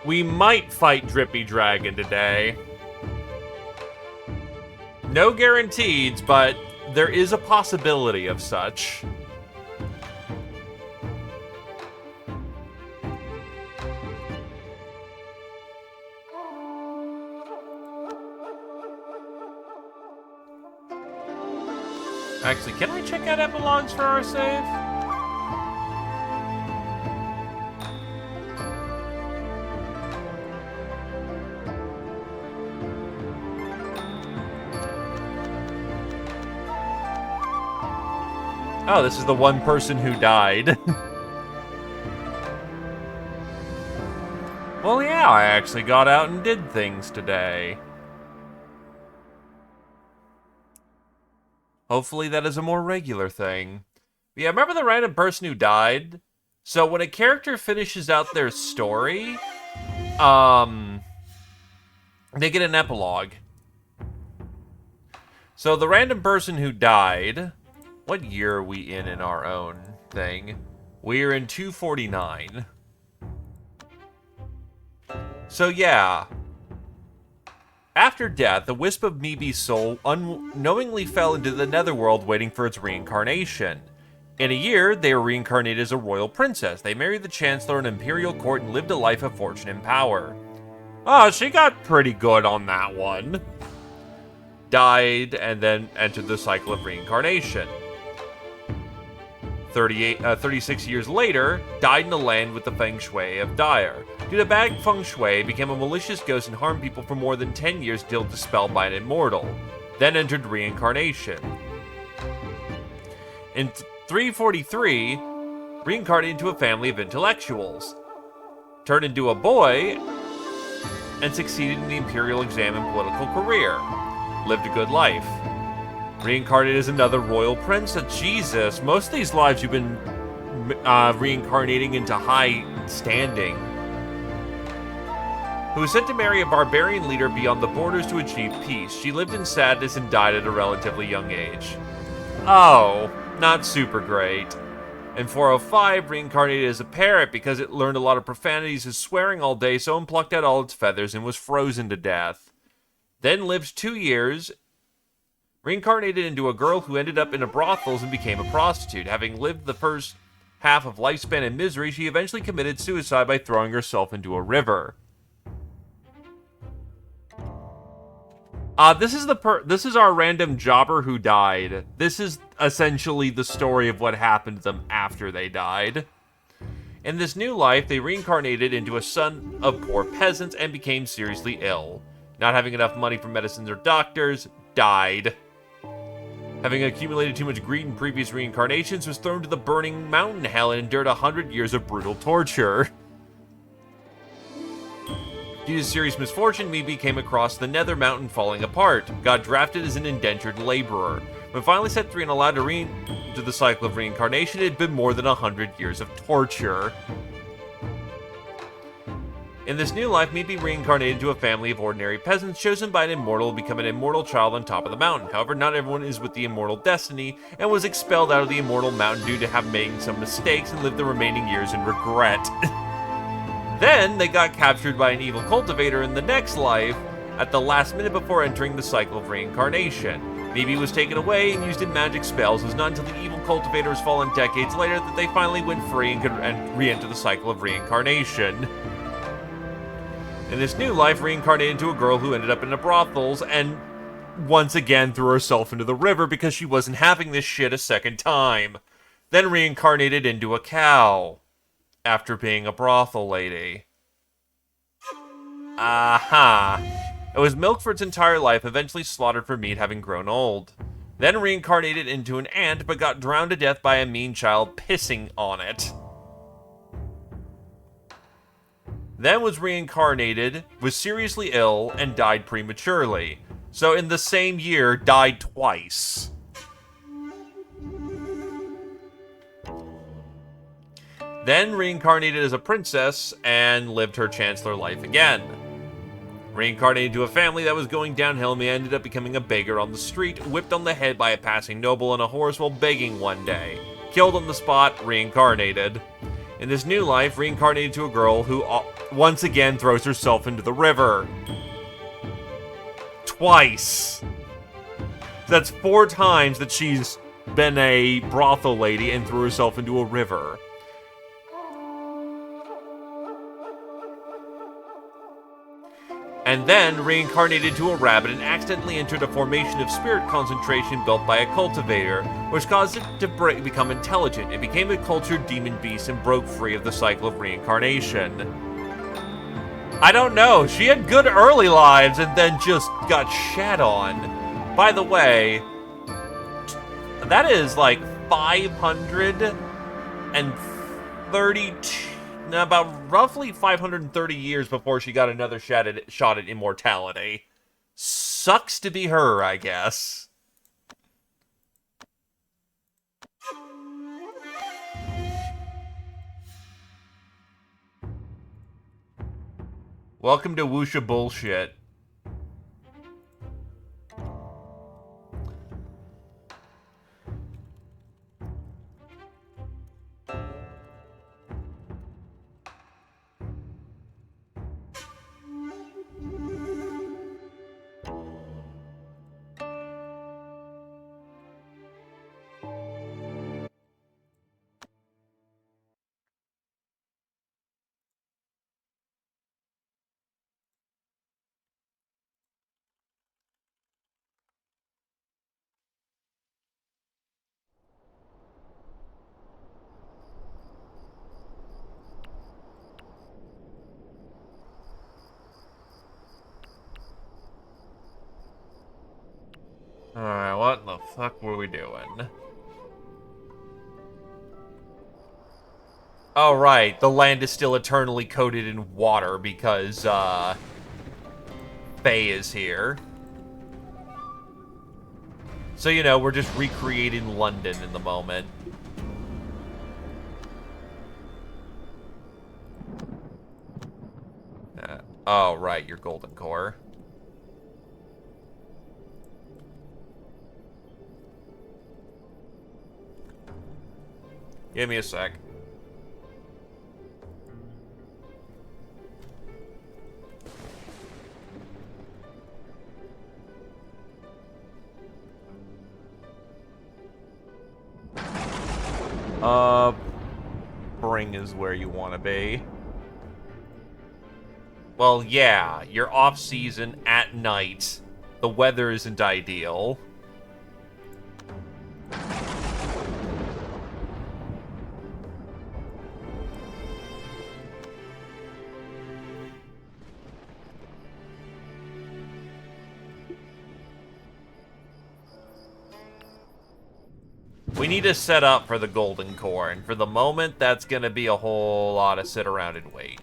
We might fight Drippy Dragon today. No guarantees, but there is a possibility of such. Actually, can I check out epilogues for our save? Oh, this is the one person who died. Well, yeah, I actually got out and did things today. Hopefully that is a more regular thing. Yeah, remember the random person who died? So when a character finishes out their story, they get an epilogue. So the random person who died, what year are we in our own thing? We're in 249. So yeah. After death, the wisp of Mibi's soul unknowingly fell into the netherworld waiting for its reincarnation. In a year, they were reincarnated as a royal princess. They married the chancellor in an imperial court and lived a life of fortune and power. Oh, she got pretty good on that one. Died and then entered the cycle of reincarnation. 36 years later, died in the land with the feng shui of Dire. Due to bad feng shui, became a malicious ghost and harmed people for more than 10 years till dispelled by an immortal. Then entered reincarnation. In 343, reincarnated into a family of intellectuals. Turned into a boy and succeeded in the imperial exam and political career. Lived a good life. Reincarnated as another royal princess. Jesus, most of these lives you've been reincarnating into high standing. Who was sent to marry a barbarian leader beyond the borders to achieve peace. She lived in sadness and died at a relatively young age. Oh, not super great. In 405, reincarnated as a parrot because it learned a lot of profanities and swearing all day, so it plucked out all its feathers and was frozen to death. Then lived 2 years, reincarnated into a girl who ended up in a brothel and became a prostitute. Having lived the first half of lifespan in misery, she eventually committed suicide by throwing herself into a river. This is our random jobber who died. This is essentially the story of what happened to them after they died. In this new life, they reincarnated into a son of poor peasants and became seriously ill. Not having enough money for medicines or doctors, died. Having accumulated too much greed in previous reincarnations, was thrown to the burning mountain hell and endured 100 years of brutal torture. Due to serious misfortune, Mibi came across the nether mountain falling apart. Got drafted as an indentured laborer. When finally set free and allowed to enter the cycle of reincarnation, it had been more than 100 years of torture. In this new life, Mibi reincarnated into a family of ordinary peasants chosen by an immortal to become an immortal child on top of the mountain. However, not everyone is with the immortal destiny, and was expelled out of the immortal mountain due to have made some mistakes and lived the remaining years in regret. Then, they got captured by an evil cultivator in the next life at the last minute before entering the cycle of reincarnation. Mibi was taken away and used in magic spells. It was not until the evil cultivator was fallen decades later that they finally went free and could re-enter the cycle of reincarnation. In this new life, reincarnated into a girl who ended up in a brothels and once again threw herself into the river because she wasn't having this shit a second time. Then reincarnated into a cow after being a brothel lady. Aha. It was milked for its entire life, eventually slaughtered for meat, having grown old. Then reincarnated into an ant, but got drowned to death by a mean child pissing on it. Then was reincarnated, was seriously ill, and died prematurely. So in the same year, died twice. Then reincarnated as a princess and lived her chancellor life again. Reincarnated into a family that was going downhill and ended up becoming a beggar on the street, whipped on the head by a passing noble on a horse while begging one day. Killed on the spot, reincarnated. In this new life, reincarnated to a girl who once again throws herself into the river. Twice. That's 4 times that she's been a brothel lady and threw herself into a river. And then reincarnated to a rabbit and accidentally entered a formation of spirit concentration built by a cultivator, which caused it to become intelligent. It became a cultured demon beast and broke free of the cycle of reincarnation. I don't know, she had good early lives and then just got shat on. By the way, that is like 532, about roughly 530 years before she got another shot at immortality. Sucks to be her, I guess. Welcome to Wuxia bullshit. Alright, what the fuck were we doing? Oh, right, the land is still eternally coated in water because, Faye is here. So, you know, we're just recreating London in the moment. Oh, right, your golden core. Give me a sec. Spring is where you want to be. Well, yeah, you're off-season at night. The weather isn't ideal. We need to set up for the golden core, and for the moment, that's gonna be a whole lot of sit around and wait.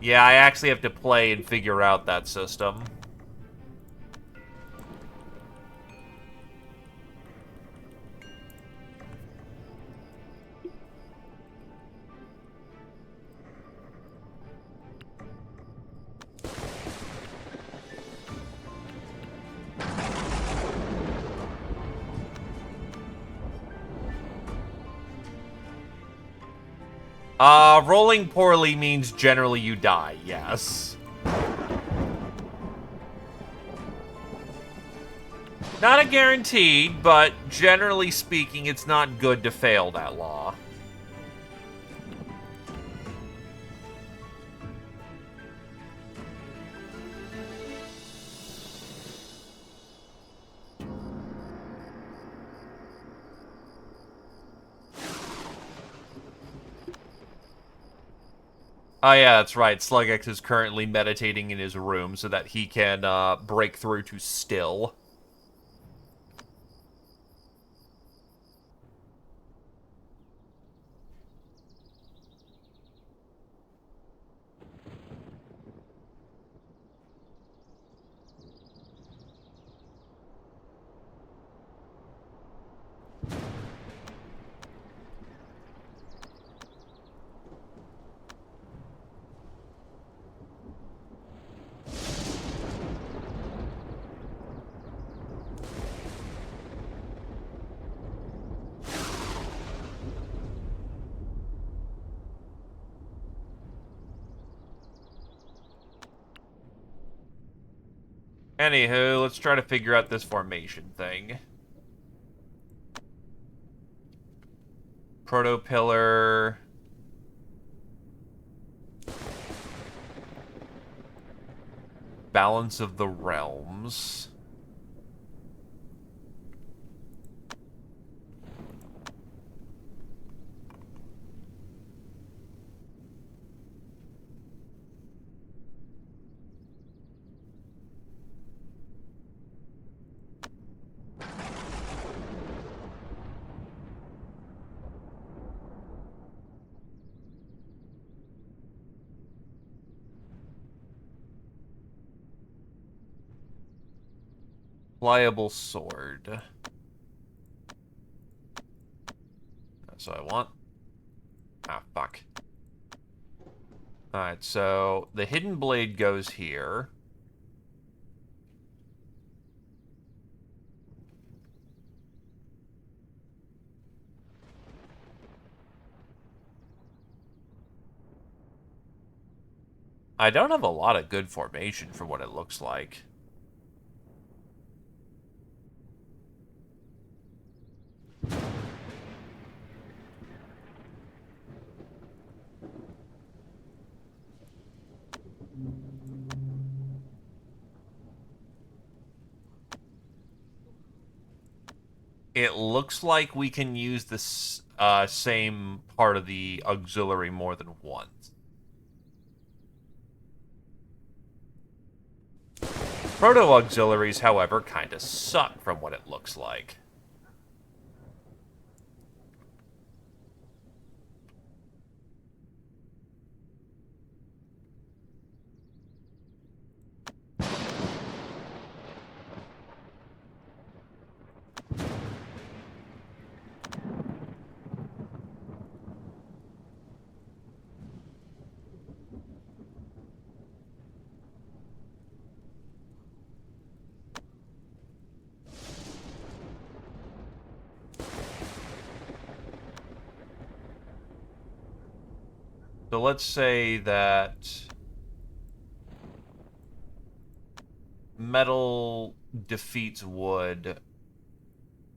Yeah, I actually have to play and figure out that system. Rolling poorly means generally you die, yes. Not a guaranteed, but generally speaking, it's not good to fail that law. Oh yeah, that's right. Slugx is currently meditating in his room so that he can break through to still. Anywho, let's try to figure out this formation thing. Proto-pillar. Balance of the realms. Pliable sword. That's what I want. Ah, fuck. Alright, so the hidden blade goes here. I don't have a lot of good formation for what it looks like. It looks like we can use this same part of the auxiliary more than once. Proto-auxiliaries, however, kind of suck from what it looks like. So let's say that metal defeats wood.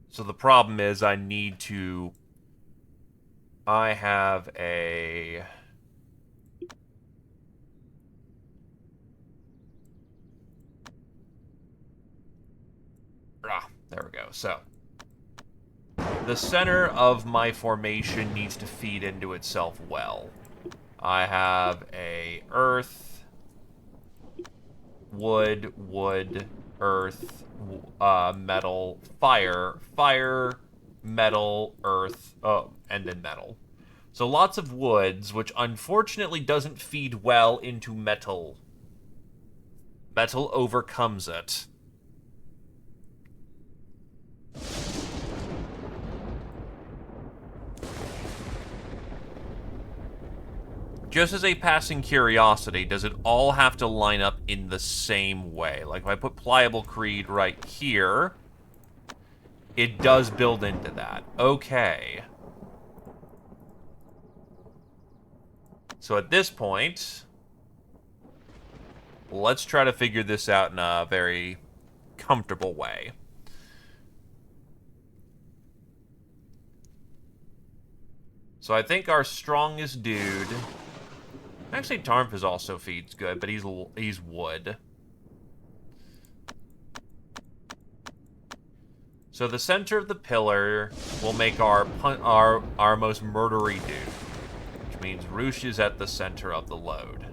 So the problem is I have a... there we go. So the center of my formation needs to feed into itself well. I have a earth, wood, earth, metal, fire, metal, earth, and then metal. So lots of woods, which unfortunately doesn't feed well into metal. Metal overcomes it. Just as a passing curiosity, does it all have to line up in the same way? Like, if I put Pliable Creed right here, it does build into that. Okay. So at this point, let's try to figure this out in a very comfortable way. So I think our strongest dude... Actually, Tarnfus also feeds good, but he's wood. So the center of the pillar will make our most murdery dude, which means Roosh is at the center of the load.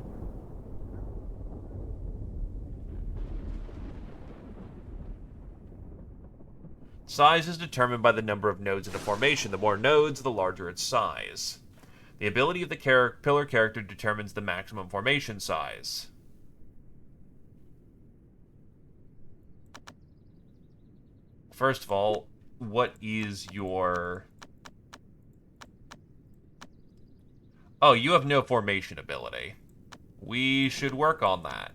Size is determined by the number of nodes in a formation. The more nodes, the larger its size. The ability of the pillar character determines the maximum formation size. First of all, what is your... Oh, you have no formation ability. We should work on that.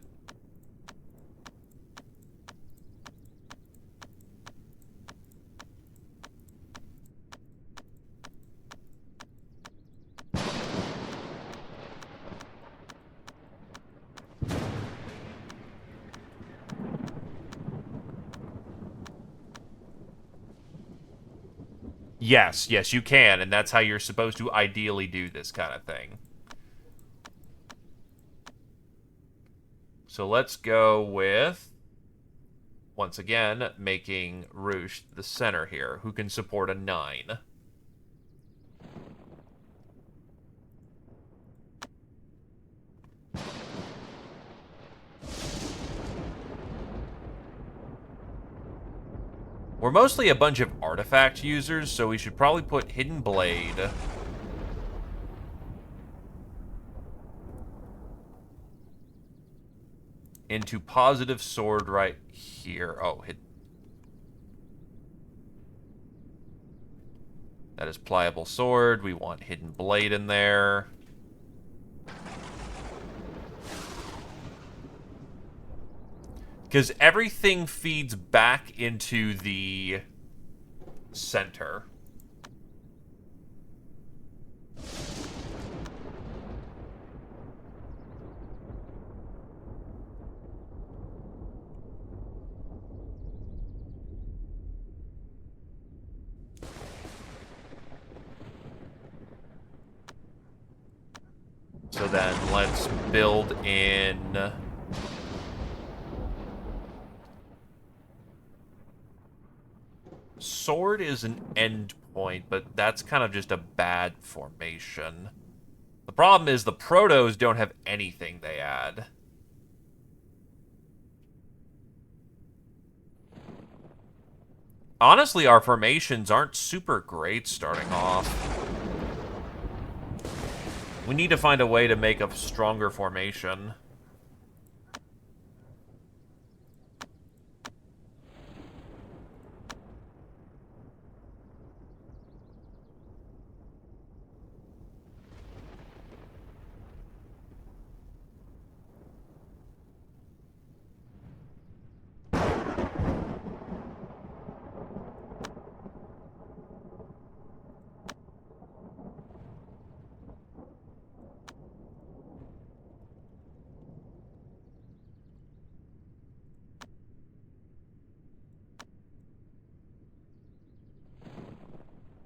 Yes, you can, and that's how you're supposed to ideally do this kind of thing. So let's go with, once again, making Roosh the center here, who can support a 9. We're mostly a bunch of artifact users, so we should probably put Hidden Blade into Positive Sword right here. Oh, that is Pliable Sword. We want Hidden Blade in there. Because everything feeds back into the center. So then let's build in... Sword is an end point, but that's kind of just a bad formation. The problem is the Protos don't have anything they add. Honestly, our formations aren't super great starting off. We need to find a way to make a stronger formation.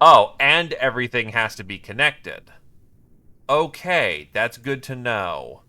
Oh, and everything has to be connected. Okay, that's good to know.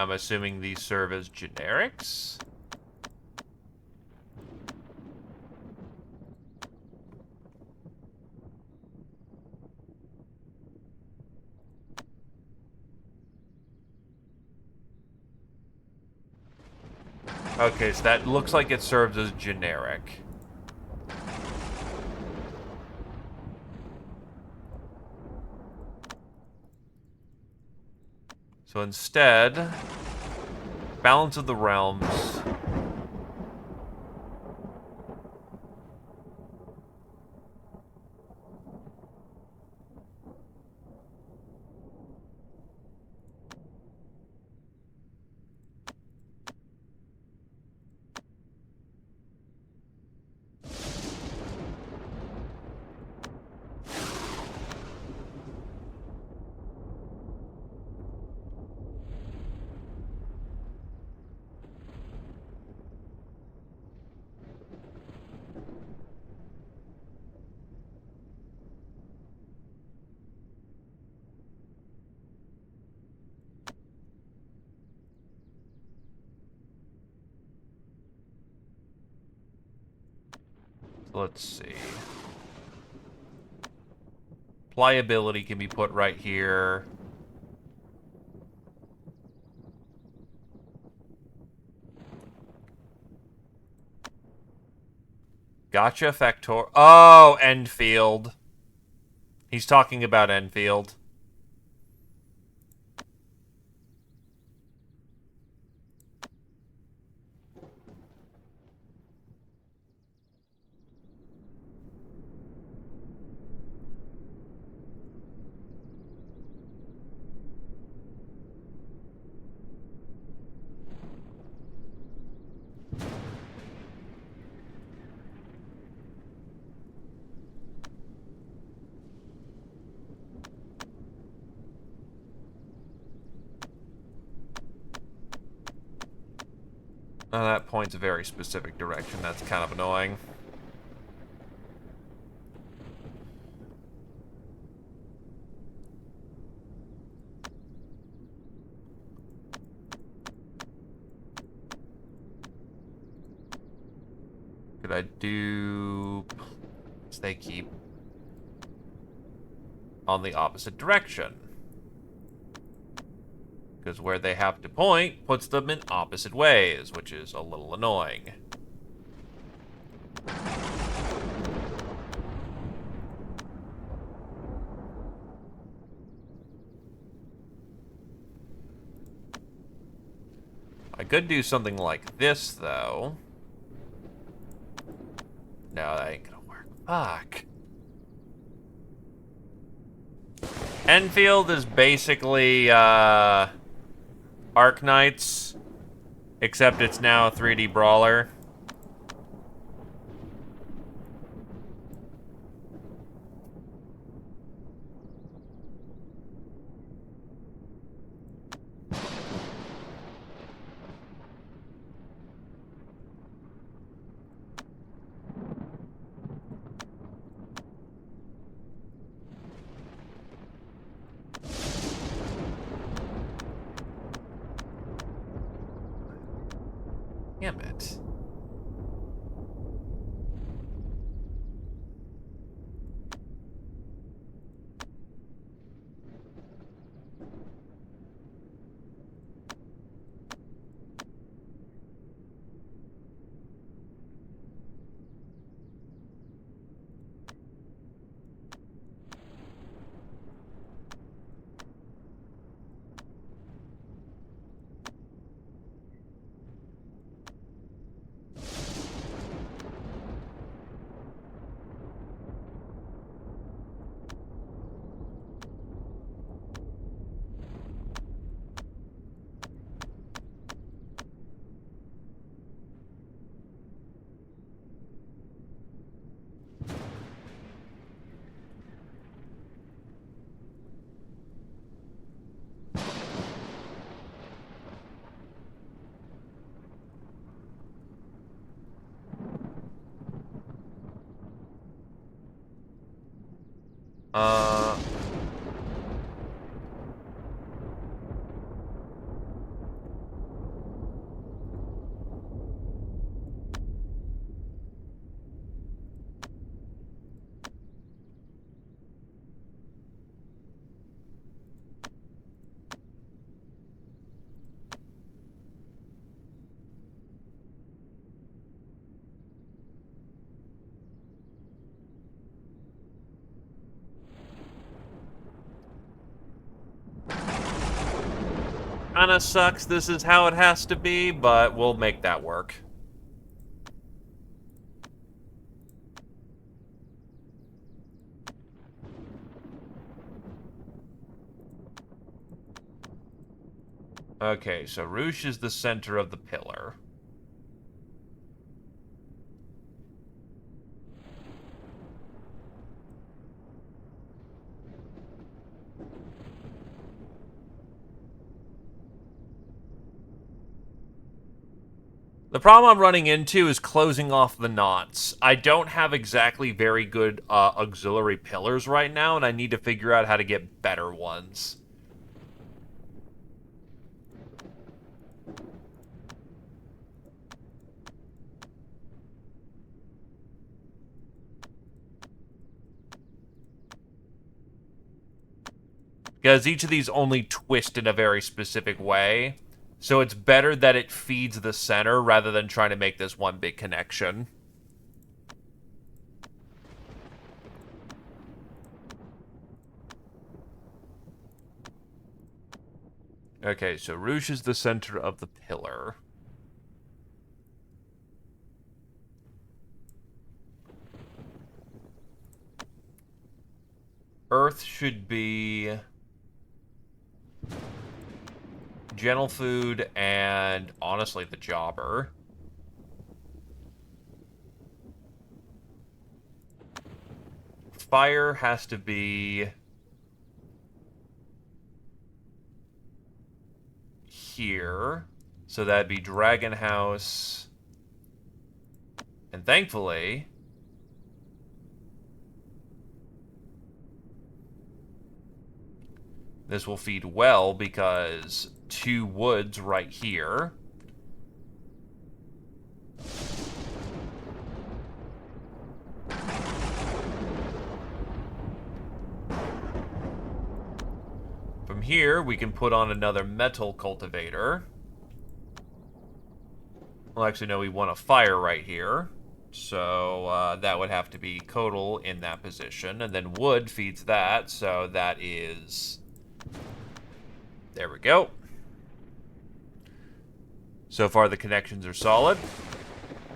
I'm assuming these serve as generics? Okay, so that looks like it serves as generic. So instead, Balance of the Realms. Let's see. Pliability can be put right here. Gotcha, Factor. Oh, Enfield. He's talking about Enfield. That points a very specific direction. That's kind of annoying. Could I do... They keep on the opposite direction. Because where they have to point puts them in opposite ways, which is a little annoying. I could do something like this, though. No, that ain't gonna work. Fuck. Enfield is basically, Arknights, except it's now a 3D brawler. Damn it. Uh... Kinda sucks this is how it has to be, but we'll make that work. Okay, so Roosh is the center of the pillar. The problem I'm running into is closing off the knots. I don't have exactly very good auxiliary pillars right now, and I need to figure out how to get better ones. Because each of these only twist in a very specific way. So it's better that it feeds the center rather than trying to make this one big connection. Okay, so Roosh is the center of the pillar. Earth should be Gentle Food and, honestly, the Jobber. Fire has to be here. So that'd be Dragon House. And thankfully, this will feed well because 2 woods right here. From here, we can put on another metal cultivator. Well, actually, no, we want a fire right here. So that would have to be Codal in that position. And then wood feeds that, so that is... There we go. So far, the connections are solid.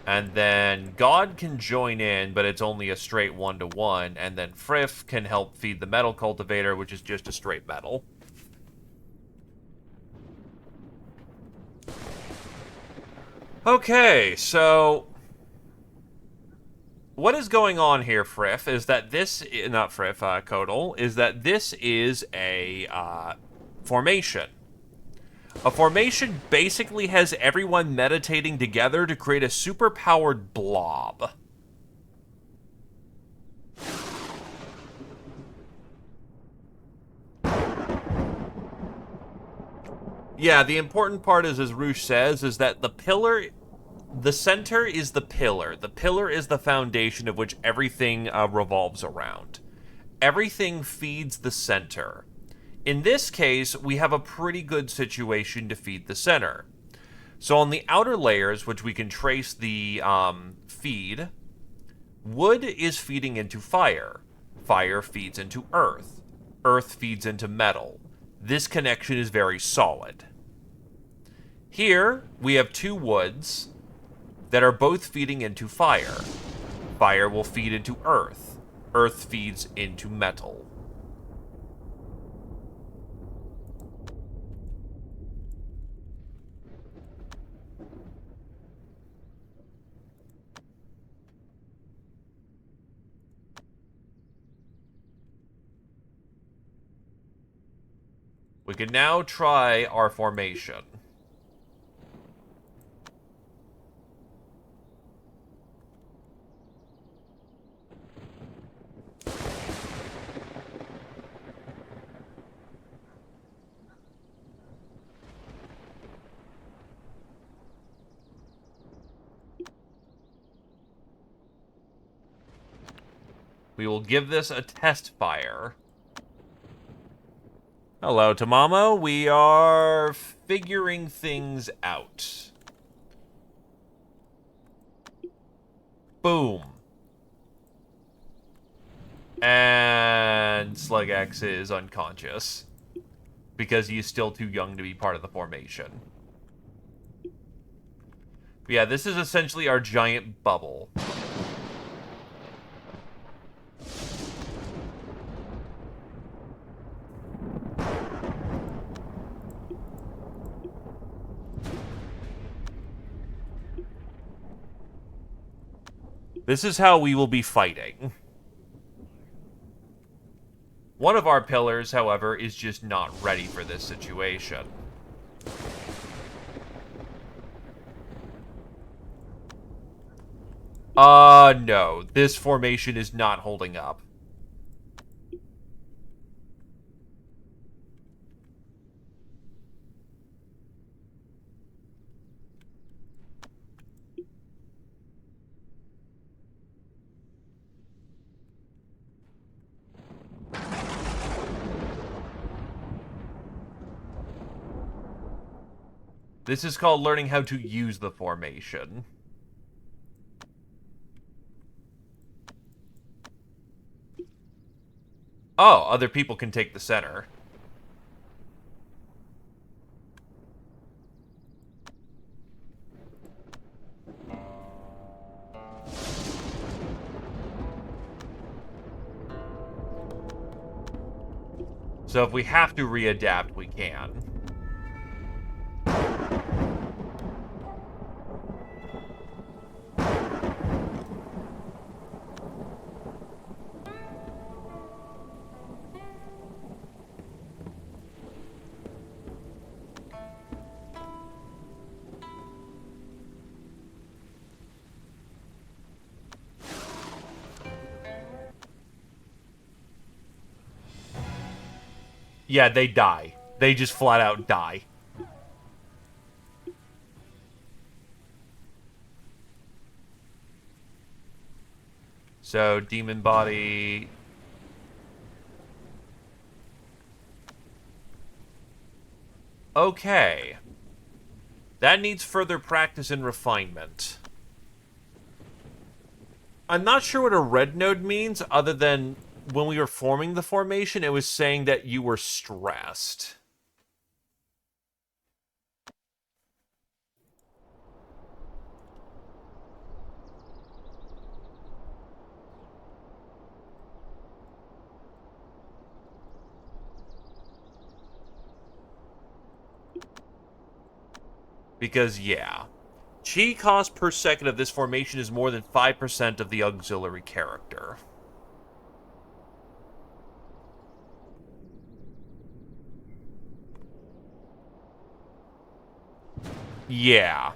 And then God can join in, but it's only a straight 1-to-1. And then Frith can help feed the metal cultivator, which is just a straight metal. Okay, so what is going on here, Frith, is that this, not Frith, Codal, is that this is a formation. A formation basically has everyone meditating together to create a super-powered blob. Yeah, the important part is, as Roosh says, is that the pillar... The center is the pillar. The pillar is the foundation of which everything revolves around. Everything feeds the center. In this case, we have a pretty good situation to feed the center. So on the outer layers, which we can trace the feed, wood is feeding into fire. Fire feeds into earth. Earth feeds into metal. This connection is very solid. Here, we have 2 woods that are both feeding into fire. Fire will feed into earth. Earth feeds into metal. We can now try our formation. We will give this a test fire. Hello, Tamamo. We are figuring things out. Boom. And Slugx is unconscious. Because he is still too young to be part of the formation. But yeah, this is essentially our giant bubble. This is how we will be fighting. One of our pillars, however, is just not ready for this situation. No. This formation is not holding up. This is called learning how to use the formation. Oh, other people can take the center. So if we have to readapt, we can. Yeah, they die. They just flat out die. So, demon body. Okay. That needs further practice and refinement. I'm not sure what a red node means, other than when we were forming the formation, it was saying that you were stressed. Because, yeah. Chi cost per second of this formation is more than 5% of the auxiliary character. Yeah.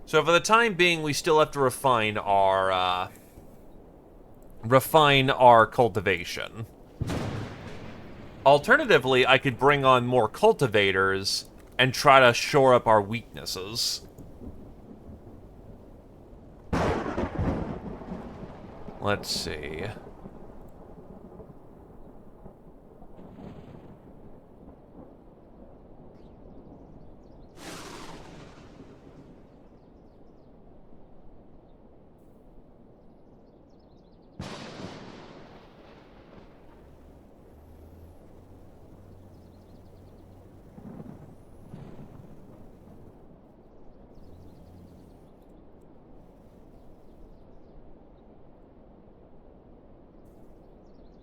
So for the time being, we still have to refine our cultivation. Alternatively, I could bring on more cultivators and try to shore up our weaknesses. Let's see.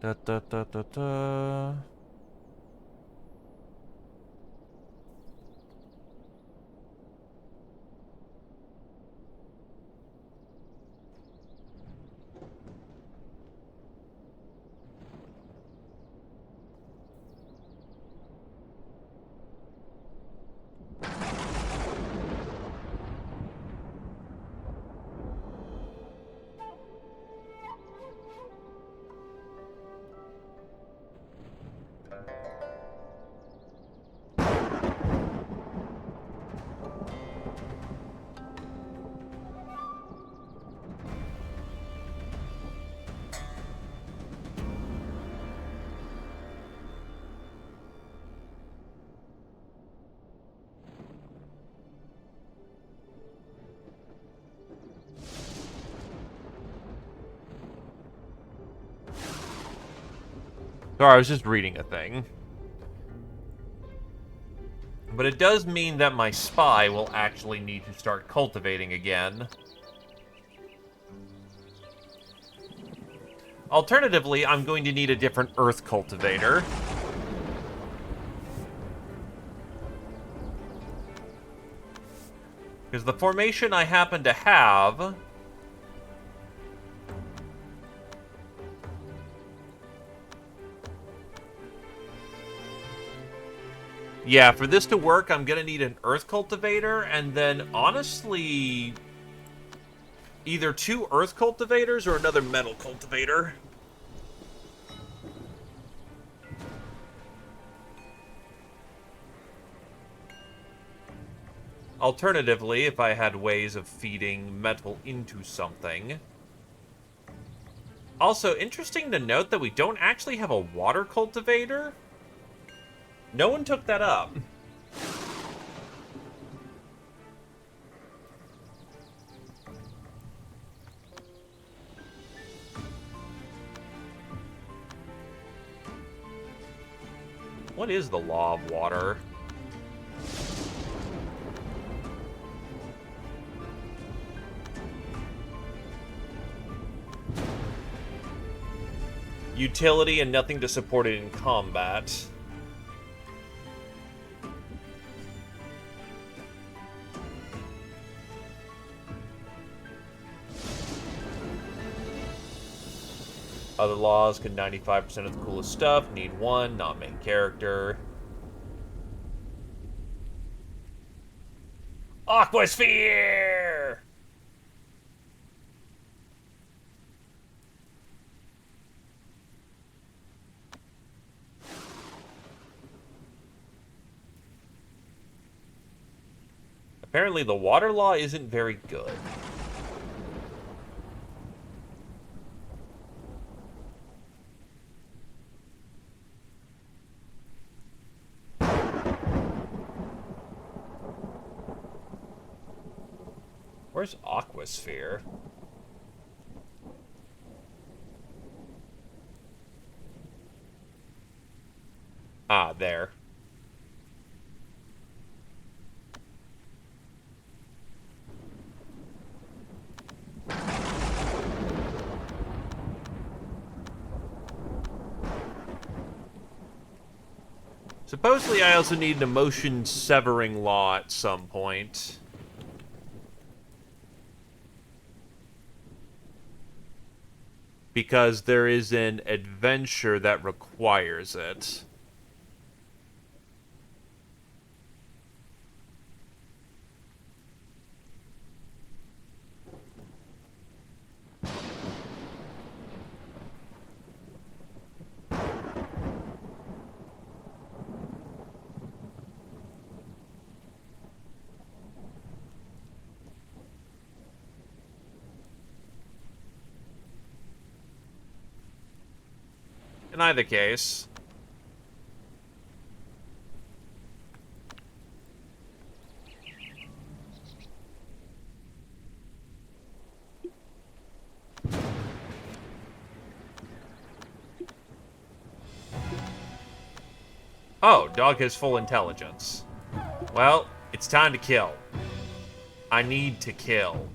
Da da da da da. Sorry, I was just reading a thing. But it does mean that my spy will actually need to start cultivating again. Alternatively, I'm going to need a different earth cultivator. Because the formation I happen to have... Yeah, for this to work, I'm gonna need an earth cultivator, and then, honestly... either 2 earth cultivators or another metal cultivator. Alternatively, if I had ways of feeding metal into something... Also, interesting to note that we don't actually have a water cultivator. No one took that up. What is the law of water? Utility and nothing to support it in combat. Other laws can 95% of the coolest stuff. Need 1, not main character. Aquasphere! Apparently the water law isn't very good. Where's Aquasphere? Ah, there. Supposedly I also need an emotion severing law at some point. Because there is an adventure that requires it. In either case... Oh, dog has full intelligence. Well, it's time to kill. I need to kill.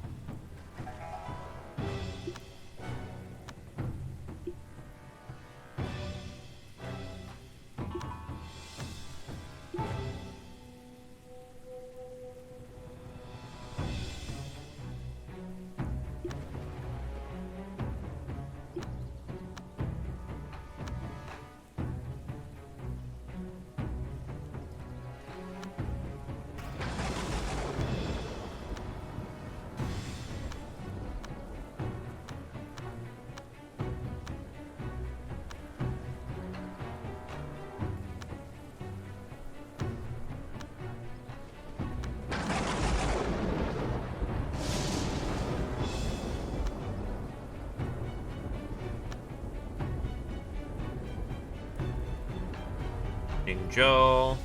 Joe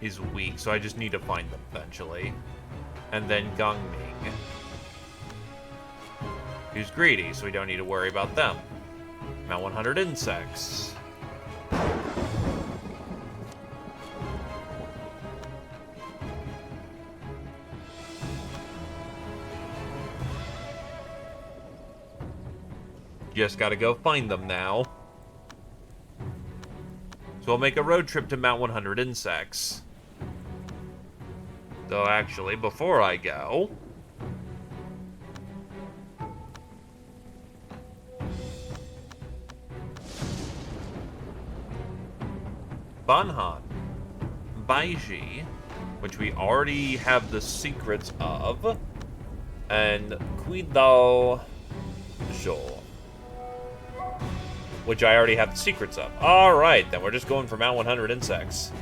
is weak, so I just need to find them eventually. And then Gongming, who's greedy, so we don't need to worry about them. Mount 100 insects. Just gotta go find them now. So we'll make a road trip to Mount 100 Insects. Though actually, before I go... Banhan, Baiji, which we already have the secrets of, and Kuidao Zhou, which I already have the secrets of. Alright, then we're just going for Mount 100 Insects.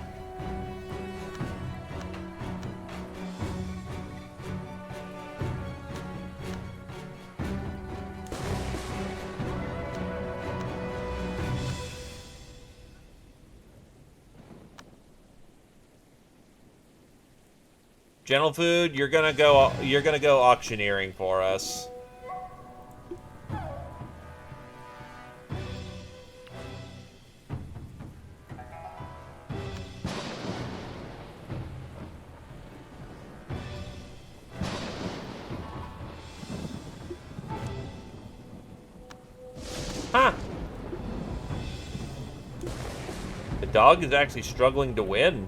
Gentle Food, you're gonna go auctioneering for us. Huh. The dog is actually struggling to win.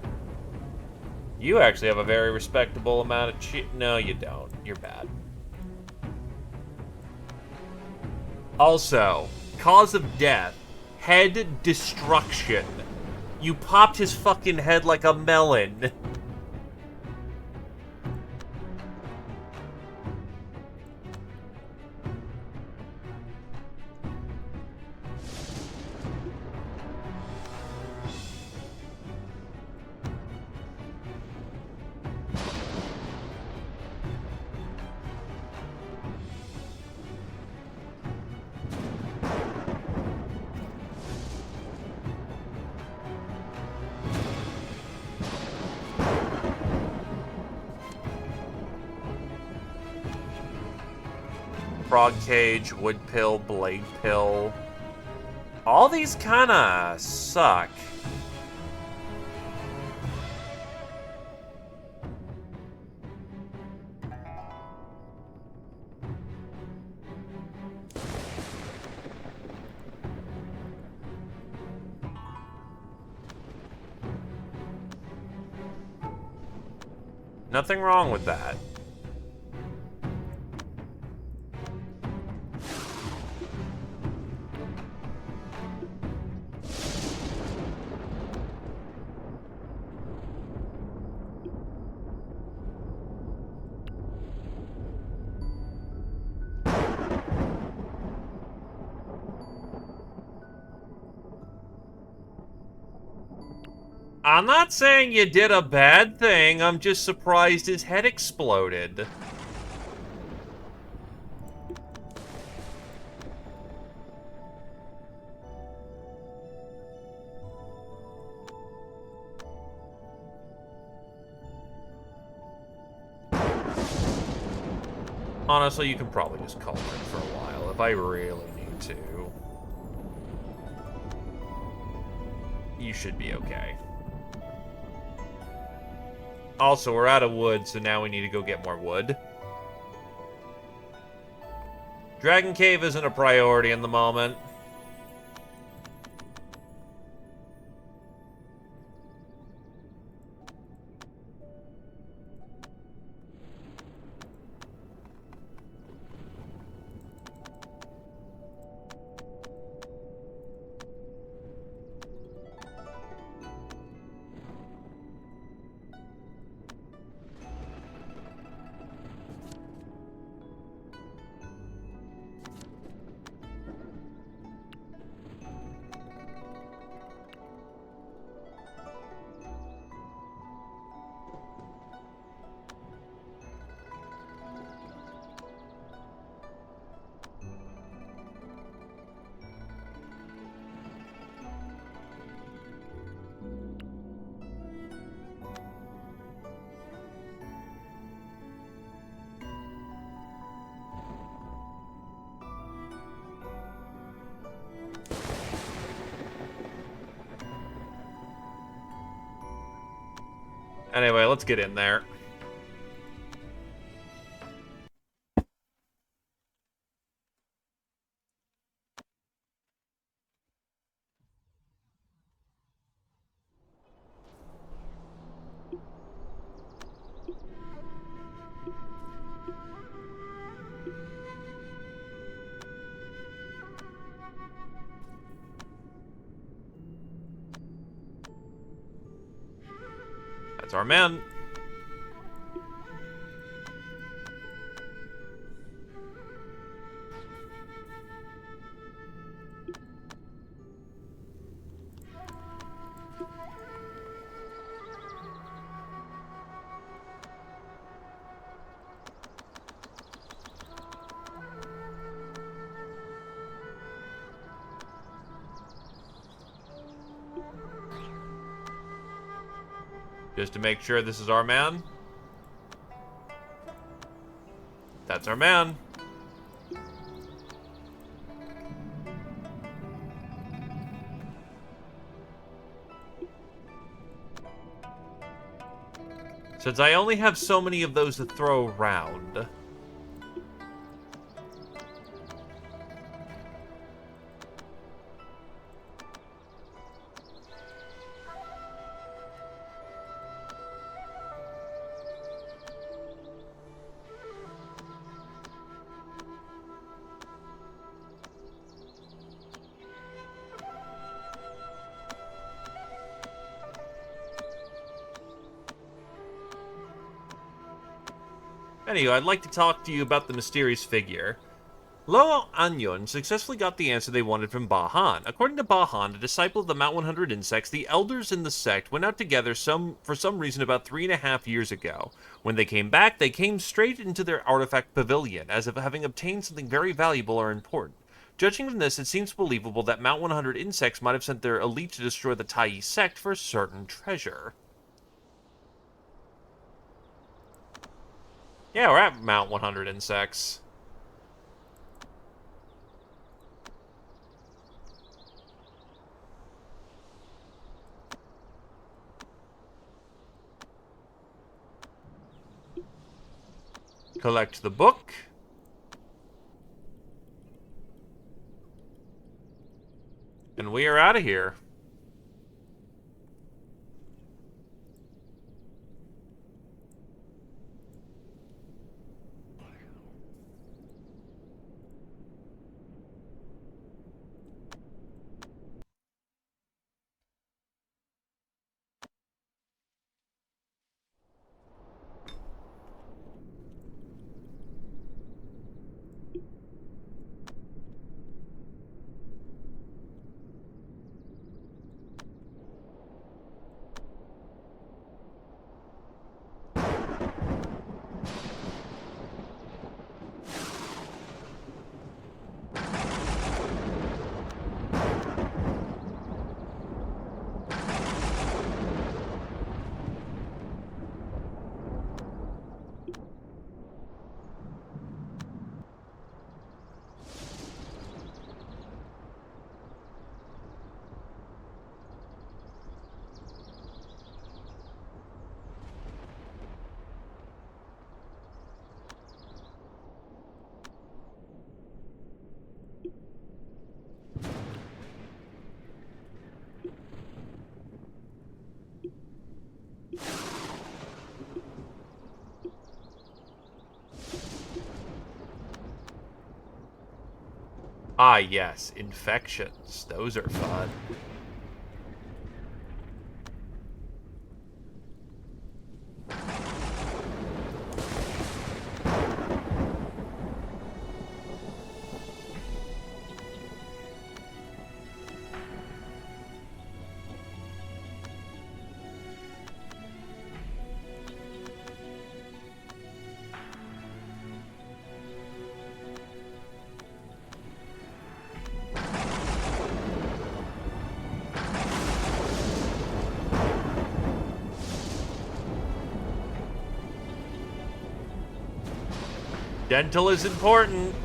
You actually have a very respectable amount of No, you don't. You're bad. Also, cause of death, head destruction. You popped his fucking head like a melon. prog cage, wood pill, blade pill. All these kinda suck. Nothing wrong with that. I'm not saying you did a bad thing, I'm just surprised his head exploded. Honestly, you can probably just call it for a while if I really need to. You should be okay. Also, we're out of wood, so now we need to go get more wood. Dragon Cave isn't a priority in the moment. Anyway, let's get in there. That's our man. Just to make sure this is our man. That's our man. Since I only have so many of those to throw around. Anyway, I'd like to talk to you about the mysterious figure. Lo Anyun successfully got the answer they wanted from Bahan. According to Bahan, a disciple of the Mount 100 insects, the elders in the sect went out together for some reason about 3.5 years ago. When they came back, they came straight into their artifact pavilion, as if having obtained something very valuable or important. Judging from this, it seems believable that Mount 100 insects might have sent their elite to destroy the Tai sect for a certain treasure. Yeah, we're at Mount 100 insects. collect the book. And we are out of here. Ah, yes, infections. Those are fun. Dental is important.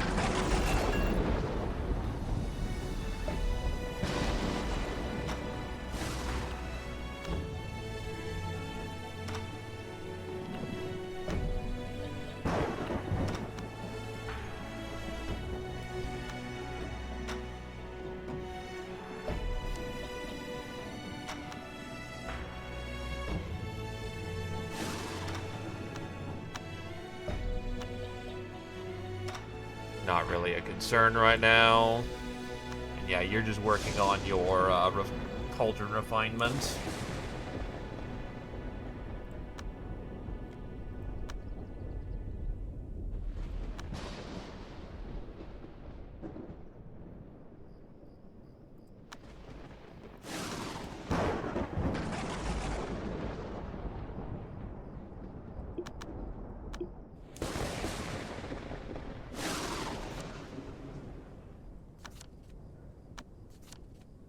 Not really a concern right now. And yeah, you're just working on your cauldron refinement.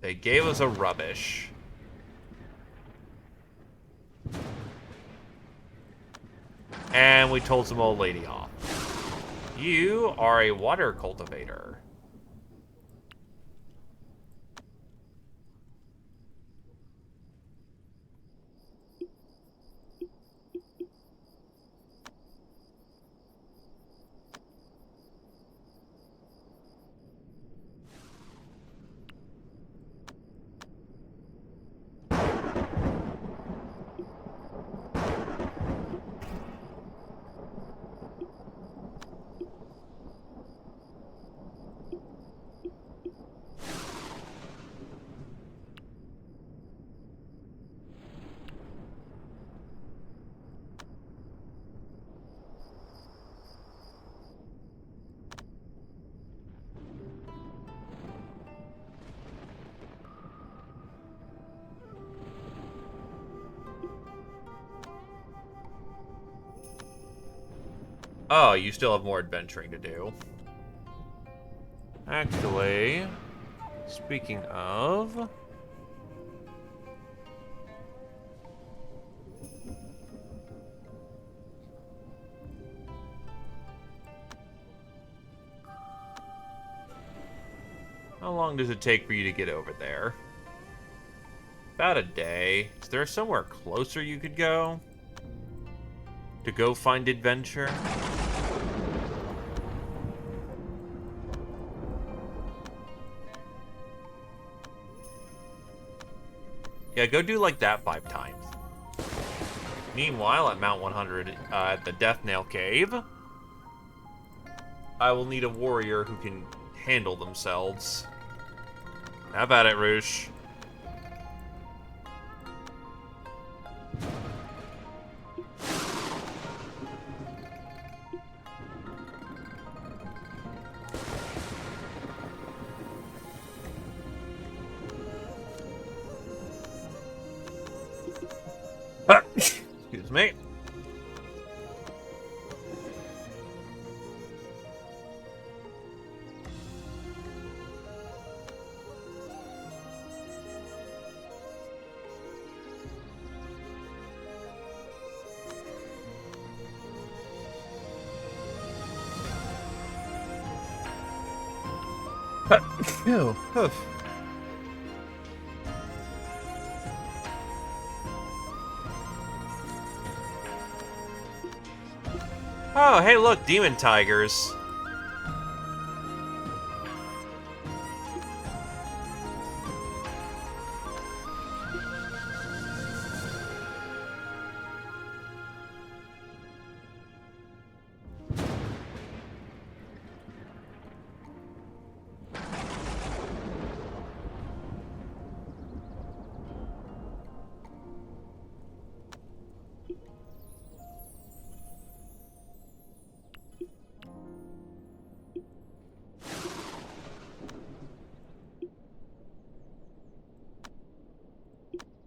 They gave us a rubbish. And we told some old lady off. You are a water cultivator. Oh, you still have more adventuring to do. Actually, speaking of... How long does it take for you to get over there? About a day. Is there somewhere closer you could go? To go find adventure? Yeah, go do like that 5 times. Meanwhile, at Mount 100, at the Death Nail Cave, I will need a warrior who can handle themselves. How about it, Roosh? Excuse me. Phew. Oh, hey, look, demon tigers.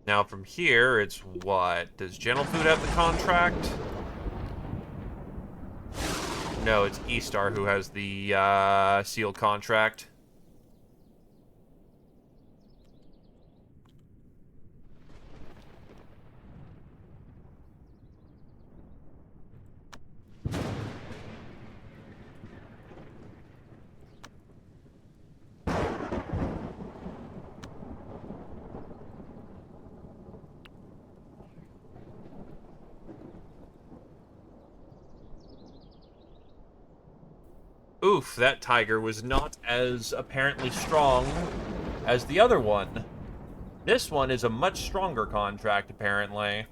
Now from here, it's what? Does Gentle Food have the contract? No, it's E-Star who has the sealed contract. Oof, that tiger was not as apparently strong as the other one. This one is a much stronger contract, apparently.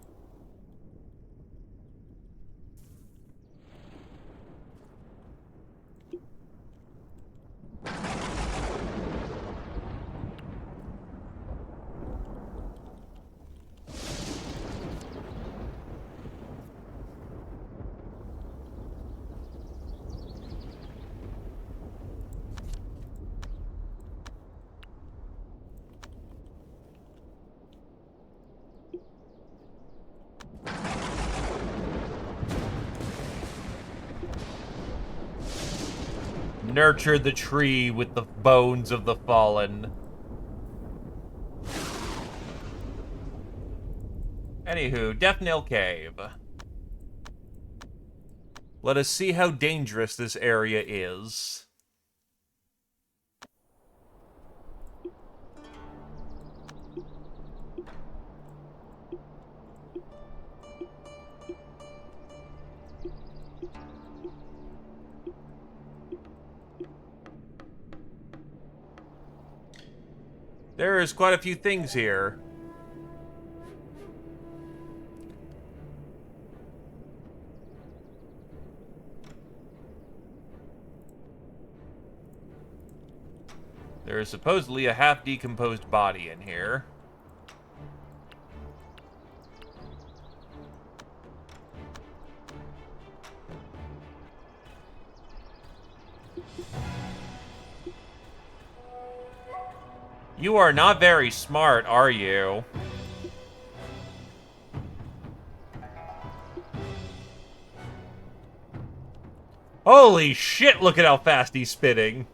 Nurture the tree with the bones of the fallen. Anywho, Death Nail Cave. Let us see how dangerous this area is. There is quite a few things here. There is supposedly a half-decomposed body in here. You are not very smart, are you? Holy shit, look at how fast he's spitting.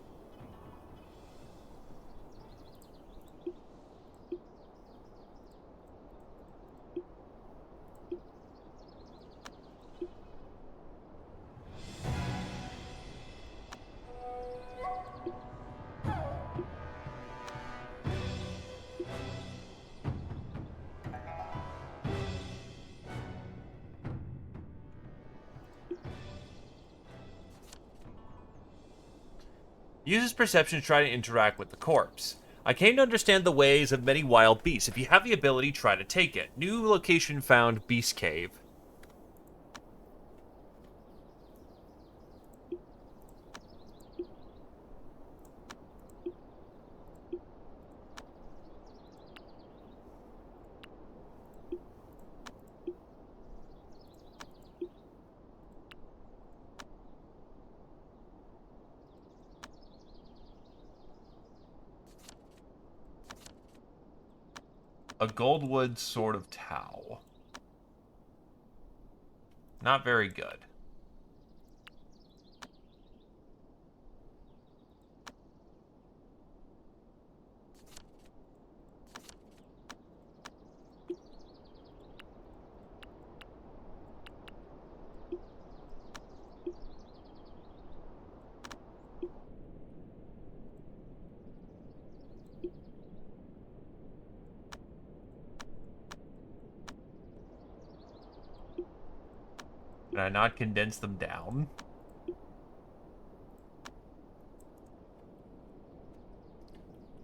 Uses perception to try to interact with the corpse. I came to understand the ways of many wild beasts. If you have the ability, try to take it. New location found, Beast Cave. A Goldwood Sword of Tau. Not very good. Can I not condense them down?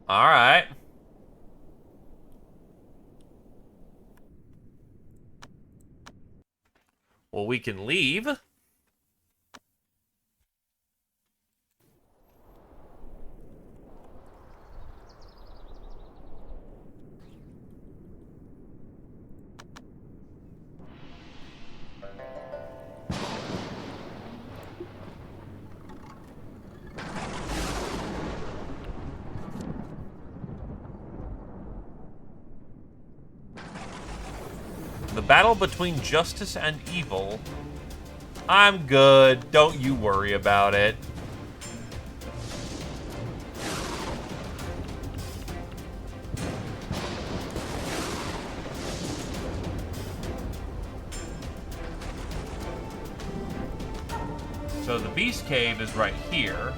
Alright. Well, we can leave. The battle between justice and evil. I'm good. Don't you worry about it. So the Beast Cave is right here.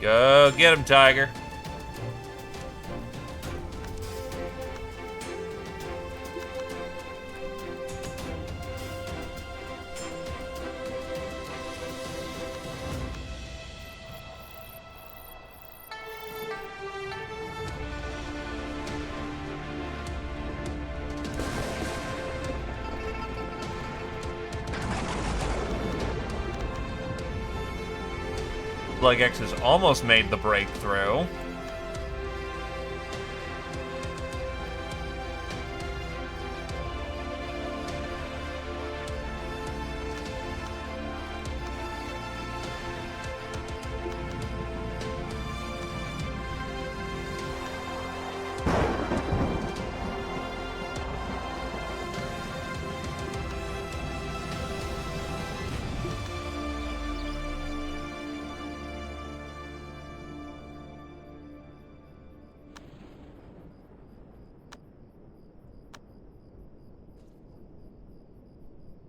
Go get him, Tiger. X has almost made the breakthrough.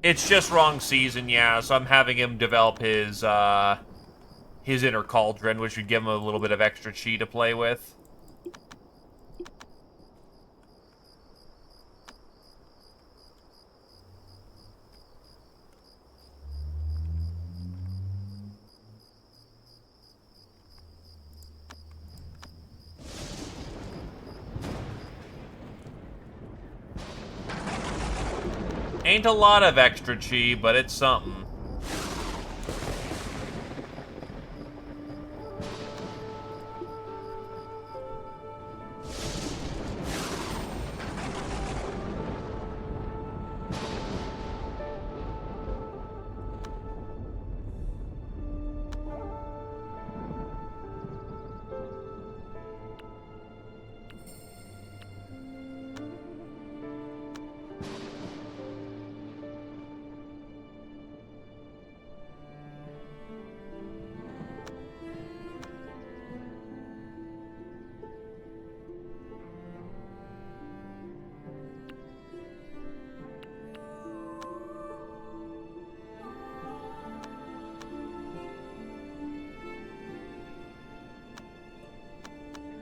It's just wrong season, yeah, so I'm having him develop his inner cauldron, which would give him a little bit of extra chi to play with. Ain't a lot of extra chi, but it's something.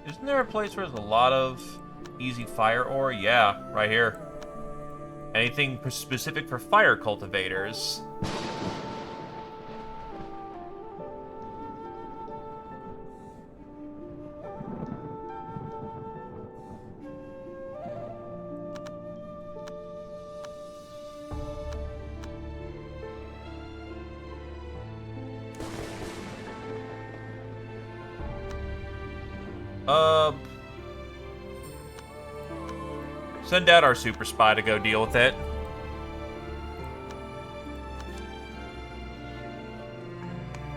Isn't there a place where there's a lot of easy fire ore? Yeah, right here. Anything specific for fire cultivators? Uh, Send out our super spy to go deal with it.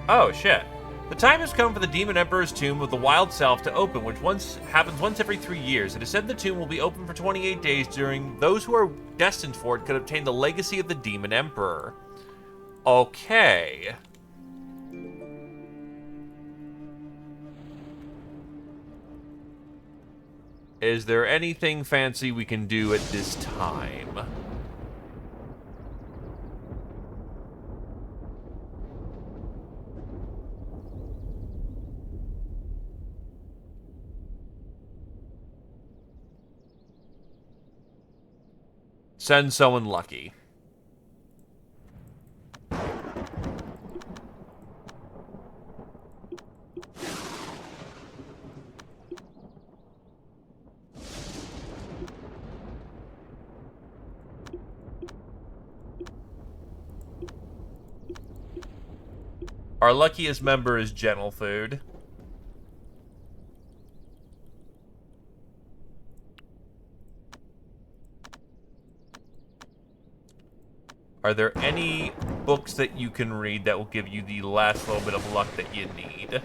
Oh, shit. The time has come for the Demon Emperor's Tomb of the Wild South to open, which happens once every 3 years. It is said the tomb will be open for 28 days during those who are destined for it could obtain the legacy of the Demon Emperor. Okay. Is there anything fancy we can do at this time? Send someone lucky. Our luckiest member is Gentle Food. Are there any books that you can read that will give you the last little bit of luck that you need?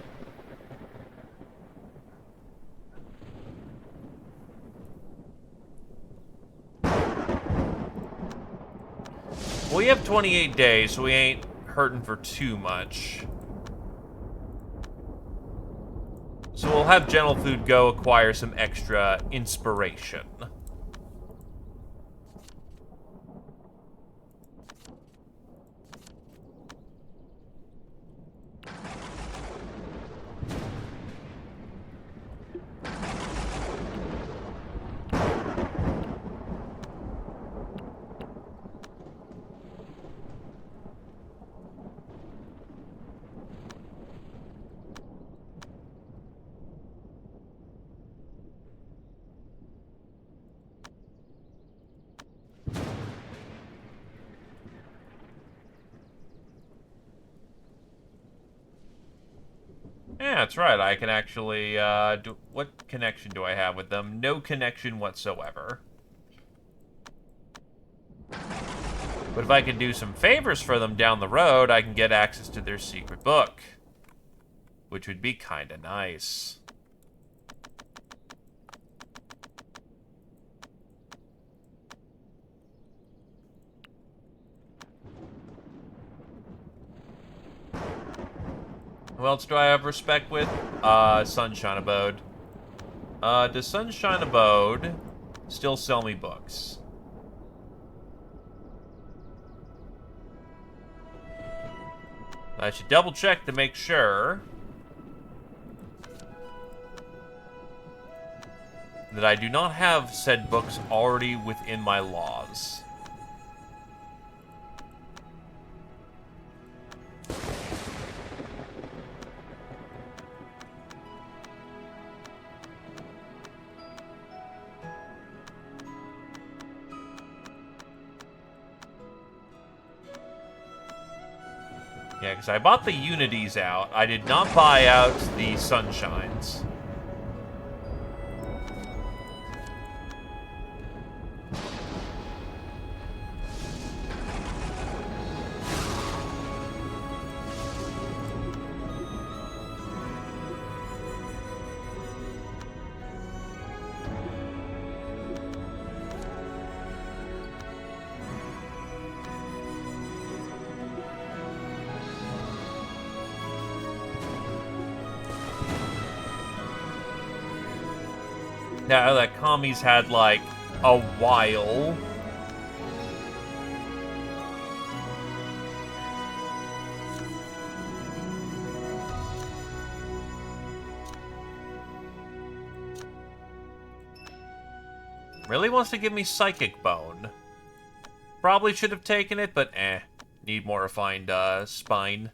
Well, we have 28 days, so we ain't hurting for too much. So we'll have Gentle Food go acquire some extra inspiration. Yeah, that's right. I can actually, what connection do I have with them? No connection whatsoever. But if I can do some favors for them down the road, I can get access to their secret book. Which would be kinda nice. Who else do I have respect with? Sunshine Abode. Does Sunshine Abode still sell me books? I should double check to make sure that I do not have said books already within my laws. Yeah, because I bought the Unities out. I did not buy out the Sunshines. Now that Kami's had, like, a while. Really wants to give me Psychic Bone. Probably should have taken it, but need more refined, spine.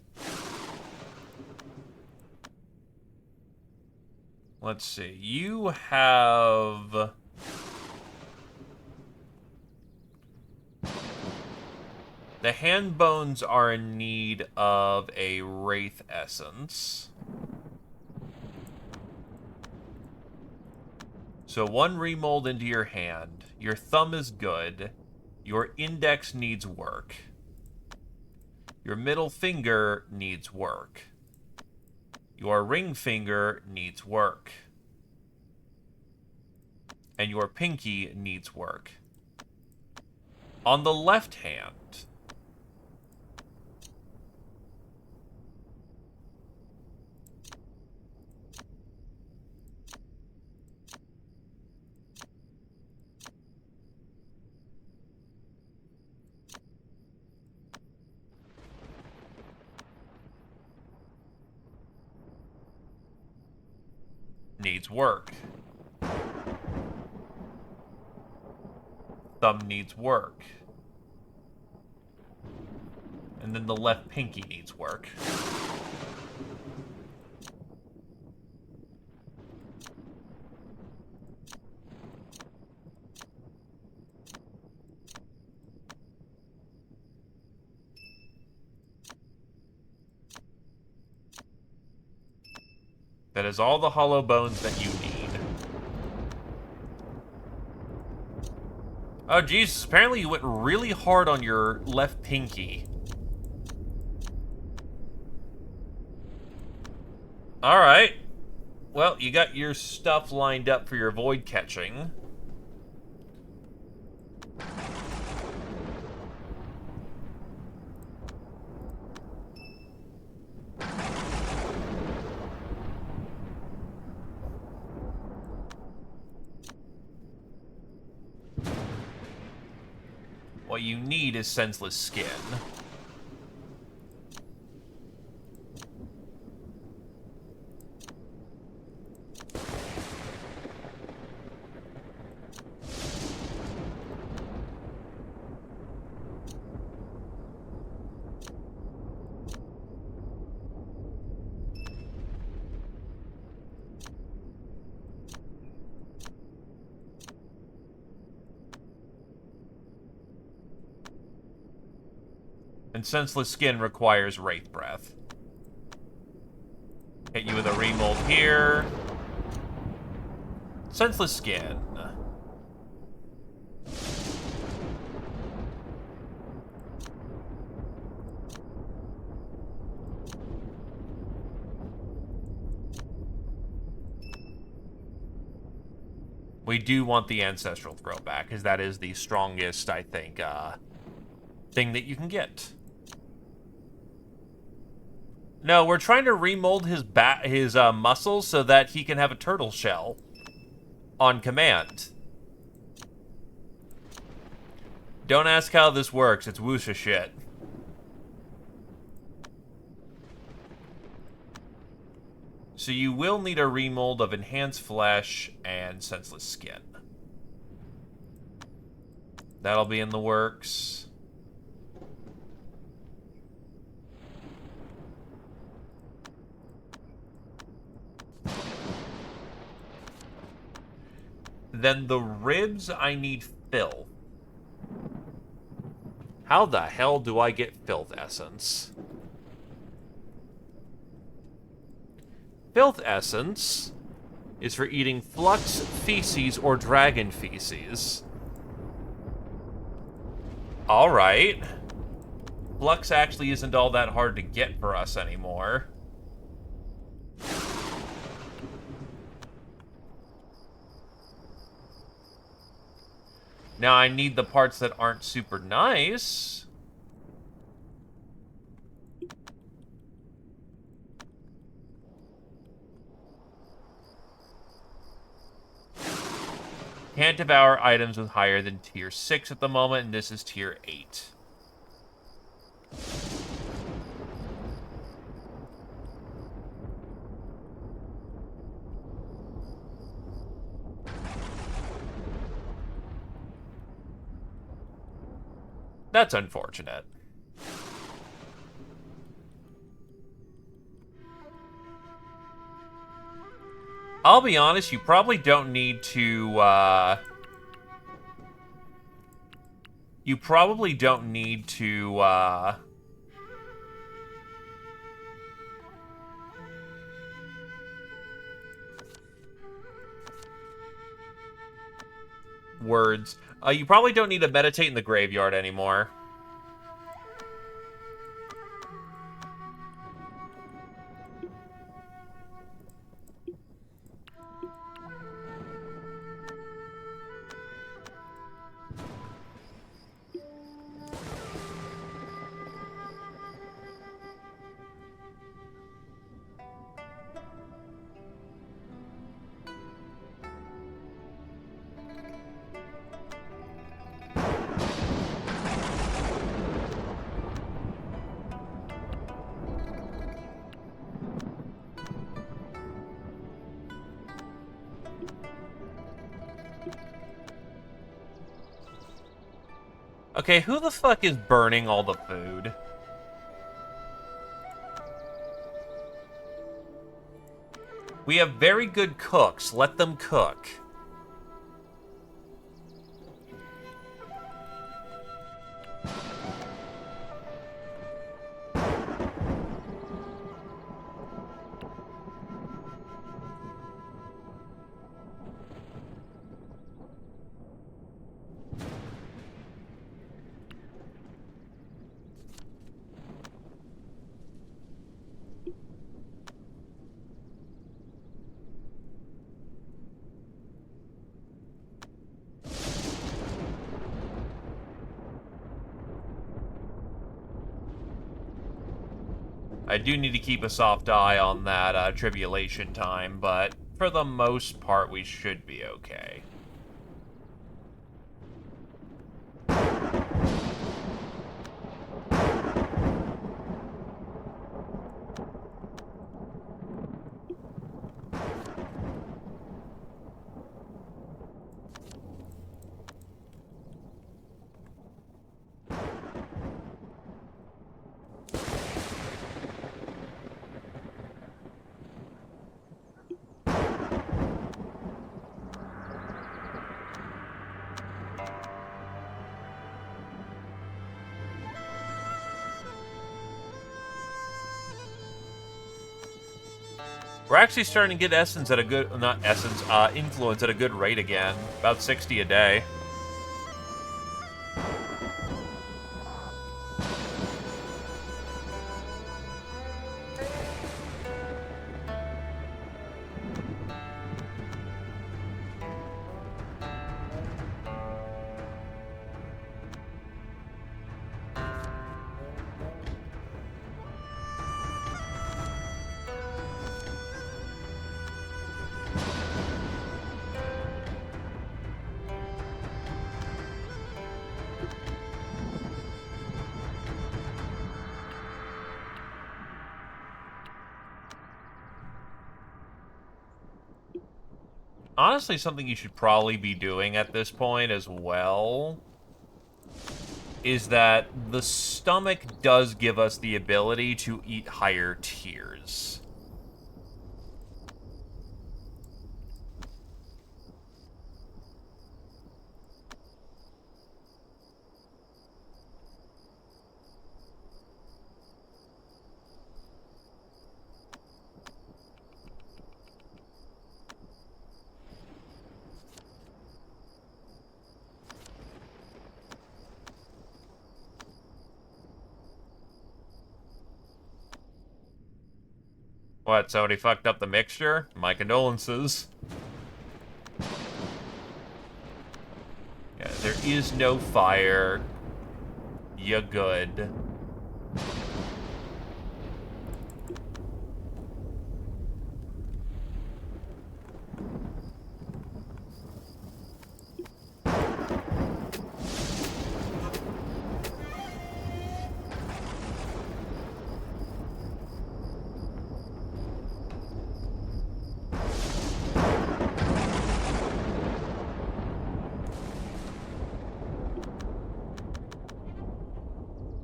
Let's see. You have... The hand bones are in need of a Wraith Essence. So 1 remold into your hand. Your thumb is good. Your index needs work. Your middle finger needs work. Your ring finger needs work. And your pinky needs work. On the left hand, needs work. Thumb needs work. And then the left pinky needs work. That is all the hollow bones that you need. Oh, Jesus. Apparently you went really hard on your left pinky. Alright. Well, you got your stuff lined up for your void catching. What you need is senseless skin. And senseless skin requires wraith breath. Hit you with a remold here. Senseless skin. We do want the ancestral throw back, because that is the strongest, I think, thing that you can get. No, we're trying to remold his muscles so that he can have a turtle shell on command. Don't ask how this works. It's wusha shit. So you will need a remold of enhanced flesh and senseless skin. That'll be in the works. Then the ribs, I need filth. How the hell do I get filth essence? Filth essence is for eating flux, feces, or dragon feces. Alright. Flux actually isn't all that hard to get for us anymore. Now I need the parts that aren't super nice. Can't devour items with higher than tier 6 at the moment, and this is tier 8. That's unfortunate. I'll be honest, you probably don't need to, you probably don't need to, words. You probably don't need to meditate in the graveyard anymore. Okay, who the fuck is burning all the food? We have very good cooks. Let them cook. I do need to keep a soft eye on that tribulation time, but for the most part, we should be okay. We're actually starting to get essence at a good, not essence, influence at a good rate again. About 60 a day. Honestly, something you should probably be doing at this point as well is that the stomach does give us the ability to eat higher tiers. What, somebody fucked up the mixture? My condolences. Yeah, there is no fire. You're good.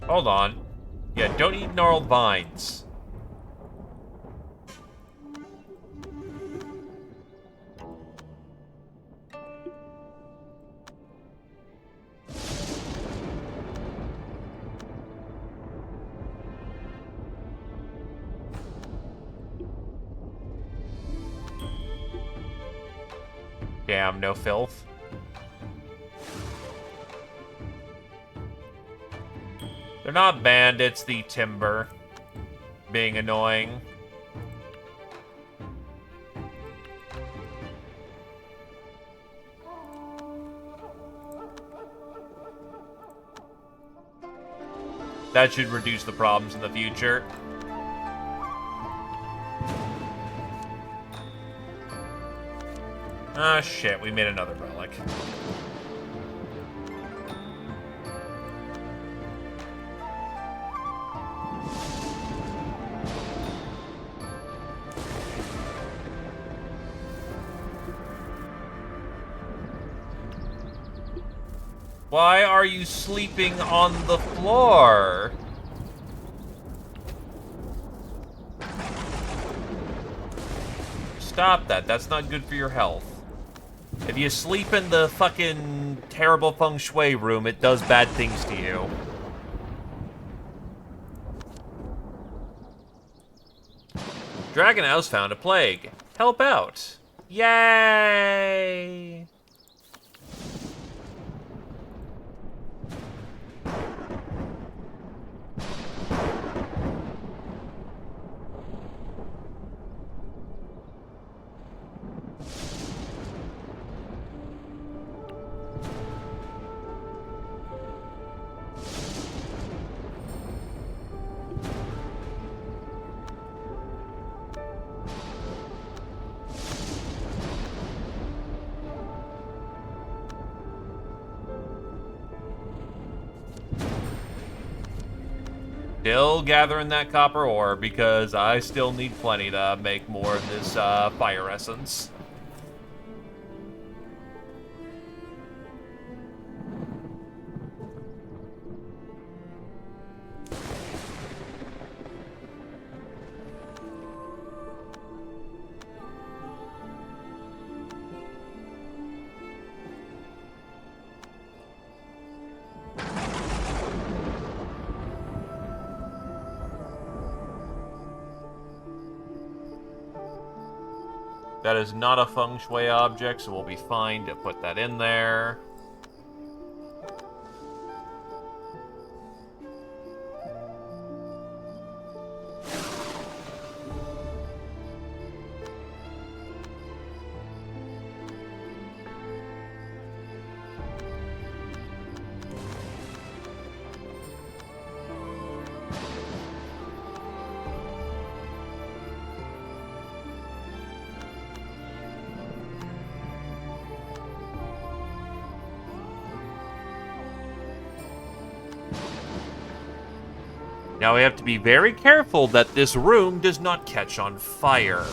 Hold on. Yeah, don't eat gnarled vines. Damn, no filth. They're not bandits, the timber. Being annoying. That should reduce the problems in the future. Ah, shit, we made another relic. Why are you sleeping on the floor? Stop that. That's not good for your health. If you sleep in the fucking terrible feng shui room, it does bad things to you. Dragon House found a plague. Help out. Yay! Still gathering that copper ore because I still need plenty to make more of this fire essence. That is not a feng shui object, so we'll be fine to put that in there. Now we have to be very careful that this room does not catch on fire.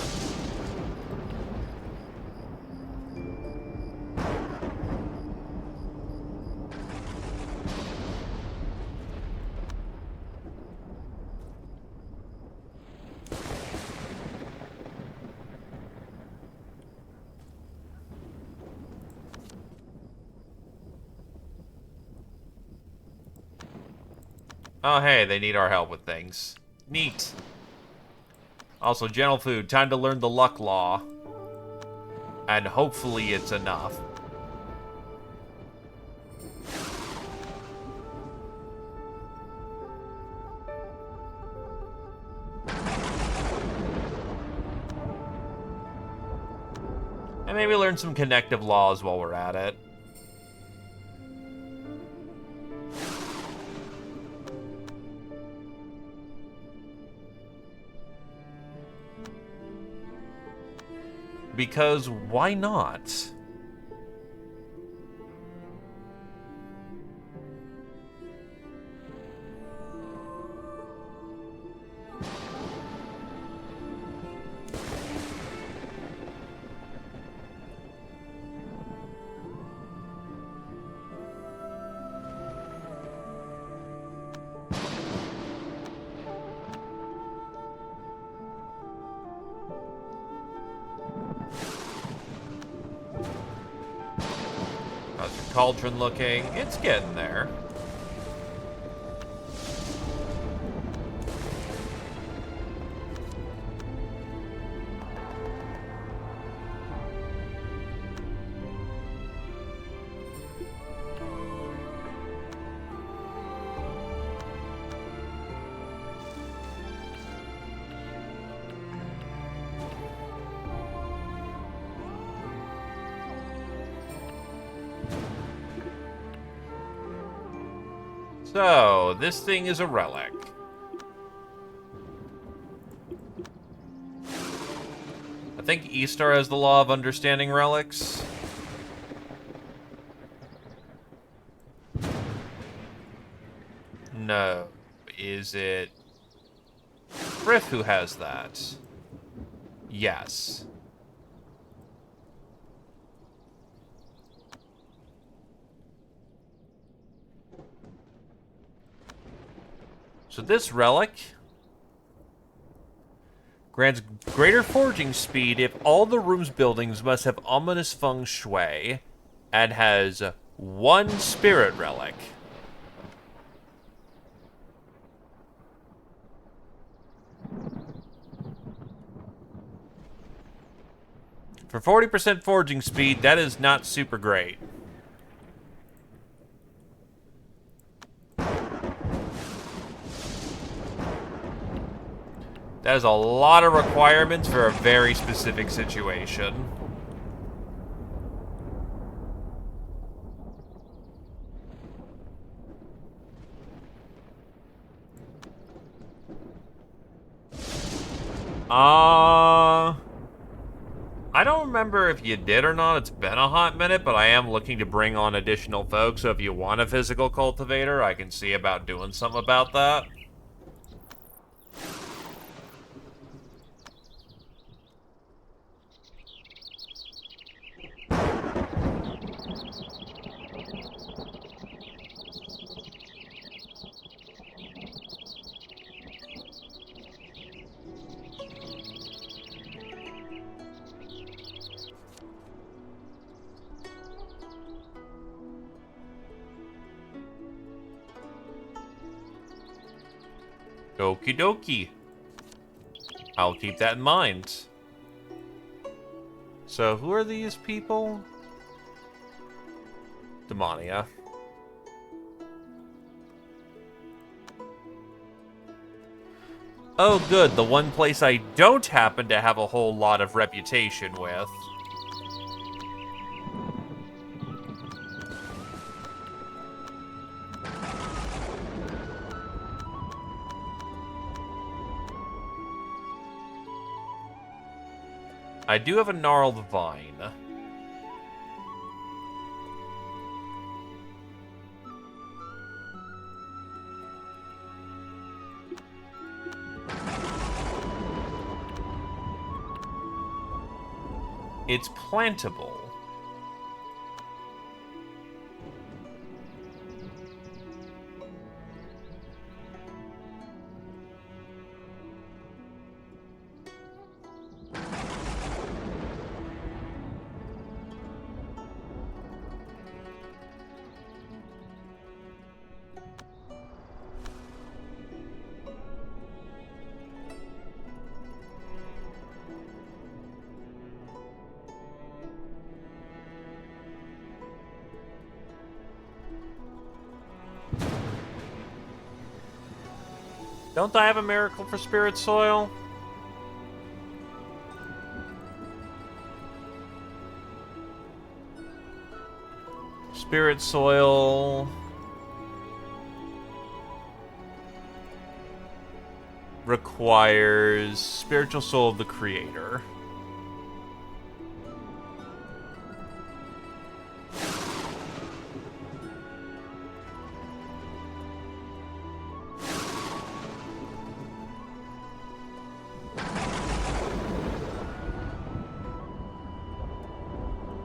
Oh, hey, they need our help with things. Neat. Also, gentle food. Time to learn the luck law. And hopefully it's enough. And maybe learn some connective laws while we're at it. Because why not? How's your cauldron looking? It's getting there. So, this thing is a relic. I think Eastar has the law of understanding relics. No. Is it Griff who has that? Yes. So this relic grants greater forging speed if all the room's buildings must have ominous feng shui, and has one spirit relic. For 40% forging speed, that is not super great. That is a lot of requirements for a very specific situation. I don't remember if you did or not. It's been a hot minute, but I am looking to bring on additional folks, so if you want a physical cultivator, I can see about doing something about that. Okie dokie. I'll keep that in mind. So, who are these people? Demonia. Oh good, the one place I don't happen to have a whole lot of reputation with. I do have a gnarled vine. It's plantable. Don't I have a miracle for spirit soil? Spirit soil requires spiritual soul of the creator.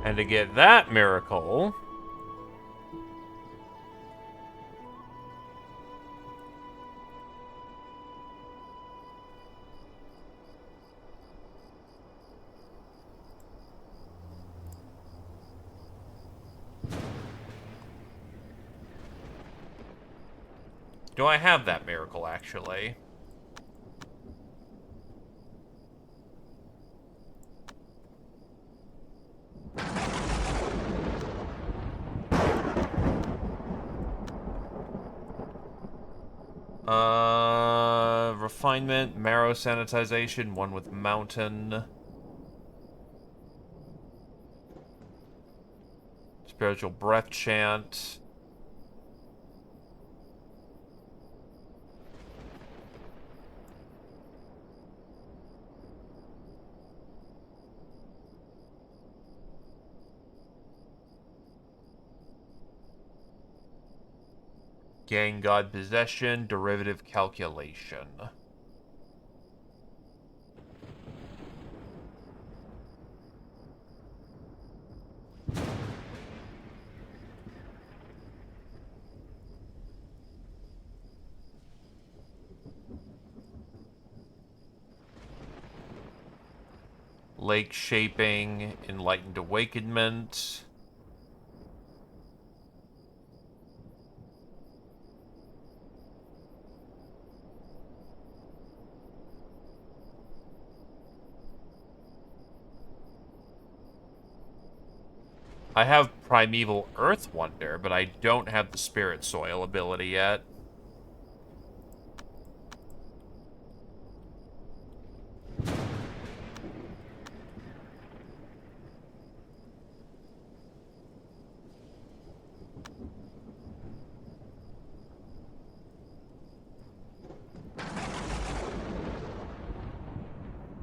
And to get that miracle, do I have that miracle actually? Refinement, marrow sanitization, one with mountain. Spiritual breath chant. Gain God Possession, Derivative Calculation. Lake Shaping, Enlightened Awakenment. I have Primeval Earth Wonder, but I don't have the Spirit Soil ability yet.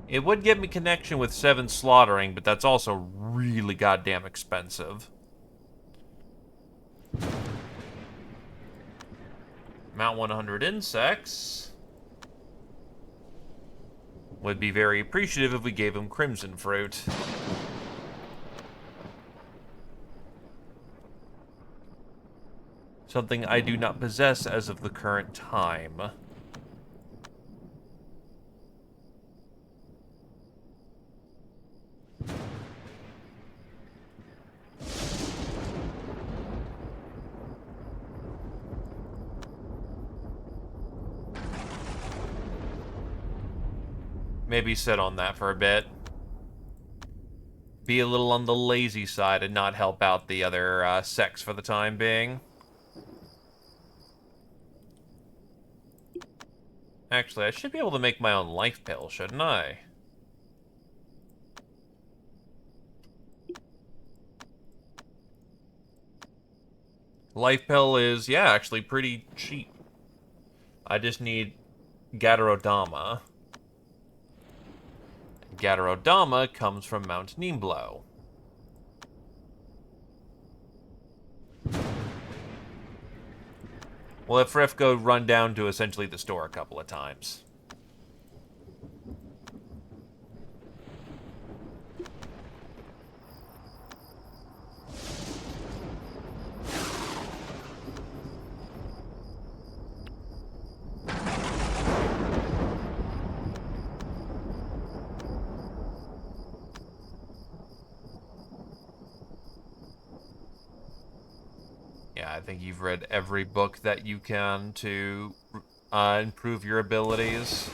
It would give me connection with 7 Slaughtering, but that's also really goddamn expensive. Mount 100 Insects. Would be very appreciative if we gave him Crimson Fruit. Something I do not possess as of the current time. Maybe sit on that for a bit. Be a little on the lazy side and not help out the other sects for the time being. Actually, I should be able to make my own life pill, shouldn't I? Life pill is, yeah, actually pretty cheap. I just need Gadarodama. Gadarodama comes from Mount Nimblo. We'll have Frefko run down to essentially the store a couple of times. Yeah, I think you've read every book that you can to improve your abilities.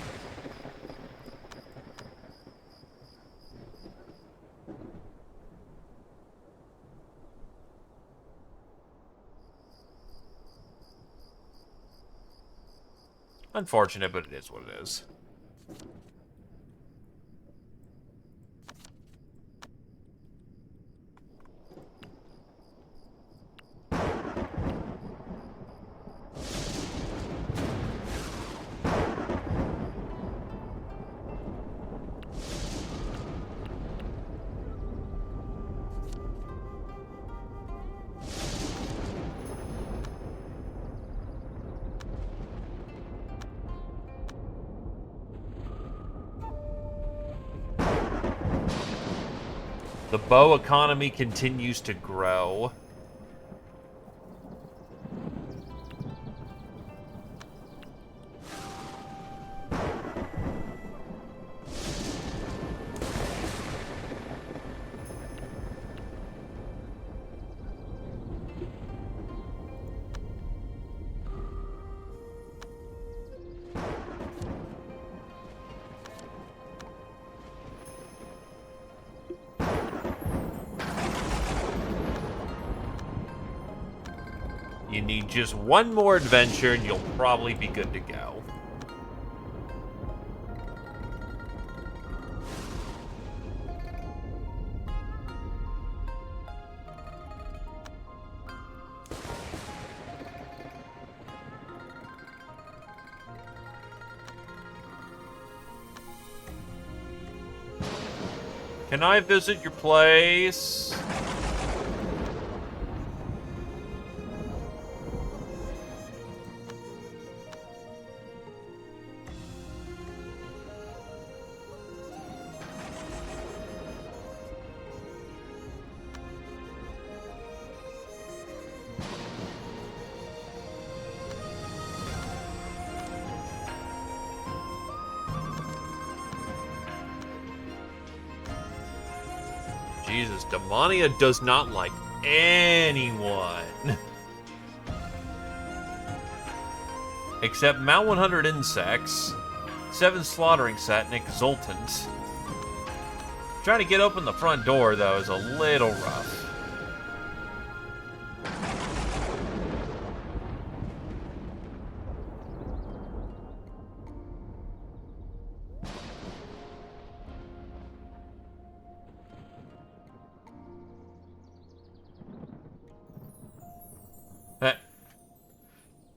Unfortunate, but it is what it is. The bow economy continues to grow. You need just one more adventure and you'll probably be good to go. Can I visit your place? because Demonia does not like anyone. Except Mount 100 Insects, 7 Slaughtering Set, and Exultant. Trying to get open the front door, though, is a little rough.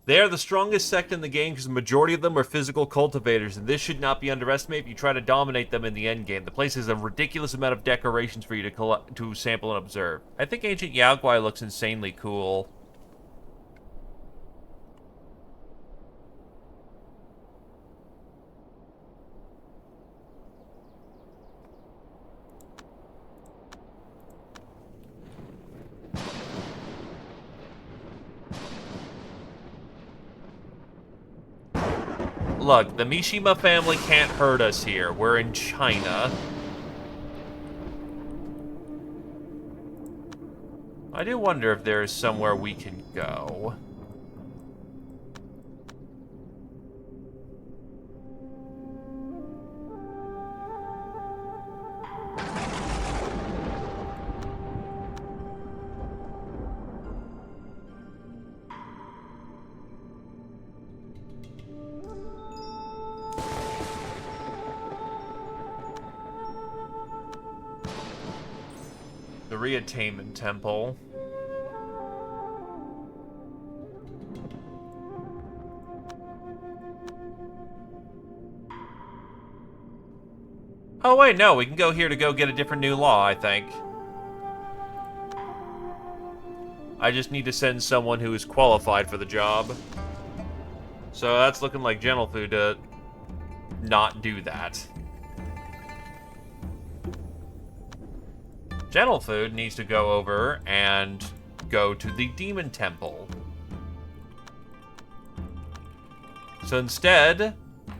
They are the strongest sect in the game because the majority of them are physical cultivators, and this should not be underestimated if you try to dominate them in the endgame. The place has a ridiculous amount of decorations for you to sample and observe. I think Ancient Yaogwai looks insanely cool. Look, the Mishima family can't hurt us here. We're in China. I do wonder if there is somewhere we can go. The Reattainment Temple. Oh wait, no, we can go here to go get a different new law, I think. I just need to send someone who is qualified for the job. So that's looking like Gentlefood to not do that. Gentlefood needs to go over and go to the Demon Temple. So instead,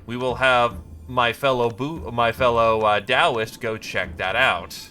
we will have my fellow Taoist go check that out.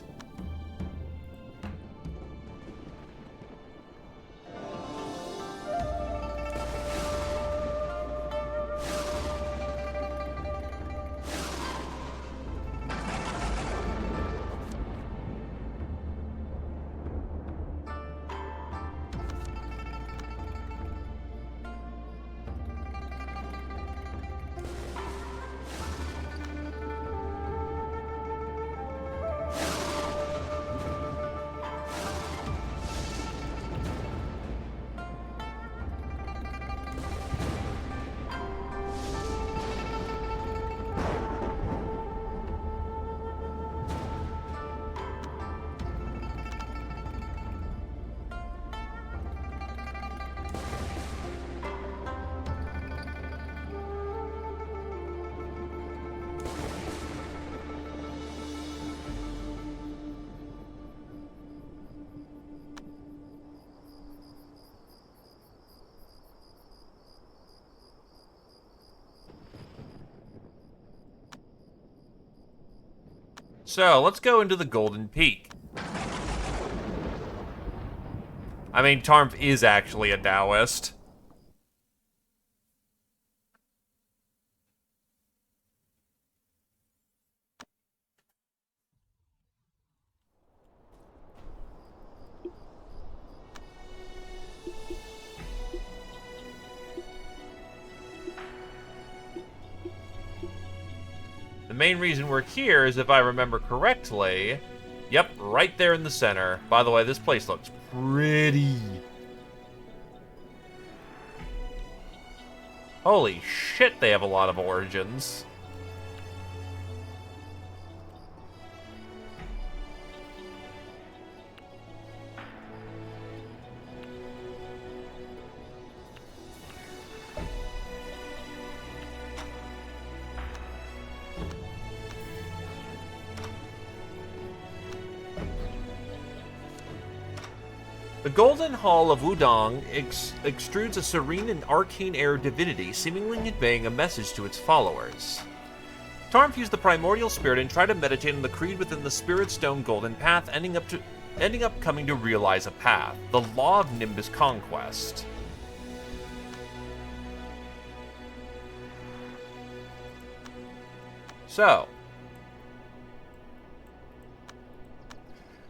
So, let's go into the Golden Peak. I mean, Tarmp is actually a Taoist. The main reason we're here is, if I remember correctly, yep, right there in the center. By the way, this place looks pretty. Holy shit, they have a lot of origins. The Golden Hall of Wudong extrudes a serene and arcane air of divinity, seemingly conveying a message to its followers. Tarmp used the primordial spirit and tried to meditate on the creed within the Spirit Stone Golden Path, ending up ending up coming to realize a path, the law of Nimbus conquest. So,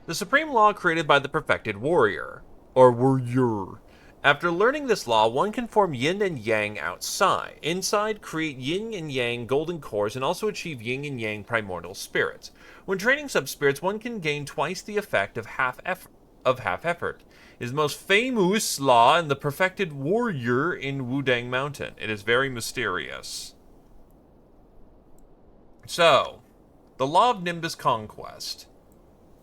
the supreme law created by the perfected warrior, or warrior. After learning this law, one can form yin and yang outside. Inside, create yin and yang golden cores and also achieve yin and yang primordial spirits. When training sub-spirits, one can gain twice the effect of half effort. It is the most famous law in the perfected warrior in Wudang Mountain. It is very mysterious. So, the law of Nimbus conquest.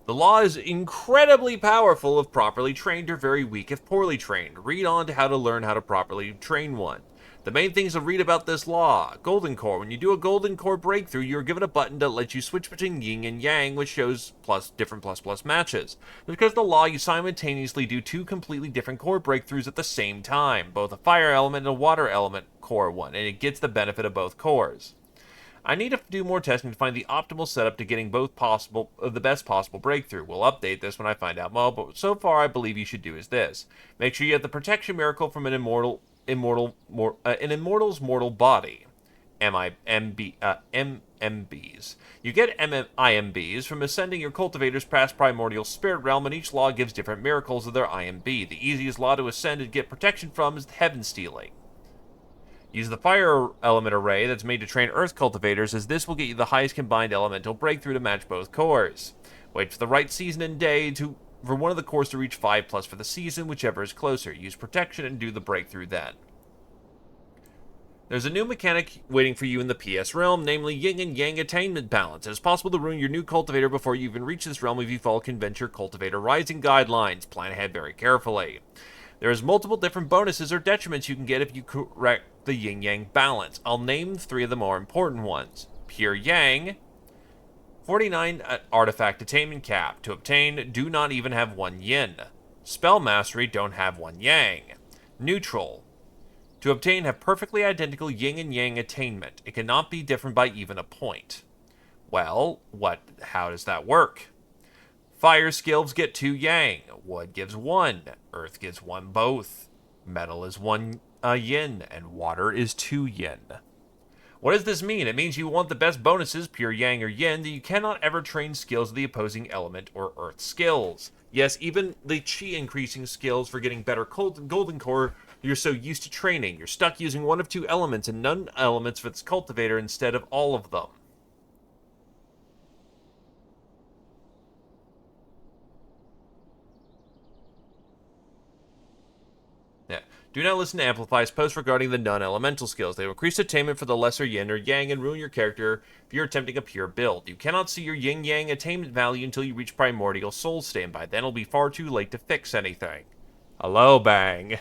The law is incredibly powerful if properly trained or very weak if poorly trained. Read on to how to learn how to properly train one. The main things to read about this law. Golden Core. When you do a Golden Core breakthrough, you're given a button that lets you switch between Yin and Yang, which shows different plus matches. Because of the law, you simultaneously do two completely different core breakthroughs at the same time, both a fire element and a water element core one, and it gets the benefit of both cores. I need to do more testing to find the optimal setup to getting the best possible breakthrough. We'll update this when I find out more, but so far I believe you should do is this. Make sure you have the protection miracle from an immortal's mortal body. MMBs. You get IMBs from ascending your cultivators past primordial spirit realm, and each law gives different miracles of their IMB. The easiest law to ascend and get protection from is heaven stealing. Use the fire element array that's made to train earth cultivators, as this will get you the highest combined elemental breakthrough to match both cores. Wait for the right season and day for one of the cores to reach 5+ for the season, whichever is closer. Use protection and do the breakthrough then. There's a new mechanic waiting for you in the PS realm, namely Yin and Yang attainment balance. It is possible to ruin your new cultivator before you even reach this realm if you follow Conventure Cultivator Rising guidelines. Plan ahead very carefully. There's multiple different bonuses or detriments you can get if you correct the yin-yang balance. I'll name 3 of the more important ones. Pure Yang, 49 artifact attainment cap. To obtain, do not even have 1 yin. Spell mastery, don't have 1 yang. Neutral. To obtain, have perfectly identical yin and yang attainment. It cannot be different by even a point. Well, how does that work? Fire skills get 2 yang, wood gives 1, earth gives 1 both, metal is 1 yin, and water is 2 yin. What does this mean? It means you want the best bonuses, pure yang or yin, that you cannot ever train skills of the opposing element or earth skills. Yes, even the chi increasing skills for getting better golden core you're so used to training. You're stuck using one of 2 elements and none elements for this cultivator instead of all of them. Yeah. Do not listen to Amplify's posts regarding the non-elemental skills. They will increase attainment for the lesser yin or yang and ruin your character if you're attempting a pure build. You cannot see your yin-yang attainment value until you reach primordial soul stand. By then it'll be far too late to fix anything. Hello, Bang.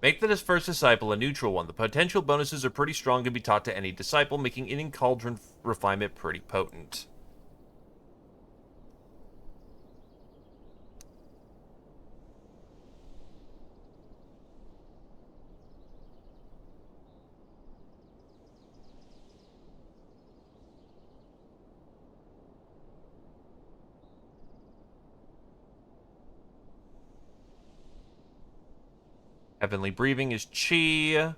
Make the first disciple a neutral one. The potential bonuses are pretty strong and can be taught to any disciple, making any cauldron refinement pretty potent. Heavenly Breathing is chi,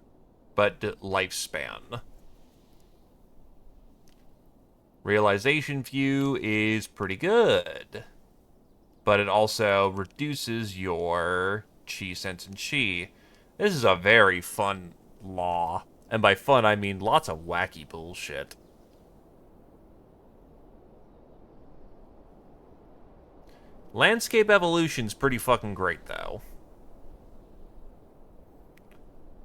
but lifespan. Realization View is pretty good, but it also reduces your chi sense and chi. This is a very fun law, and by fun I mean lots of wacky bullshit. Landscape Evolution's pretty fucking great, though.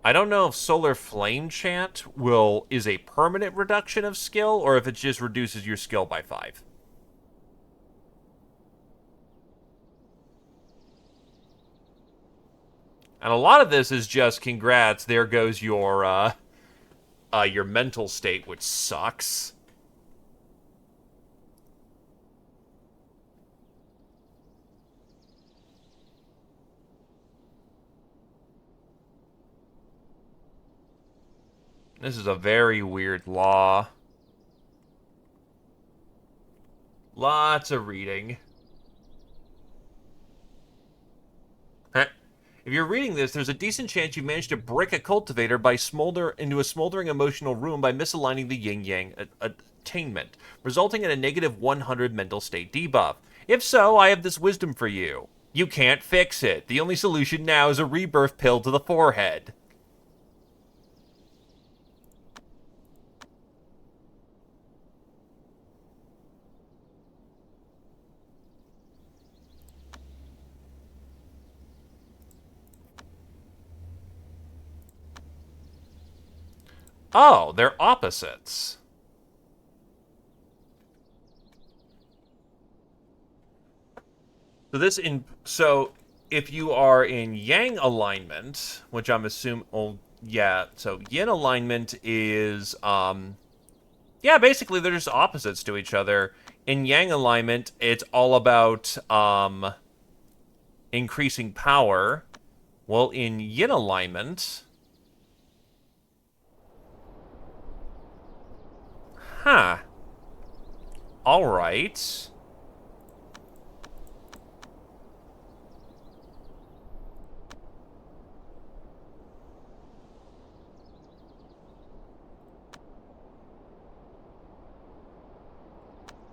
I don't know if Solar Flame Chant is a permanent reduction of skill, or if it just reduces your skill by 5. And a lot of this is just congrats, there goes your your mental state, which sucks. This is a very weird law. Lots of reading. If you're reading this, there's a decent chance you managed to brick a cultivator by smolder into a smoldering emotional room by misaligning the yin-yang attainment, resulting in a negative 100 mental state debuff. If so, I have this wisdom for you. You can't fix it. The only solution now is a rebirth pill to the forehead. Oh, they're opposites. So if you are in yang alignment, which I'm assuming, oh yeah, so yin alignment is yeah, basically they're just opposites to each other. In yang alignment, it's all about increasing power. Well, in yin alignment, huh? All right.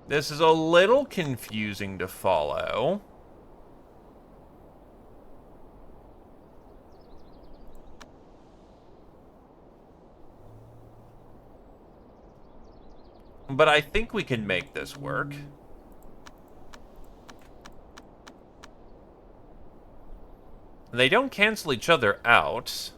This is a little confusing to follow. But I think we can make this work. They don't cancel each other out.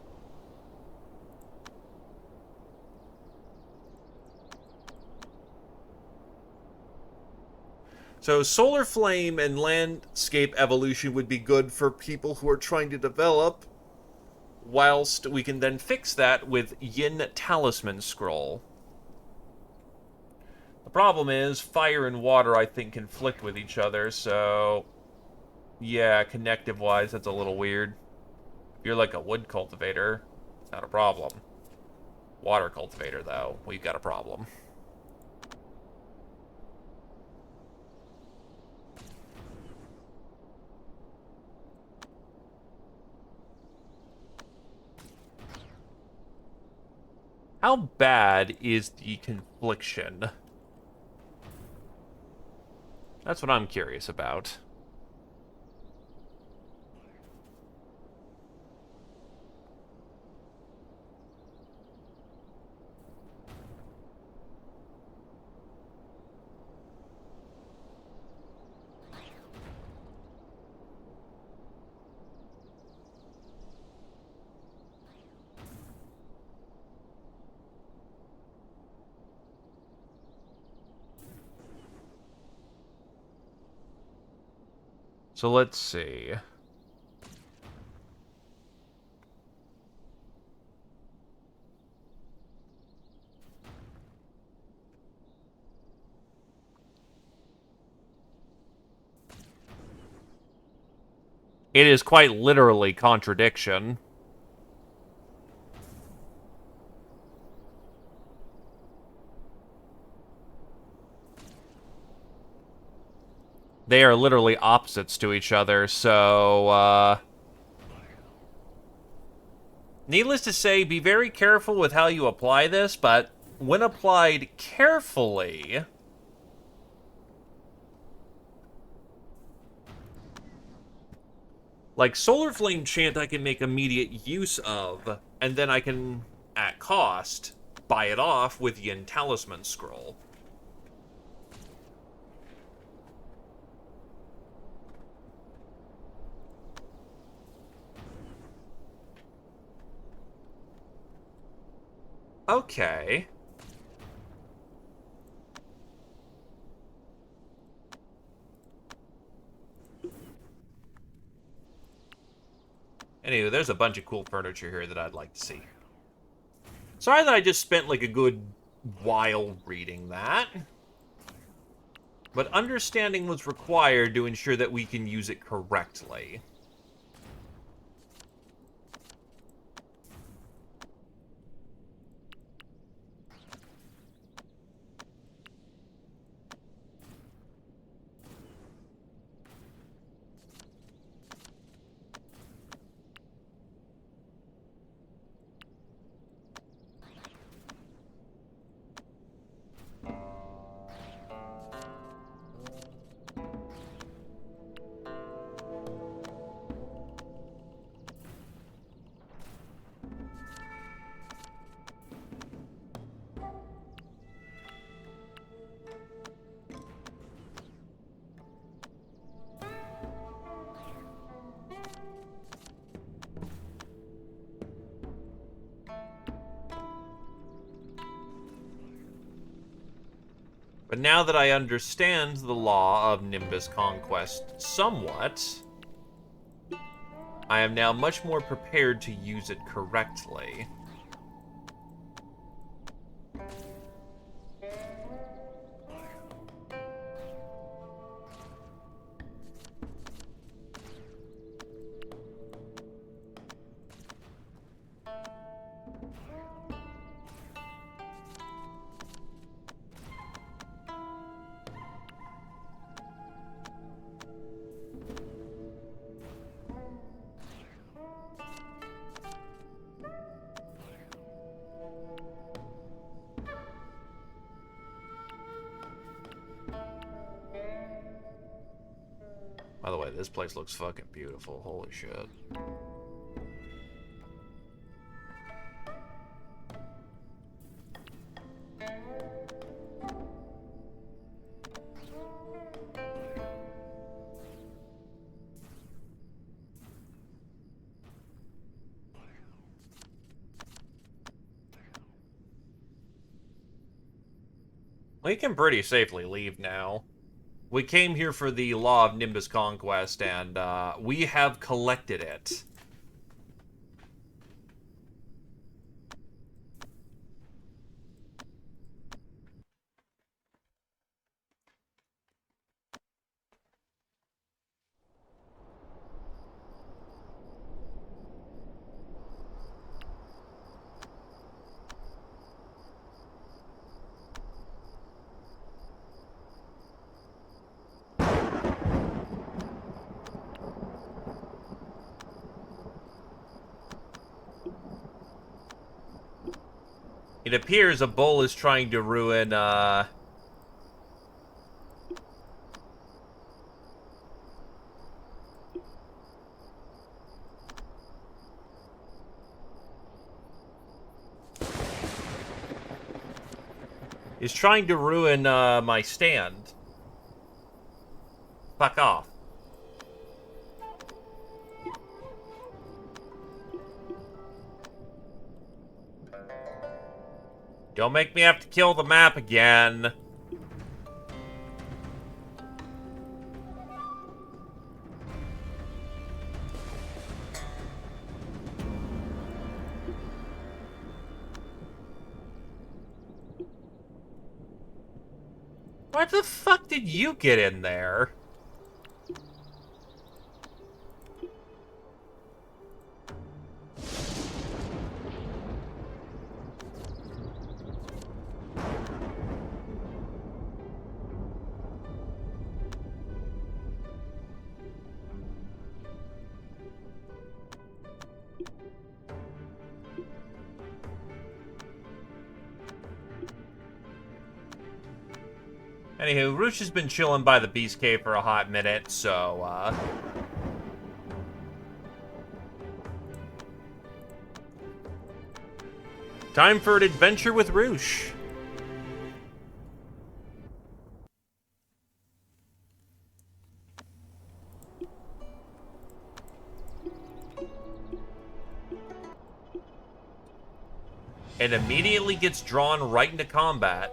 So solar flame and landscape evolution would be good for people who are trying to develop, whilst we can then fix that with yin talisman scroll. The problem is fire and water, I think, conflict with each other, so yeah, connective wise, that's a little weird. If you're like a wood cultivator, it's not a problem. Water cultivator, though, we've got a problem. How bad is the confliction? That's what I'm curious about. So let's see. It is quite literally contradiction. They are literally opposites to each other, so, needless to say, be very careful with how you apply this, but when applied carefully, like Solar Flame Chant I can make immediate use of, and then I can, at cost, buy it off with Yin Talisman Scroll. Okay. Anyway, there's a bunch of cool furniture here that I'd like to see. Sorry that I just spent like a good while reading that. But understanding was required to ensure that we can use it correctly. But now that I understand the law of Nimbus Conquest somewhat, I am now much more prepared to use it correctly. By the way, this place looks fucking beautiful. Holy shit. We can pretty safely leave now. We came here for the Law of Nimbus Conquest, and we have collected it. It appears a bull is trying to ruin, is trying to ruin, my stand. Fuck off. Don't make me have to kill the map again. What the fuck did you get in there? Anywho, Roosh has been chilling by the Beast Cave for a hot minute, so, time for an adventure with Roosh. And immediately gets drawn right into combat.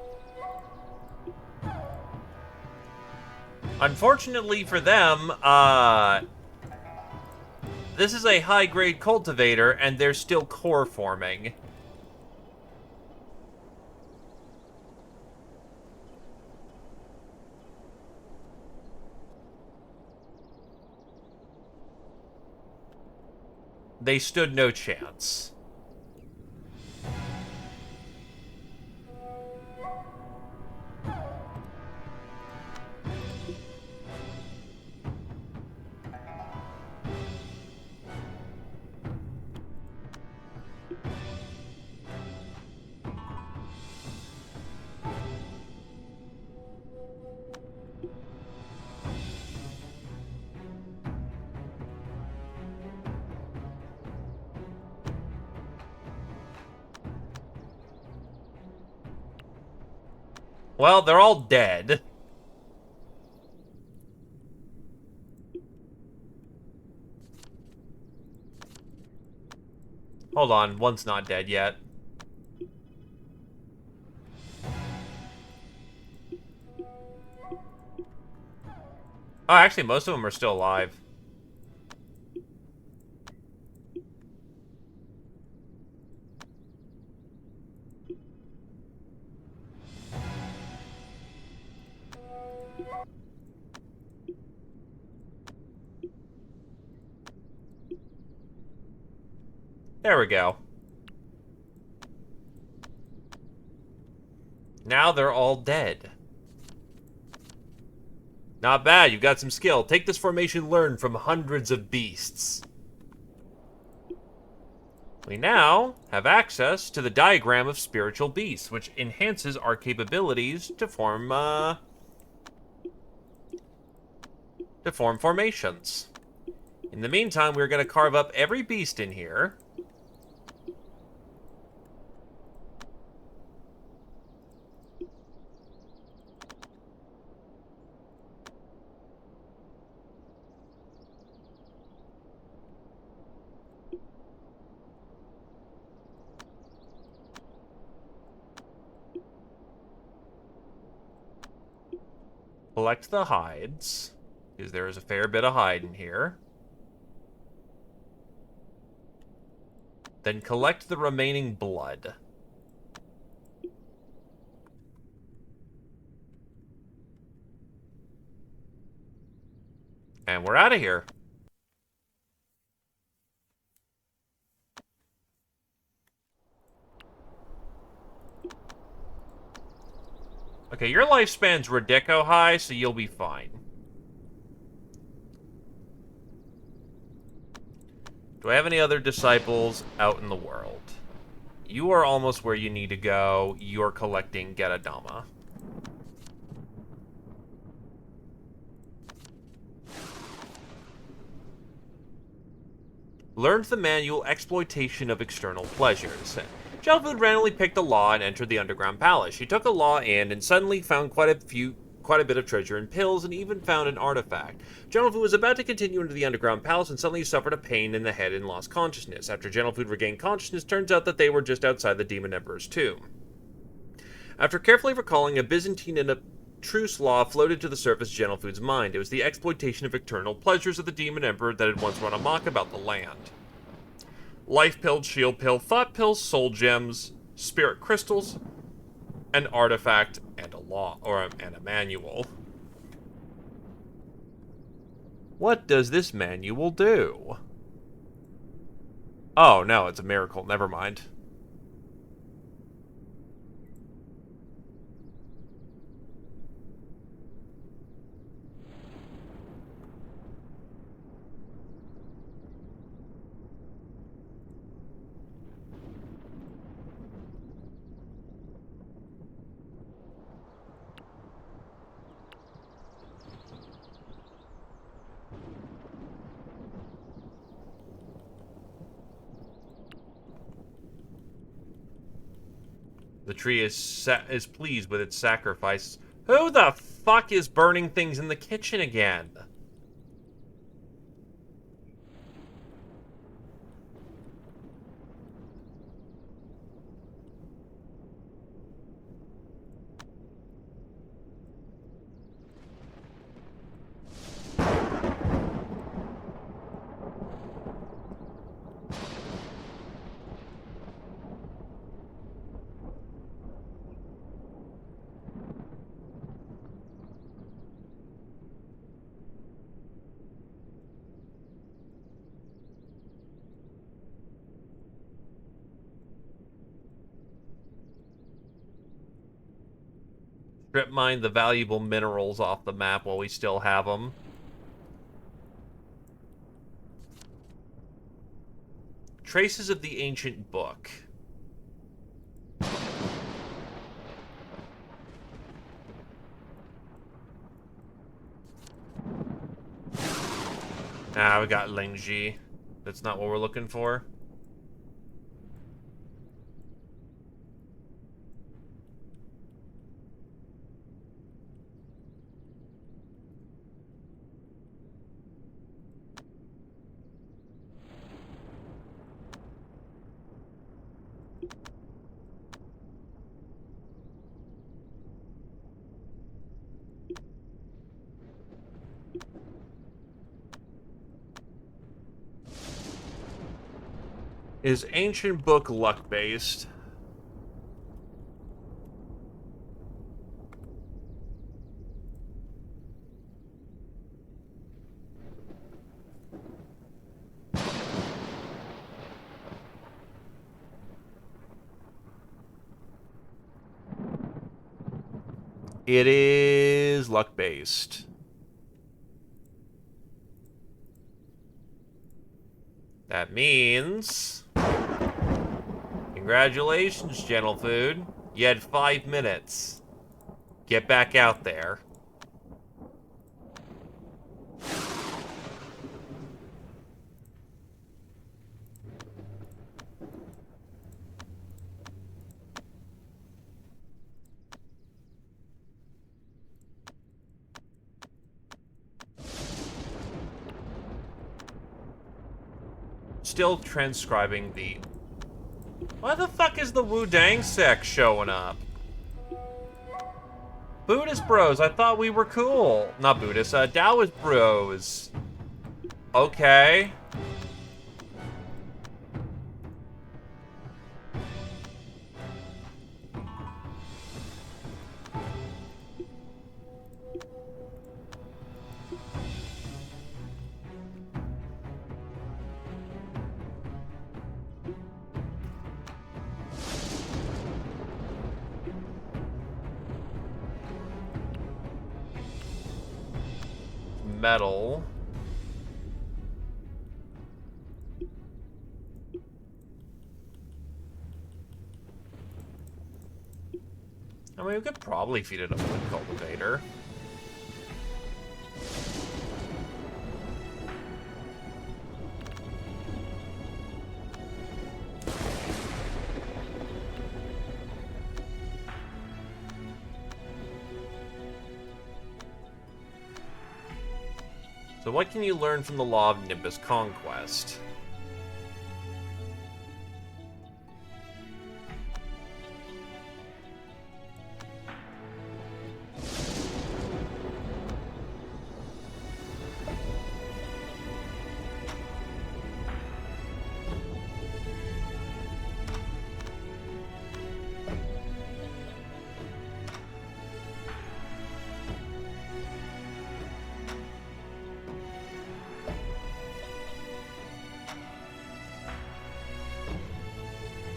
Unfortunately for them, this is a high-grade cultivator, and they're still core forming. They stood no chance. Well, they're all dead. Hold on, one's not dead yet. Oh, actually, most of them are still alive. There we go. Now they're all dead. Not bad, you've got some skill. Take this formation learned from hundreds of beasts. We now have access to the diagram of spiritual beasts, which enhances our capabilities to form formations. In the meantime, we're going to carve up every beast in here. Collect the hides, because there is a fair bit of hide in here. Then collect the remaining blood. And we're out of here. Okay, your lifespan's ridico high, so you'll be fine. Do I have any other disciples out in the world? You are almost where you need to go. You're collecting Getadama. Learned the manual Exploitation of External Pleasures. Gelfood randomly picked a law and entered the underground palace. She took a law and suddenly found quite a bit of treasure and pills, and even found an artifact. General Food was about to continue into the underground palace and suddenly suffered a pain in the head and lost consciousness. After General Food regained consciousness, turns out that they were just outside the Demon Emperor's tomb. After carefully recalling, a Byzantine and a truce law floated to the surface of General Food's mind. It was the exploitation of external pleasures of the Demon Emperor that had once run amok about the land. Life pill, shield pill, thought pills, soul gems, spirit crystals, an artifact, and a law, and a manual. What does this manual do? Oh, no, it's a miracle. Never mind. The tree is pleased with its sacrifice. Who the fuck is burning things in the kitchen again? Strip mine the valuable minerals off the map while we still have them. Traces of the ancient book. Ah, we got Lingji. That's not what we're looking for. Is ancient book luck-based? It is luck-based. That means... Congratulations, Gentle Food. You had 5 minutes. Get back out there. Still transcribing the... Why the fuck is the Wu-Dang sect showing up? Buddhist bros, I thought we were cool. Not Buddhist, Taoist bros. Okay. Metal. I mean, we could probably feed it up with Cultivator. So what can you learn from the Law of Nimbus Conquest?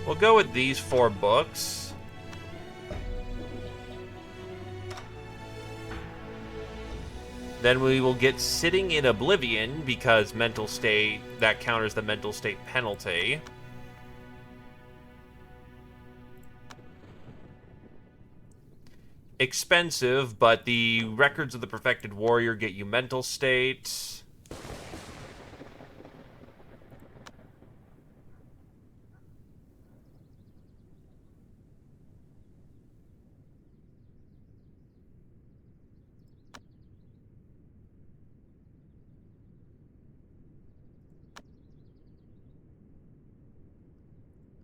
We'll go with these 4 books. Then we will get Sitting in Oblivion, because mental state, that counters the mental state penalty. Expensive, but the Records of the Perfected Warrior get you mental state.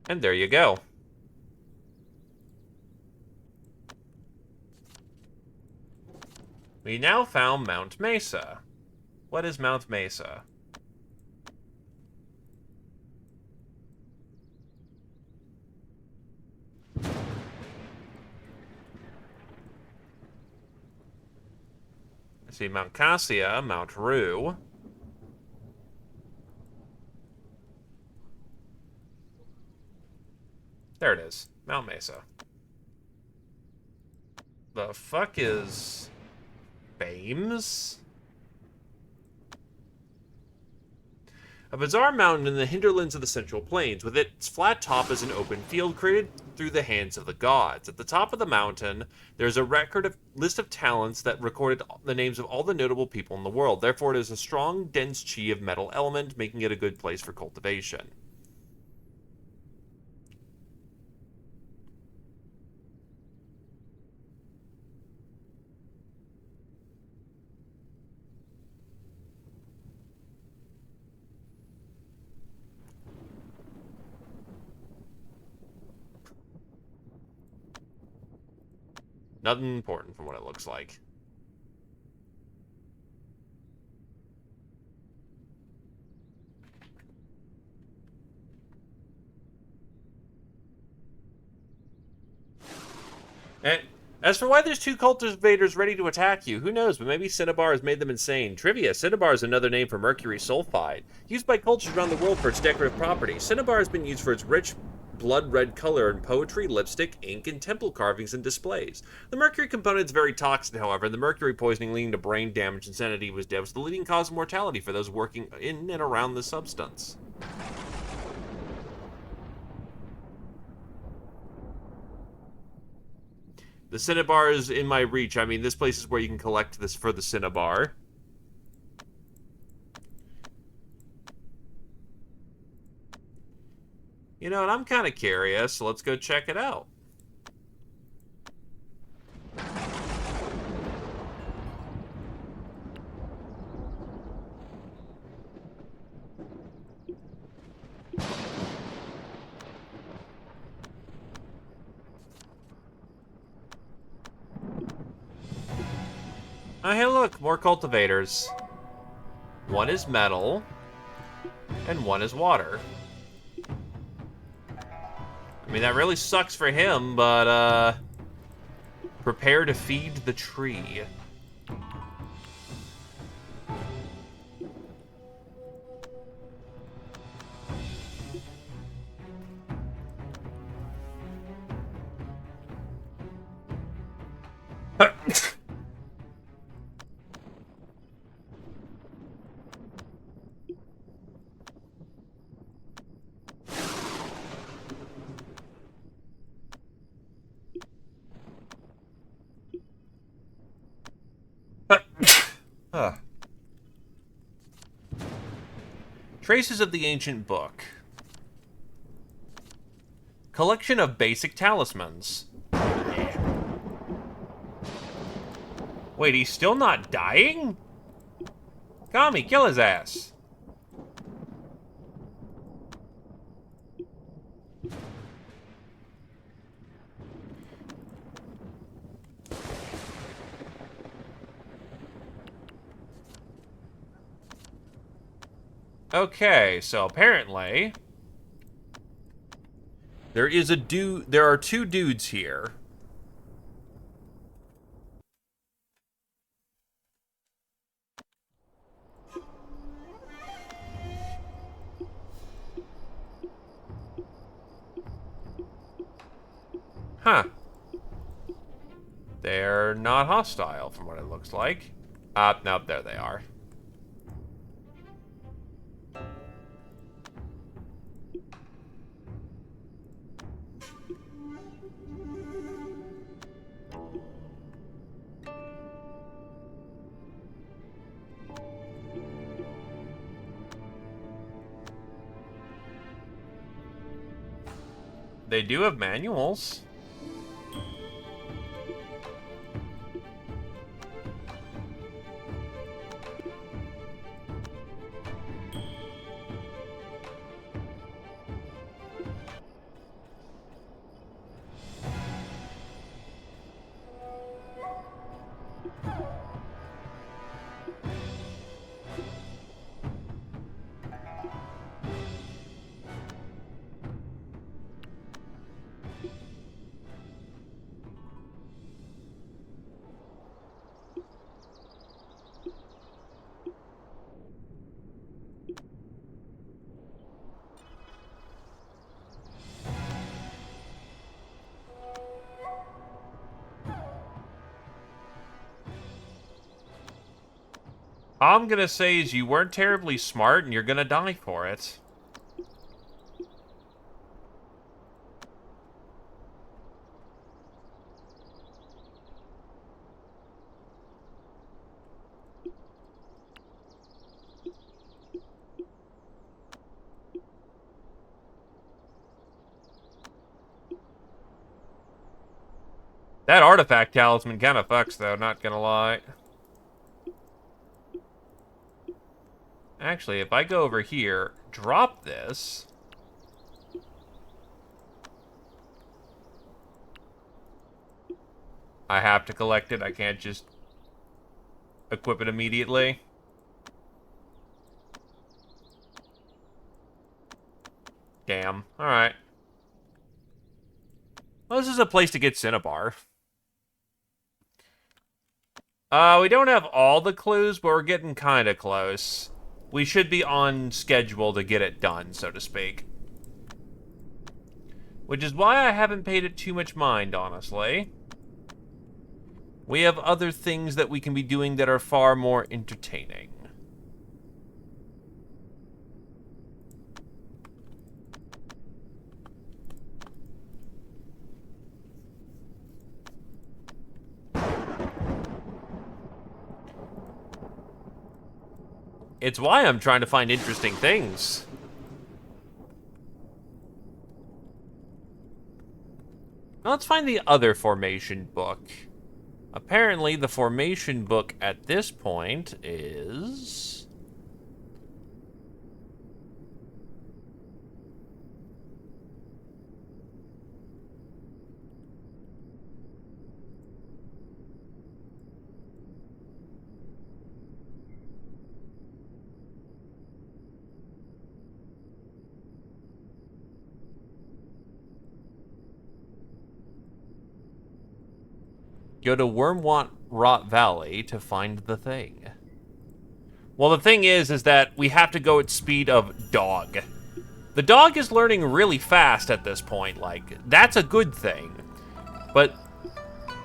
And there you go. We now found Mount Mesa. What is Mount Mesa? I see Mount Cassia, Mount Rue. There it is, Mount Mesa. The fuck is Bames? A bizarre mountain in the hinterlands of the Central Plains, with its flat top as an open field created through the hands of the gods. At the top of the mountain, there's a list of talents that recorded the names of all the notable people in the world. Therefore, it is a strong, dense chi of metal element, making it a good place for cultivation. Nothing important from what it looks like. And as for why there's two cultivators ready to attack you, who knows, but maybe cinnabar has made them insane. Trivia: cinnabar is another name for mercury sulfide. Used by cultures around the world for its decorative properties, cinnabar has been used for its rich blood red color in poetry, lipstick, ink, and temple carvings and displays. The mercury component is very toxic, however, and the mercury poisoning leading to brain damage and insanity was the leading cause of mortality for those working in and around the substance. The cinnabar is in my reach. I mean, this place is where you can collect this for the cinnabar. You know, and I'm kind of curious, so let's go check it out. Oh, hey, look, more cultivators. One is metal, and one is water. I mean, that really sucks for him, but, prepare to feed the tree. Huh. Traces of the Ancient Book. Collection of basic talismans. Wait, he's still not dying? Kami, kill his ass. Okay, so apparently there are two dudes here. Huh. They're not hostile from what it looks like. No, there they are. They do have manuals. All I'm gonna say is you weren't terribly smart and you're gonna die for it. That artifact talisman kind of fucks, though, not gonna lie. Actually, if I go over here, drop this... I have to collect it. I can't just equip it immediately. Damn. Alright. Well, this is a place to get Cinnabar. We don't have all the clues, but we're getting kind of close. We should be on schedule to get it done, so to speak. Which is why I haven't paid it too much mind, honestly. We have other things that we can be doing that are far more entertaining. It's why I'm trying to find interesting things. Now let's find the other formation book. Apparently, the formation book at this point is... Go to Wormrot Valley to find the thing. Well, the thing is that we have to go at speed of dog. The dog is learning really fast at this point. Like, that's a good thing. But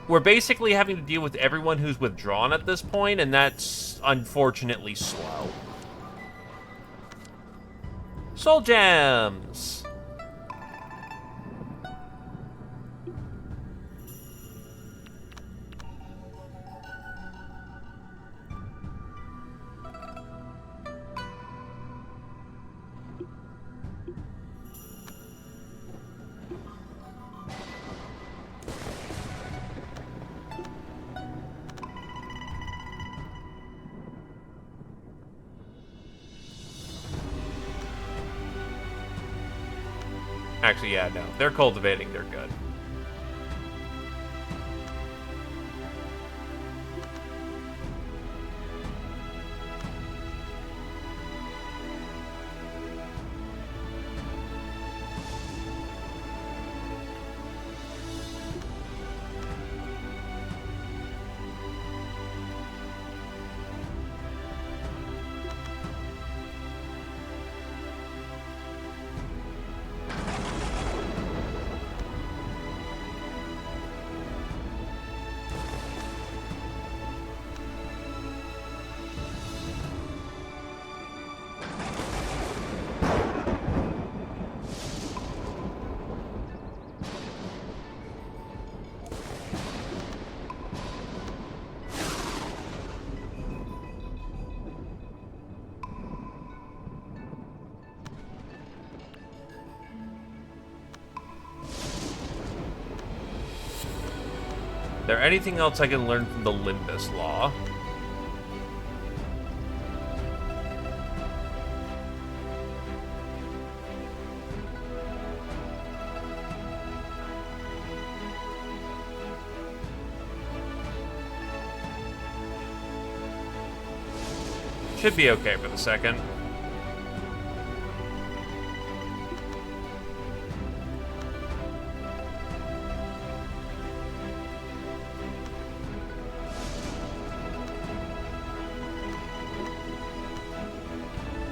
we're basically having to deal with everyone who's withdrawn at this point, and that's unfortunately slow. Soul Gems! Actually, yeah, no. They're cultivating, they're good. Is there anything else I can learn from the Limbus Law? Should be okay for the second.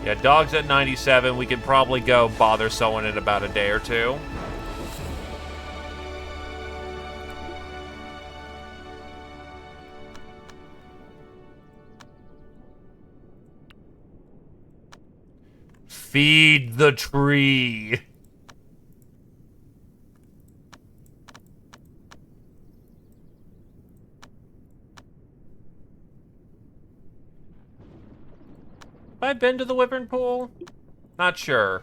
Yeah, dog's at 97. We could probably go bother someone in about a day or two. Feed the tree. Have I been to the Wyvern Pool? Not sure.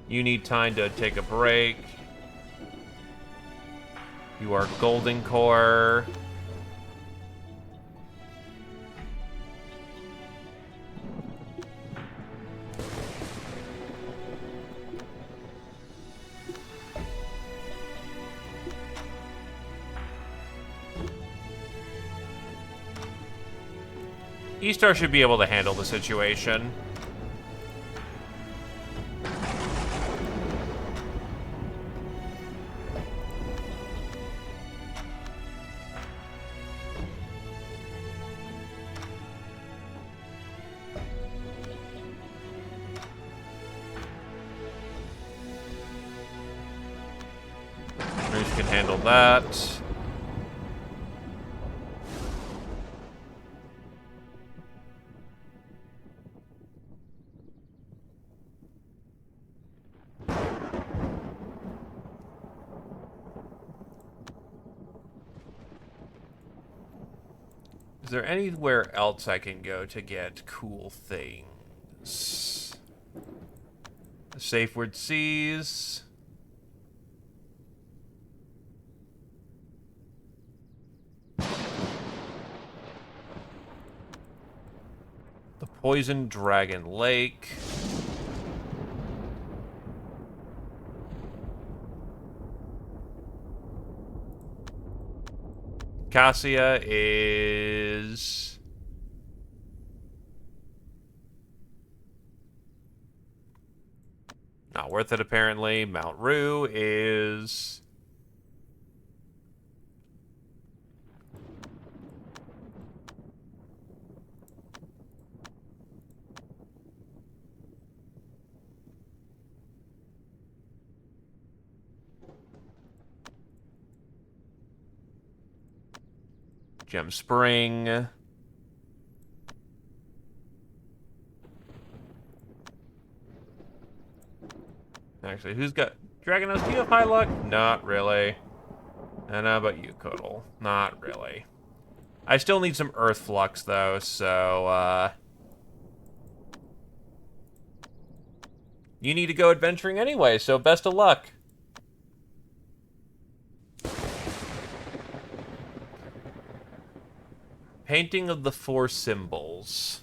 You need time to take a break. You are Golden Core. E-Star should be able to handle the situation. Bruce can handle that. Is there anywhere else I can go to get cool things? The Safeward Seas. The Poison Dragon Lake. Cassia is... not worth it, apparently. Mount Rue is... Gem Spring. Actually, who's got... Dragonos, do you have high luck? Not really. And how about you, Kodal? Not really. I still need some Earth Flux, though, so, you need to go adventuring anyway, so best of luck. Painting of the Four Symbols.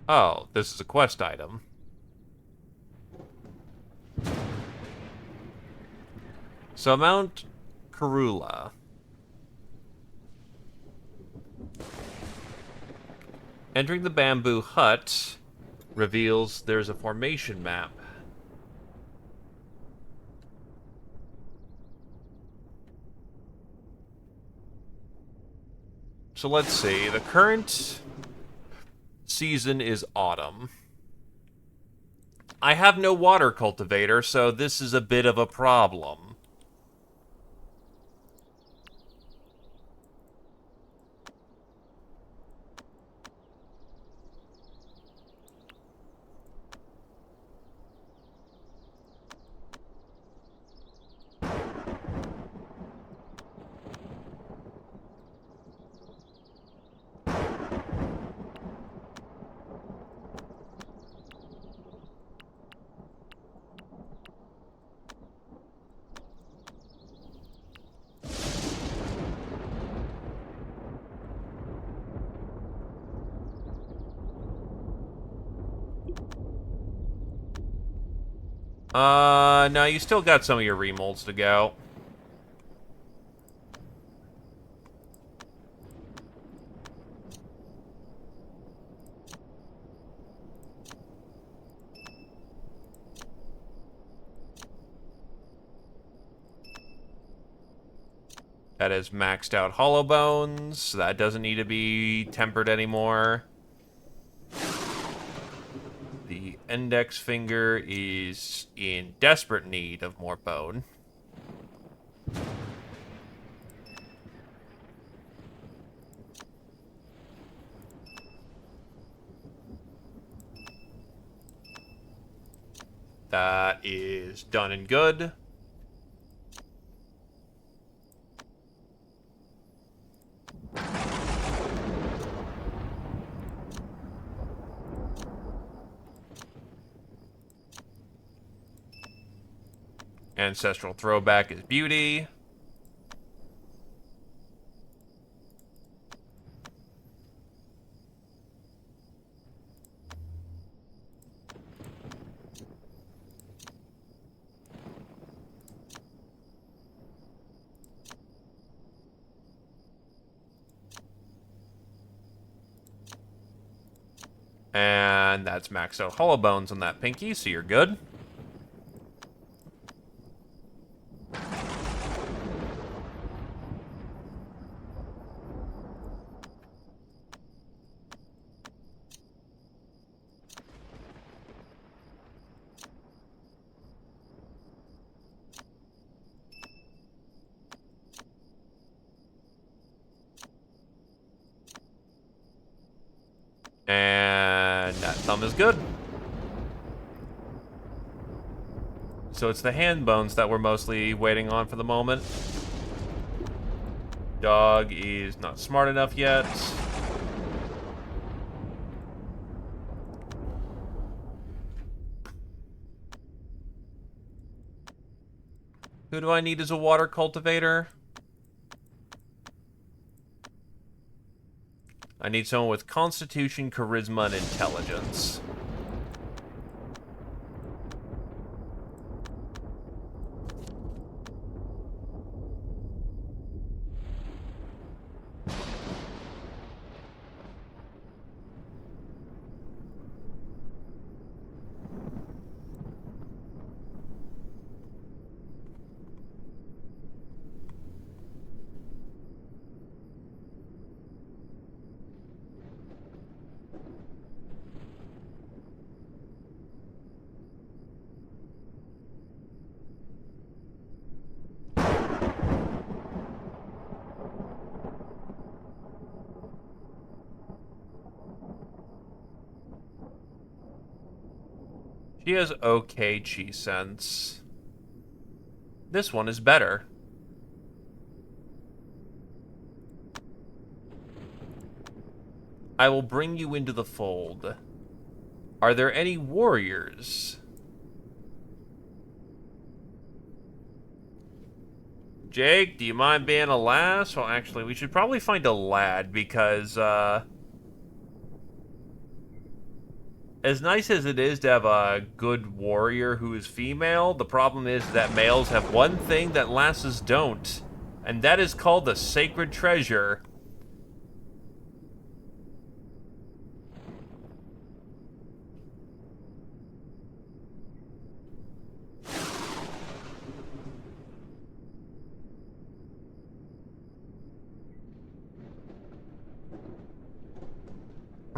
Oh, this is a quest item. So Mount Karula. Entering the bamboo hut reveals there's a formation map. So let's see. The current season is autumn. I have no water cultivator, so this is a bit of a problem. No, you still got some of your remolds to go. That is maxed out hollow bones. So that doesn't need to be tempered anymore. The index finger is in desperate need of more bone. That is done and good. Ancestral throwback is beauty. And that's maxed out hollow bones on that pinky, so you're good. And that thumb is good. So it's the hand bones that we're mostly waiting on for the moment. Dog is not smart enough yet. Who do I need as a water cultivator? I need someone with constitution, charisma, and intelligence. She has okay chi sense. This one is better. I will bring you into the fold. Are there any warriors? Jake, do you mind being a lass? Well, actually, we should probably find a lad because, as nice as it is to have a good warrior who is female, the problem is that males have one thing that lasses don't, and that is called the sacred treasure.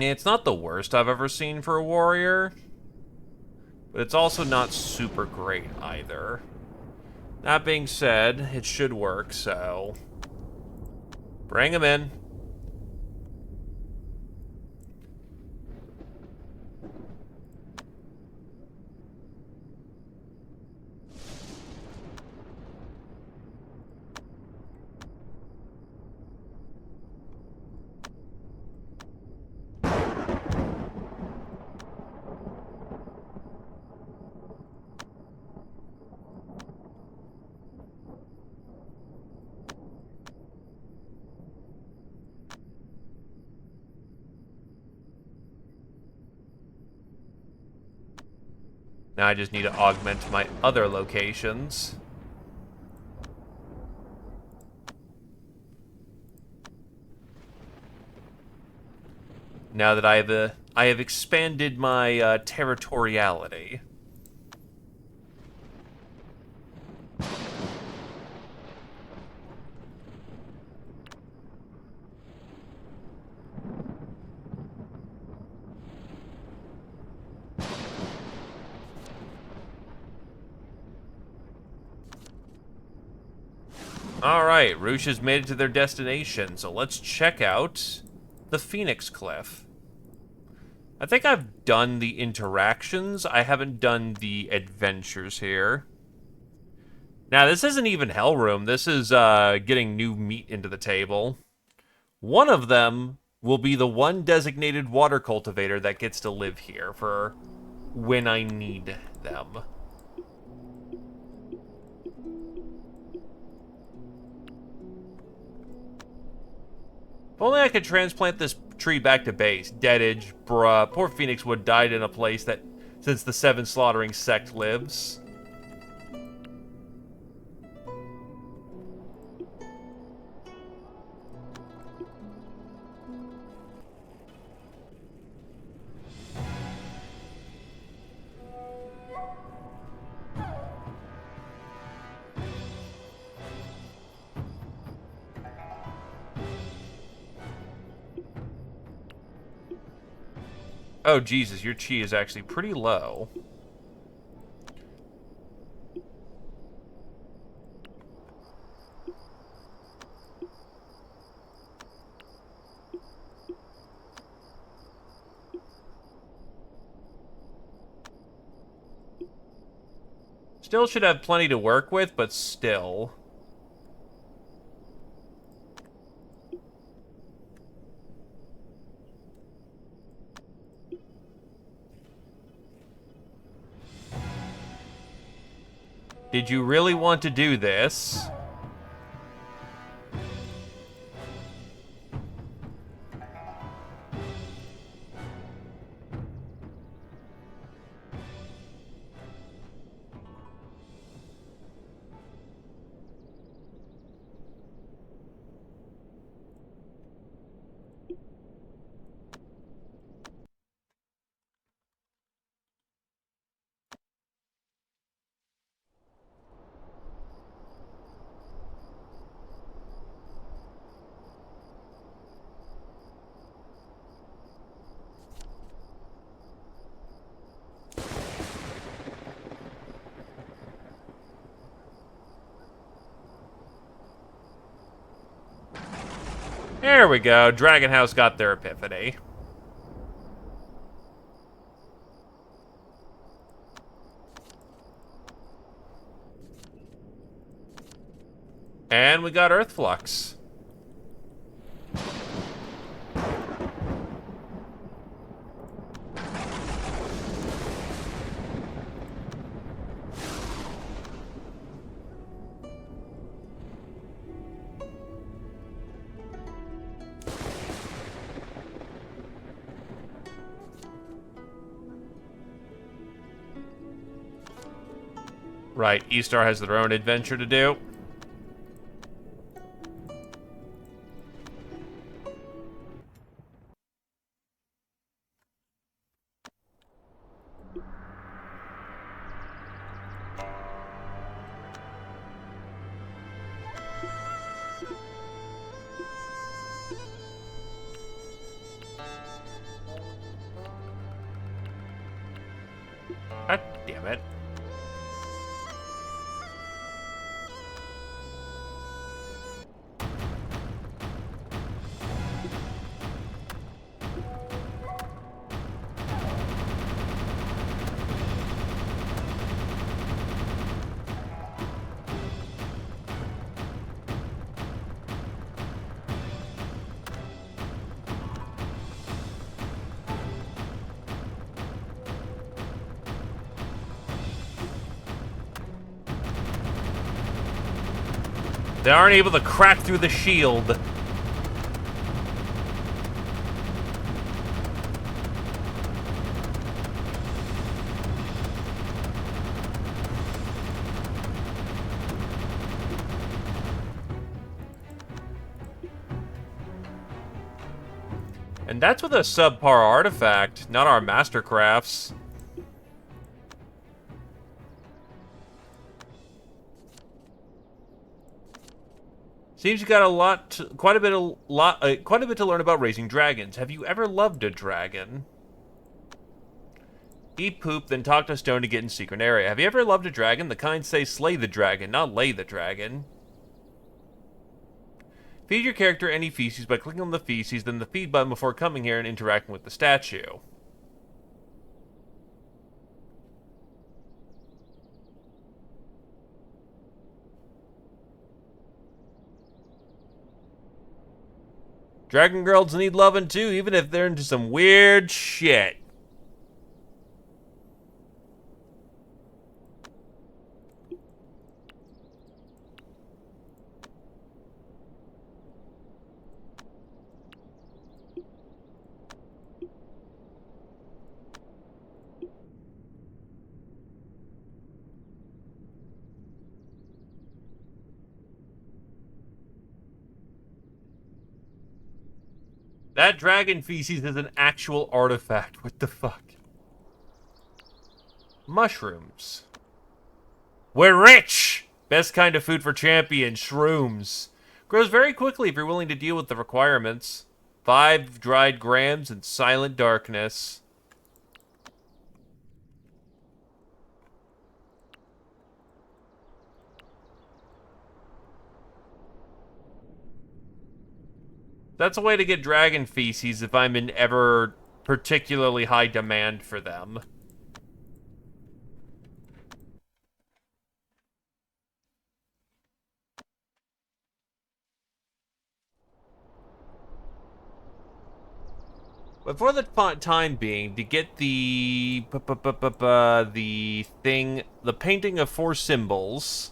It's not the worst I've ever seen for a warrior, but it's also not super great either. That being said, it should work, so bring him in. Now I just need to augment my other locations. Now that I have expanded my territoriality. Alright, Roosh has made it to their destination, so let's check out the Phoenix Cliff. I think I've done the interactions. I haven't done the adventures here. Now, this isn't even Hellroom. This is getting new meat into the table. One of them will be the one designated water cultivator that gets to live here for when I need them. If only I could transplant this tree back to base. Deadage, bruh. Poor Phoenix Wood died in a place that, since the Seven Slaughtering sect lives. Oh, Jesus, your chi is actually pretty low. Still should have plenty to work with, but still. Did you really want to do this? There we go. Dragon House got their epiphany. And we got Earth Flux. Right, E-Star has their own adventure to do. God damn it. They aren't able to crack through the shield. And that's with a subpar artifact, not our mastercrafts. Seems you got quite a bit to learn about raising dragons. Have you ever loved a dragon? Eat poop, then talk to stone to get in secret area. Have you ever loved a dragon? The kind say slay the dragon, not lay the dragon. Feed your character any feces by clicking on the feces, then the feed button before coming here and interacting with the statue. Dragon girls need loving too, even if they're into some weird shit. That dragon feces is an actual artifact. What the fuck? Mushrooms. We're rich! Best kind of food for champion, shrooms. Grows very quickly if you're willing to deal with the requirements. 5 dried grams and silent darkness. That's a way to get dragon feces if I'm in ever particularly high demand for them. But for the time being, to get the thing, the painting of 4 symbols.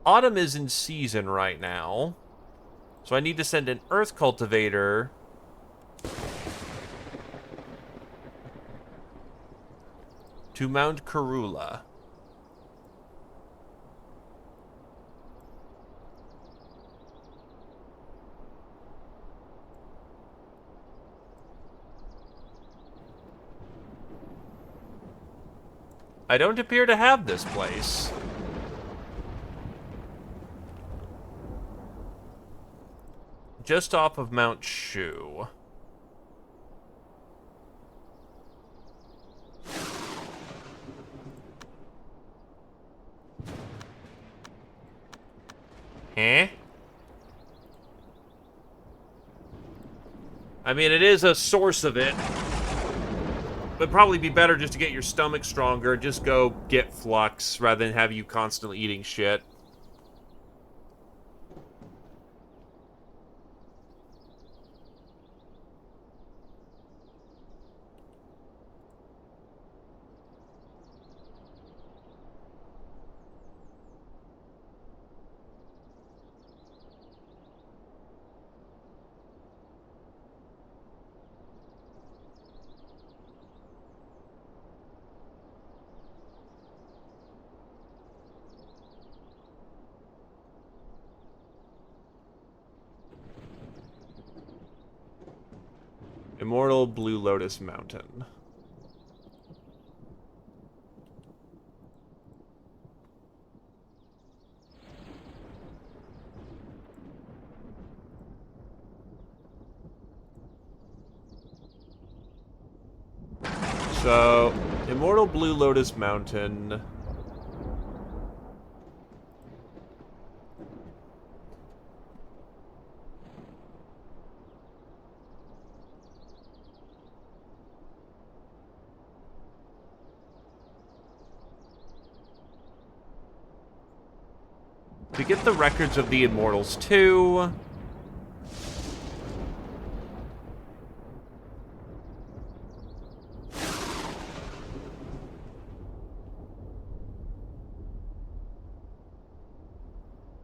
Autumn is in season right now, so I need to send an earth cultivator to Mount Karula. I don't appear to have this place. Just off of Mount Shu. Eh? I mean, it is a source of it. It'd probably be better just to get your stomach stronger. Just go get flux rather than have you constantly eating shit. Immortal Blue Lotus Mountain. So, Immortal Blue Lotus Mountain. To get the records of the Immortals too.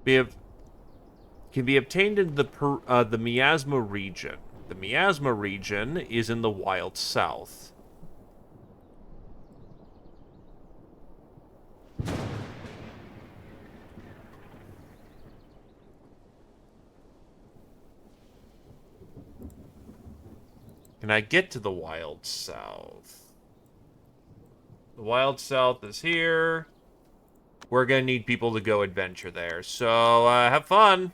Can be obtained in the Miasma region. The Miasma region is in the Wild South. Can I get to the Wild South? The Wild South is here. We're gonna need people to go adventure there, so have fun.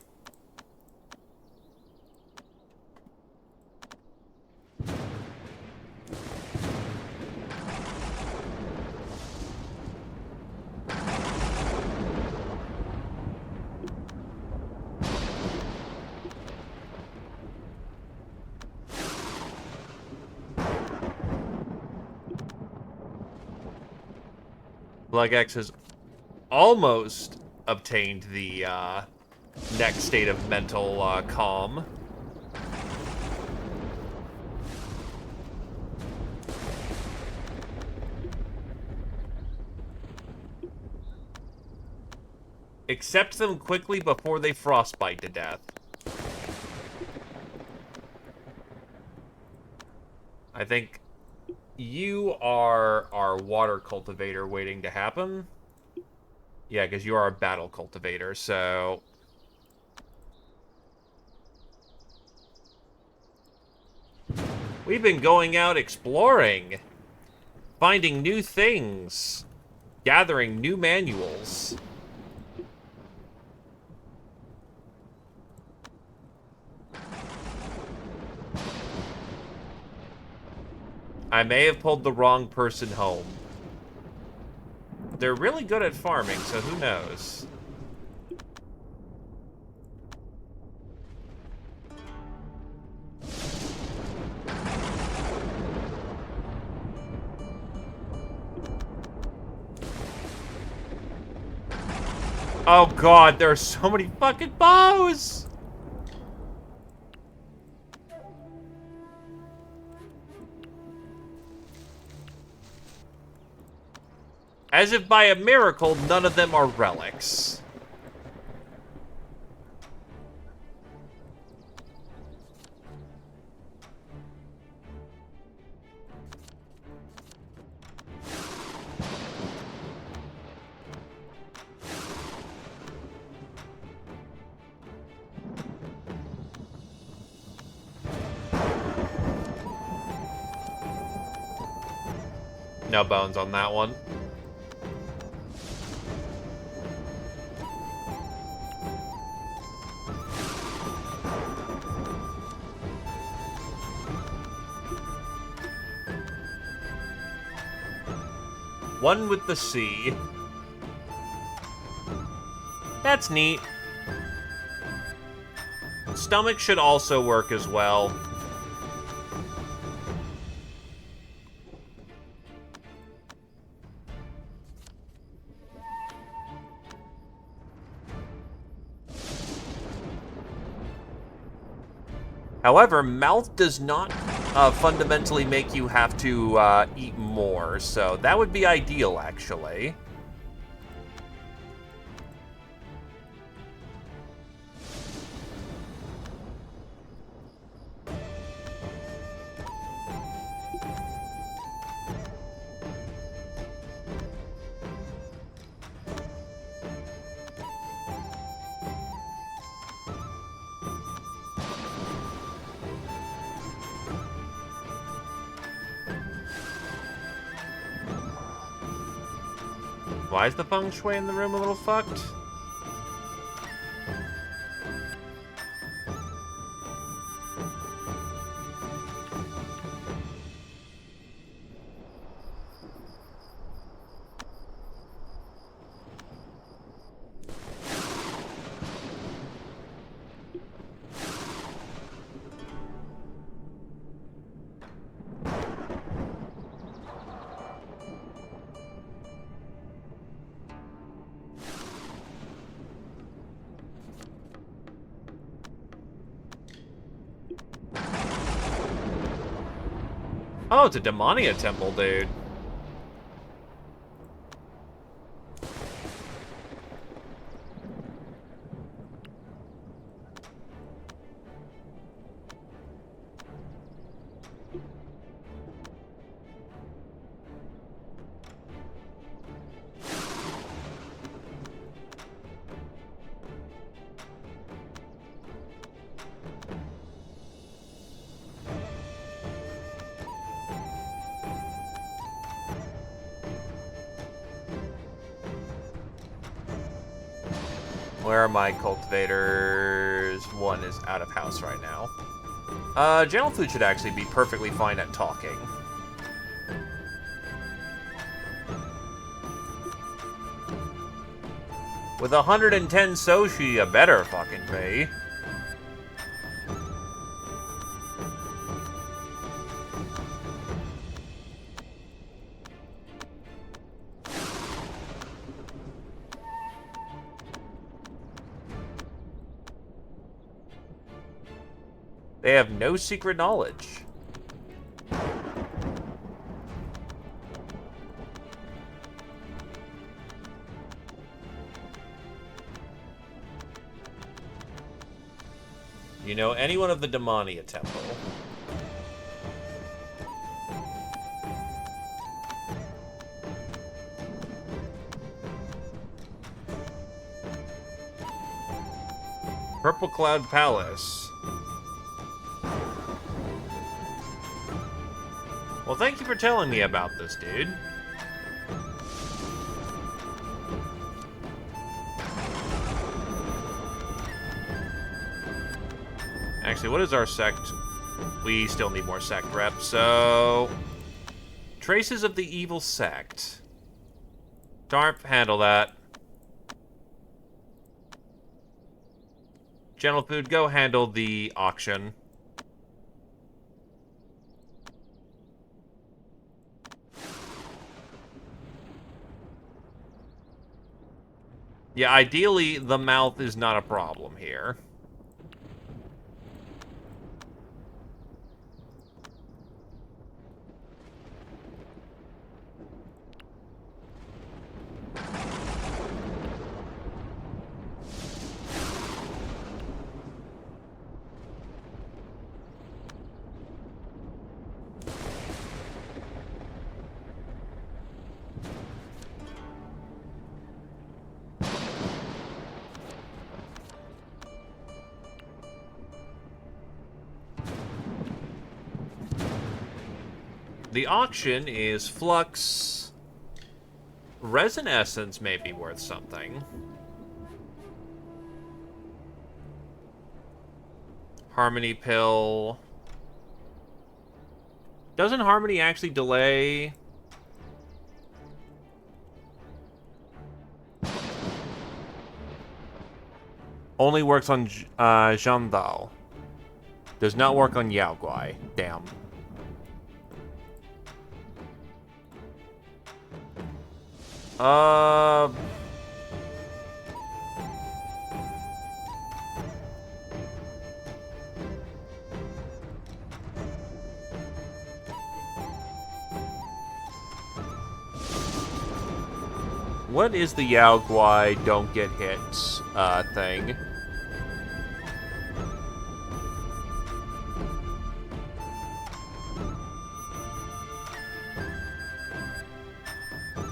Plug X has almost obtained the next state of mental calm. Accept them quickly before they frostbite to death. I think you are our water cultivator waiting to happen. Yeah, because you are a battle cultivator, so... We've been going out exploring, finding new things, gathering new manuals. I may have pulled the wrong person home. They're really good at farming, so who knows? Oh god, there are so many fucking bows! As if by a miracle, none of them are relics. No bones on that one. One with the sea. That's neat. Stomach should also work as well. However, mouth does not fundamentally make you have to eat more, so that would be ideal, actually. Why is the feng shui in the room a little fucked? Oh, it's a Demonia temple, dude. Where are my cultivators? One is out of house right now. General Food should actually be perfectly fine at talking. With 110 Soshi, you better fucking pay. They have no secret knowledge. You know anyone of the Demonia Temple? Purple Cloud Palace. Well, thank you for telling me about this, dude. Actually, what is our sect? We still need more sect reps, so... Traces of the evil sect. Darp, handle that. Gentle Food, go handle the auction. Yeah, ideally, the mouth is not a problem here. The auction is Flux. Resin Essence may be worth something. Harmony Pill. Doesn't Harmony actually delay? Only works on Jandal. Does not work on Yao Guai. Damn. What is the Yao Guai don't get hit thing?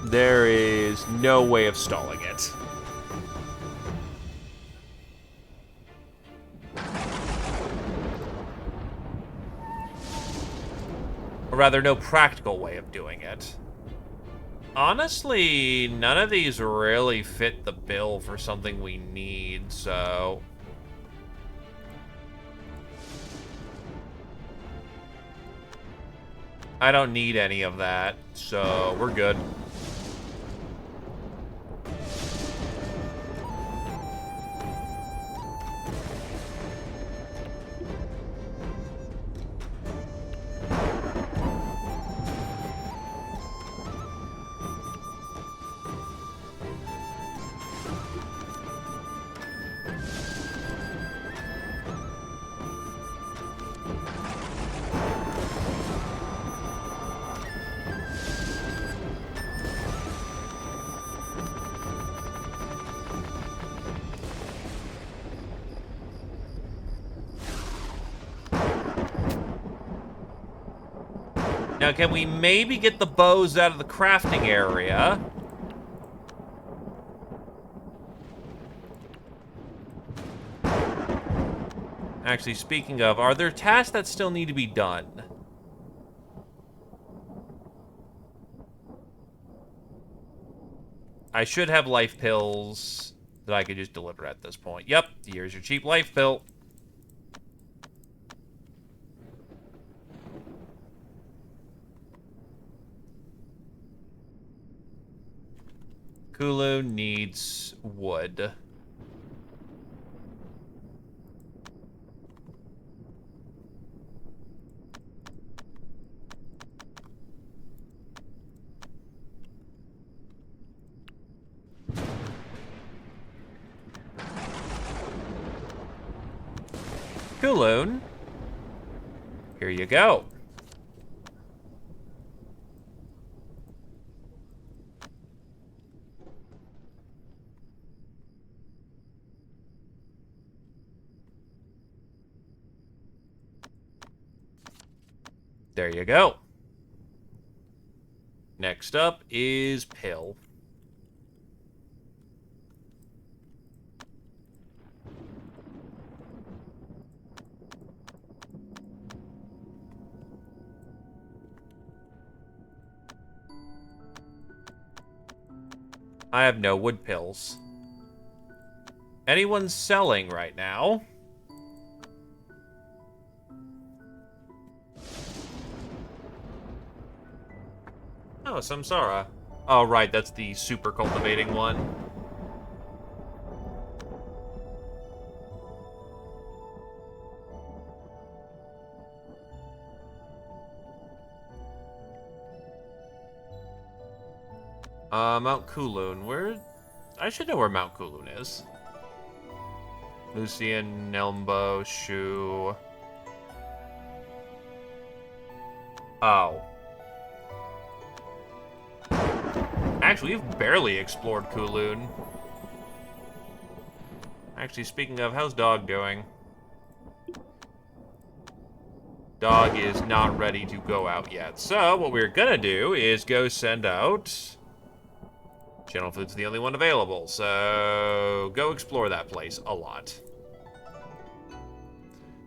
There is no way of stalling it. Or rather, no practical way of doing it. Honestly, none of these really fit the bill for something we need, so... I don't need any of that, so we're good. Now, can we maybe get the bows out of the crafting area? Actually, speaking of, are there tasks that still need to be done? I should have life pills that I could just deliver at this point. Yep, here's your cheap life pill. Kulu needs wood. Kulu, Here you go. There you go. Next up is Pill. I have no wood pills. Anyone selling right now? Oh, Samsara. Oh, right, that's the super cultivating one. Mount Kulun. Where? I should know where Mount Kulun is. Lucian, Nelmbo, Shu. Oh. Actually, we've barely explored Kulun. Actually, speaking of, how's Dog doing? Dog is not ready to go out yet. So, what we're gonna do is go send out... Channel Food's the only one available, so go explore that place a lot.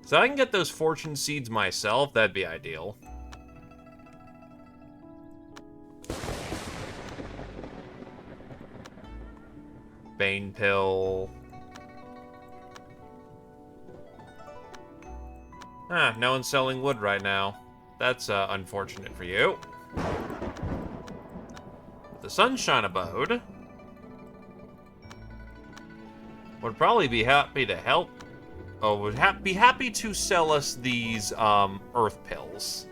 So I can get those fortune seeds myself, that'd be ideal. Bane pill. Ah, no one's selling wood right now. That's unfortunate for you. The Sunshine Abode would probably be happy to help. Oh, would be happy to sell us these earth pills.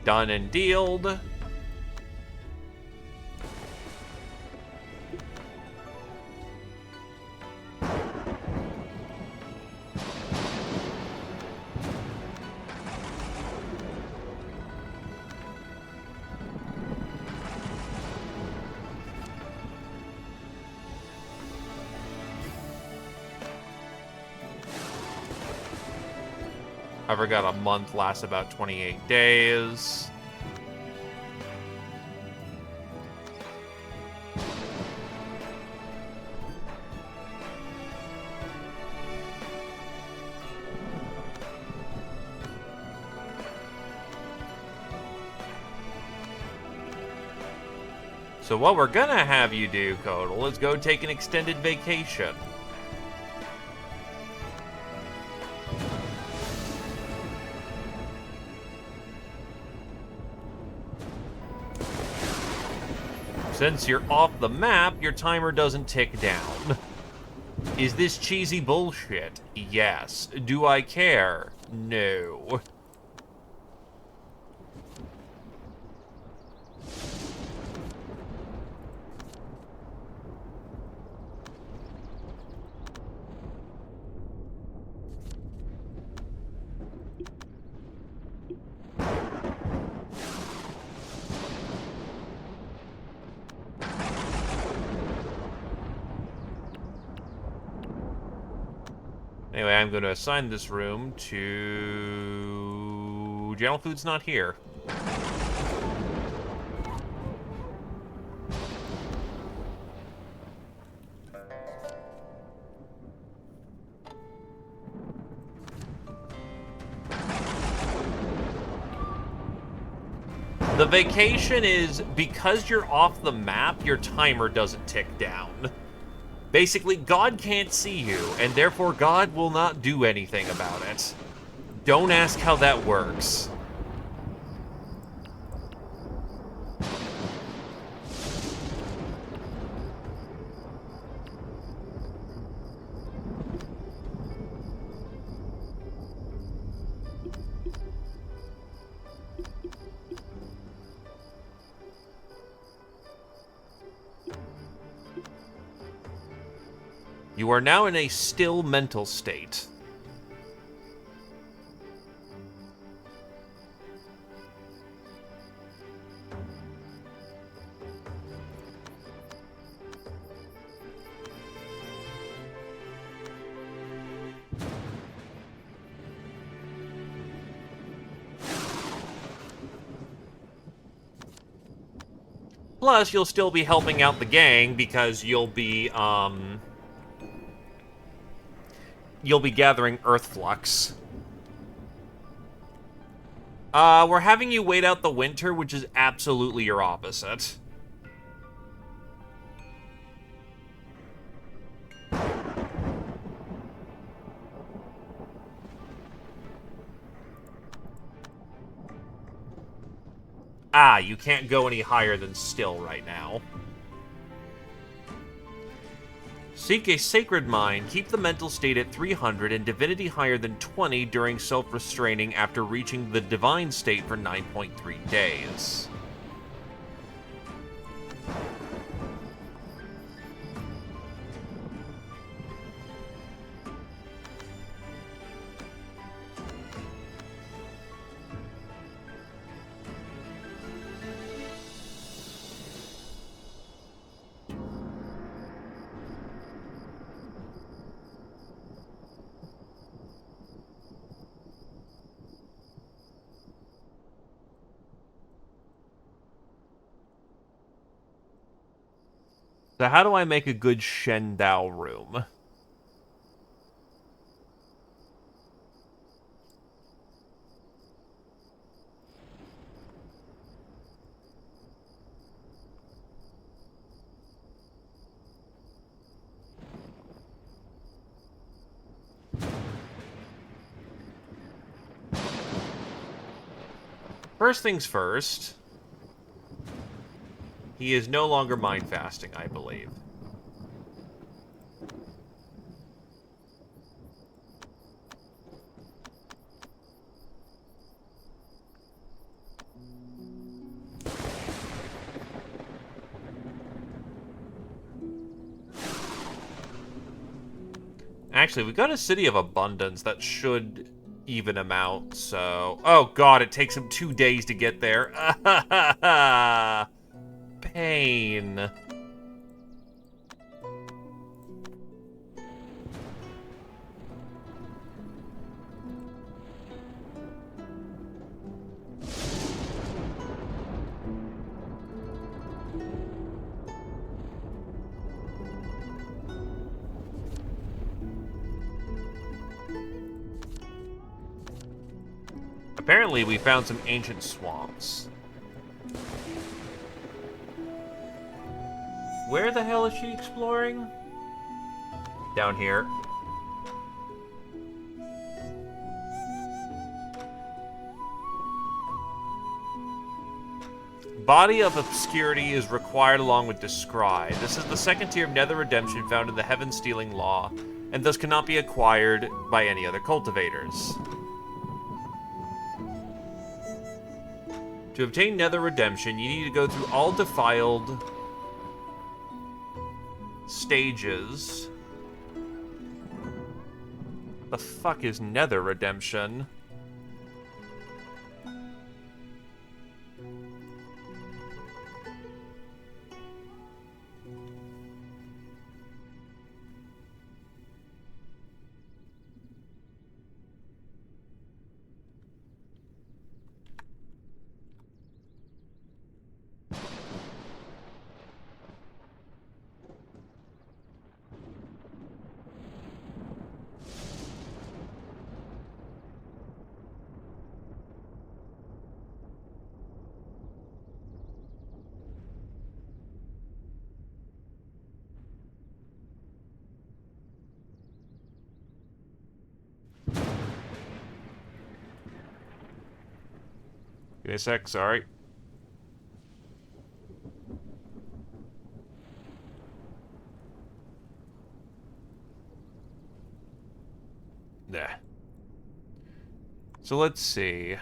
Done and dealed. I forgot a month lasts about 28 days. So what we're gonna have you do, Kodal, is go take an extended vacation. Since you're off the map, your timer doesn't tick down. Is this cheesy bullshit? Yes. Do I care? No. Anyway, I'm going to assign this room to... General Food's not here. The vacation is, because you're off the map, your timer doesn't tick down. Basically, God can't see you, and therefore God will not do anything about it. Don't ask how that works. You are now in a still mental state. Plus, you'll still be helping out the gang because you'll be gathering Earth Flux. We're having you wait out the winter, which is absolutely your opposite. Ah, you can't go any higher than still right now. Seek a sacred mind, keep the mental state at 300 and divinity higher than 20 during self-restraining after reaching the divine state for 9.3 days. So how do I make a good Shen Dao room? First things first, he is no longer mind fasting, I believe. Actually, we got a City of Abundance that should even him out, so... Oh god, it takes him 2 days to get there. Pain. Apparently, we found some ancient swamps. Where the hell is she exploring? Down here. Body of Obscurity is required along with Descry. This is the second tier of Nether Redemption found in the Heaven Stealing Law, and thus cannot be acquired by any other cultivators. To obtain Nether Redemption, you need to go through all defiled stages. The fuck is Nether Redemption? Give me a sec, sorry. Nah. So let's see.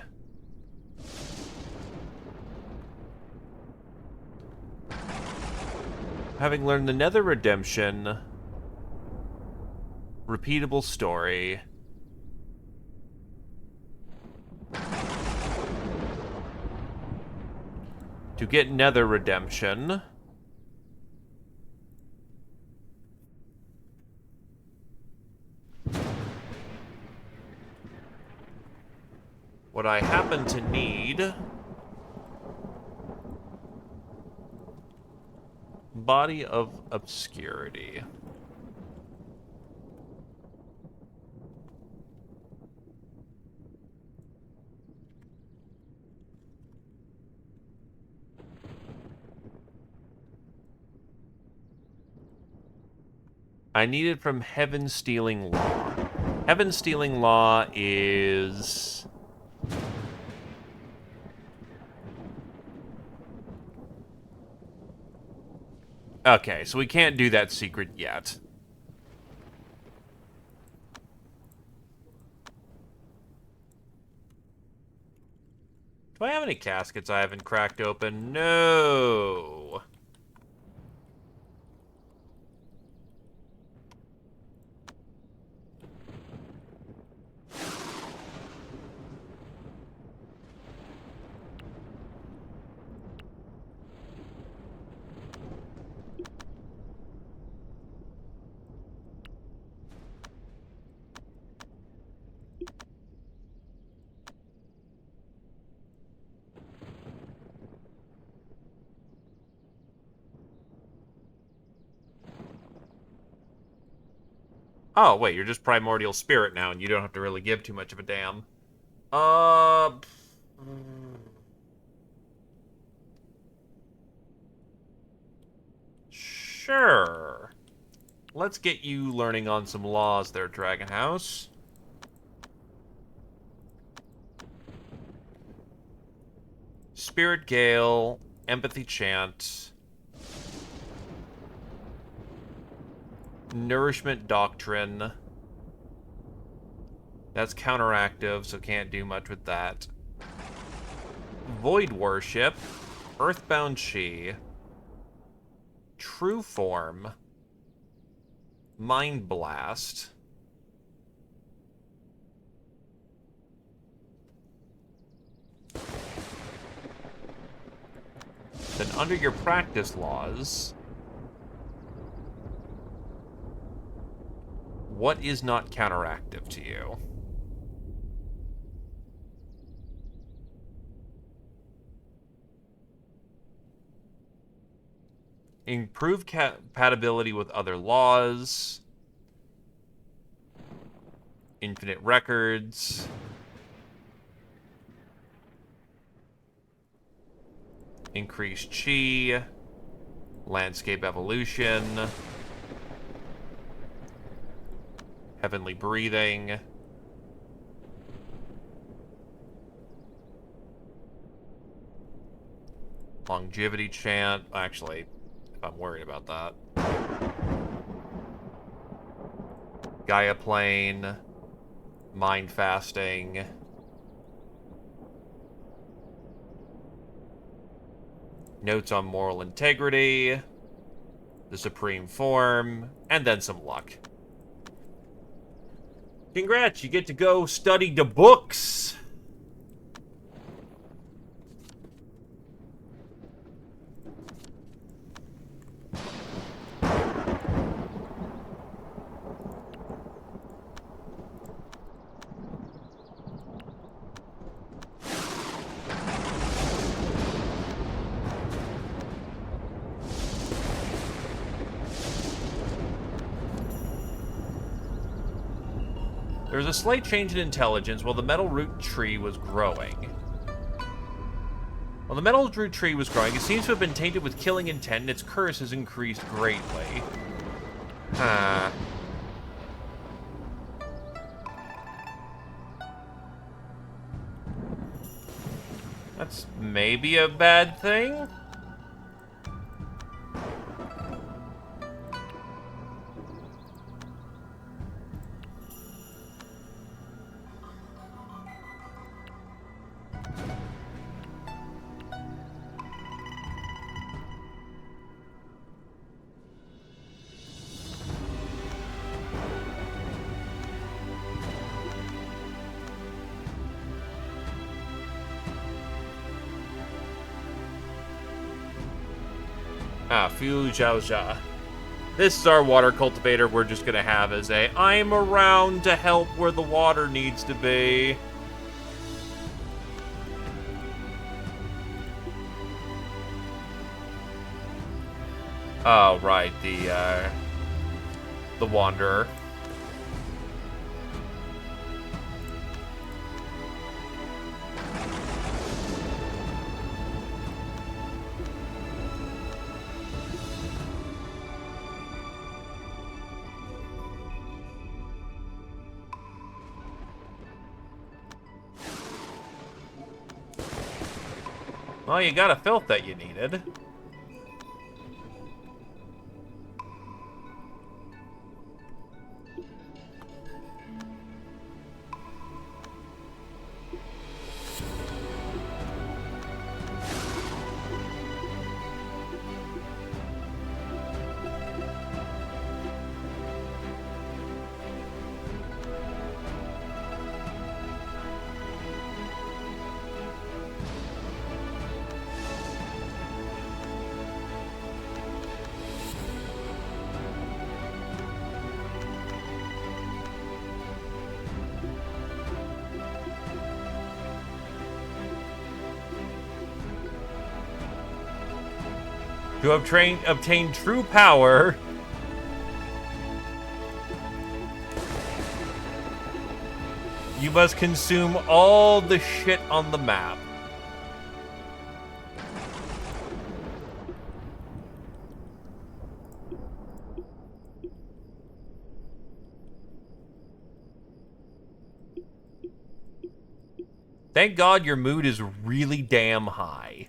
Having learned the Nether Redemption, Repeatable story. To get nether redemption. What I happen to need... Body of Obscurity. I need it from Heaven Stealing Law. Heaven Stealing Law is... Okay, so we can't do that secret yet. Do I have any caskets I haven't cracked open? No. Oh, wait, you're just Primordial Spirit now, and you don't have to really give too much of a damn. Uh... Sure. Let's get you learning on some laws there, Dragon House. Spirit Gale, Empathy Chant, Nourishment Doctrine. That's counteractive, so can't do much with that. Void Worship, Earthbound Chi, True Form, Mind Blast. Then under your practice laws, what is not counteractive to you? Improve compatibility with other laws. Infinite records. Increased chi. Landscape evolution. Heavenly breathing. Longevity chant. Actually, if I'm worried about that. Gaia plane. Mind fasting. Notes on moral integrity. The supreme form. And then some luck. Congrats, you get to go study the books. There was a slight change in intelligence while the metal root tree was growing. While the metal root tree was growing, it seems to have been tainted with killing intent, and its curse has increased greatly. Huh. That's maybe a bad thing? Ah, Fu Zhao Zha. This is our water cultivator we're just gonna have as a I'm around to help where the water needs to be. Oh, right, the Wanderer. Well, you got a filth that you needed. To obtain true power, you must consume all the shit on the map. Thank God your mood is really damn high.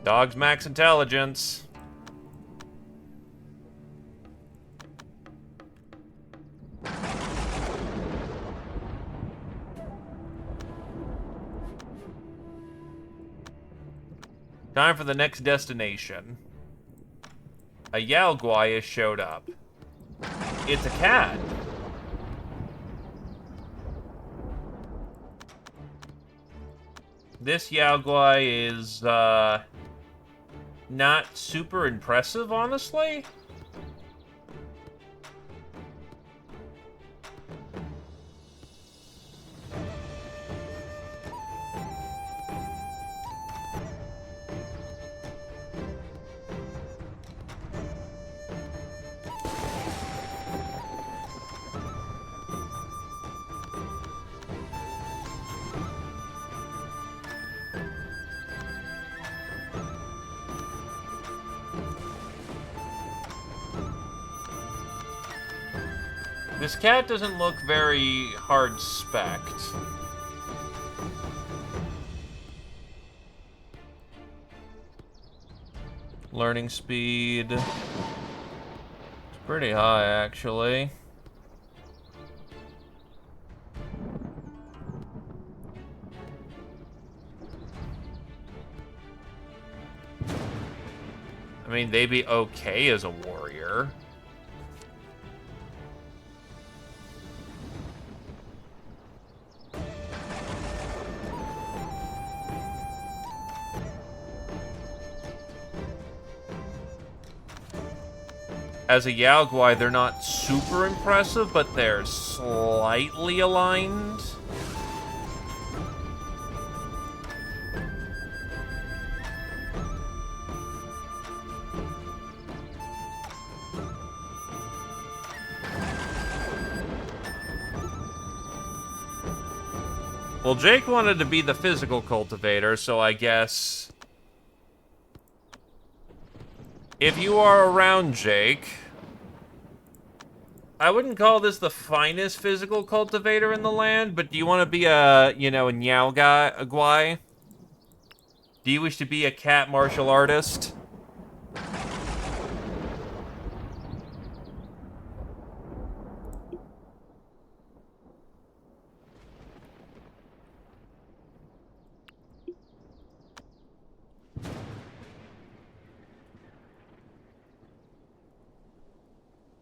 Dog's max intelligence. Time for the next destination. A Yao Guai has showed up. It's a cat. This Yao Guai is, not super impressive, honestly. This cat doesn't look very hard-specced. Learning speed. It's pretty high, actually. I mean, they'd be okay as a warrior. As a Yao Guai, they're not super impressive, but they're slightly aligned. Well, Jake wanted to be the physical cultivator, so I guess... if you are around Jake... I wouldn't call this the finest physical cultivator in the land, but do you want to be a, you know, a Nyao guy, a guai? Do you wish to be a cat martial artist?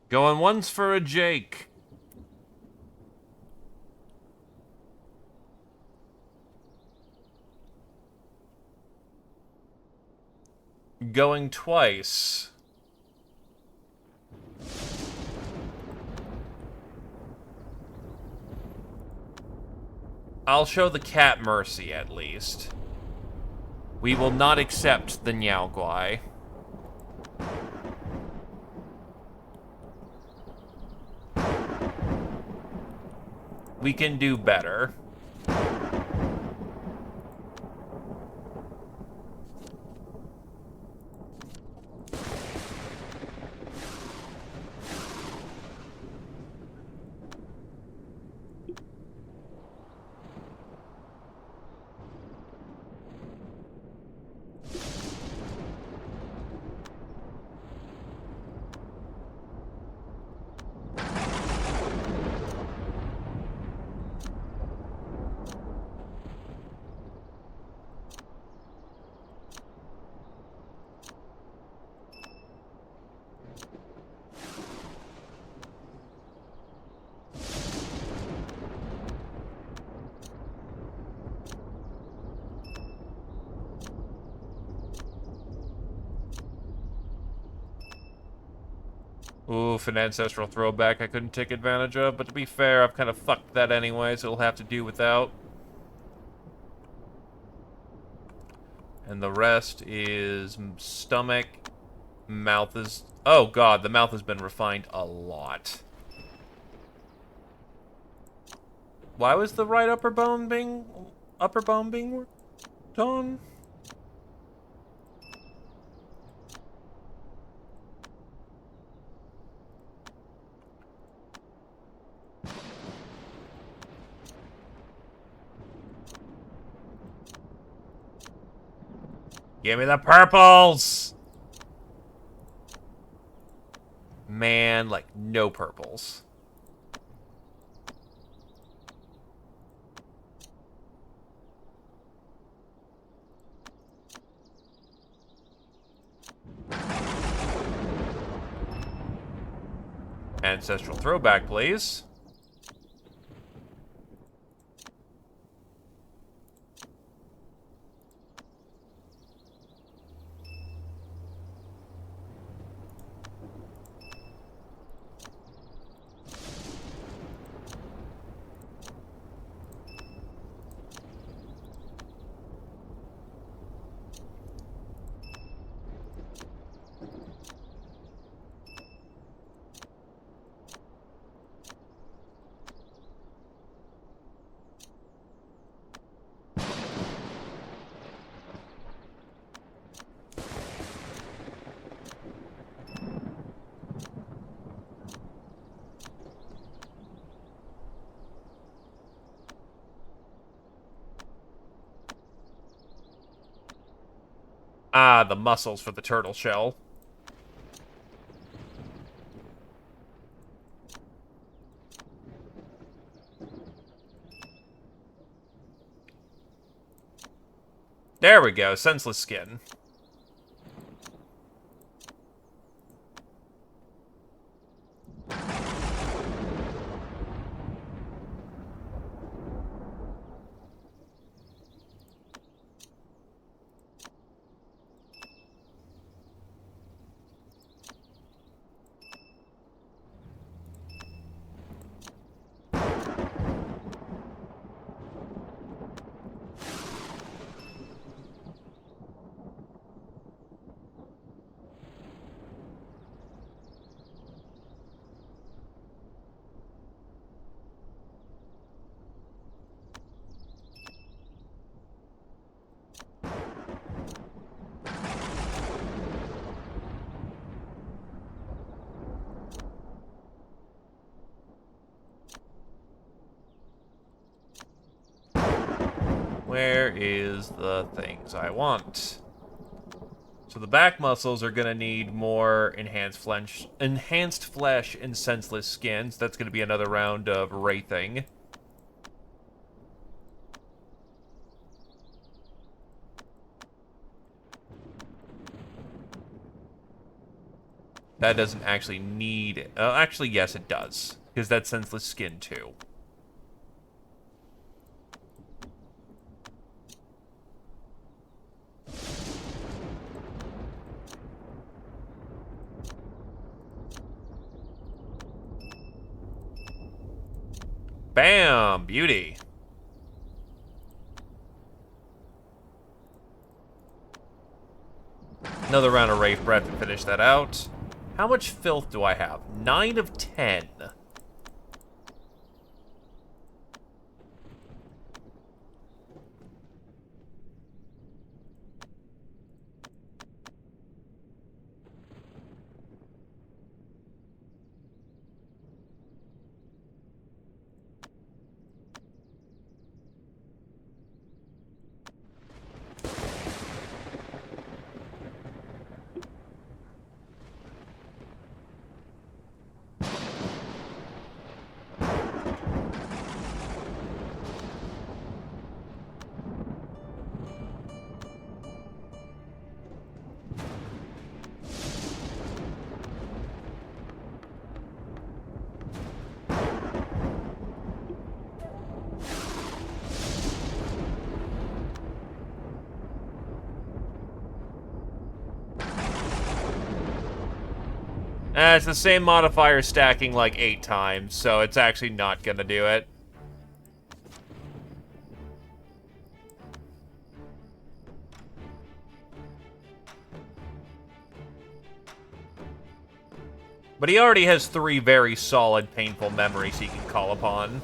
Going once for a Jake. Going twice. I'll show the cat mercy, at least. We will not accept the Nyao guai. We can do better. Oof, an ancestral throwback I couldn't take advantage of, but to be fair, I've kind of fucked that anyway, so it'll have to do without. And the rest is stomach, mouth is... Oh god, the mouth has been refined a lot. Why was the right upper bone being worked on? Give me the purples! Man, like, no purples. Ancestral throwback, please. Ah, the muscles for the turtle shell. There we go, senseless skin. Where is the things I want? So the back muscles are gonna need more enhanced flesh and senseless skins. That's gonna be another round of wraithing. That doesn't actually need it. Actually, yes, it does. Because that's senseless skin, too. Bam! Beauty. Another round of Wraith Breath to finish that out. How much filth do I have? 9 of 10. It's the same modifier stacking like 8 times, so it's actually not gonna do it. But he already has 3 very solid, painful memories he can call upon.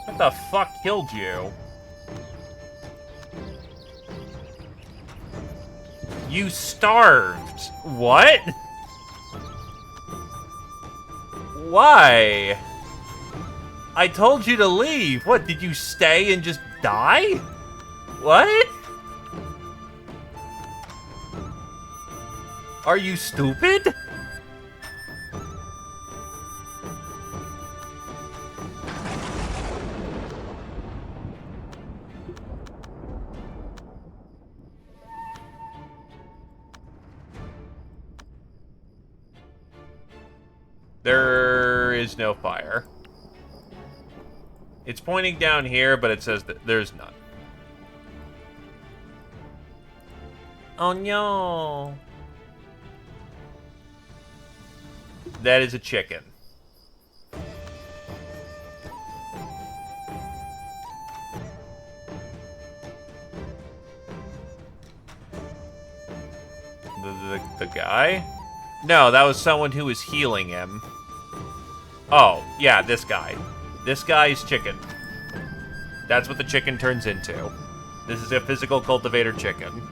What the fuck killed you? You starved. What? Why? I told you to leave. What, did you stay and just die? What? Are you stupid? There is no fire. It's pointing down here, but it says that there's none. Oh no. That is a chicken. The guy? No, that was someone who was healing him. Oh, yeah, this guy. This guy's chicken. That's what the chicken turns into. This is a physical cultivator chicken.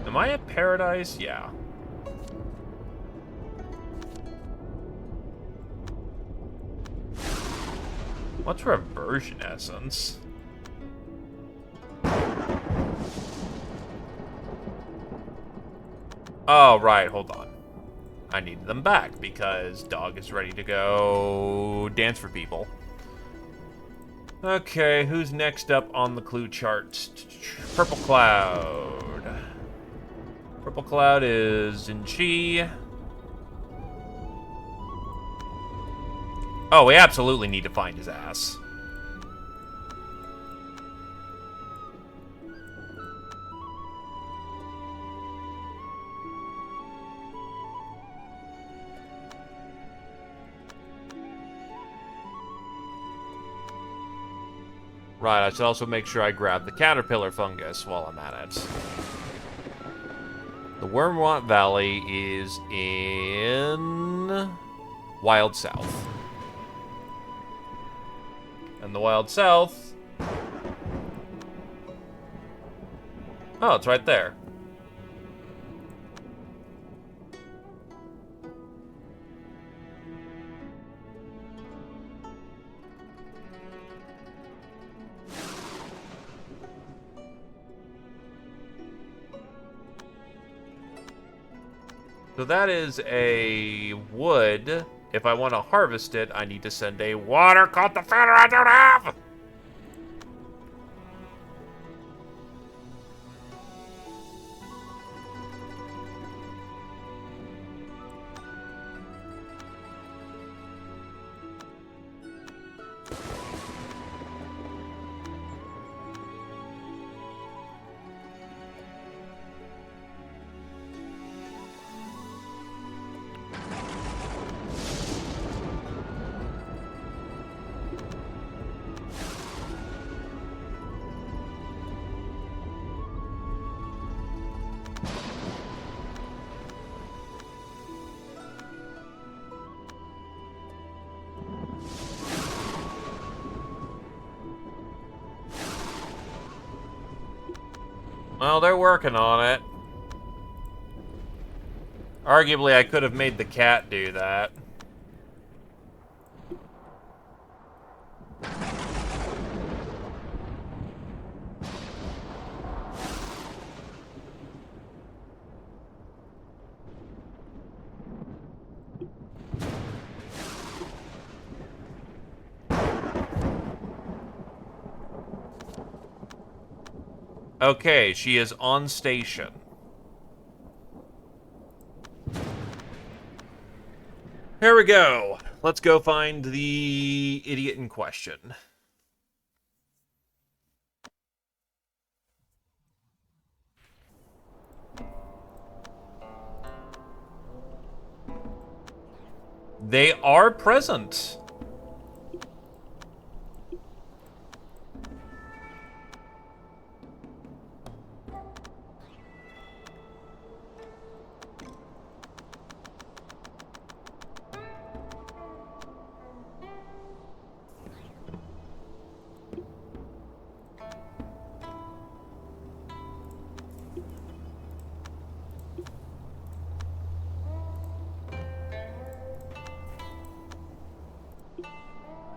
Am I at paradise? Yeah. What's reversion essence? Oh, right, hold on. I need them back because dog is ready to go dance for people. Okay, who's next up on the clue chart? Purple Cloud. Purple Cloud is in Chi. Oh, we absolutely need to find his ass. Right, I should also make sure I grab the caterpillar fungus while I'm at it. The Wormrot Valley is in Wild South. And the Wild South... Oh, it's right there. So that is a wood. If I want to harvest it, I need to send a water cultivator I don't have! Well, they're working on it. Arguably, I could have made the cat do that. Okay, she is on station. Here we go. Let's go find the idiot in question. They are present.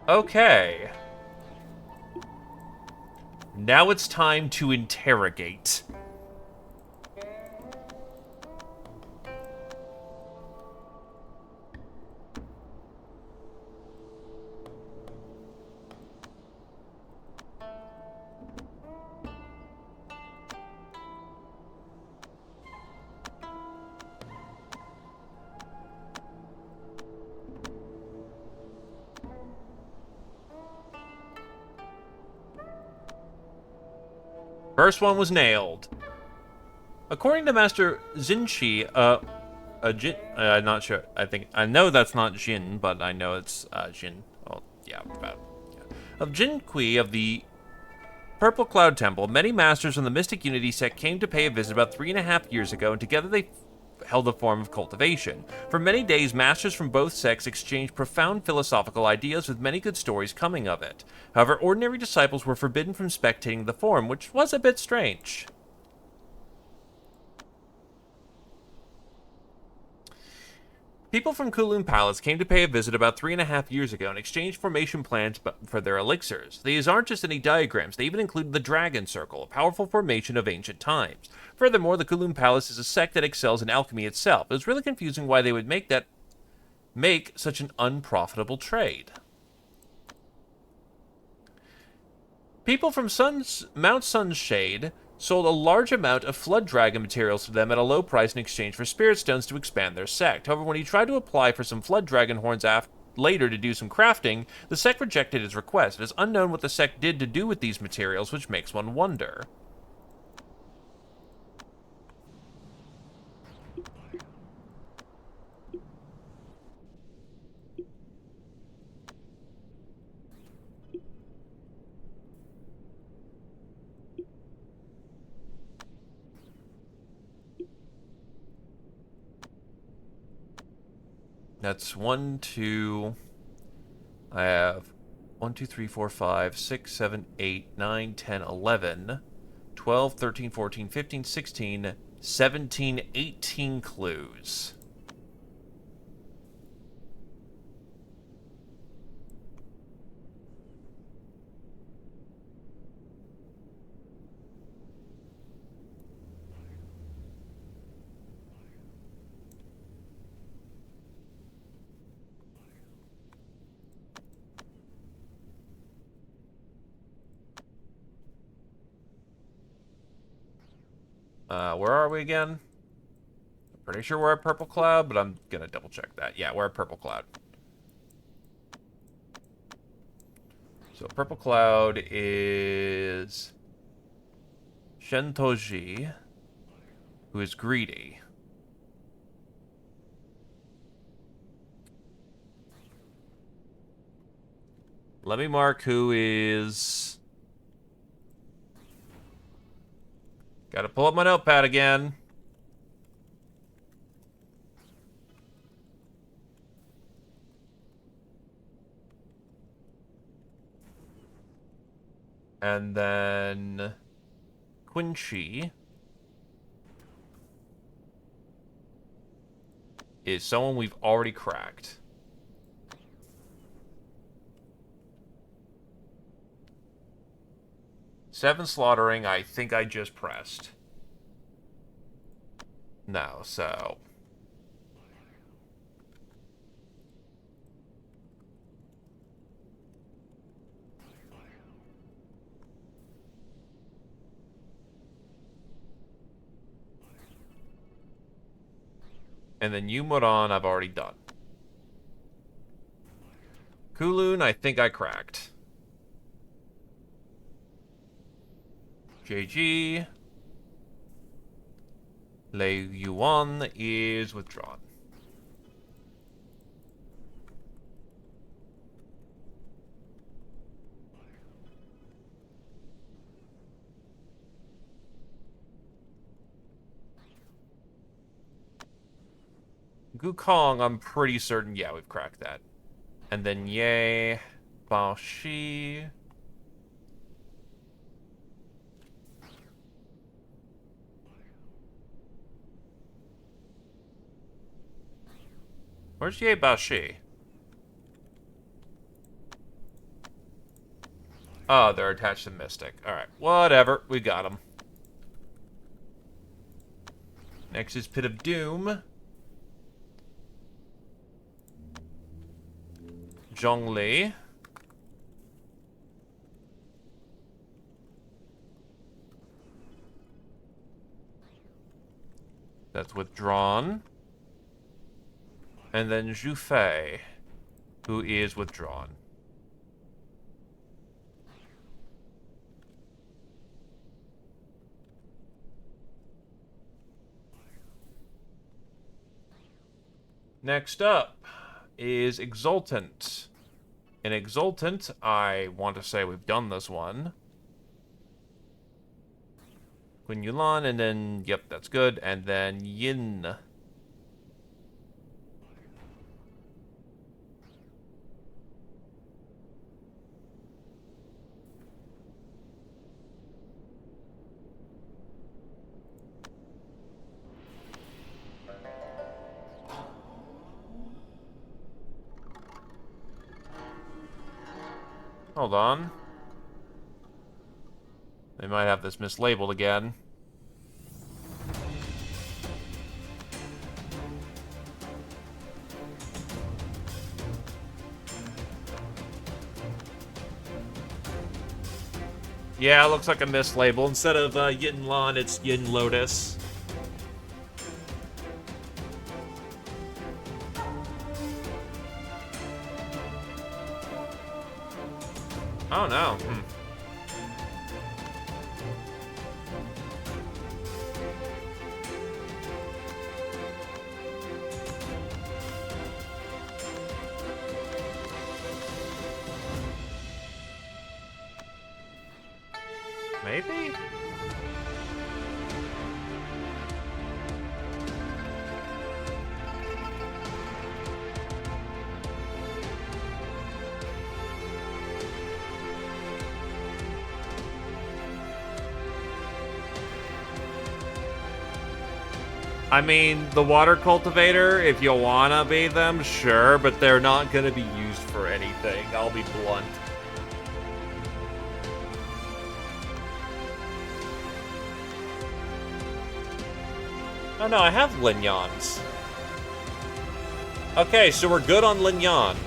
Okay. Now it's time to interrogate. First one was nailed. According to Master Zinchi, Jin, not sure. I know that's not Jin, but I know it's Jin. Oh, yeah, about yeah. Of Jin Kui of the Purple Cloud Temple, many masters from the Mystic Unity sect came to pay a visit about 3.5 years ago, and together they held a form of cultivation. For many days, masters from both sects exchanged profound philosophical ideas, with many good stories coming of it. However, ordinary disciples were forbidden from spectating the form, which was a bit strange. People from Kulun Palace came to pay a visit about 3.5 years ago and exchanged formation plans for their elixirs. These aren't just any diagrams, they even include the Dragon Circle, a powerful formation of ancient times. Furthermore, the Kulun Palace is a sect that excels in alchemy itself. It was really confusing why they would make such an unprofitable trade. People from Mount Sunshade sold a large amount of Flood Dragon materials to them at a low price in exchange for spirit stones to expand their sect. However, when he tried to apply for some Flood Dragon horns later to do some crafting, the sect rejected his request. It is unknown what the sect did to do with these materials, which makes one wonder. That's 1, 2. I have 1, 2, 3, 4, 5, 6, 7, 8, 9, 10, 11, 12, 13, 14, 15, 16, 17, 18 clues. Where are we again? I'm pretty sure we're at Purple Cloud, but I'm gonna double check that. Yeah, we're at Purple Cloud. So Purple Cloud is Shentoji, who is greedy. Let me mark who is... Gotta pull up my notepad again. And then... Quincy is someone we've already cracked. Seven slaughtering, I think I just pressed. No, so... And then Yumuran, I've already done. Kulun, I think I cracked. JG. Lei Yuan is withdrawn. Gukong, I'm pretty certain, yeah, we've cracked that. And then Ye, Bao Shi. Where's Ye Bao Shi? Oh, they're attached to Mystic. Alright, whatever. We got them. Next is Pit of Doom. Zhongli. That's withdrawn. And then Zhu Fei, who is withdrawn. Next up is Exultant. In Exultant, I want to say we've done this one. Quinn Yulan, and then, yep, that's good. And then Yin. Hold on. They might have this mislabeled again. Yeah, it looks like a mislabel. Instead of Yin Lan, it's Yin Lotus. Oh no. Maybe? I mean, the water cultivator, if you wanna be them, sure, but they're not gonna be used for anything. I'll be blunt. Oh no, I have Lignons. Okay, so we're good on Lignon.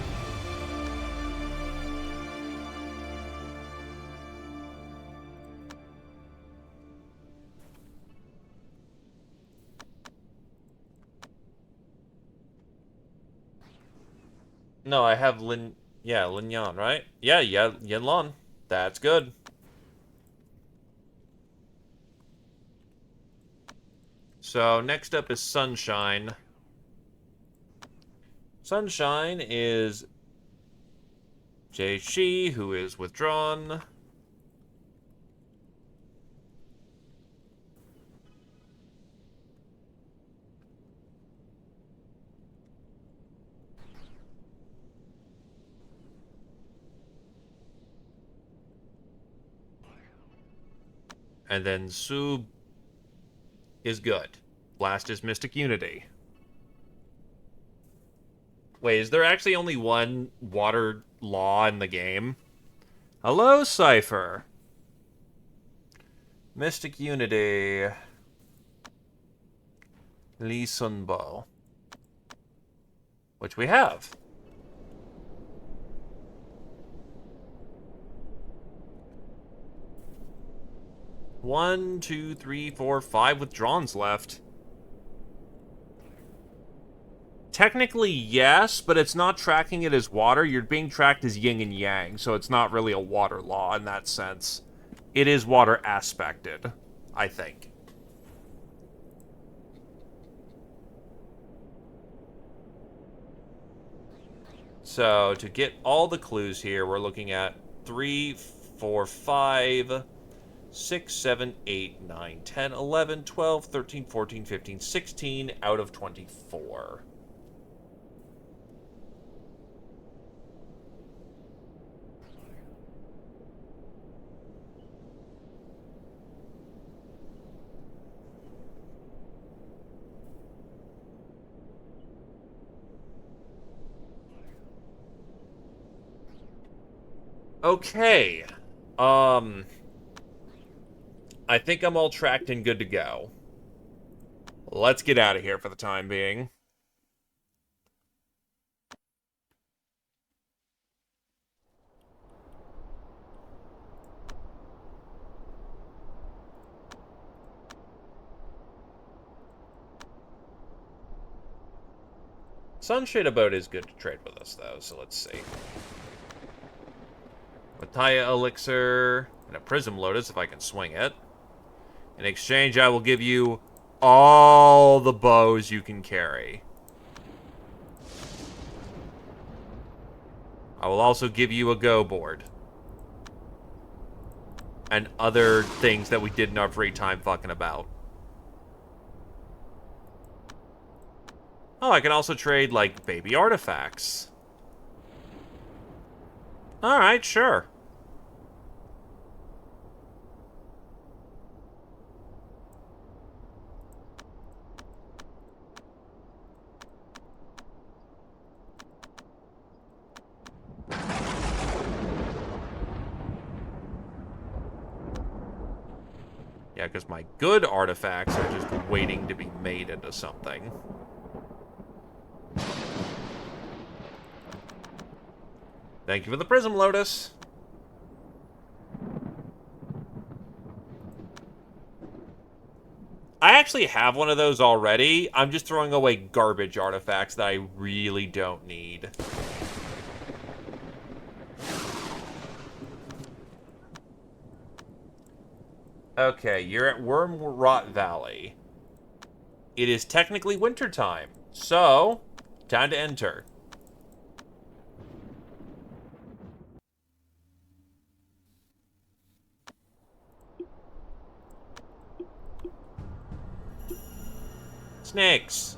No, I have yeah, Lignon, right? Yeah, Yinlon. That's good. So next up is Sunshine. Sunshine is Jay Shi, who is withdrawn. And then Su is good. Last is Mystic Unity. Wait, is there actually only one water law in the game? Hello, Cypher. Mystic Unity. Lee Sunbo. Which we have. One, two, three, four, five withdrawns left. Technically, yes, but it's not tracking it as water. You're being tracked as yin and yang, so it's not really a water law in that sense. It is water aspected, I think. So, to get all the clues here, we're looking at 3, 4, 5, 6, 7, 8, 9, 10, 11, 12, 13, 14, 15, 16 out of 24. Okay. Um, I think I'm all tracked and good to go. Let's get out of here for the time being. Sunshade Abode is good to trade with us, though, so let's see. Mataya Elixir and a Prism Lotus, if I can swing it. In exchange, I will give you all the bows you can carry. I will also give you a Go board. And other things that we did in our free time fucking about. Oh, I can also trade, like, baby artifacts. Alright, sure. Yeah, because my good artifacts are just waiting to be made into something. Thank you for the Prism Lotus. I actually have one of those already. I'm just throwing away garbage artifacts that I really don't need. Okay, you're at Wormrot Valley. It is technically wintertime, so time to enter. Snakes.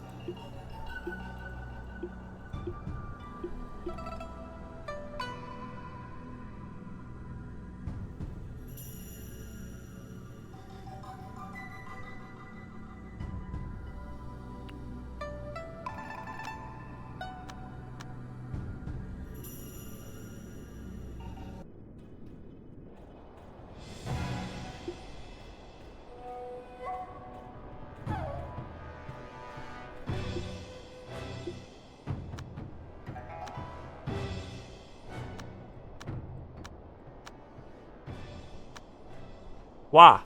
Why?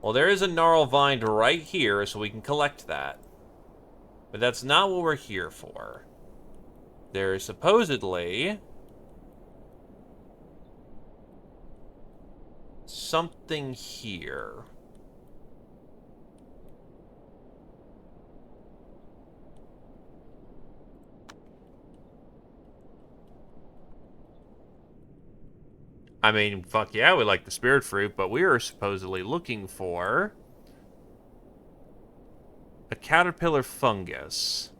Well, there is a gnarl vine right here, so we can collect that. But that's not what we're here for. There is supposedly something here. I mean, fuck yeah, we like the spirit fruit, but we are supposedly looking for a caterpillar fungus.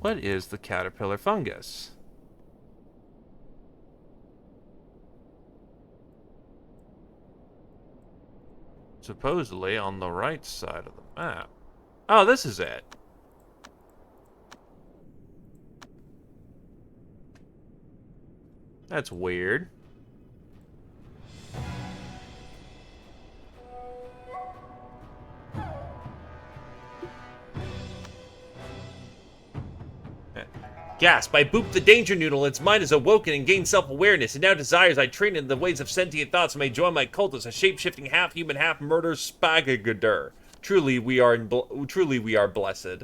What is the caterpillar fungus? Supposedly on the right side of the map. Oh, this is it. That's weird. Gasp! I booped the danger noodle. Its mind is awoken and gained self-awareness. It now desires I train in the ways of sentient thoughts and may join my cult as a shape-shifting, half-human, half-murder spagader. Truly, we are blessed.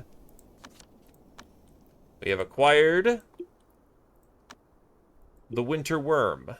We have acquired the winter worm.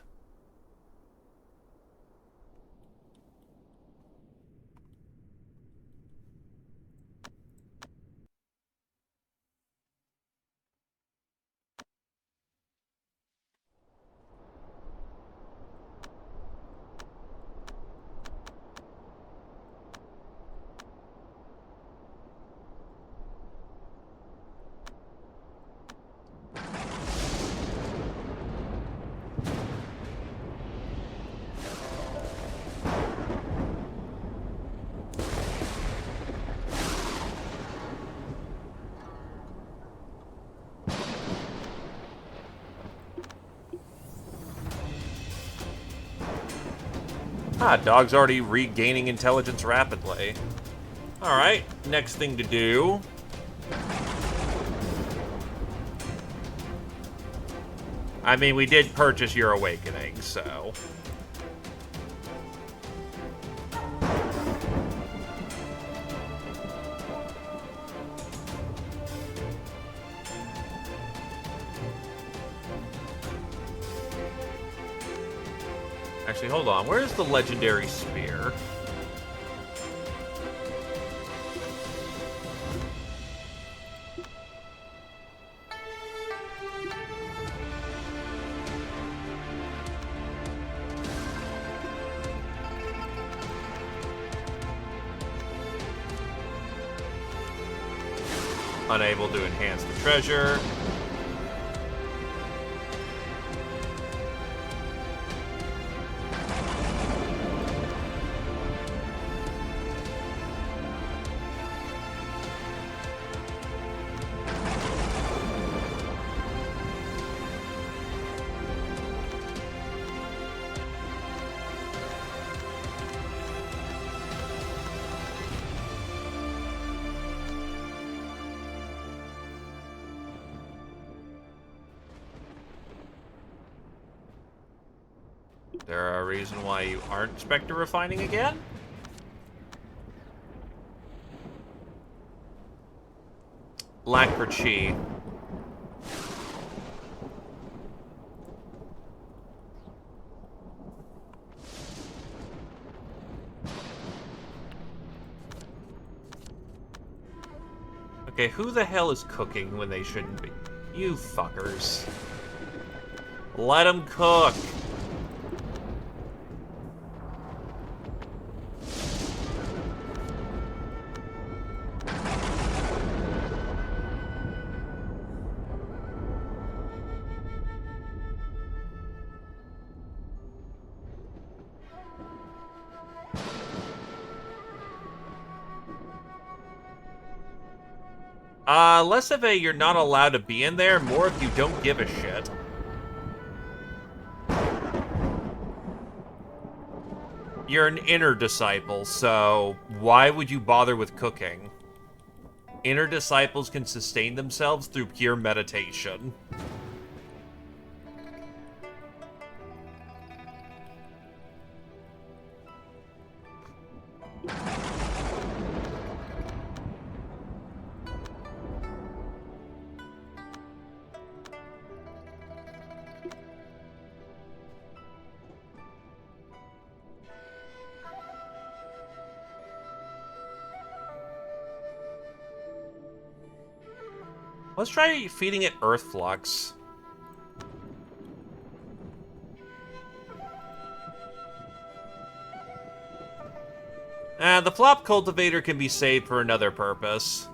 Ah, dog's already regaining intelligence rapidly. Alright, next thing to do. I mean, we did purchase your awakening, so... Actually, hold on. Where's the legendary spear? Unable to enhance the treasure. There a reason why you aren't Spectre refining again? Lack for chi. Okay, who the hell is cooking when they shouldn't be? You fuckers. Let them cook. Less of a you're not allowed to be in there, more if you don't give a shit. You're an inner disciple, so why would you bother with cooking? Inner disciples can sustain themselves through pure meditation. Let's try feeding it Earth Flux. The Flop Cultivator can be saved for another purpose.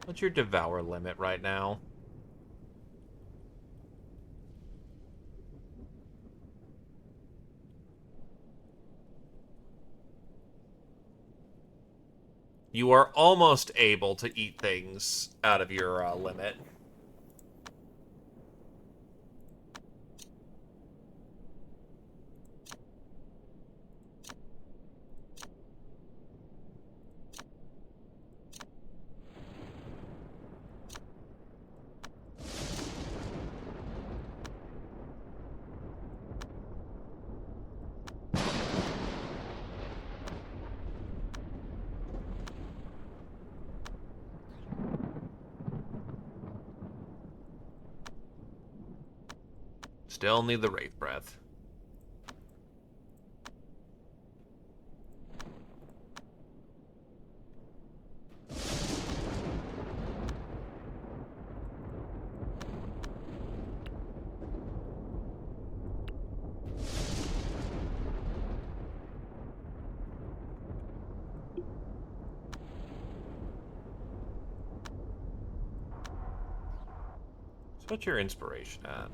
What's your Devour limit right now? You are almost able to eat things out of your limit. Still need the Wraith Breath. So what's your inspiration at?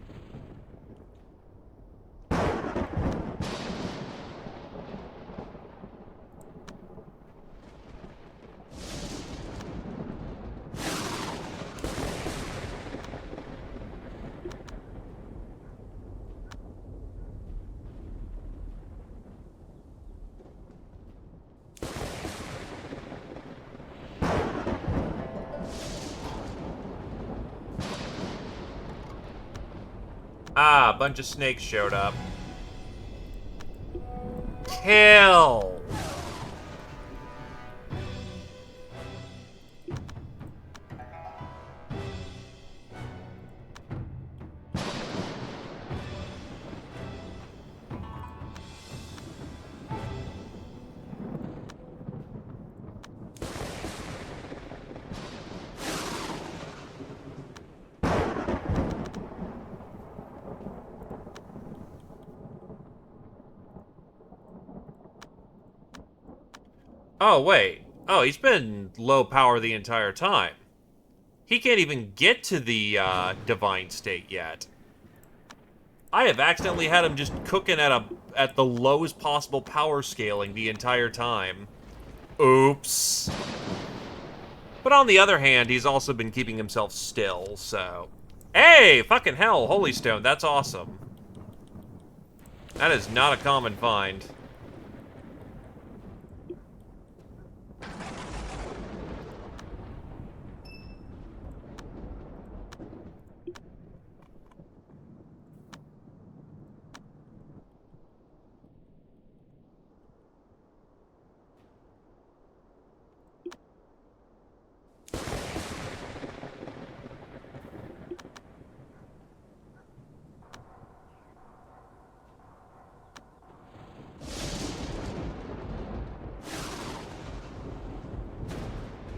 Ah, a bunch of snakes showed up. Kill! Oh, wait. Oh, he's been low power the entire time. He can't even get to the divine state yet. I have accidentally had him just cooking at the lowest possible power scaling the entire time. Oops. But on the other hand, he's also been keeping himself still, so... Hey! Fucking hell, Holy Stone, that's awesome. That is not a common find.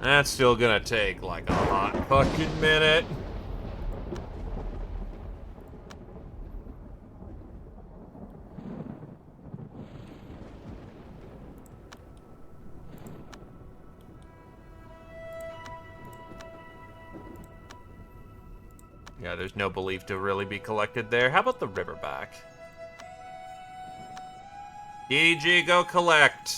That's still gonna take, like, a hot fucking minute. Yeah, there's no belief to really be collected there. How about the riverback? DG, go collect.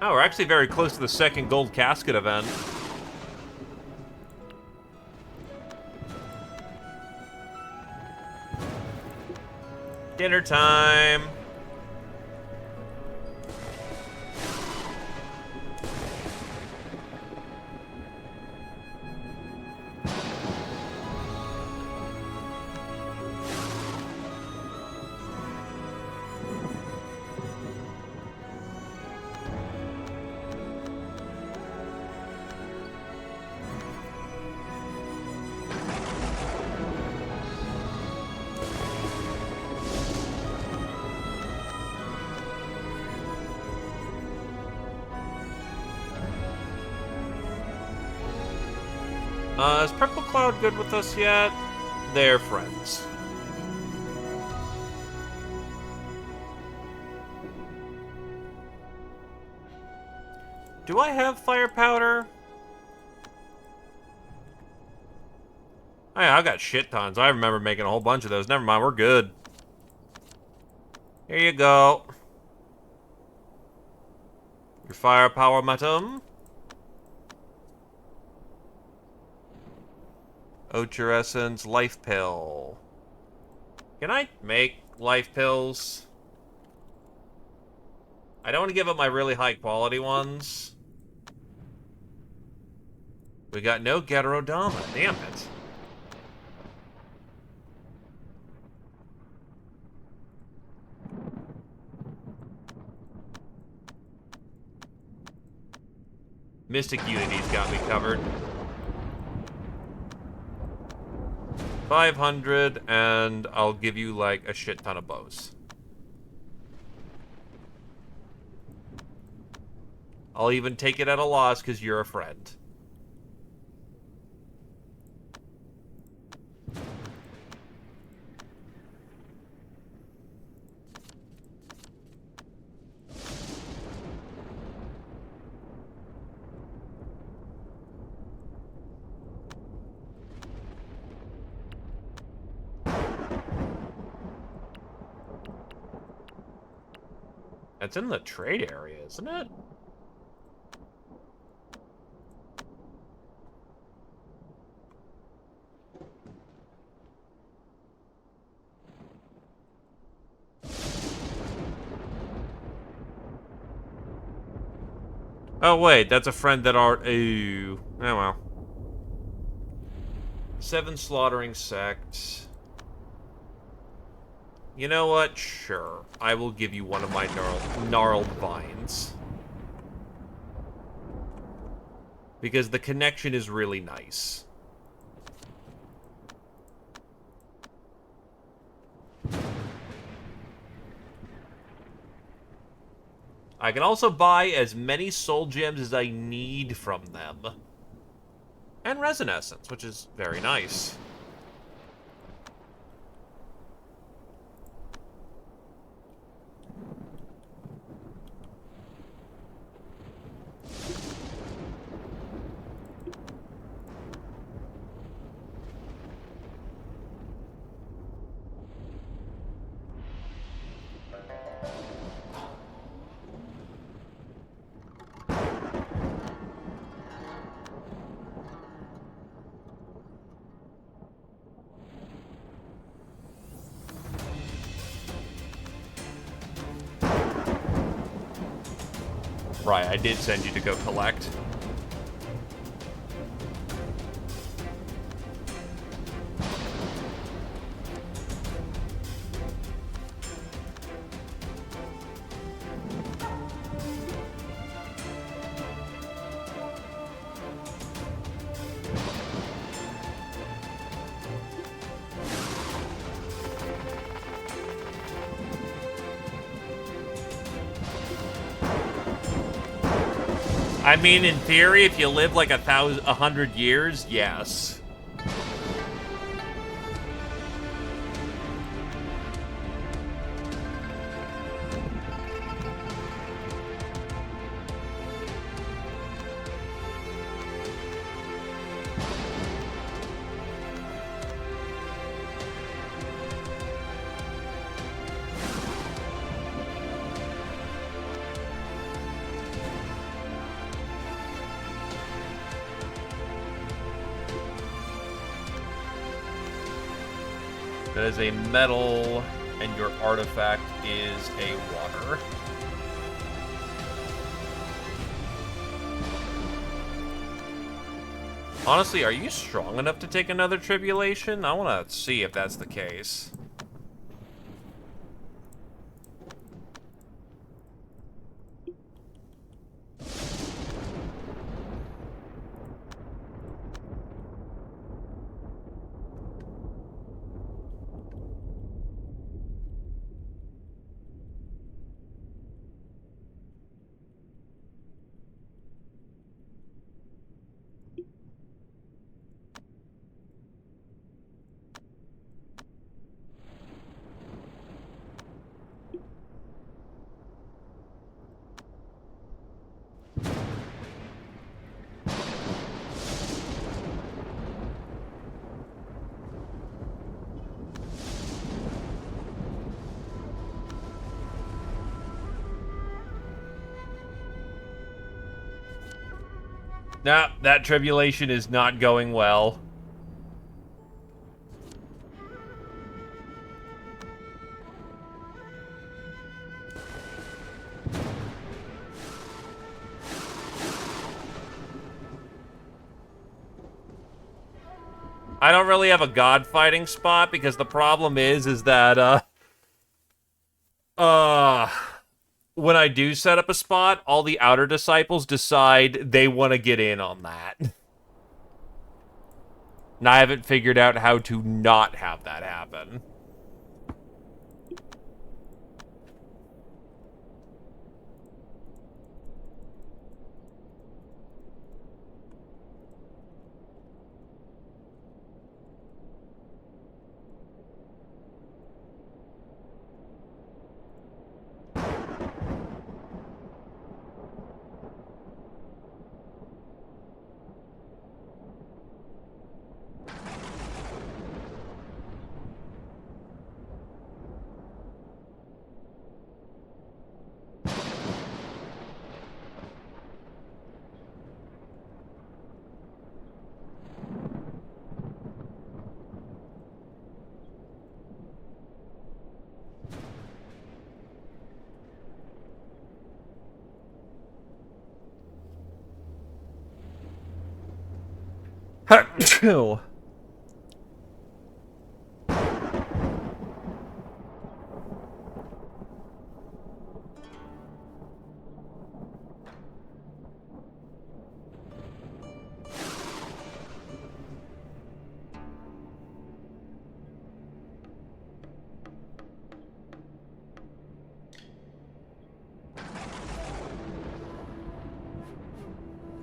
Oh, we're actually very close to the second gold casket event. Dinner time. Is Purple Cloud good with us yet? They're friends. Do I have fire powder? Oh, yeah, I got shit tons. I remember making a whole bunch of those. Never mind, we're good. Here you go. Your firepower, madam. Ocher Essence, Life Pill. Can I make life pills? I don't want to give up my really high quality ones. We got no Geterodama. Damn it. Mystic Unity's got me covered. 500, and I'll give you, like, a shit ton of bows. I'll even take it at a loss, because you're a friend. It's in the trade area, isn't it? Oh, wait, that's a friend that are... Ooh. Oh, well. 7 slaughtering sects. You know what? Sure. I will give you one of my gnarled vines. Because the connection is really nice. I can also buy as many soul gems as I need from them. And resin essence, which is very nice. Right, I did send you to go collect. I mean, in theory, if you live like 100 years, yes. That is a metal, and your artifact is a water. Honestly, are you strong enough to take another tribulation? I want to see if that's the case. Nah, that tribulation is not going well. I don't really have a god fighting spot because the problem is that, when I do set up a spot, all the outer disciples decide they want to get in on that. And I haven't figured out how to not have that happen.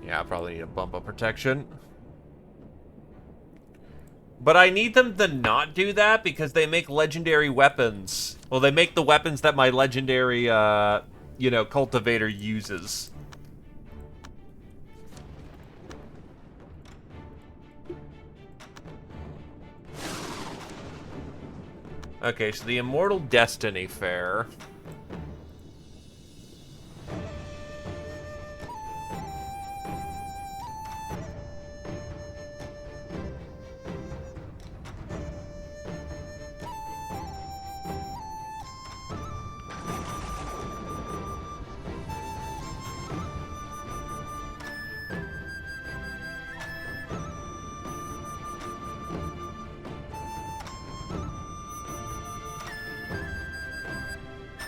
Yeah, I probably need a bump of protection. But I need them to not do that because they make legendary weapons. Well, they make the weapons that my legendary, cultivator uses. Okay, so the Immortal Destiny Fair.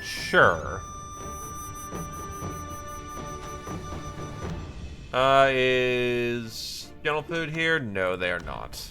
Sure. Is General Food here? No, they are not.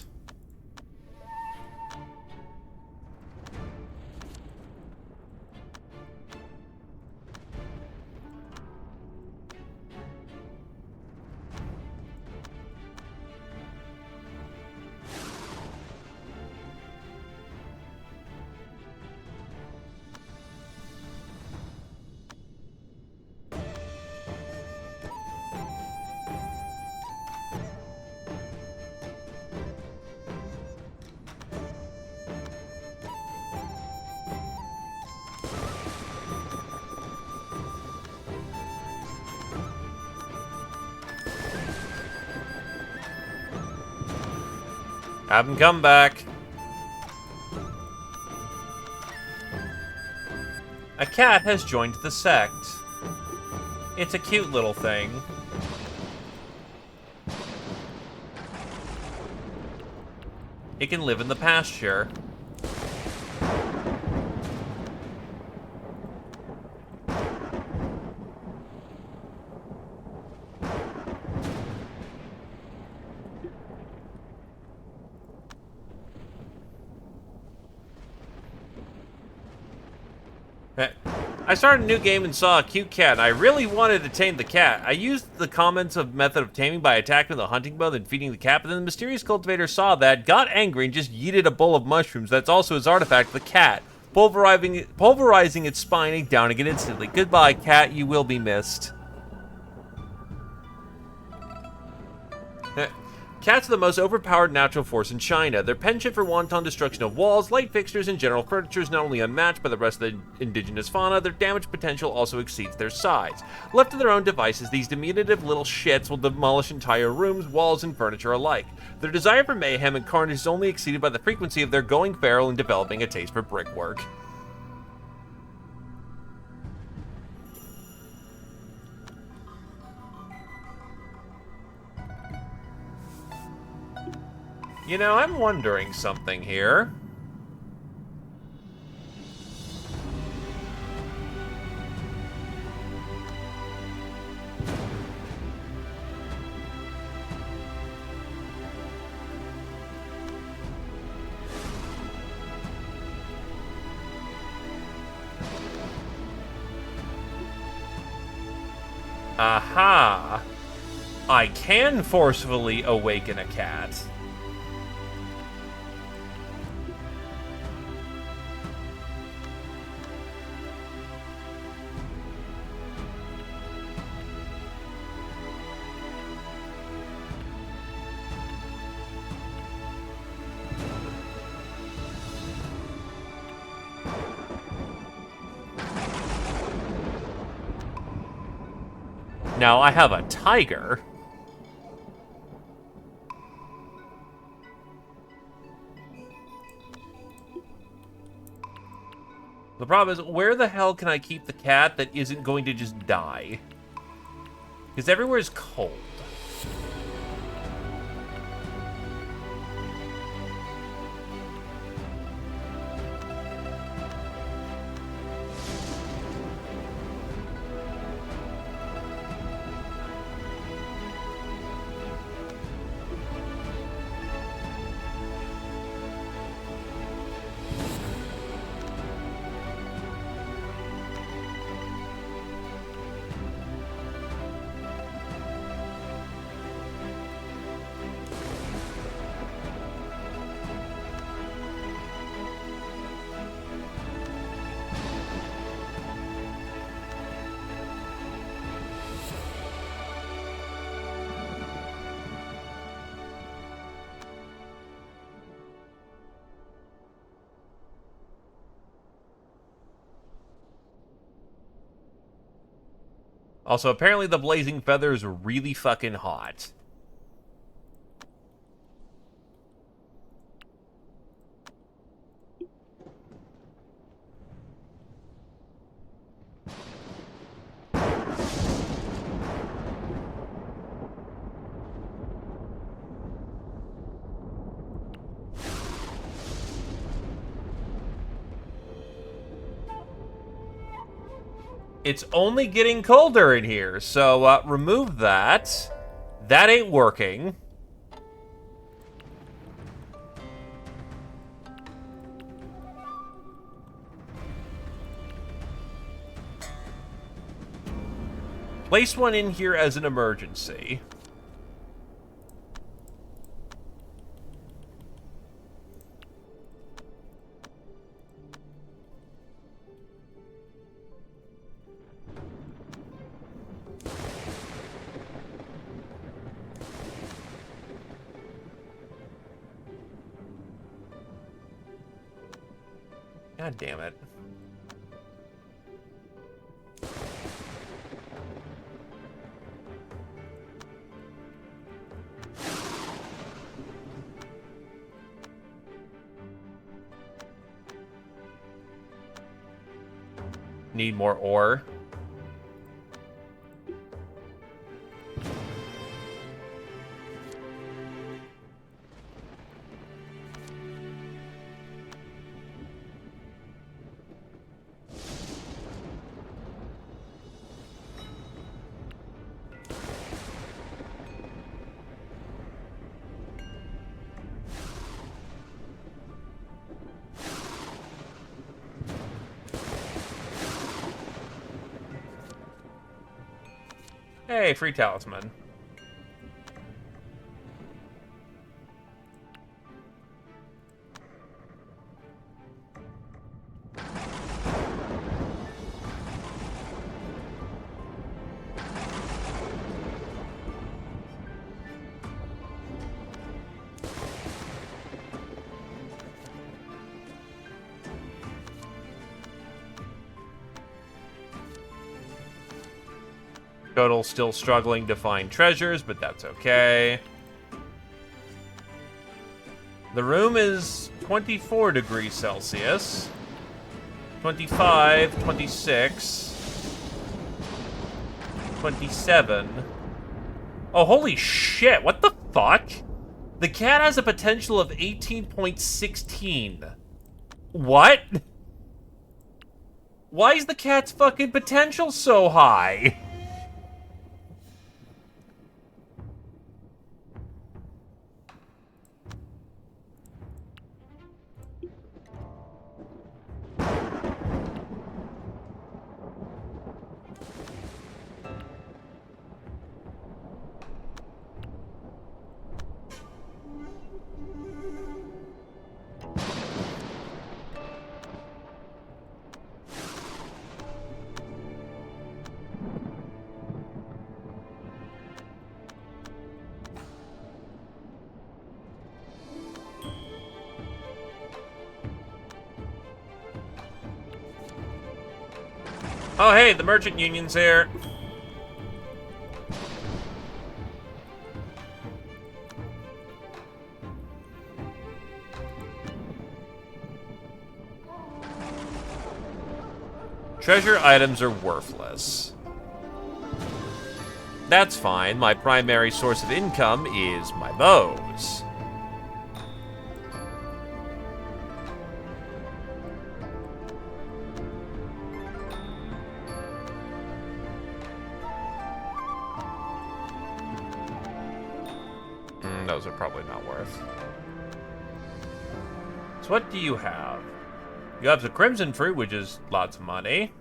Have him come back. A cat has joined the sect. It's a cute little thing. It can live in the pasture. I started a new game and saw a cute cat, and I really wanted to tame the cat. I used the comments of method of taming by attacking with a hunting bow, then feeding the cat, but then the mysterious cultivator saw that, got angry, and just yeeted a bowl of mushrooms. That's also his artifact, the cat, pulverizing its spine and downing it instantly. Goodbye, cat, you will be missed. Cats are the most overpowered natural force in China. Their penchant for wanton destruction of walls, light fixtures, and general furniture is not only unmatched by the rest of the indigenous fauna, their damage potential also exceeds their size. Left to their own devices, these diminutive little shits will demolish entire rooms, walls, and furniture alike. Their desire for mayhem and carnage is only exceeded by the frequency of their going feral and developing a taste for brickwork. You know, I'm wondering something here. Aha! I can forcefully awaken a cat. Now I have a tiger. The problem is, where the hell can I keep the cat that isn't going to just die? Because everywhere is cold. Also, apparently the blazing feather is really fucking hot. It's only getting colder in here, so remove that. That ain't working. Place one in here as an emergency. God damn it. Need more ore. Hey, free talisman. Godel still struggling to find treasures, but that's okay. The room is 24 degrees Celsius. 25, 26, 27. Oh, holy shit, what the fuck? The cat has a potential of 18.16. What? Why is the cat's fucking potential so high? Oh, hey, the merchant union's here. Treasure items are worthless. That's fine. My primary source of income is my bows. Those are probably not worth. So what do you have? You have the crimson fruit, which is lots of money.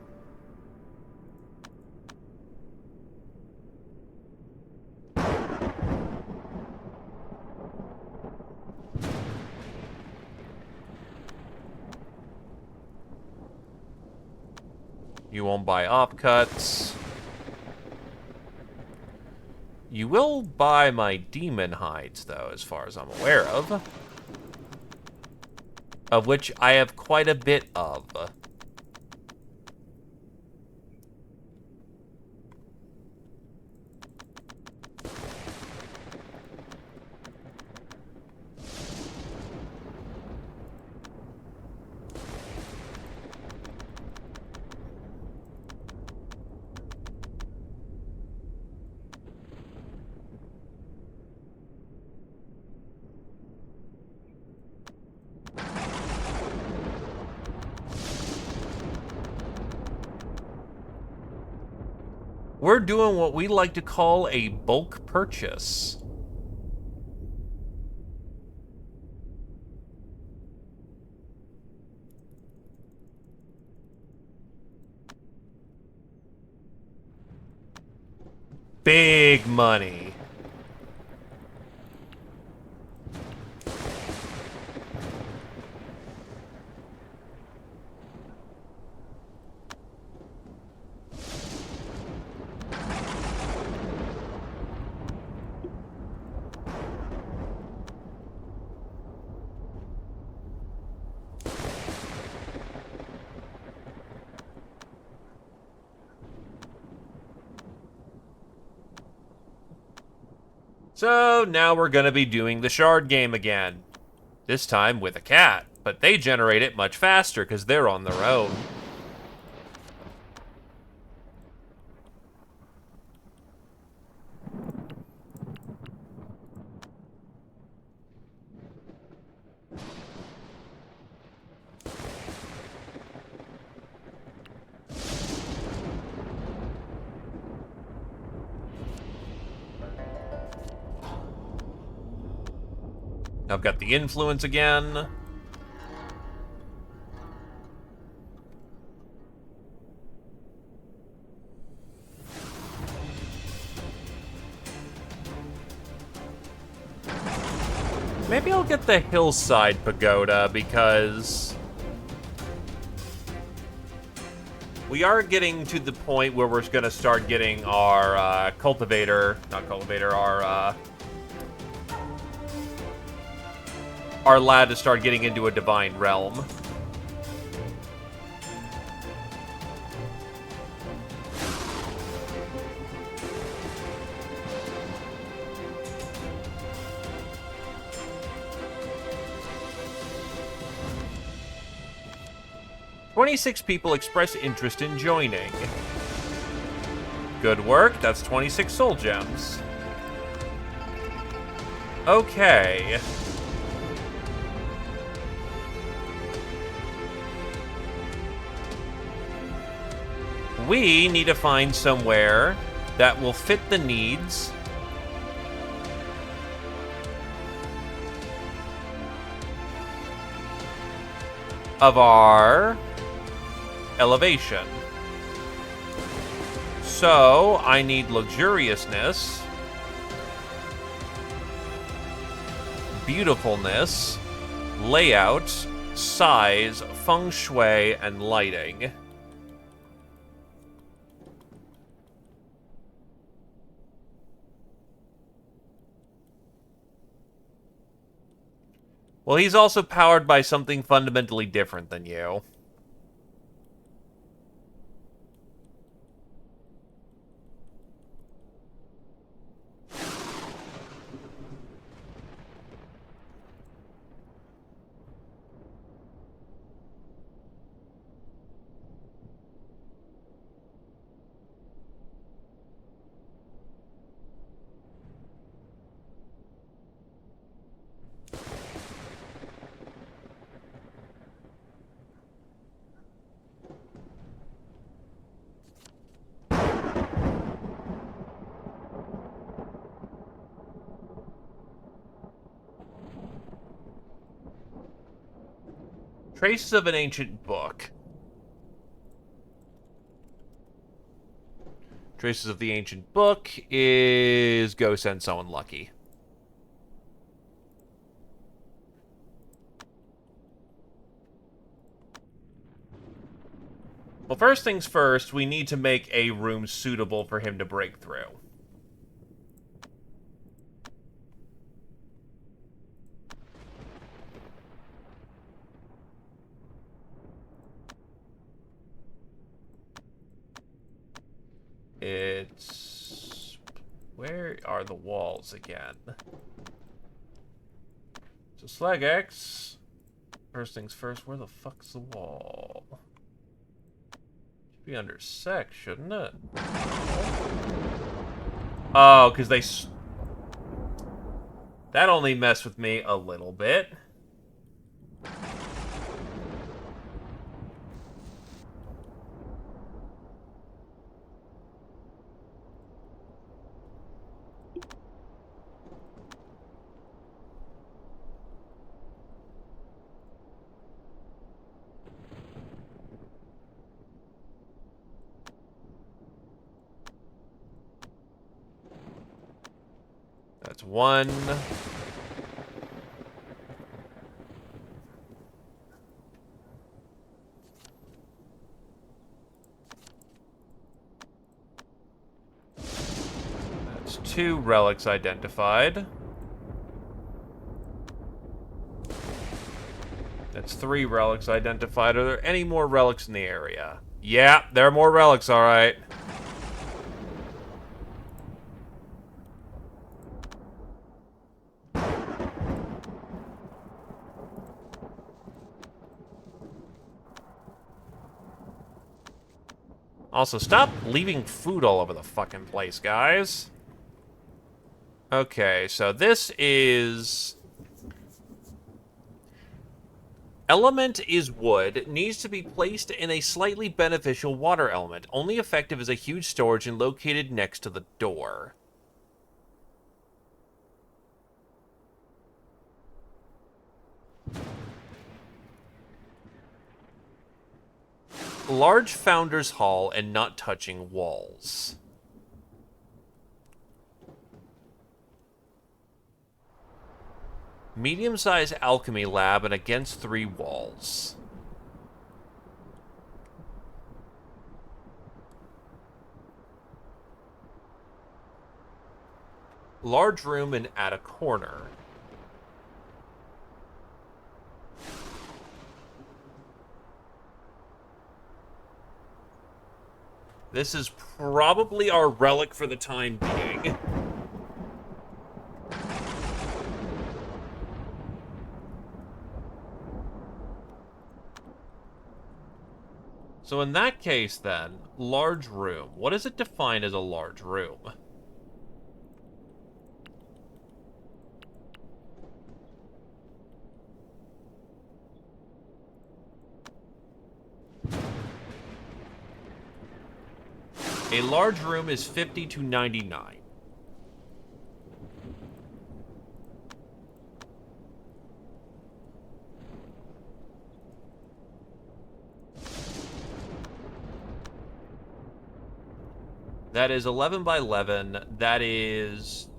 You won't buy offcuts. You will buy my demon hides, though, as far as I'm aware of. Of which I have quite a bit of. We're doing what we like to call a bulk purchase. Big money. So now we're gonna be doing the shard game again. This time with a cat, but they generate it much faster because they're on their own. I've got the influence again. Maybe I'll get the hillside pagoda because we are getting to the point where we're going to start getting our our lad to start getting into a divine realm. "26 people express interest in joining." Good work, that's 26 soul gems. Okay. We need to find somewhere that will fit the needs of our elevation. So, I need luxuriousness, beautifulness, layout, size, feng shui, and lighting. Well, he's also powered by something fundamentally different than you. Traces of an ancient book. Traces of the ancient book is go send someone lucky. Well, first things first, we need to make a room suitable for him to break through. It's... Where are the walls again? So Slag X. First things first, where the fuck's the wall? Should be under sec, shouldn't it? Oh, because they... That only messed with me a little bit. That's one. That's 2 relics identified. That's 3 relics identified. Are there any more relics in the area? Yeah, there are more relics, alright. Also, stop leaving food all over the fucking place, guys. Okay, so this is... Element is wood, needs to be placed in a slightly beneficial water element. Only effective as a huge storage and located next to the door. Large founder's hall and not touching walls. Medium-sized alchemy lab and against 3 walls. Large room and at a corner. This is probably our relic for the time being. So in that case, then, large room. What is it defined as a large room? A large room is 50 to 99. That is 11 by 11. That is...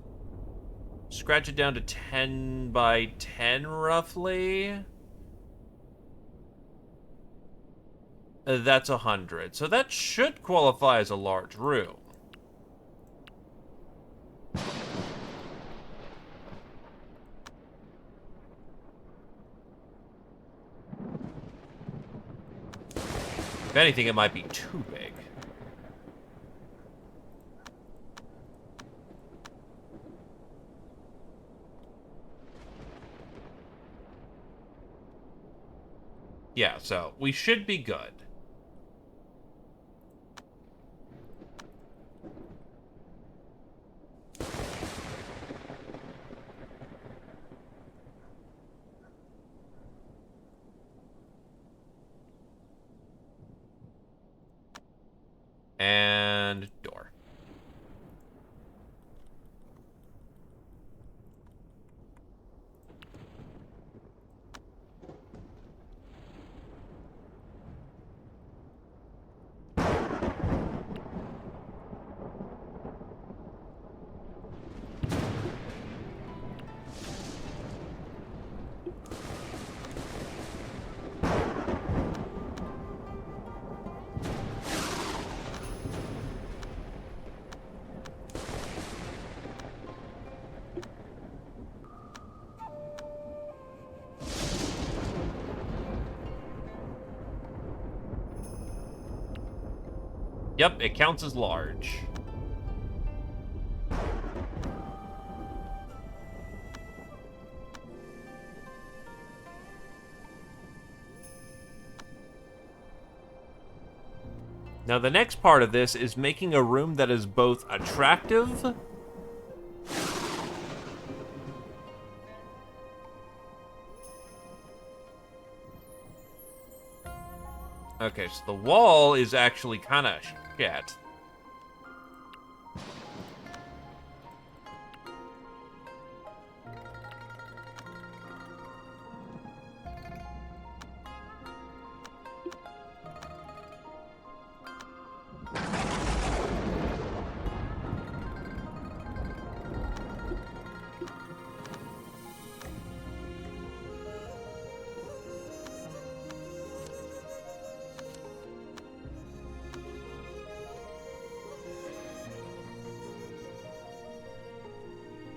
Scratch it down to 10 by 10, roughly. That's 100. So that should qualify as a large room. If anything, it might be too big. Yeah, so we should be good. And door. Yep, it counts as large. Now, the next part of this is making a room that is both attractive Okay, so the wall is actually kind of shit.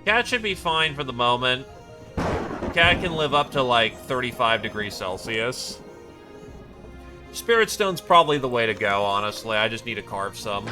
Cat should be fine for the moment. Cat can live up to like 35 degrees Celsius. Spirit Stone's probably the way to go, honestly. I just need to carve some.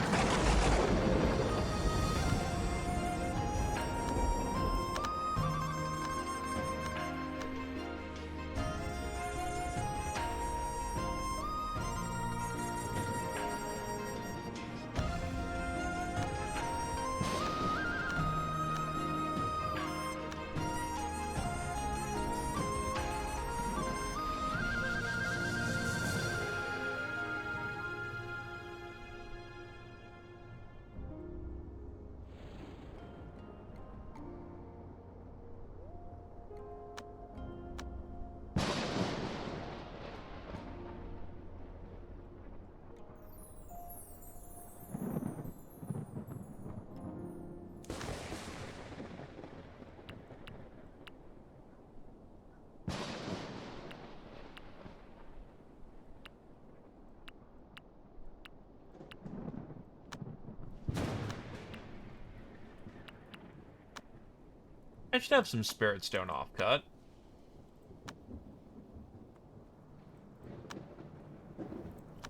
I should have some spirit stone offcut.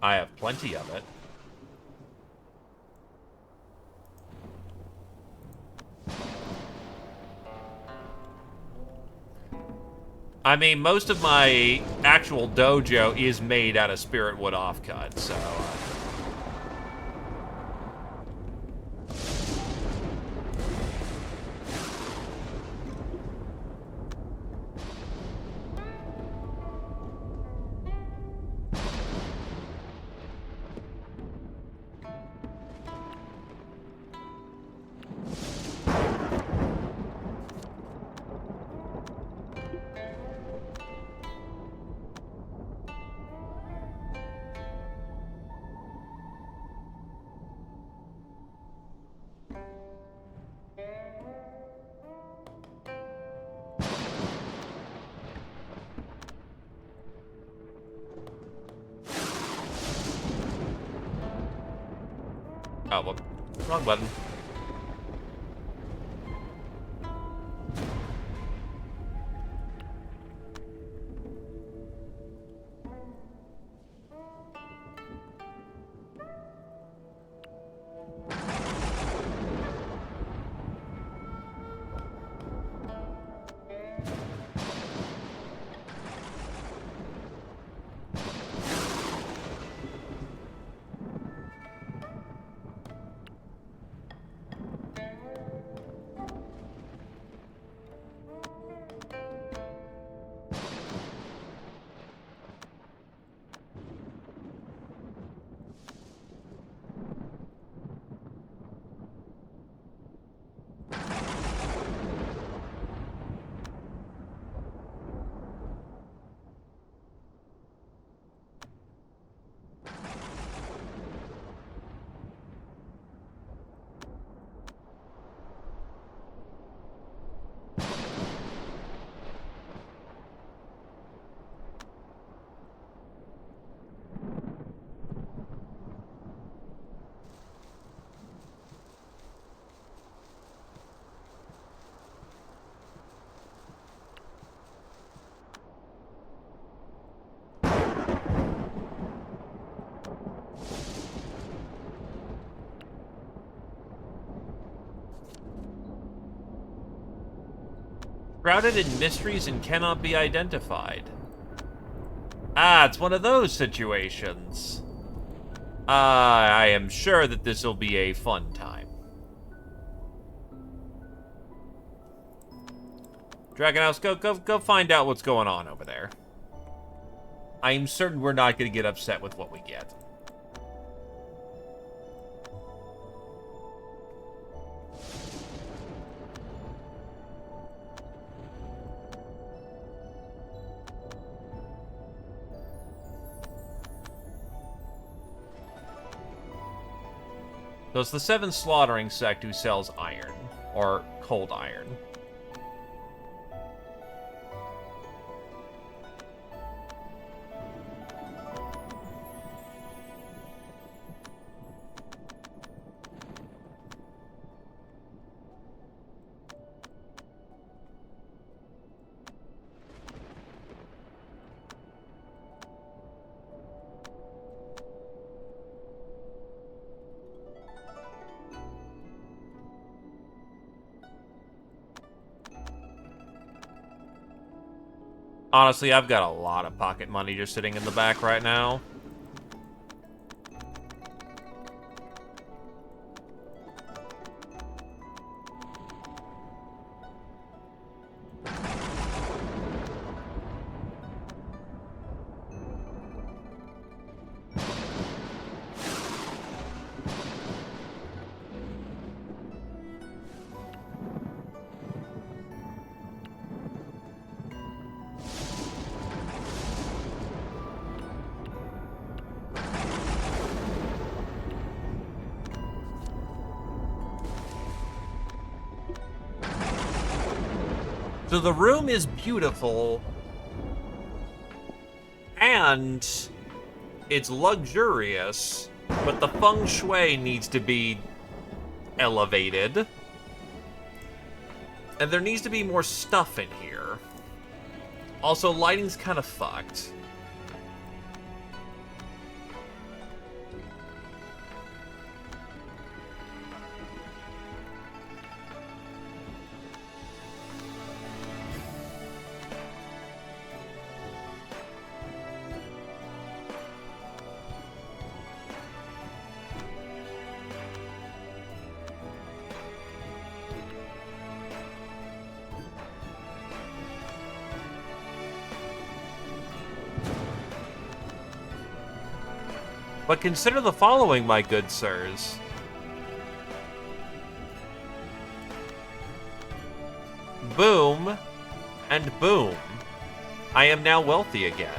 I have plenty of it. I mean, most of my actual dojo is made out of spirit wood offcut, so... Oh, well, wrong button. Shrouded in mysteries and cannot be identified. Ah, it's one of those situations. I am sure that this will be a fun time. Dragon House, go find out what's going on over there. I am certain we're not going to get upset with what we get. So it's the 7 Slaughtering sect who sells iron, or cold iron. Honestly, I've got a lot of pocket money just sitting in the back right now. So the room is beautiful, and it's luxurious, but the feng shui needs to be elevated. And there needs to be more stuff in here. Also, lighting's kind of fucked. But consider the following, my good sirs. Boom, and boom. I am now wealthy again.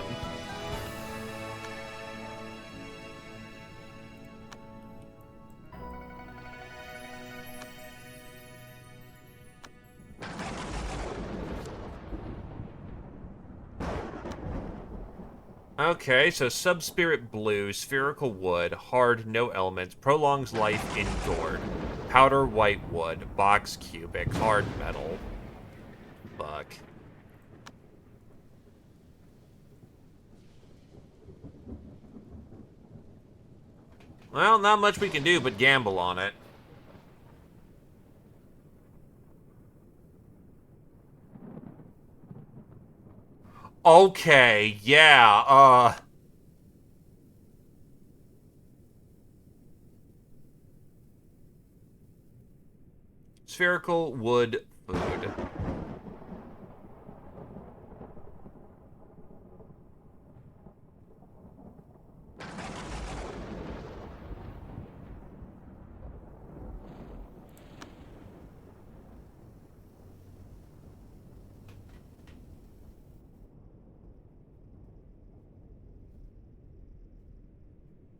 Okay, so Subspirit Blue, Spherical Wood, Hard, no elements, prolongs life in Gourd. Powder White Wood, Box Cubic, Hard Metal. Fuck. Well, not much we can do but gamble on it. Okay, yeah, Spherical Wood Food.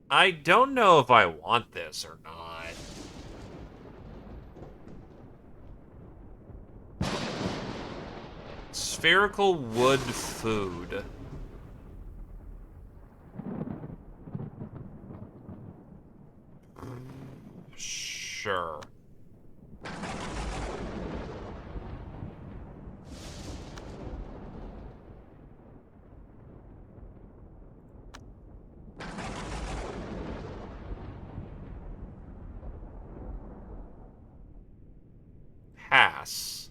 I don't know if I want this or not. Spherical Wood Food. Sure. Pass.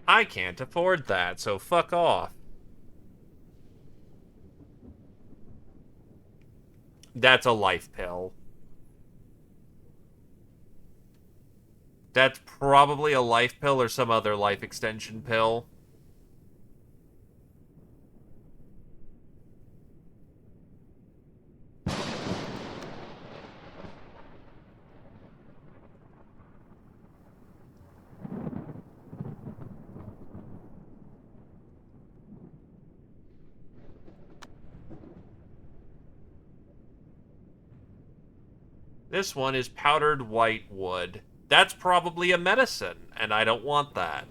I can't afford that, so fuck off. That's a life pill. That's probably a life pill or some other life extension pill. This one is powdered white wood. That's probably a medicine, and I don't want that.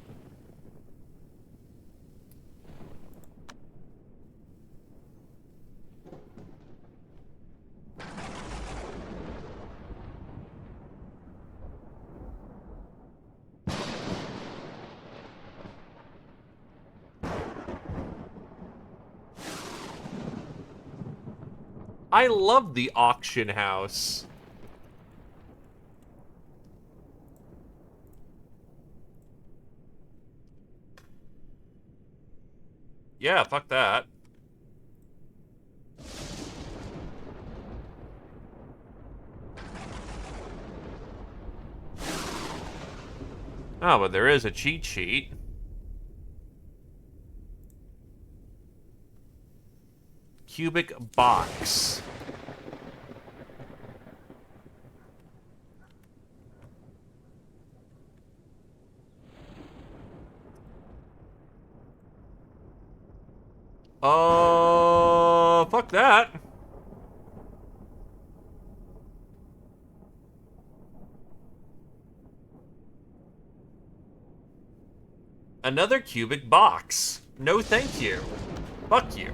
I love the auction house. Yeah, fuck that. Oh, but there is a cheat sheet. Cubic box. Fuck that. Another cubic box. No thank you. Fuck you.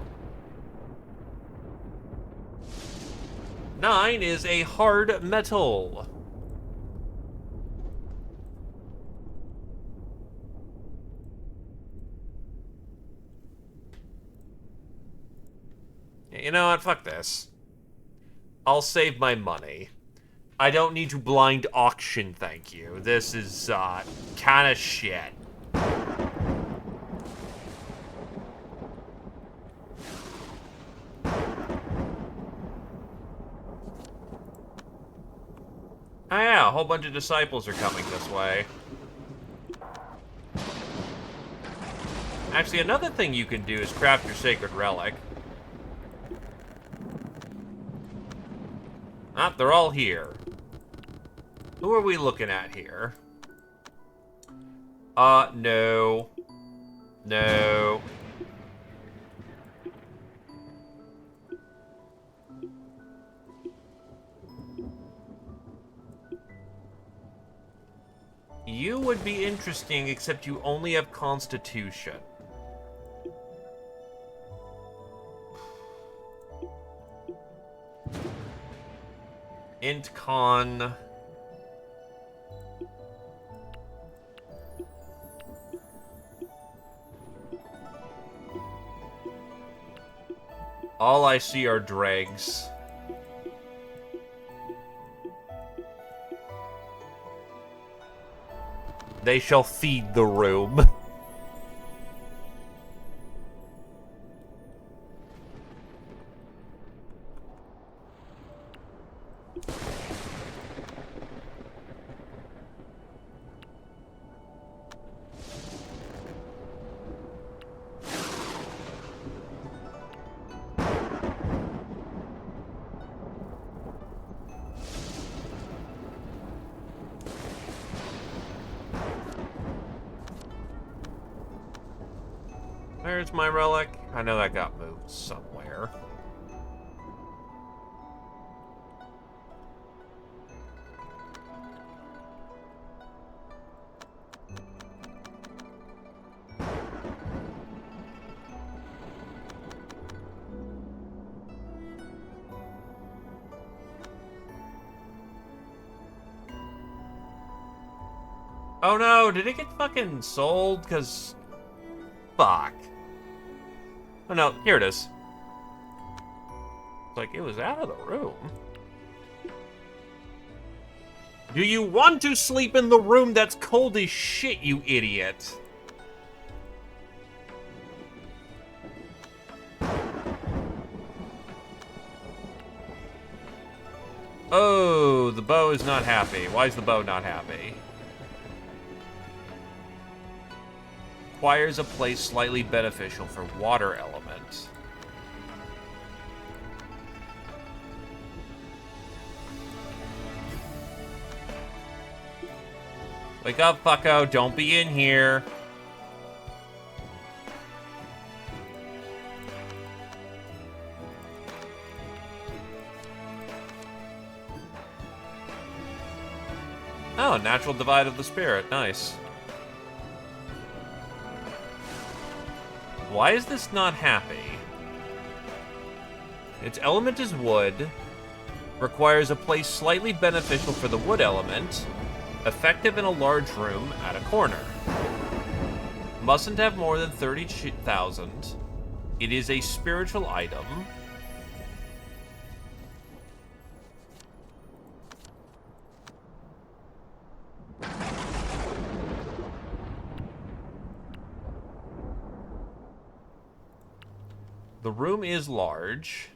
9 is a hard metal. You know what? Fuck this. I'll save my money. I don't need to blind auction, thank you. This is, kinda shit. Oh yeah, a whole bunch of disciples are coming this way. Actually, another thing you can do is craft your sacred relic. Ah, they're all here. Who are we looking at here? No. No. You would be interesting, except you only have Constitution. Int Con. All I see are dregs. They shall feed the room. Where's my relic? I know that got moved somewhere. Oh no, did it get fucking sold? Cause... fuck. Oh no, here it is. It's like, it was out of the room. Do you want to sleep in the room that's cold as shit, you idiot? Oh, the bow is not happy. Why is the bow not happy? Requires a place slightly beneficial for water element. Wake up, fucko. Don't be in here. Oh, natural divide of the spirit. Nice. Why is this not happy? Its element is wood. Requires a place slightly beneficial for the wood element. Effective in a large room at a corner. Mustn't have more than 30,000. It is a spiritual item. The room is large.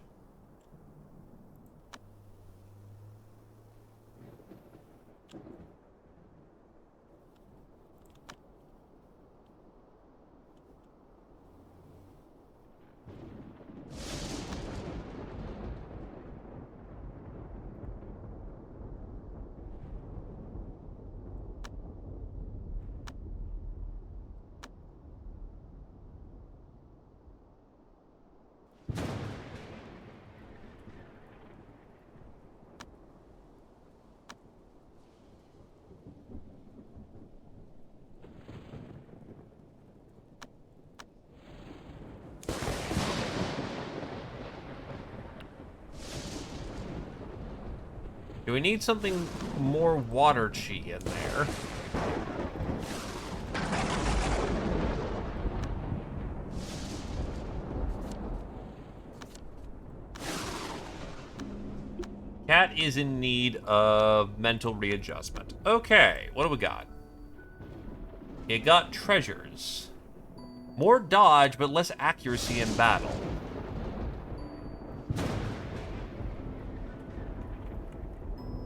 Do we need something more water chi in there? Cat is in need of mental readjustment. Okay, what do we got? It got treasures. More dodge, but less accuracy in battle.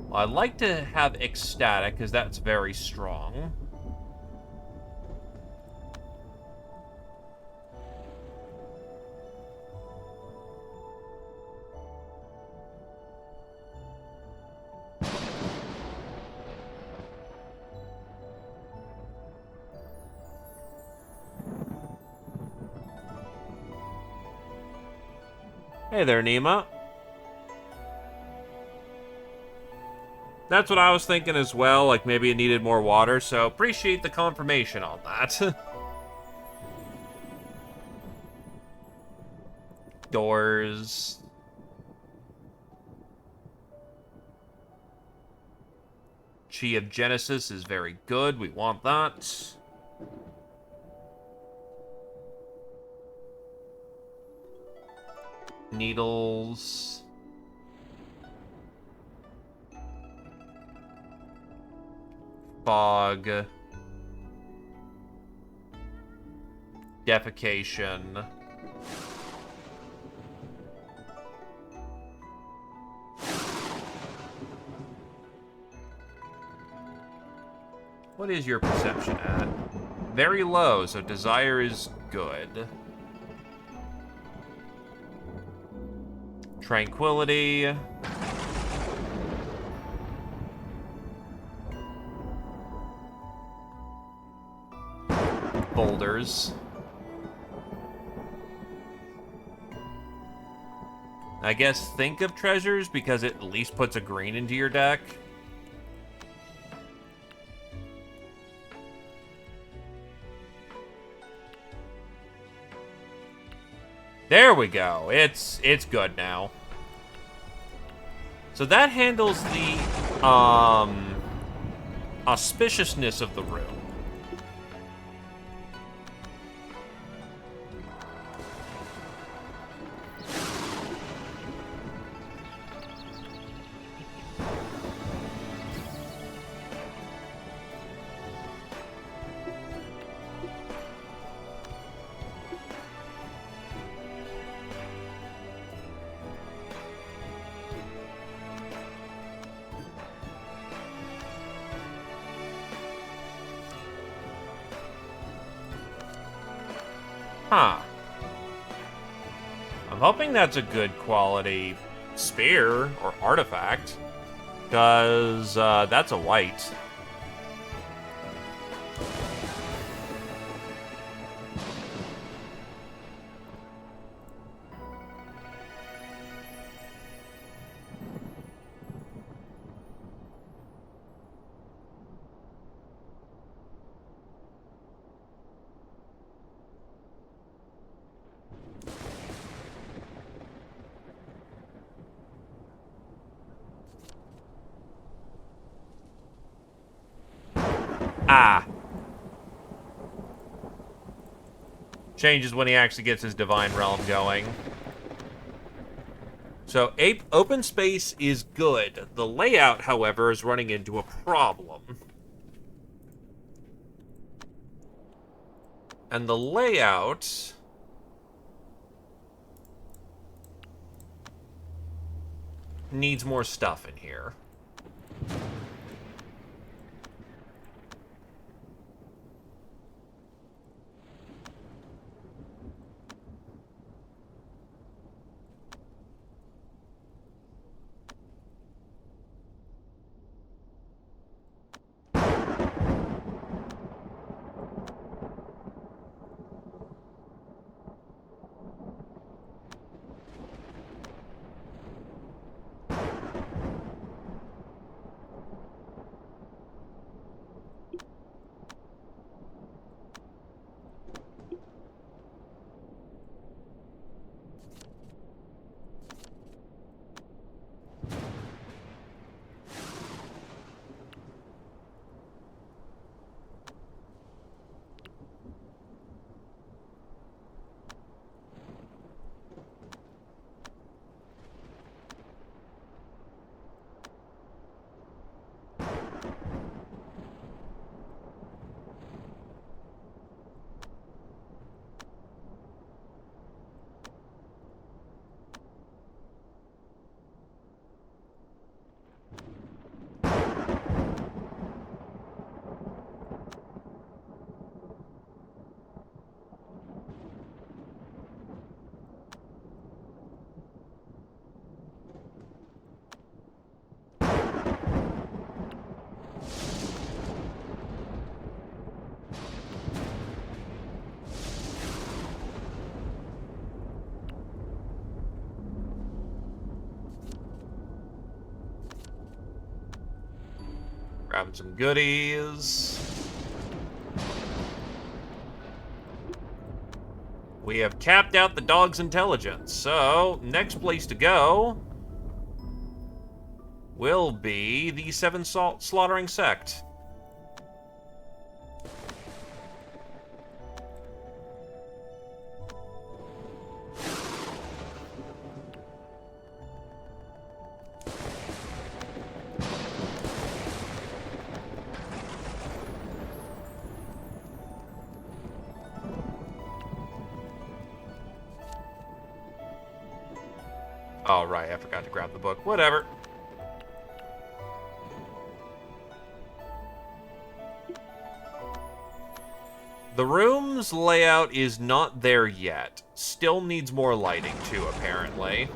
Well, I'd like to have ecstatic, because that's very strong. Hey there, Nima. That's what I was thinking as well, like maybe it needed more water, so appreciate the confirmation on that. Doors. Chi of Genesis is very good, we want that. Needles. Fog. Defecation. What is your perception at? Very low, so desire is good. Tranquility. Boulders. I guess think of treasures because it at least puts a green into your deck. There we go. It's good now. So that handles the auspiciousness of the room. Huh. I'm hoping that's a good quality spear or artifact, because that's a white. Ah. Changes when he actually gets his Divine Realm going. So, open space is good. The layout, however, is running into a problem. And the layout needs more stuff in here. Grabbing some goodies. We have capped out the dog's intelligence, so next place to go will be the Seven Slaughtering Sect. Oh, right, I forgot to grab the book. Whatever. The room's layout is not there yet. Still needs more lighting, too, apparently.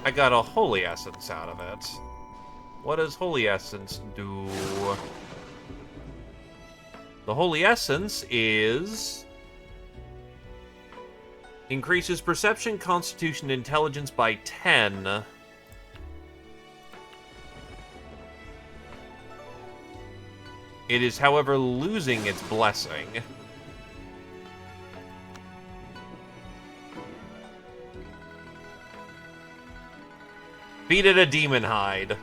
I got a holy essence out of it. What does holy essence do? The holy essence is... increases perception, constitution, intelligence by 10. It is, however, losing its blessing. Beat it a demon hide.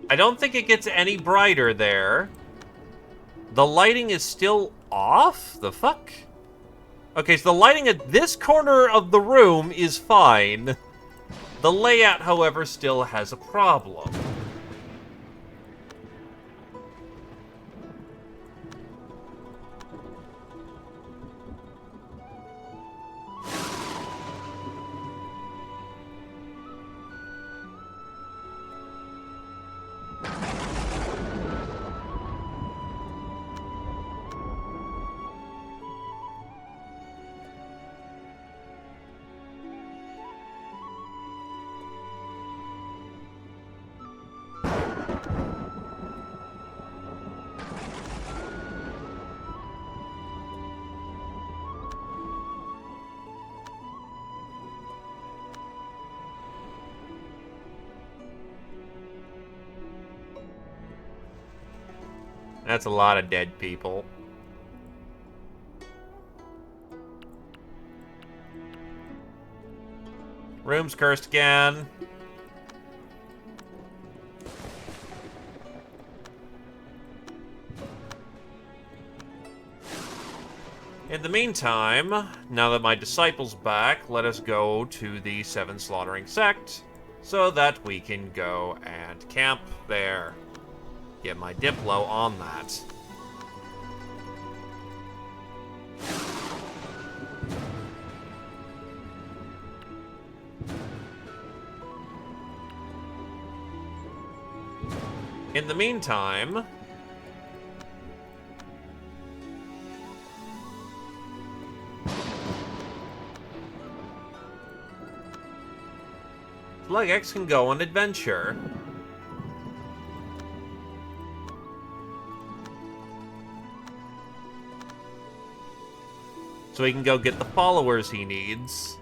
I don't think it gets any brighter there. The lighting is still off? The fuck? Okay, so the lighting at this corner of the room is fine. The layout, however, still has a problem. That's a lot of dead people. Room's cursed again. In the meantime, now that my disciple's back, let us go to the Seven Slaughtering Sect so that we can go and camp there. Get my Diplo on that. In the meantime, Slug can go on adventure. So he can go get the followers he needs.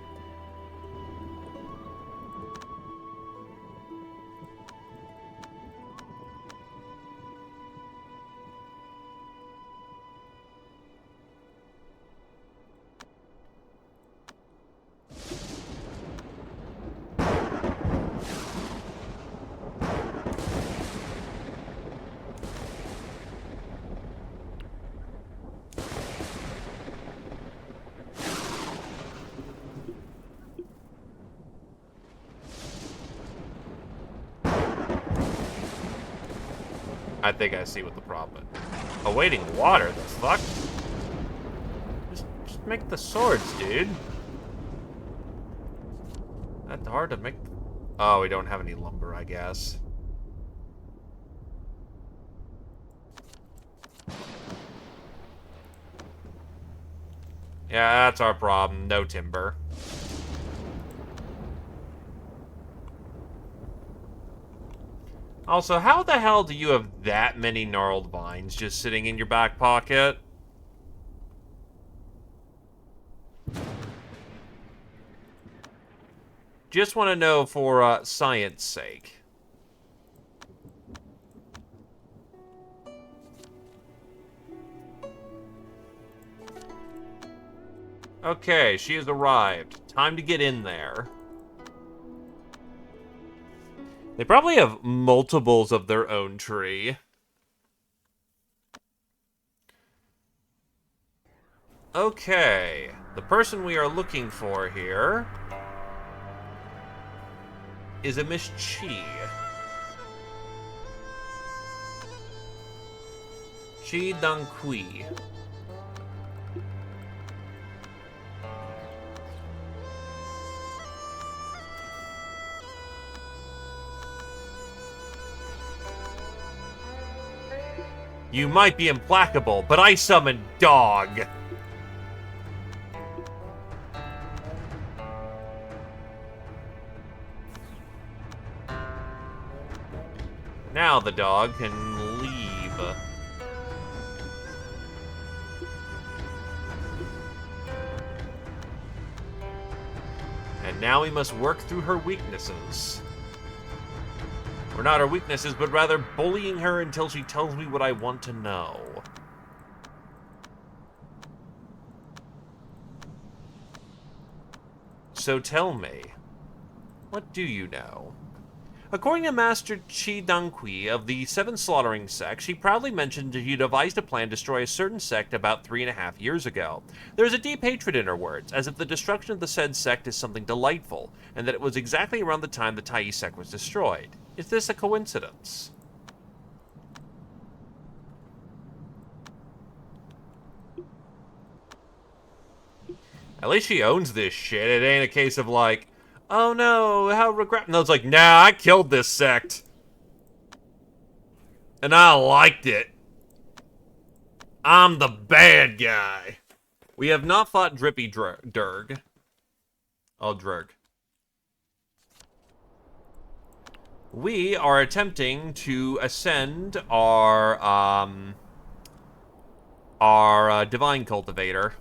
I think I see what the problem is. Awaiting water, the fuck? Just make the swords, dude. That's hard to make. Oh, we don't have any lumber, I guess. Yeah, that's our problem. No timber. Also, how the hell do you have that many gnarled vines just sitting in your back pocket? Just want to know for science sake. Okay, she has arrived. Time to get in there. They probably have multiples of their own tree. Okay, the person we are looking for here is a Miss Chi. Chi Dang Kui. You might be implacable, but I summon dog. Now the dog can leave. And now we must work through her weaknesses. Or not her weaknesses, but rather bullying her until she tells me what I want to know. So tell me, what do you know? According to Master Chi Dangqi of the Seven Slaughtering Sect, she proudly mentioned that you devised a plan to destroy a certain sect about 3.5 years ago. There is a deep hatred in her words, as if the destruction of the said sect is something delightful, and that it was exactly around the time the Tai sect was destroyed. Is this a coincidence? At least she owns this shit. It ain't a case of like, oh no, how regret. No, it's like, nah, I killed this sect. And I liked it. I'm the bad guy. We have not fought Drippy Durg. Oh, Drurg. We are attempting to ascend our Divine Cultivator.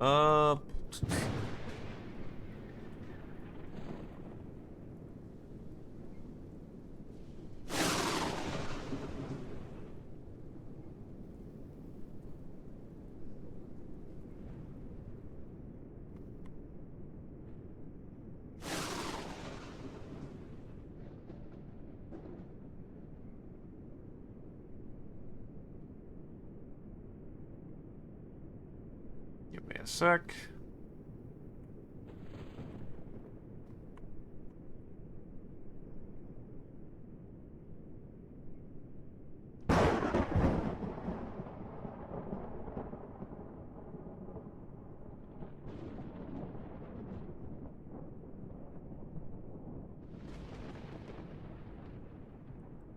Uh... Give me a sec.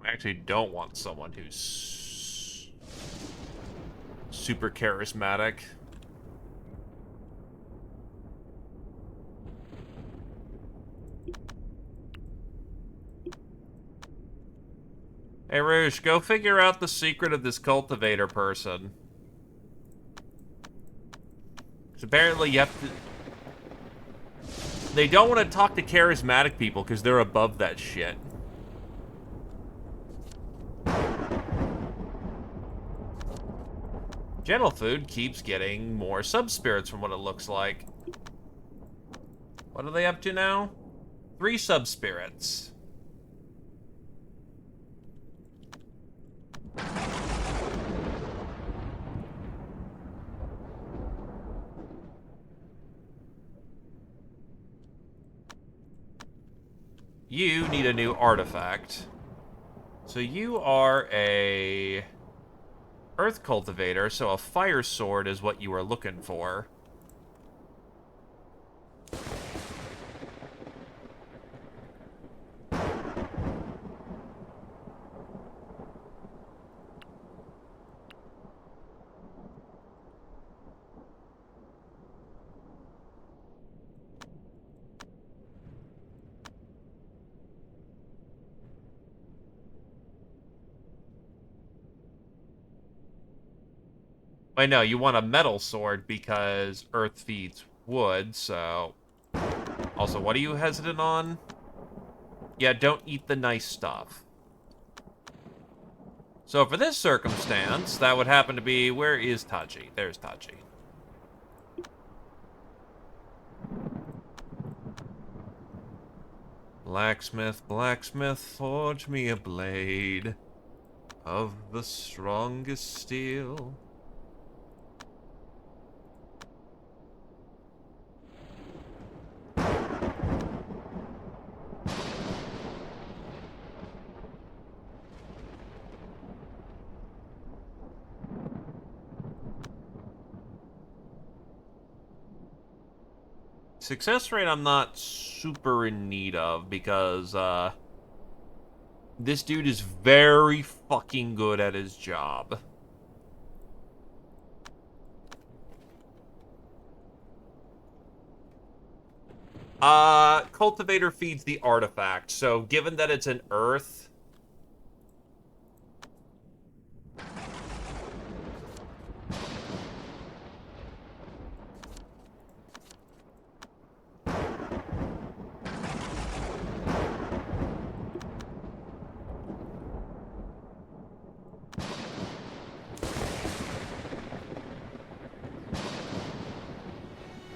I actually don't want someone who's super charismatic. Hey, Rouge, go figure out the secret of this cultivator person. Because apparently you have to... They don't want to talk to charismatic people because they're above that shit. Gentle Food keeps getting more sub-spirits from what it looks like. What are they up to now? 3 sub-spirits. You need a new artifact. So you are a earth cultivator, so a fire sword is what you are looking for. I know, you want a metal sword because earth feeds wood, so... Also, what are you hesitant on? Yeah, don't eat the nice stuff. So for this circumstance, that would happen to be... Where is Tachi? There's Tachi. Blacksmith, blacksmith, forge me a blade of the strongest steel. Success rate I'm not super in need of because, this dude is very fucking good at his job. Cultivator feeds the artifact, so given that it's an earth...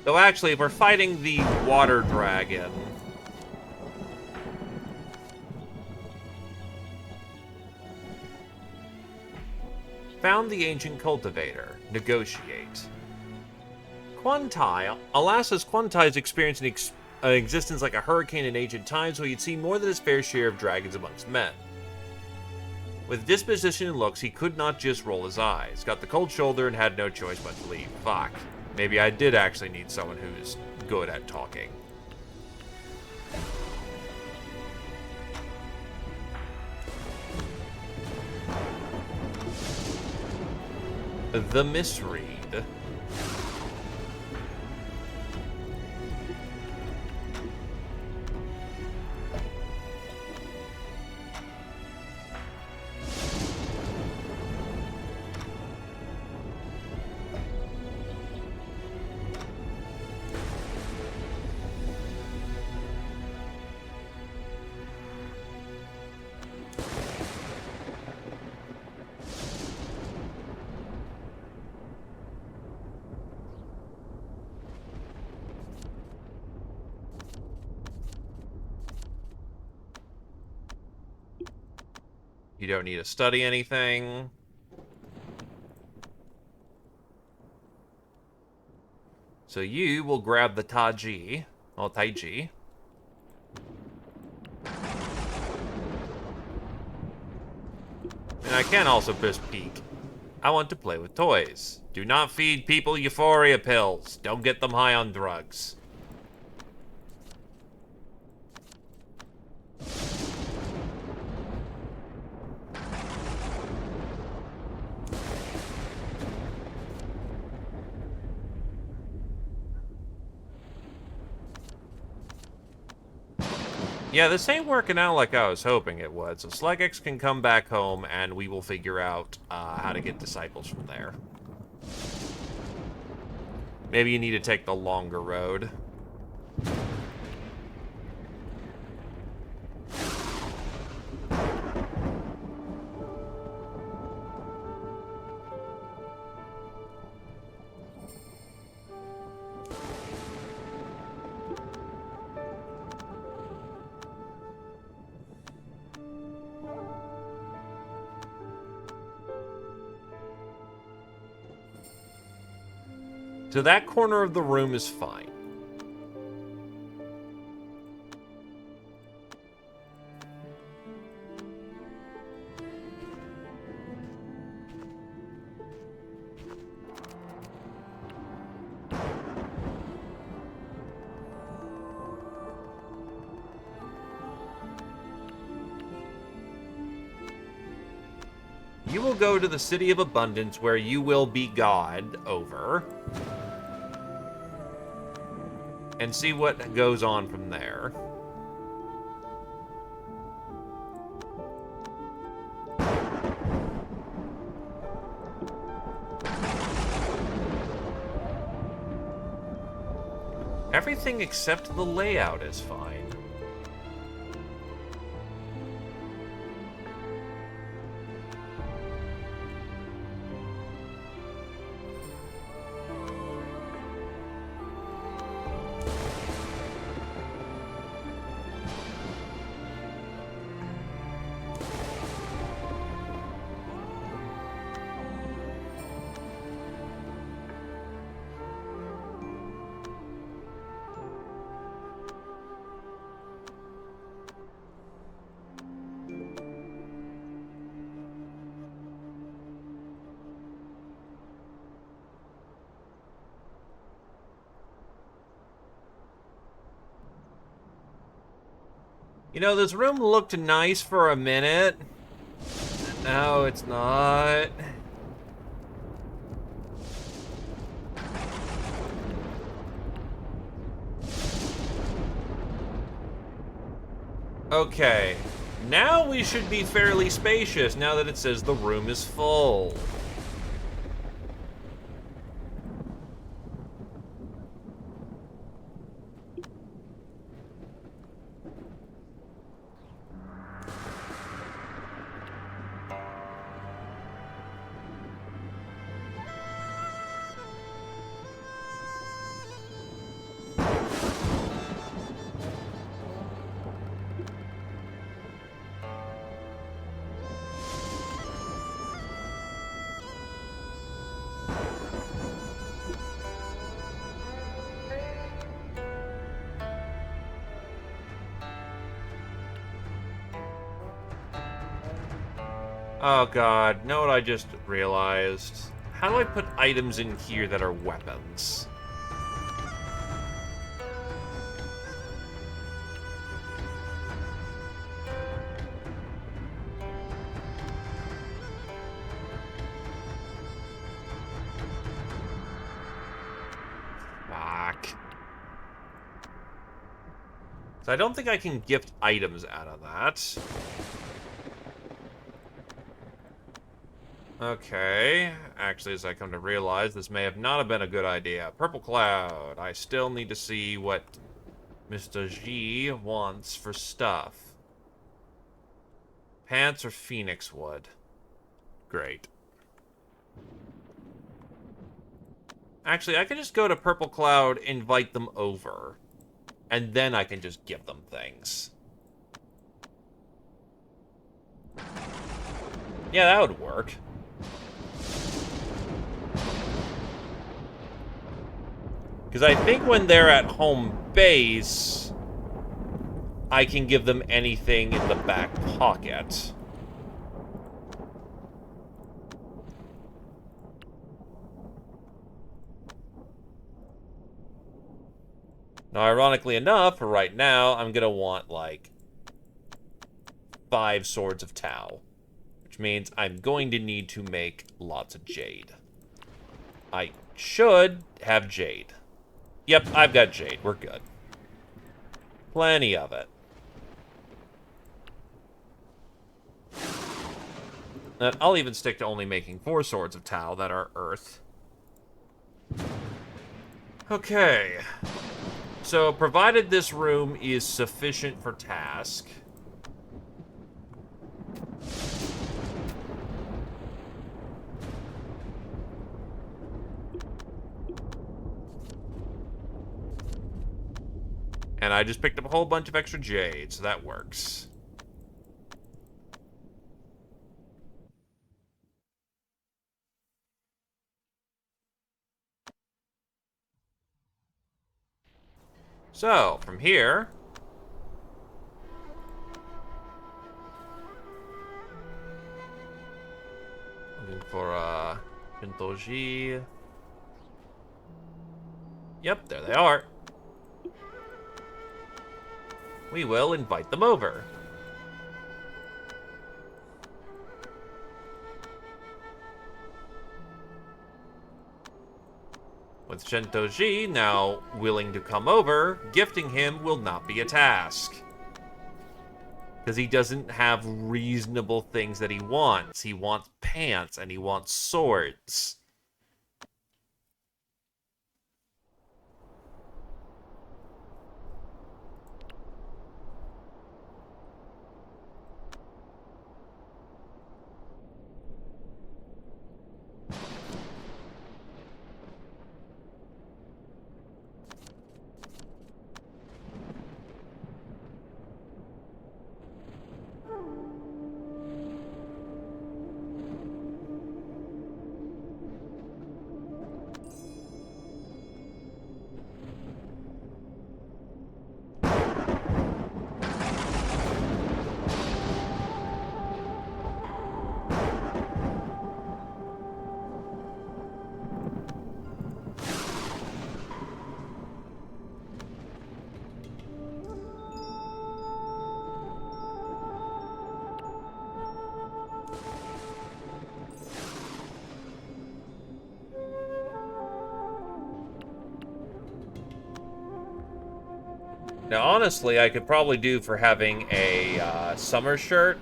Though actually, if we're fighting the water dragon... Found the ancient cultivator. Negotiate. Quantai. Alas's Quantai's experienced an existence like a hurricane in ancient times, so he'd seen more than his fair share of dragons amongst men. With disposition and looks, he could not just roll his eyes. Got the cold shoulder and had no choice but to leave. Fuck. Maybe I did actually need someone who's good at talking. The misread. You don't need to study anything. So you will grab the Taiji. Oh, Taiji. And I can also just peek. I want to play with toys. Do not feed people euphoria pills. Don't get them high on drugs. Yeah, this ain't working out like I was hoping it would, so Slegex can come back home and we will figure out how to get disciples from there. Maybe you need to take the longer road. So that corner of the room is fine. You will go to the City of Abundance where you will be God over. And see what goes on from there. Everything except the layout is fine. You know, this room looked nice for a minute. No, it's not. Okay. Now we should be fairly spacious now that it says the room is full. Oh god, know what I just realized? How do I put items in here that are weapons? Fuck. So I don't think I can gift items out of that. Okay, actually, as I come to realize, this may have not have been a good idea. Purple Cloud. I still need to see what Mr. G wants for stuff. Pants or phoenix wood? Great. Actually, I can just go to Purple Cloud, invite them over, and then I can just give them things. Yeah, that would work. Because I think when they're at home base, I can give them anything in the back pocket. Now, ironically enough, for right now, I'm going to want, like, 5 swords of Tau. Which means I'm going to need to make lots of jade. I should have jade. Yep, I've got jade. We're good. Plenty of it. And I'll even stick to only making 4 swords of Tau that are earth. Okay. So, provided this room is sufficient for task... And I just picked up a whole bunch of extra jade, so that works. So, from here... looking for, Pintoji. Yep, there they are. We will invite them over. With Shentoji now willing to come over, gifting him will not be a task. Because he doesn't have reasonable things that he wants. He wants pants and he wants swords. Now, honestly, I could probably do for having a summer shirt.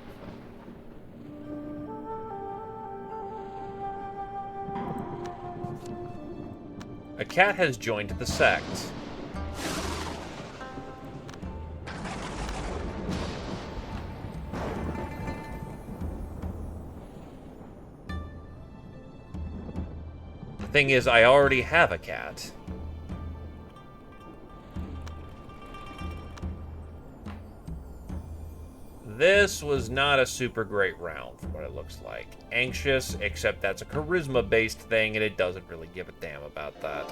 A cat has joined the sect. The thing is, I already have a cat. This was not a super great round from what it looks like. Anxious, except that's a charisma-based thing, and it doesn't really give a damn about that.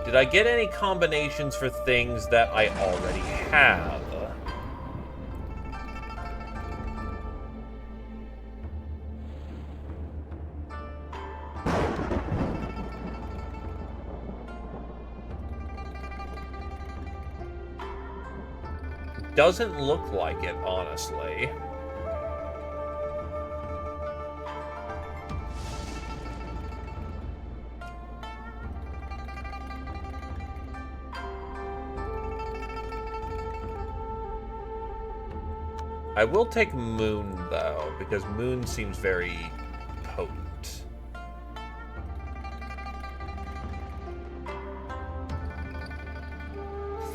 Did I get any combinations for things that I already have? Doesn't look like it, honestly. I will take Moon, though, because Moon seems very potent.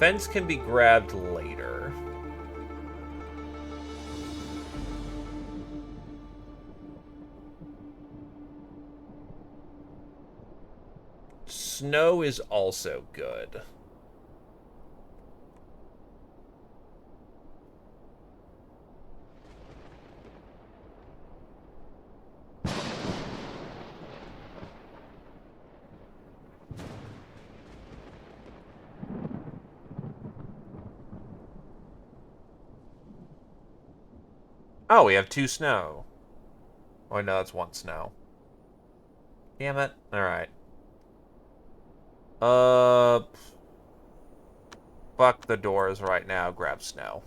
Fence can be grabbed later. Snow is also good. Oh, we have 2 snow. Oh, no, that's 1 snow. Damn it. Alright. Fuck the doors right now. Grab snow.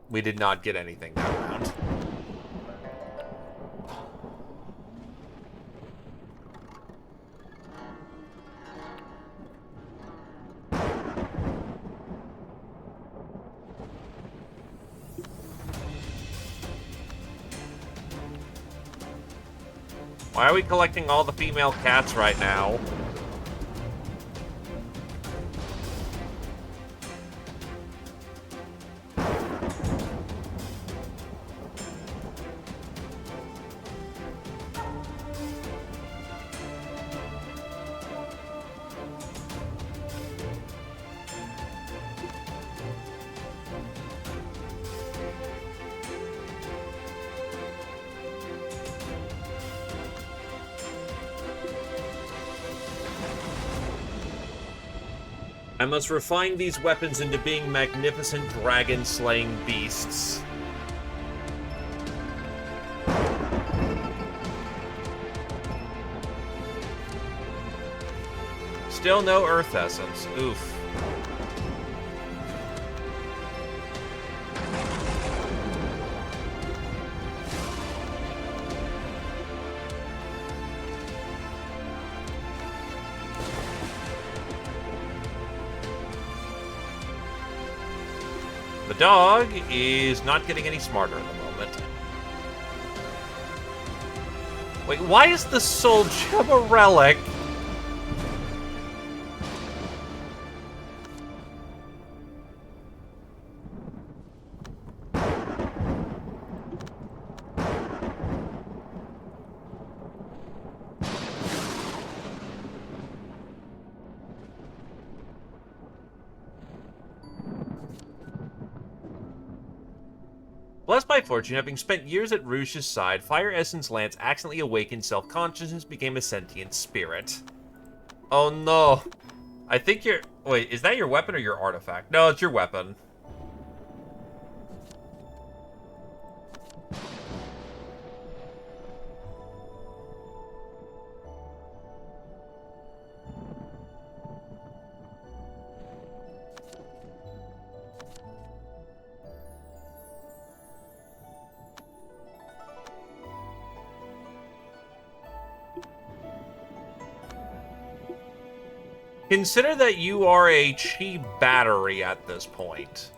We did not get anything that round. Why are we collecting all the female cats right now? I must refine these weapons into being magnificent dragon-slaying beasts. Still no Earth Essence. Oof. The dog is not getting any smarter at the moment. Wait, why is the soul gem a relic? Blessed by fortune, having spent years at Rouge's side, Fire Essence Lance accidentally awakened self-consciousness and became a sentient spirit. Oh no. I think you're... Wait, is that your weapon or your artifact? No, it's your weapon. Consider that you are a chi battery at this point.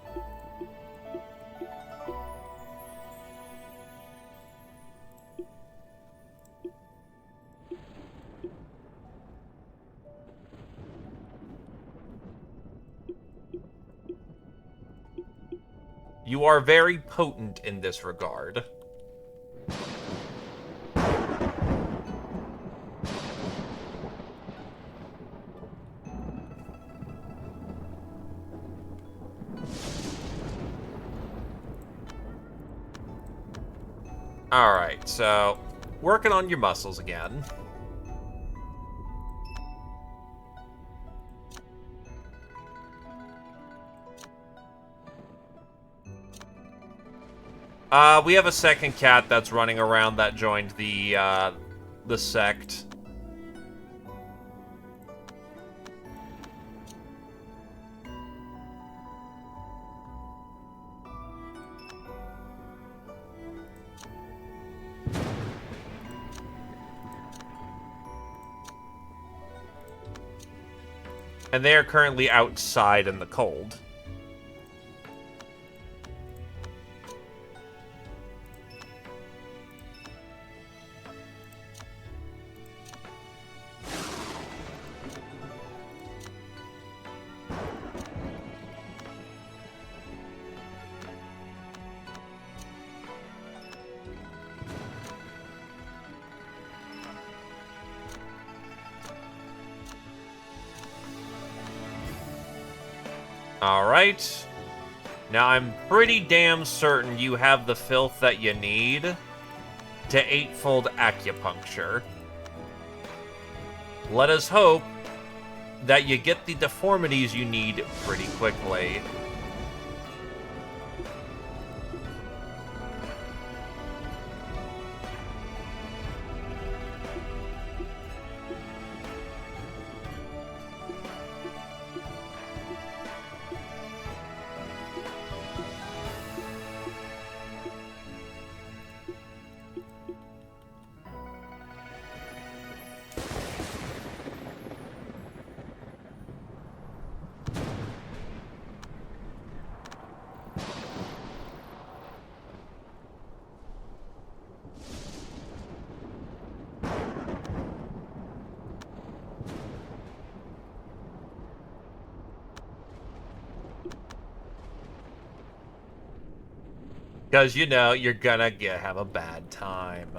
You are very potent in this regard. Alright, so working on your muscles again. We have a second cat that's running around that joined the sect. And they are currently outside in the cold. Alright. Now I'm pretty damn certain you have the filth that you need to 8-fold acupuncture. Let us hope that you get the deformities you need pretty quickly. Because, you know, you're gonna have a bad time.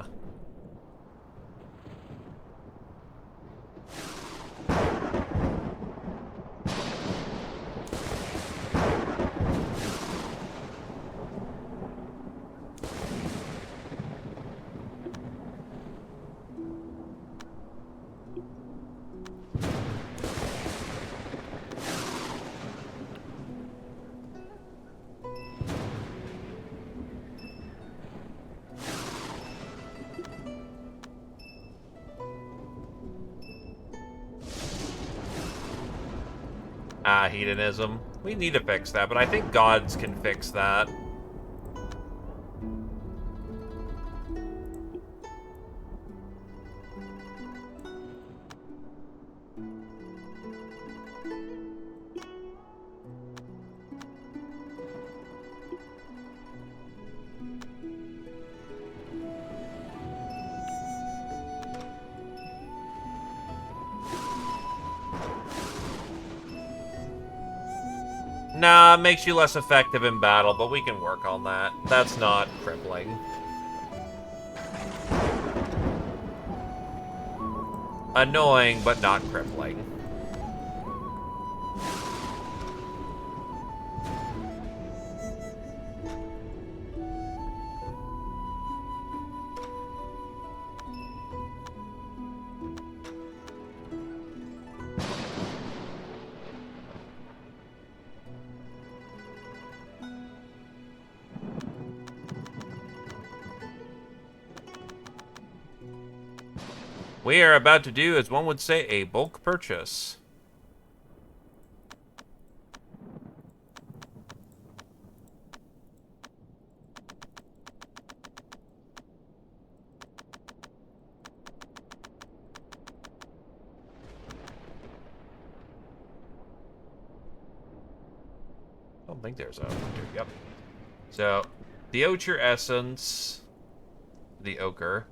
Hedonism. We need to fix that, but I think gods can fix that. Nah, it makes you less effective in battle, but we can work on that. That's not crippling. Annoying, but not crippling. We are about to do, as one would say, a bulk purchase. I don't think there's a winter. Yep. So, the Ochre Essence, the Ochre,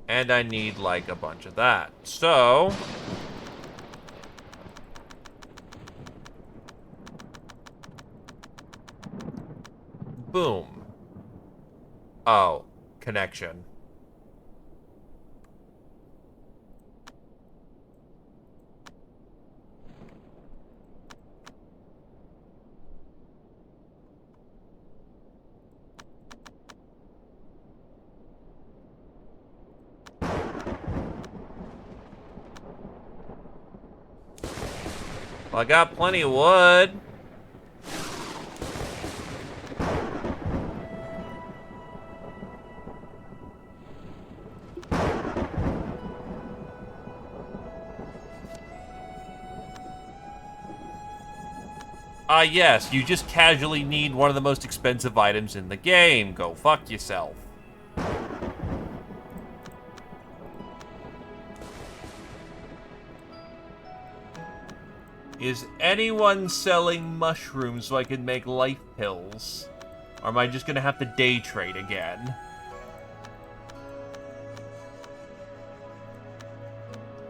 and I need, like, a bunch of that. So, boom. Oh, connection. Well, I got plenty of wood. Yes, you just casually need one of the most expensive items in the game. Go fuck yourself. Is anyone selling mushrooms so I can make life pills? Or am I just gonna have to day trade again?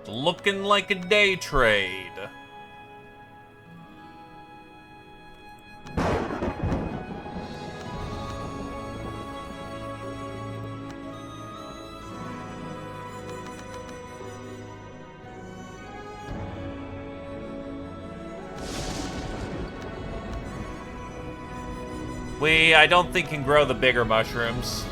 It's looking like a day trade. I don't think can grow the bigger mushrooms.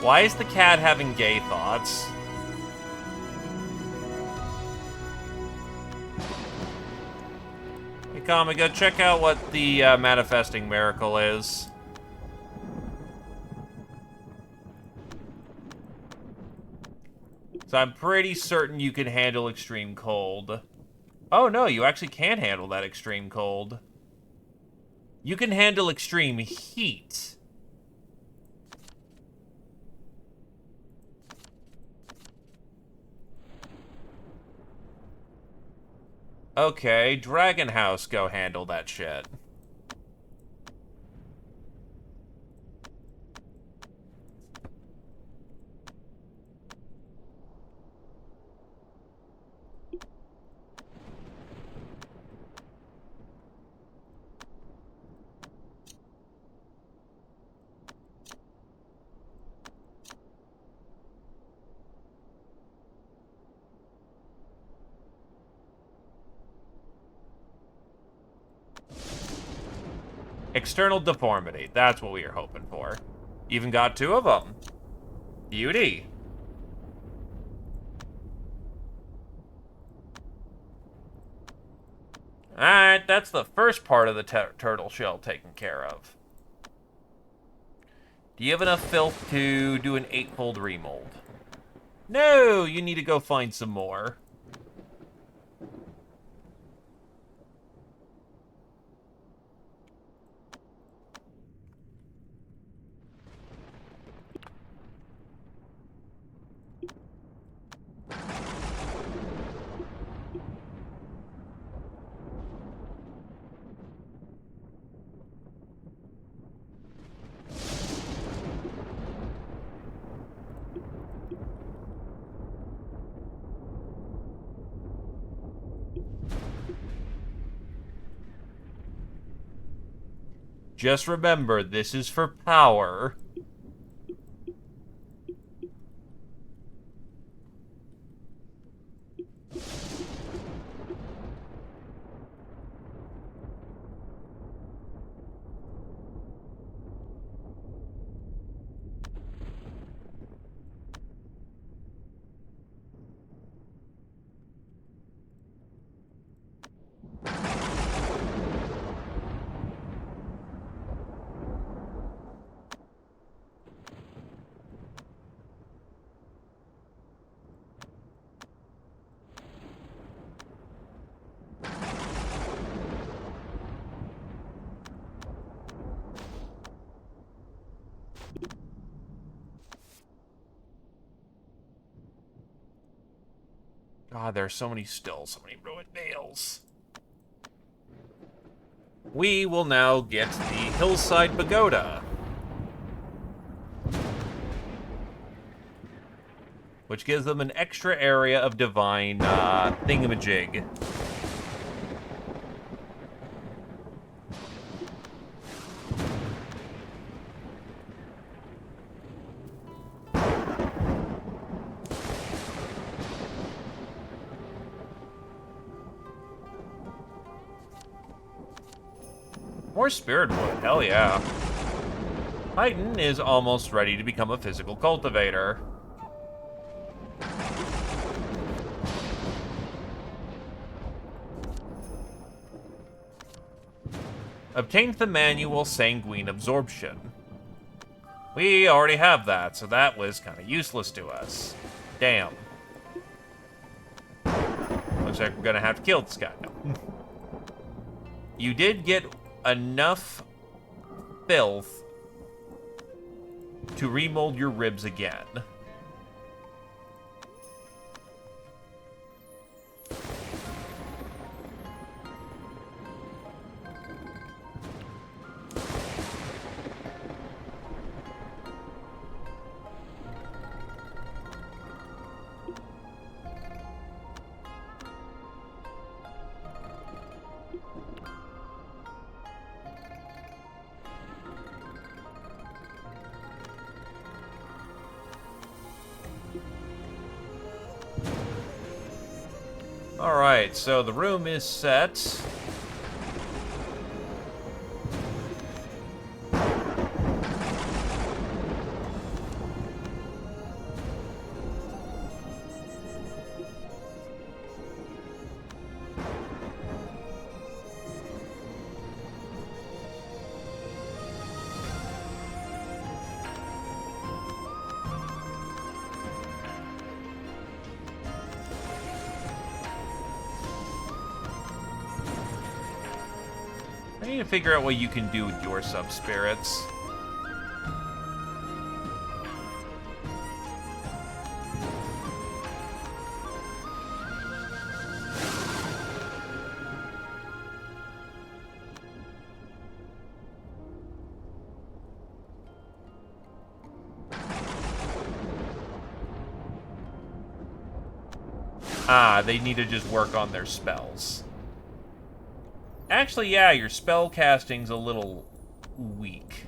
Why is the cat having gay thoughts? Hey, Kami, go check out what the manifesting miracle is. So I'm pretty certain you can handle extreme cold. Oh no, you actually can handle that extreme cold. You can handle extreme heat. Okay, Dragon House, go handle that shit. External deformity. That's what we were hoping for. Even got 2 of them. Beauty. Alright, that's the first part of the turtle shell taken care of. Do you have enough filth to do an 8-fold remold? No, you need to go find some more. Just remember, this is for power. God, there's so many ruined nails. We will now get the Hillside Pagoda, which gives them an extra area of divine thingamajig. More spirit wood, hell yeah. Titan is almost ready to become a physical cultivator. Obtained the manual Sanguine Absorption. We already have that, so that was kind of useless to us. Damn. Looks like we're gonna have to kill this guy now. You did get enough filth to remold your ribs again. Alright, so the room is set. I need to figure out what you can do with your sub-spirits. Ah, they need to just work on their spells. Actually, yeah, your spell casting's a little weak.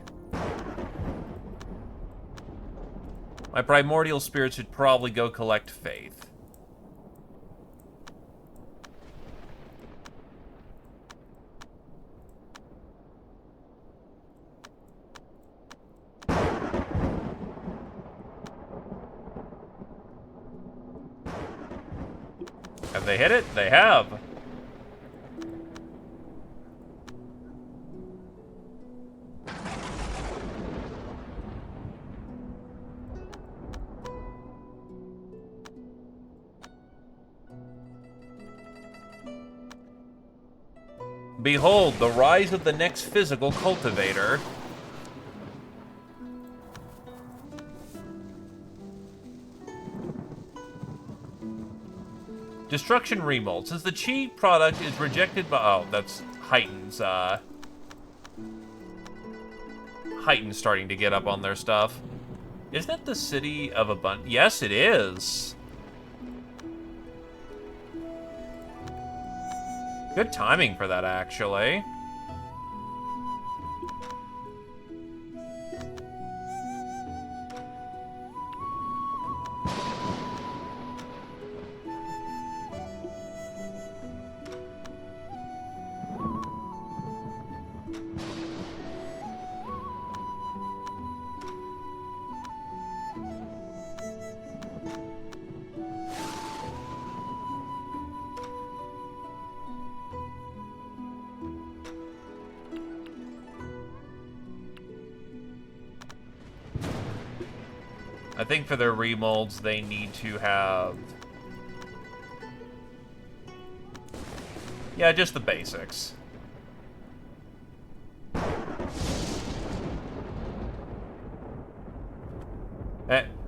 My primordial spirit should probably go collect faith. they hit it? They have. Behold, the rise of the next physical cultivator. Destruction remold. Since the chi product is rejected by... Oh, that's Heighten's, Heighten's starting to get up on their stuff. Isn't that the city of abundance? Yes, it is. Good timing for that, actually. I think for their remolds, they need to have... Yeah, just the basics.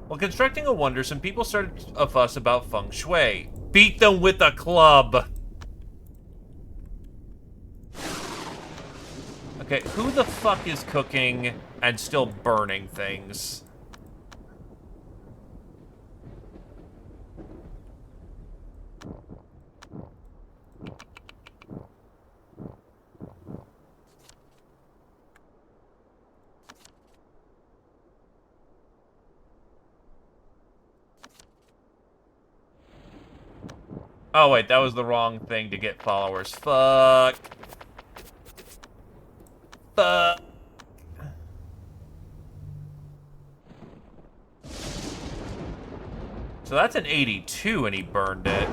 While constructing a wonder, some people started a fuss about feng shui. Beat them with a club! Okay, who the fuck is cooking and still burning things? Oh, wait, that was the wrong thing to get followers. Fuck. Fuck. So that's an 82, and he burned it.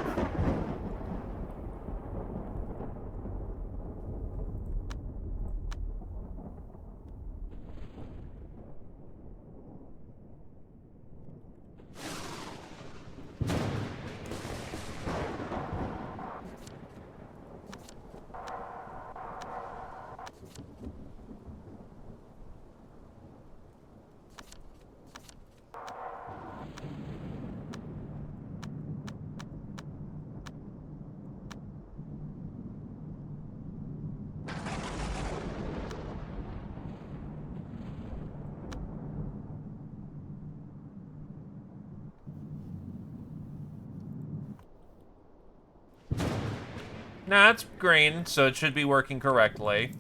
Nah, it's green, so it should be working correctly.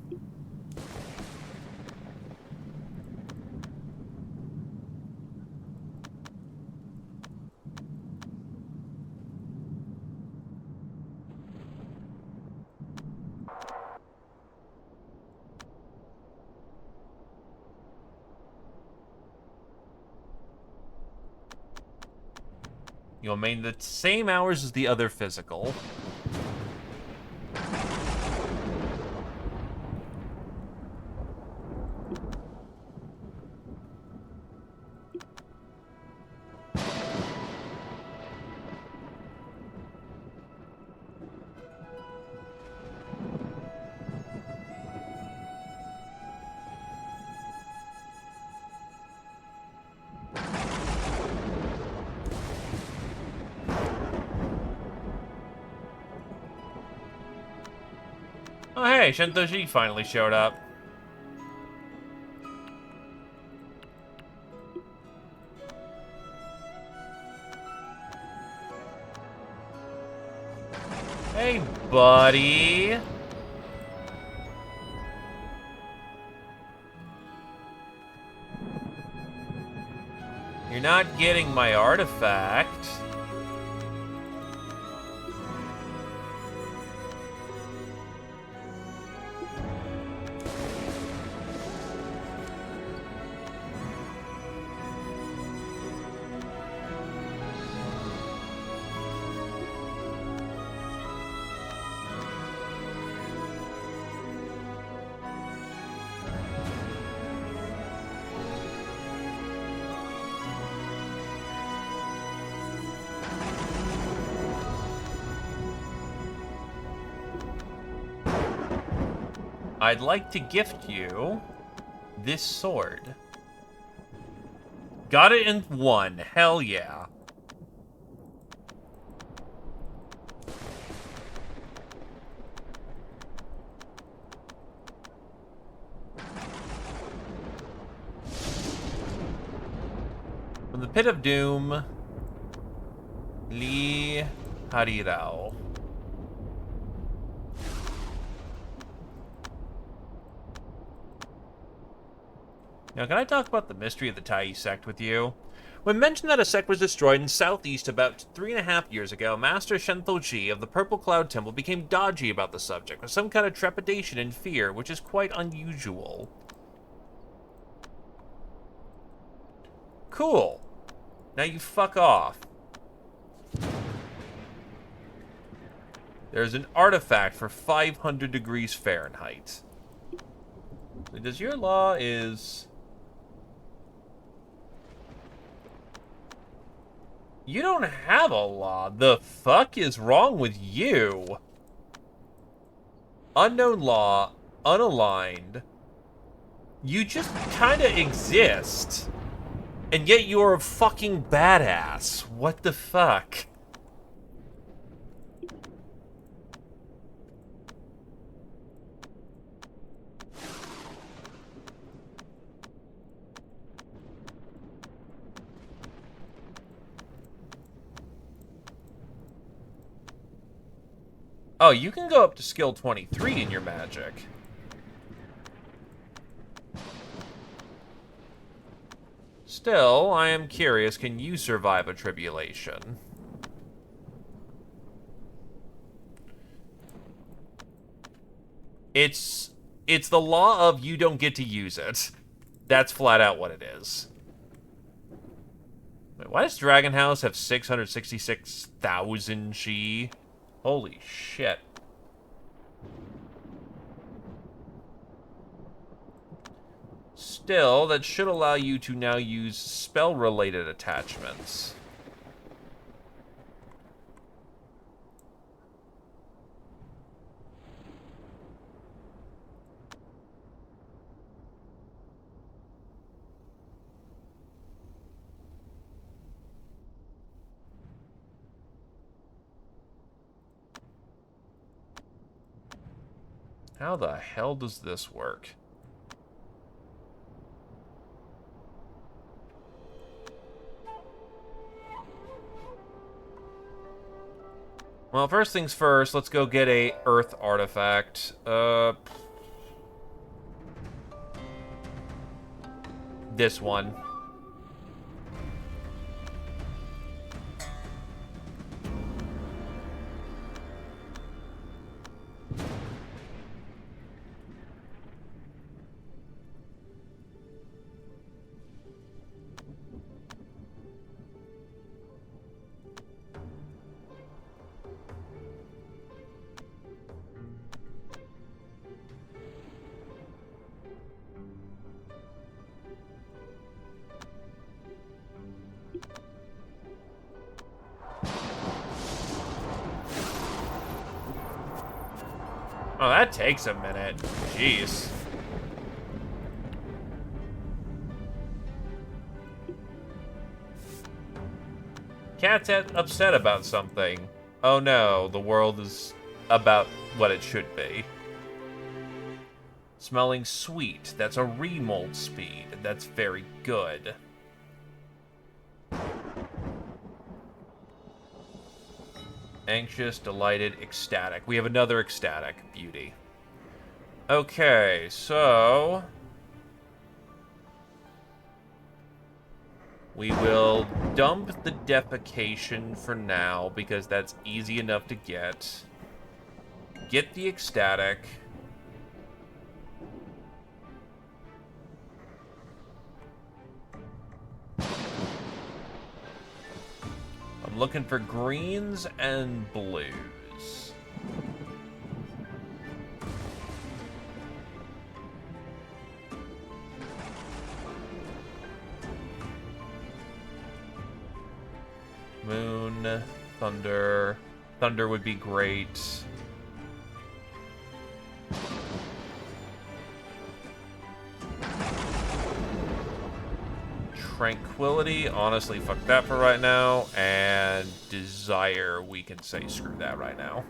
You'll maintain the same hours as the other physical. Oh, hey, Shintoshi finally showed up. Hey, buddy. You're not getting my artifact. I'd like to gift you this sword. Got it in one. Hell yeah. From the Pit of Doom, Li Harirao. Now, can I talk about the mystery of the Tai sect with you? When mentioned that a sect was destroyed in Southeast about 3.5 years ago, Master Shenthoji of the Purple Cloud Temple became dodgy about the subject, with some kind of trepidation and fear, which is quite unusual. Cool. Now you fuck off. There's an artifact for 500 degrees Fahrenheit. Because your law is... You don't have a law. The fuck is wrong with you? Unknown law, unaligned. You just kinda exist. And yet you're a fucking badass. What the fuck? Oh, you can go up to skill 23 in your magic. Still, I am curious, can you survive a tribulation? It's the law of you don't get to use it. That's flat out what it is. Wait, why does Dragon House have 666,000 chi? Holy shit. Still, that should allow you to now use spell-related attachments. How the hell does this work? Well, first things first, let's go get a Earth artifact. This one. Oh, that takes a minute. Jeez. Cat's upset about something. Oh no, the world is about what it should be. Smelling sweet. That's a remold speed. That's very good. Anxious, delighted, ecstatic. We have another ecstatic. Beauty. Okay, so... we will dump the defecation for now, because that's easy enough to get. Get the ecstatic. I'm looking for greens and blues. Moon, thunder. Thunder would be great. Tranquility, honestly, fuck that for right now. And Desire, we can say screw that right now.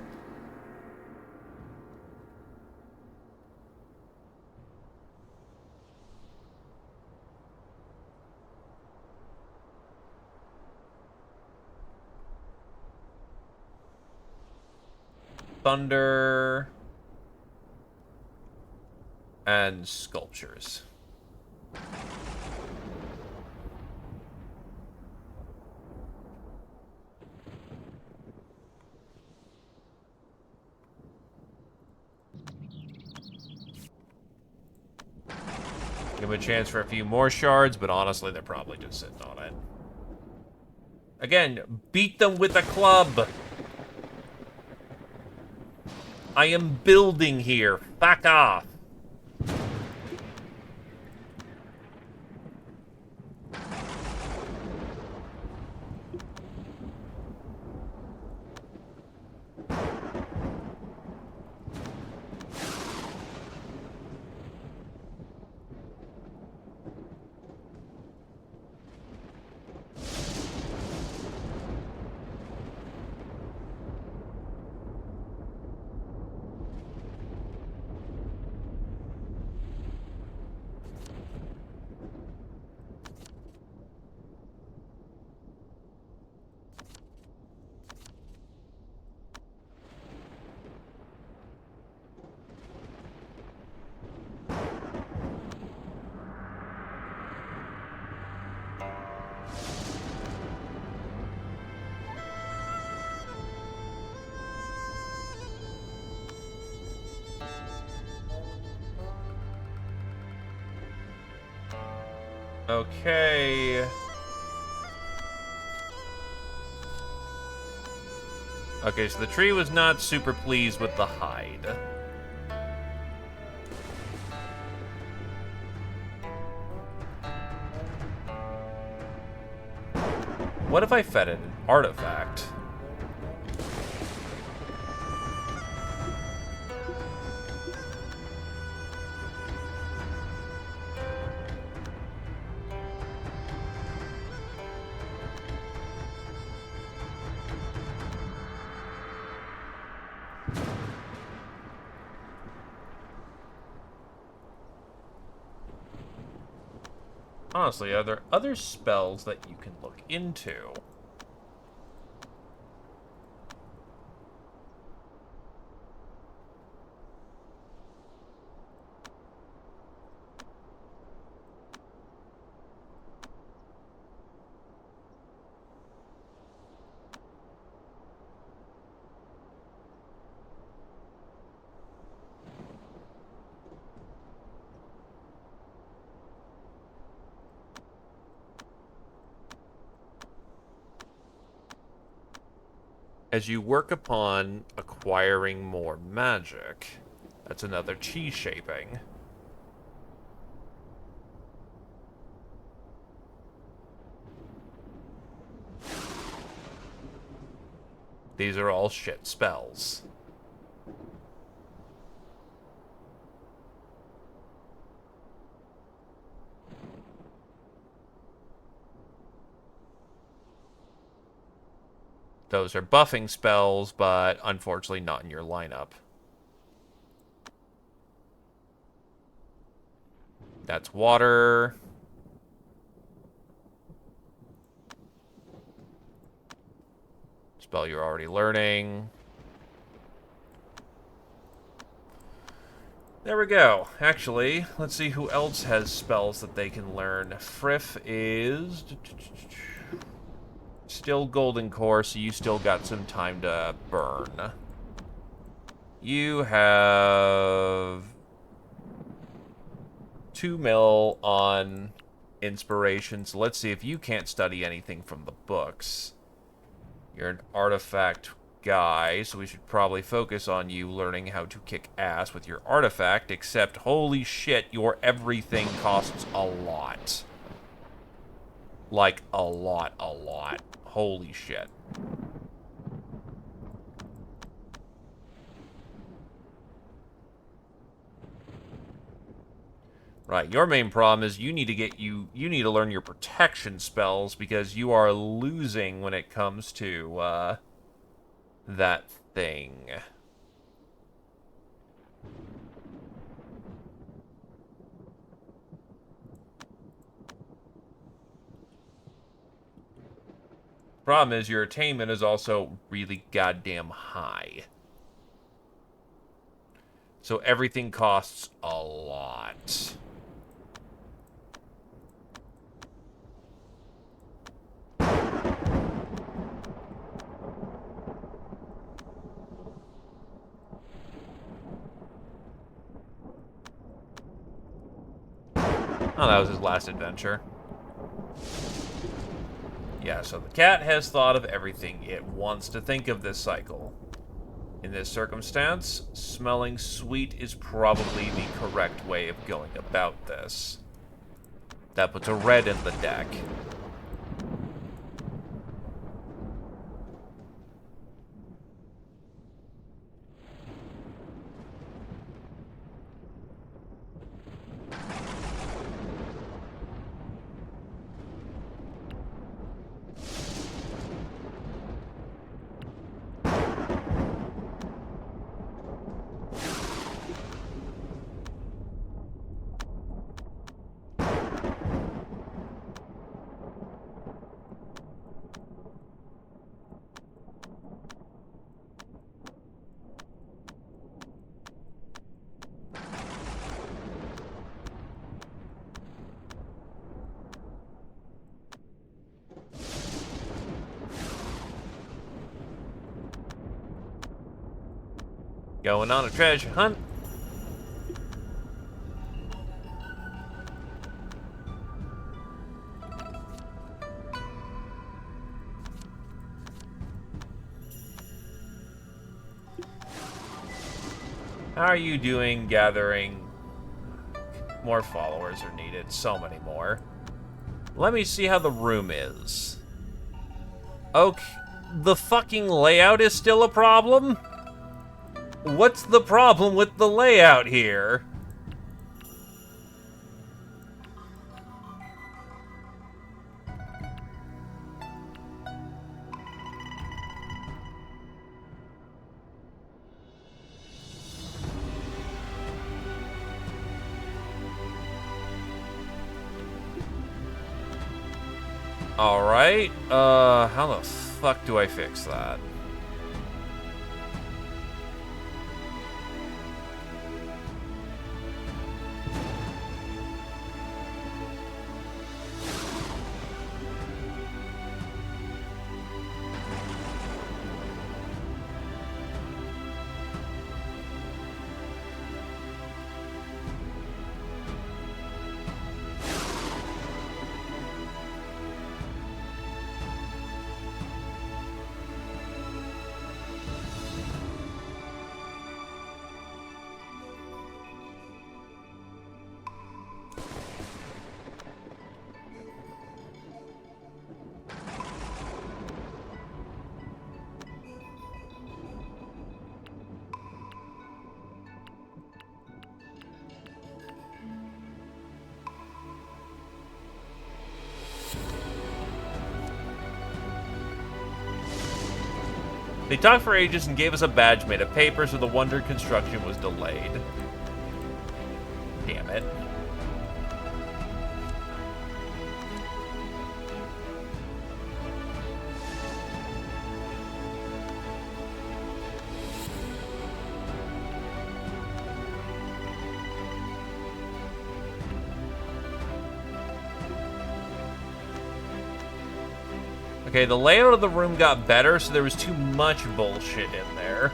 Thunder. And Sculptures. Give him a chance for a few more shards, but honestly, they're probably just sitting on it. Again, beat them with a club. I am building here. Back off. Okay. Okay, so the tree was not super pleased with the hide. What if I fed it an artifact? Honestly, are there other spells that you can look into? As you work upon acquiring more magic, that's another chi shaping. These are all shit spells. Those are buffing spells, but unfortunately not in your lineup. That's water. Spell you're already learning. There we go. Actually, let's see who else has spells that they can learn. Frith is still golden core, so you still got some time to burn. You have 2 mil on inspiration, so let's see if you can't study anything from the books. You're an artifact guy, so we should probably focus on you learning how to kick ass with your artifact, except, holy shit, your everything costs a lot. Like, a lot, a lot. Holy shit. Right, your main problem is you need to learn your protection spells because you are losing when it comes to that thing. Problem is your attainment is also really goddamn high. So everything costs a lot. Oh, that was his last adventure. Yeah, so the cat has thought of everything it wants to think of this cycle. In this circumstance, smelling sweet is probably the correct way of going about this. That puts a red in the deck. Going on a treasure hunt. How are you doing gathering? More followers are needed. So many more. Let me see how the room is. Okay. The fucking layout is still a problem? What's the problem with the layout here? Alright, how the fuck do I fix that? They talked for ages and gave us a badge made of paper, so the wonder construction was delayed. Damn it. Okay, the layout of the room got better, so there was too much bullshit in there.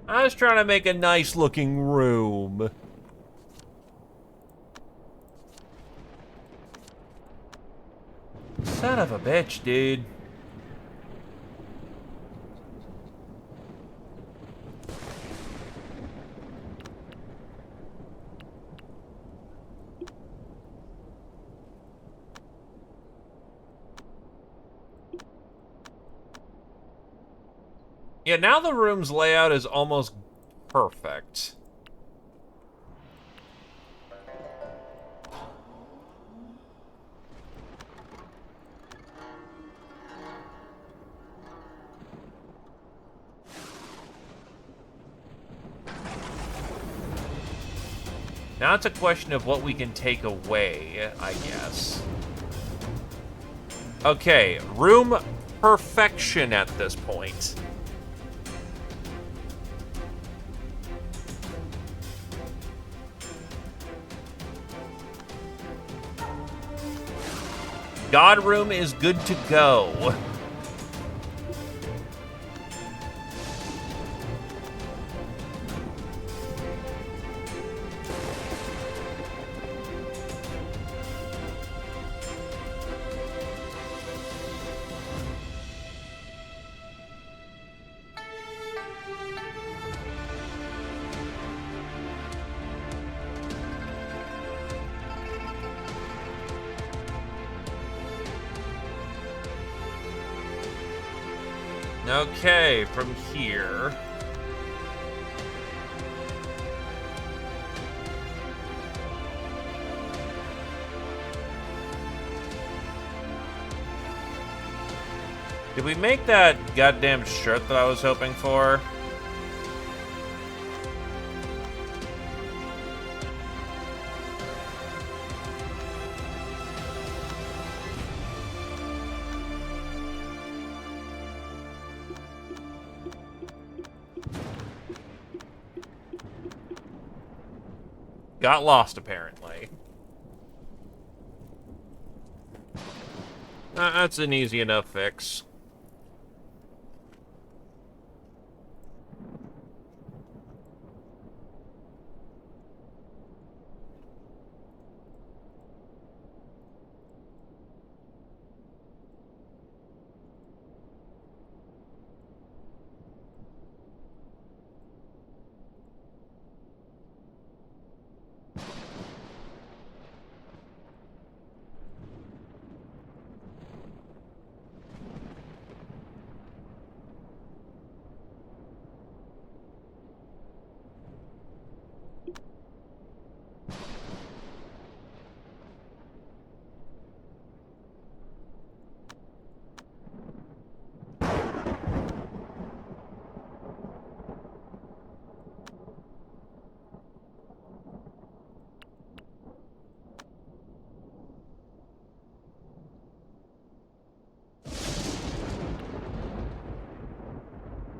I was trying to make a nice looking room. Son of a bitch, dude. Yeah, now the room's layout is almost perfect. Now it's a question of what we can take away, I guess. Okay, room perfection at this point. God room is good to go. Okay, from here. Did we make that goddamn shirt that I was hoping for? Got lost, apparently. That's an easy enough fix.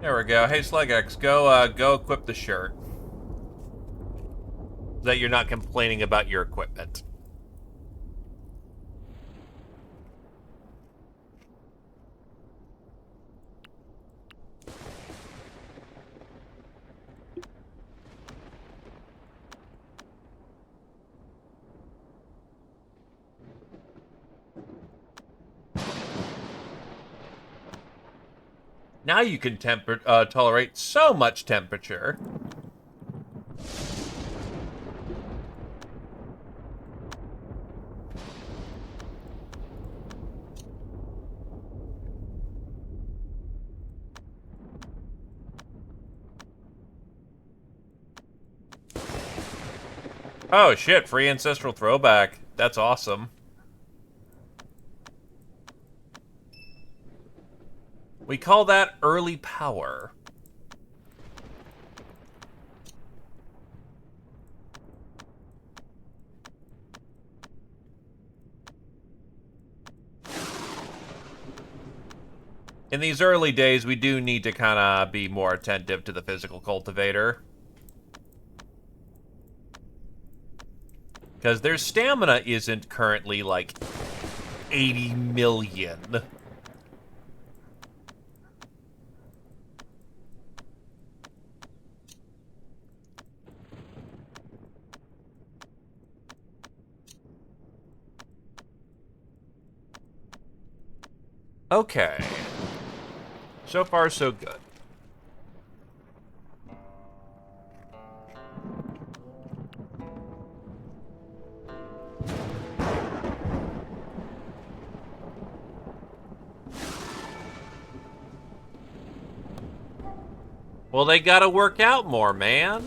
There we go. Hey, SlugX, go equip the shirt. So that you're not complaining about your equipment. Now you can tolerate so much temperature. Oh shit, free ancestral throwback. That's awesome. We call that early power. In these early days, we do need to kind of be more attentive to the physical cultivator. Because their stamina isn't currently, like, 80 million. Okay. So far, so good. Well, they gotta work out more, man.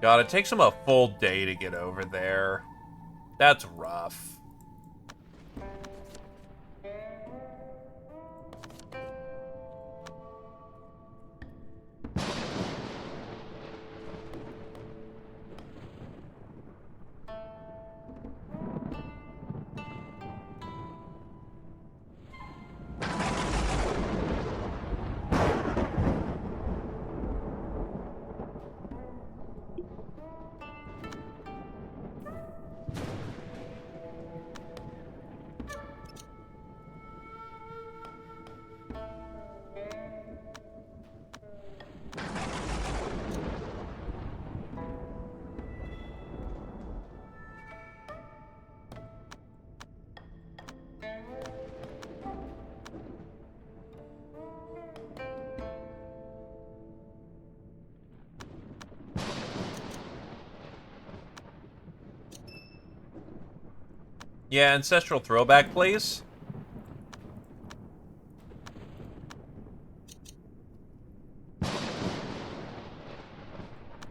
God, it takes them a full day to get over there. That's rough. Yeah, ancestral throwback, please.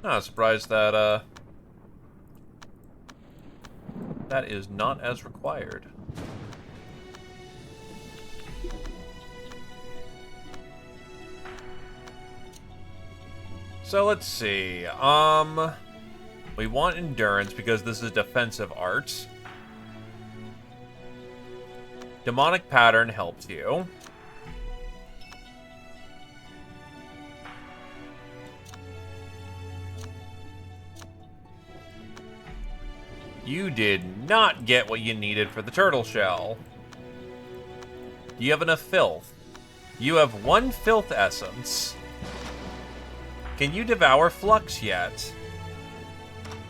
Not surprised that, that is not as required. So let's see. We want endurance because this is defensive art. Demonic pattern helps you. You did not get what you needed for the turtle shell. Do you have enough filth? You have 1 filth essence. Can you devour flux yet?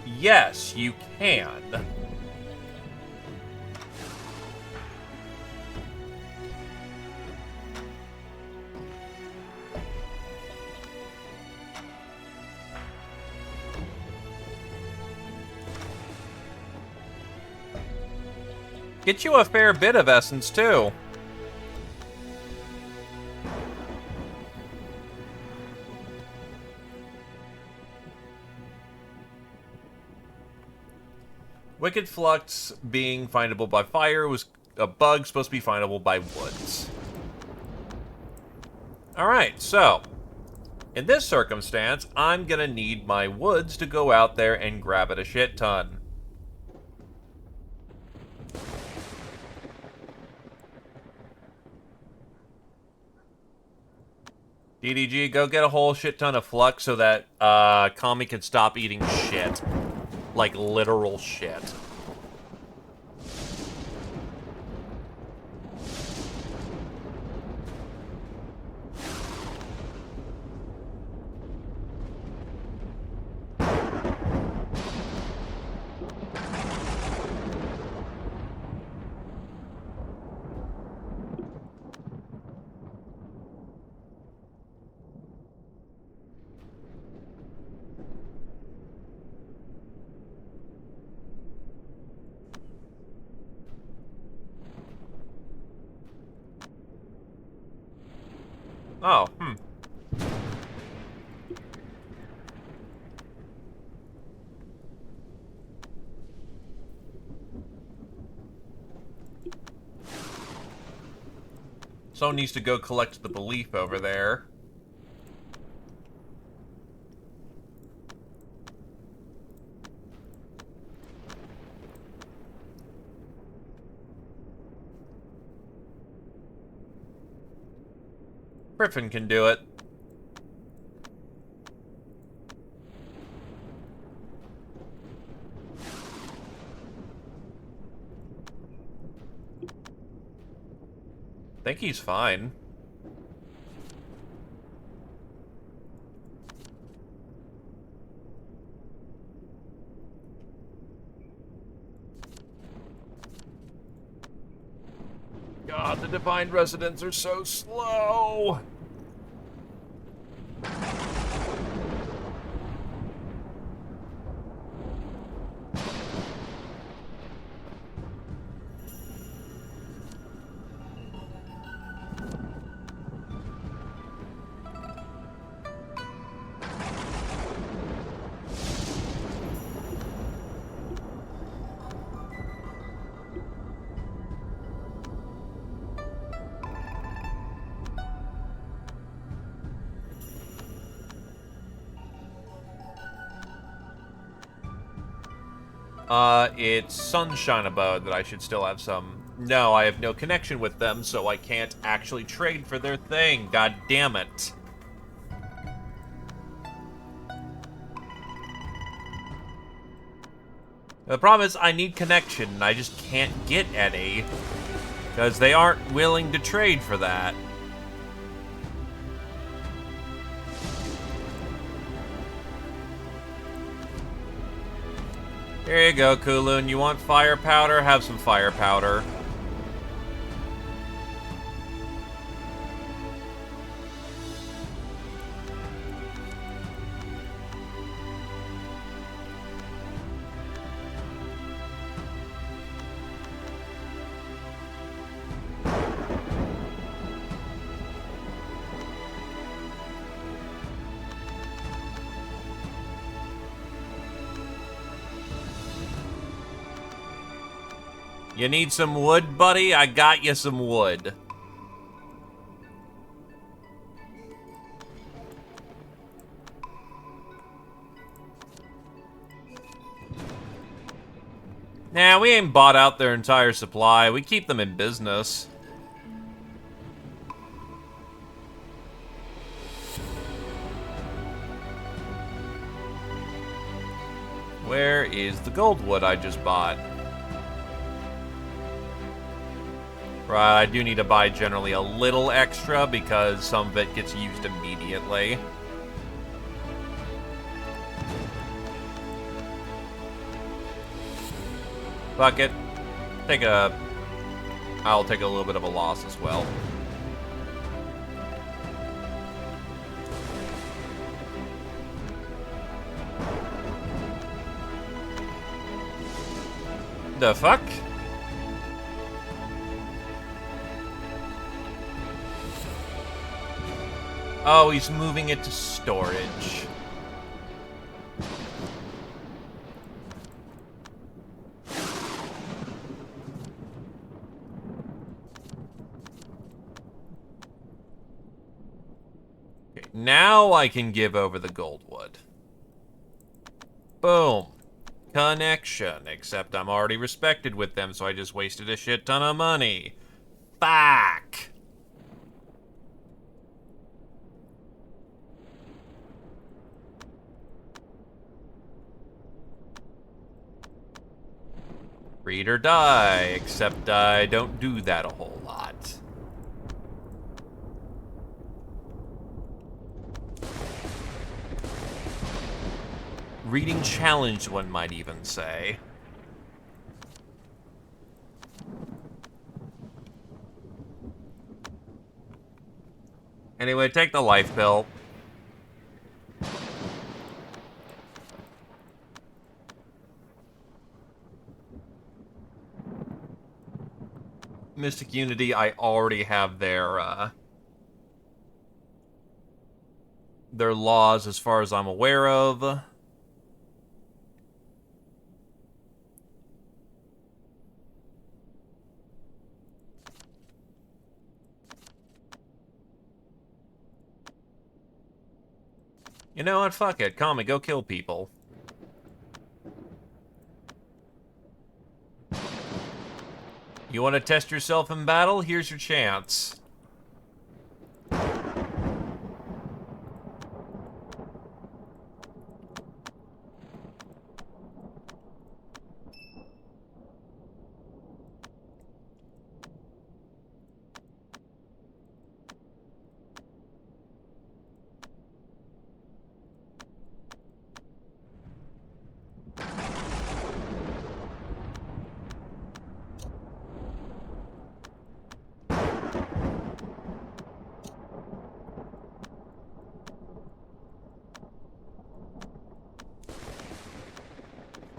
Yes, you can. Get you a fair bit of essence, too. Wicked Flux being findable by fire was a bug supposed to be findable by woods. Alright, so in this circumstance, I'm gonna need my woods to go out there and grab it a shit ton. DDG, go get a whole shit ton of flux so that Kami can stop eating shit. Like literal shit. Oh, Someone needs to go collect the belief over there. Griffin can do it. think he's fine. God, the Divine Residents are so slow! It's Sunshine Abode that I should still have some. No, I have no connection with them, so I can't actually trade for their thing. God damn it. The problem is I need connection, and I just can't get any. Because they aren't willing to trade for that. Here you go, Kulun. You want fire powder? Have some fire powder. You need some wood, buddy? I got you some wood. Nah, we ain't bought out their entire supply. We keep them in business. Where is the gold wood I just bought? Right, I do need to buy generally a little extra because some of it gets used immediately. Fuck it. I'll take a little bit of a loss as well. The fuck? Oh, he's moving it to storage. Okay, now I can give over the gold wood. Boom. Connection. Except I'm already respected with them, so I just wasted a shit ton of money. Fuck. Read or die, except I don't do that a whole lot. Reading challenged, one might even say. Anyway, take the life pill. Mystic Unity, I already have their laws as far as I'm aware of. You know what? Fuck it. Kami, go kill people. You want to test yourself in battle? Here's your chance.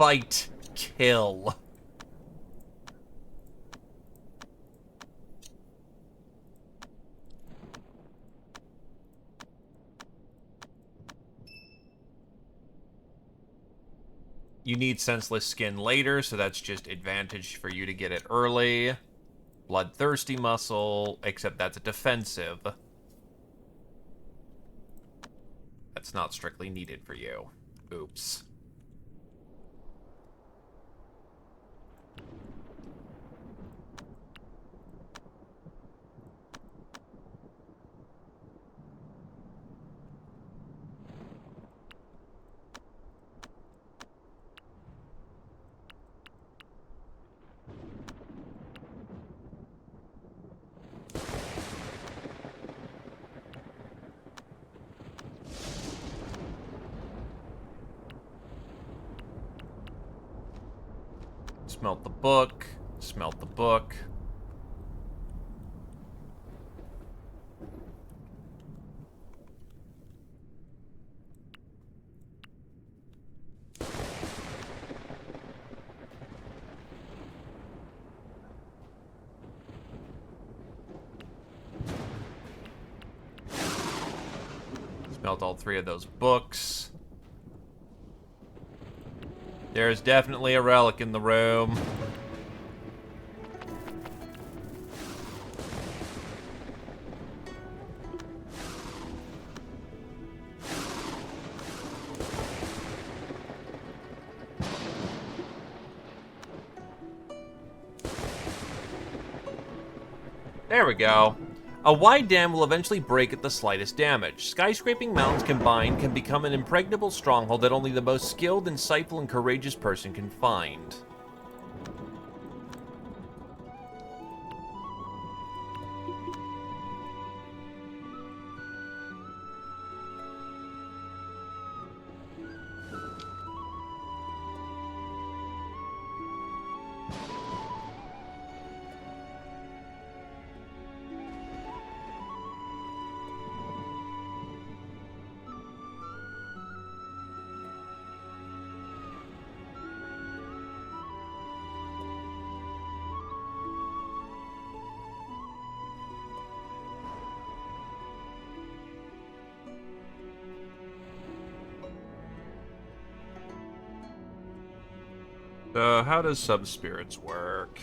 Fight. Kill. You need Senseless Skin later, so that's just advantage for you to get it early. Bloodthirsty Muscle, except that's a defensive. That's not strictly needed for you. Oops. Smelt the book. Smelt the book. Smelt all 3 of those books. There's definitely a relic in the room. There we go. A wide dam will eventually break at the slightest damage. Skyscraping mountains combined can become an impregnable stronghold that only the most skilled, insightful, and courageous person can find. So, how does sub-spirits work?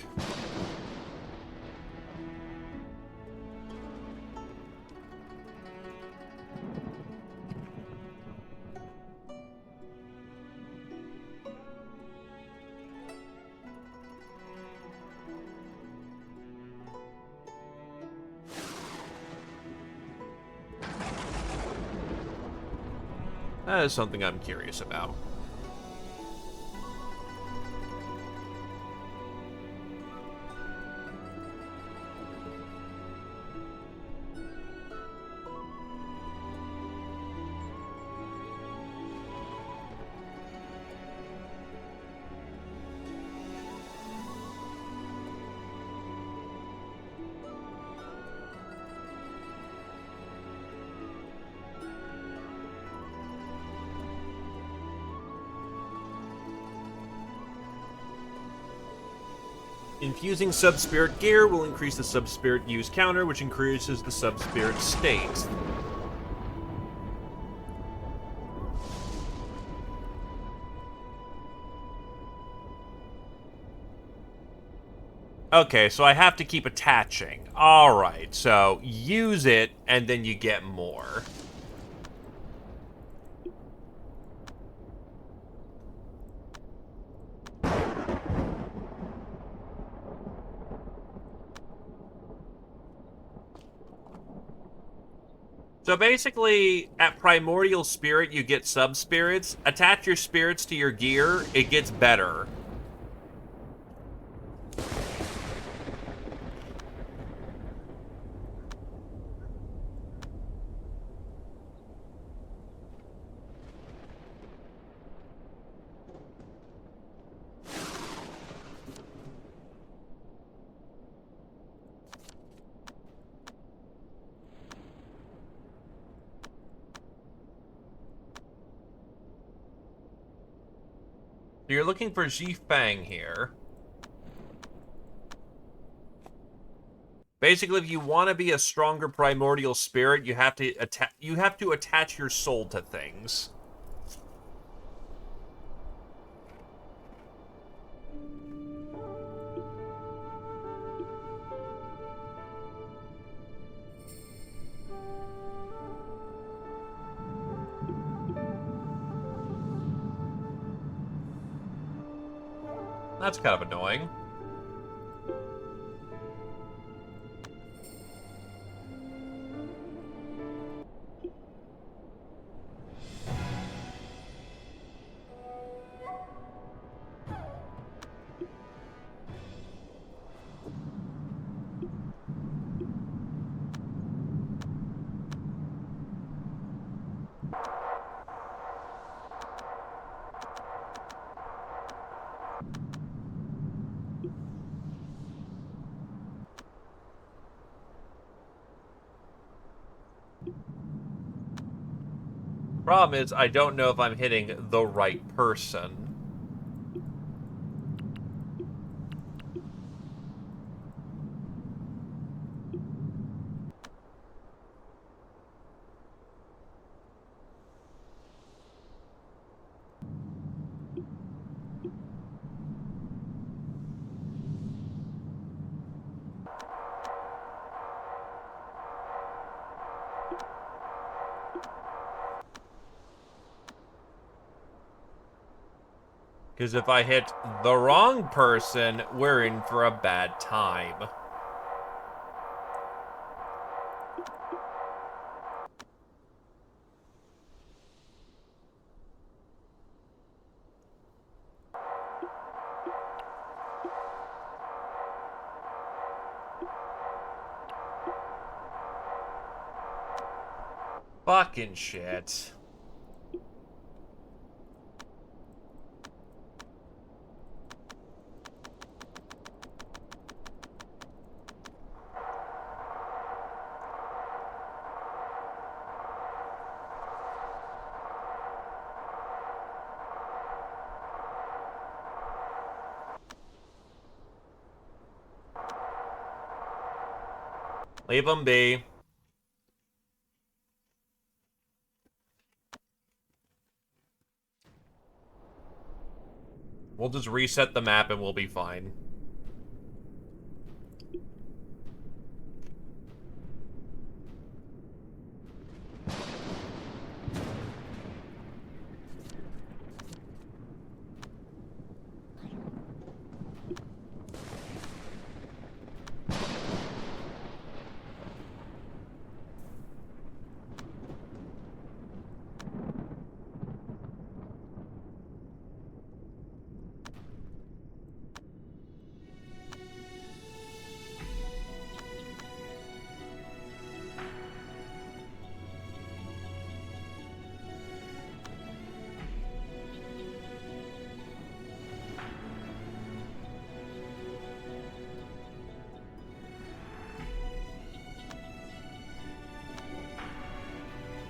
That is something I'm curious about. Infusing sub-spirit gear will increase the sub-spirit use counter, which increases the sub-spirit state. Okay, so I have to keep attaching. Alright, so use it, and then you get more. So basically, at Primordial Spirit, you get sub-spirits. Attach your spirits to your gear, it gets better. You're looking for Ji Fang here. Basically, if you want to be a stronger primordial spirit, you have to attach your soul to things. That's kind of annoying. Problem is, I don't know if I'm hitting the right person. Because if I hit the wrong person, we're in for a bad time. Fucking shit. Leave them be. We'll just reset the map and we'll be fine.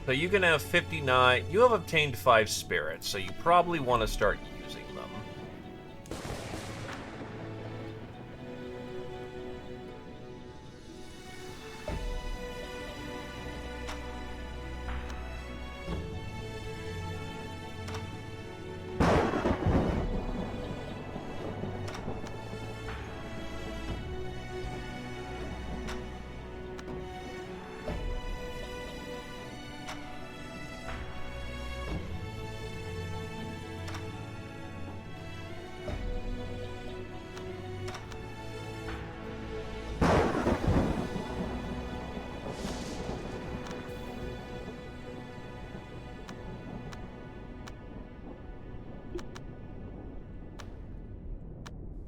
So you can have 59. You have obtained 5 spirits, so you probably want to start using them.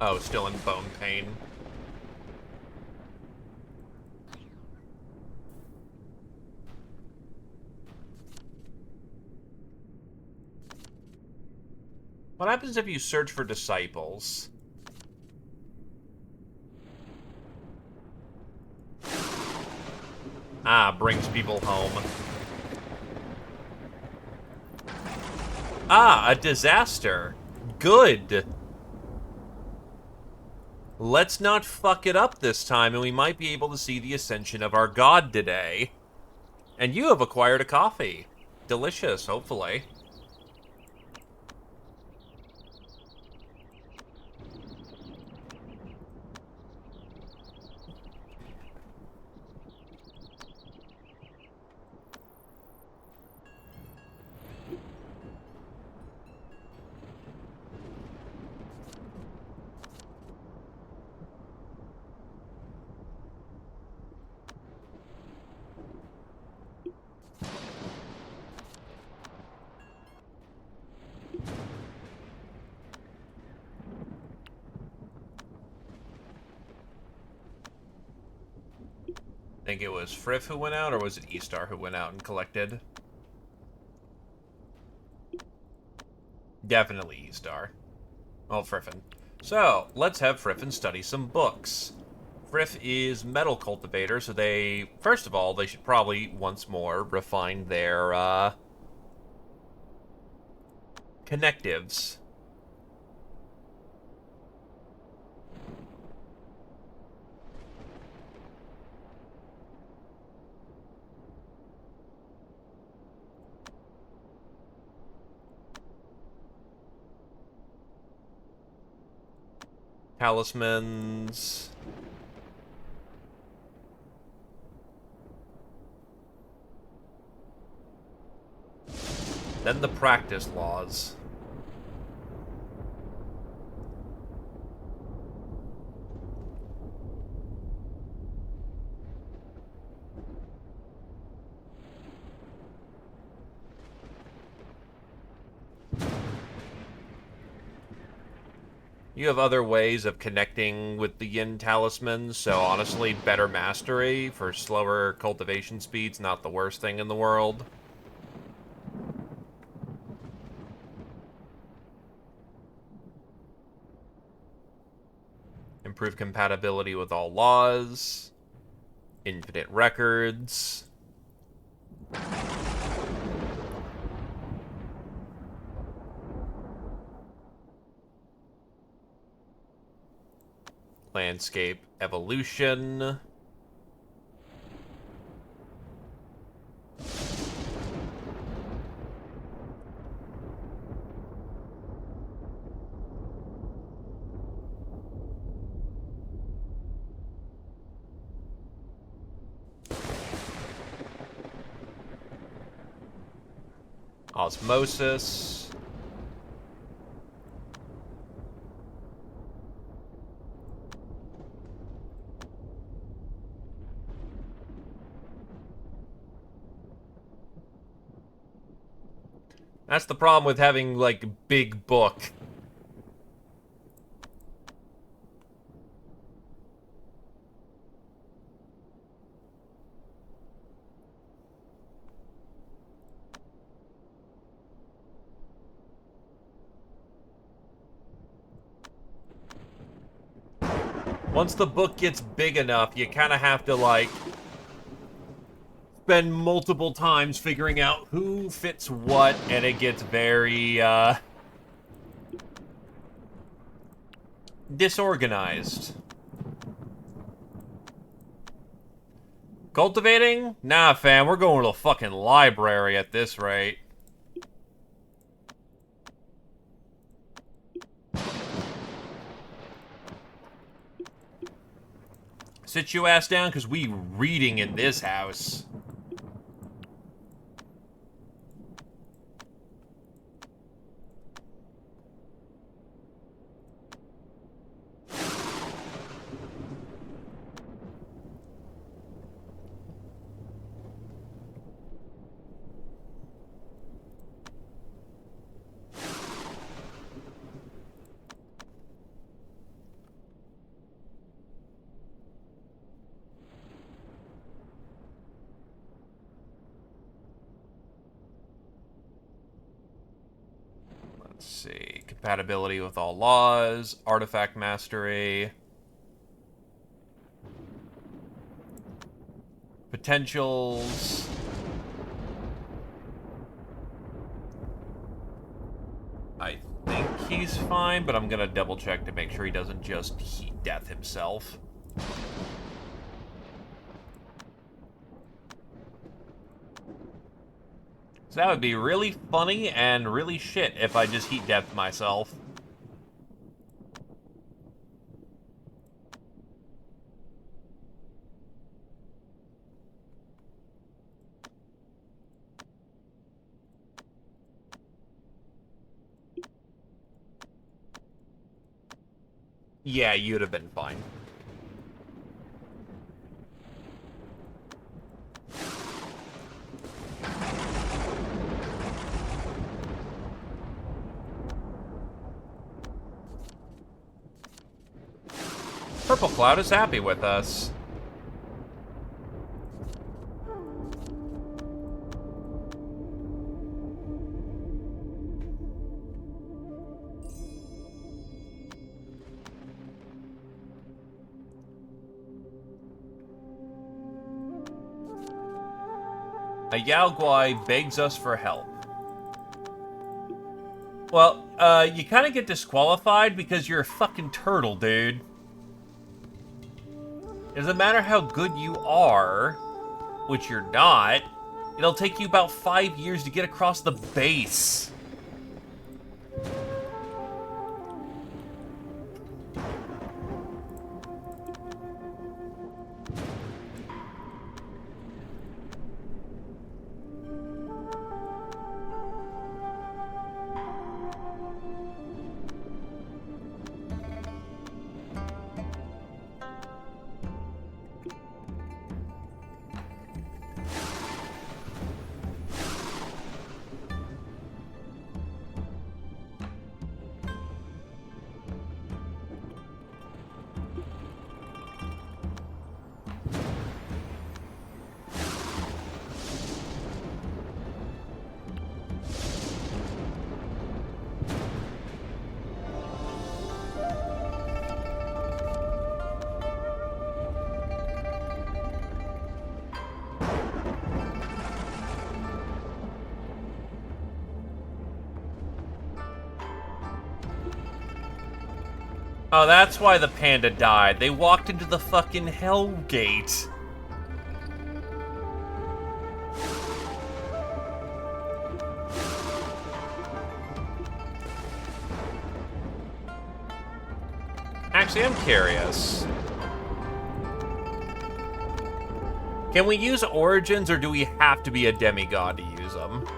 Oh, still in bone pain. What happens if you search for disciples? Ah, brings people home. Ah, a disaster. Good. Let's not fuck it up this time, and we might be able to see the ascension of our god today. And you have acquired a coffee. Delicious, hopefully. I think it was Frith who went out, or was it E-Star who went out and collected? Definitely E-Star. Well, Friffin. So, let's have Friffin study some books. Frith is metal cultivator, so they... First of all, they should probably, once more, refine their, connectives. Talismans. Then the practice laws. You have other ways of connecting with the Yin talismans, so honestly, better mastery for slower cultivation speeds, not the worst thing in the world. Improve compatibility with all laws. Infinite records. Landscape evolution. Osmosis. That's the problem with having, like, big book. Once the book gets big enough, you kind of have to, like, spend multiple times figuring out who fits what, and it gets very, disorganized. Cultivating? Nah, fam, we're going to the fucking library at this rate. Sit your ass down, because we reading in this house. Let's see. Compatibility with all laws. Artifact mastery. Potentials. I think he's fine, but I'm gonna double check to make sure he doesn't just heat death himself. So that would be really funny and really shit if I just heat death myself. Yeah, you'd have been fine. Purple Cloud is happy with us. A Yao Guai begs us for help. Well, you kind of get disqualified because you're a fucking turtle, dude. It doesn't matter how good you are, which you're not, it'll take you about 5 years to get across the base. Oh, that's why the panda died. They walked into the fucking hell gate. Actually, I'm curious. Can we use origins, or do we have to be a demigod to use them?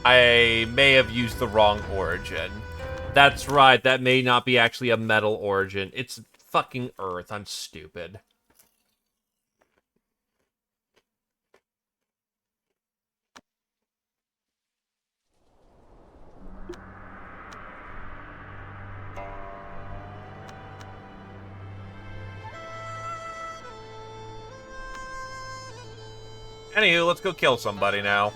I may have used the wrong origin. That's right, that may not be actually a metal origin. It's fucking Earth. I'm stupid. Anywho, let's go kill somebody now.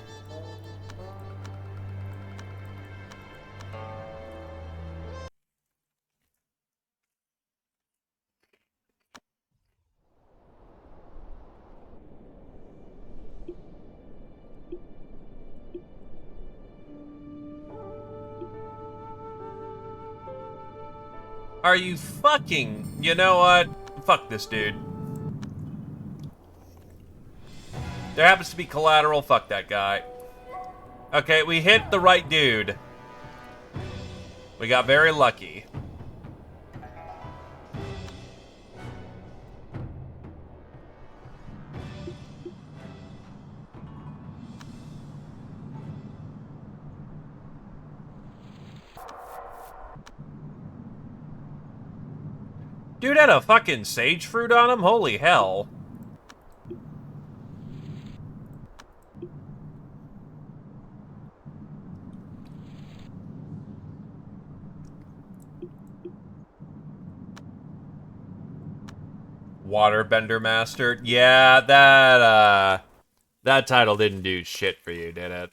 Are you fucking... You know what? Fuck this dude. There happens to be collateral. Fuck that guy. Okay, we hit the right dude. We got very lucky. Dude had a fucking sage fruit on him? Holy hell. Waterbender Master. Yeah, that title didn't do shit for you, did it?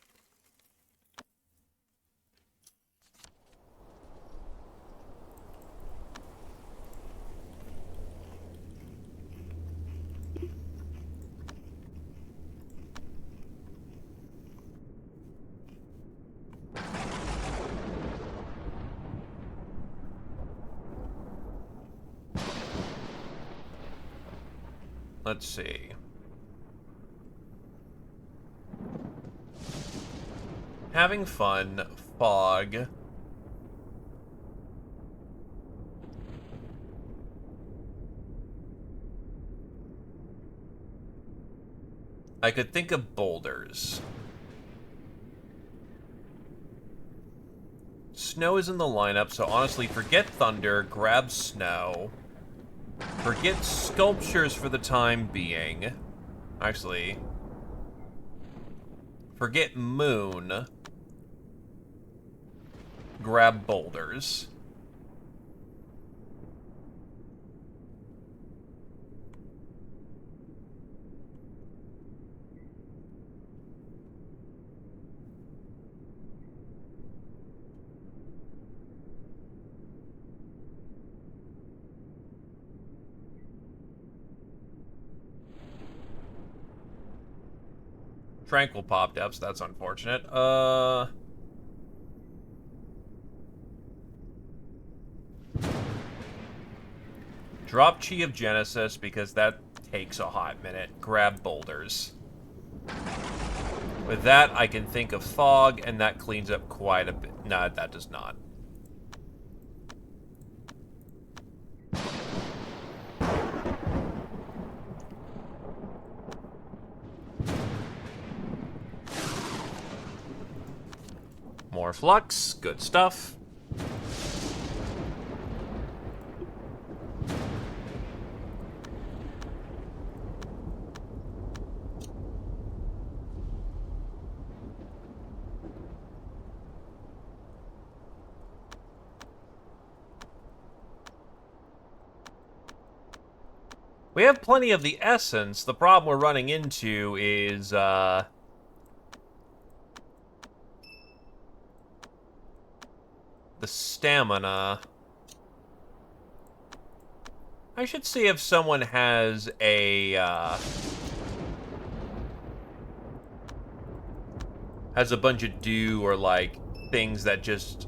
Let's see. Having fun. Fog. I could think of boulders. Snow is in the lineup, so honestly, forget thunder, grab snow. Forget sculptures for the time being. Actually, forget moon. Grab boulders. Tranquil popped up, so that's unfortunate. Drop Chi of Genesis, because that takes a hot minute. Grab boulders. With that, I can think of fog, and that cleans up quite a bit. No, that does not. More flux, good stuff. We have plenty of the essence. The problem we're running into is, the stamina. I should see if someone has a, has a bunch of dew or, like, things that just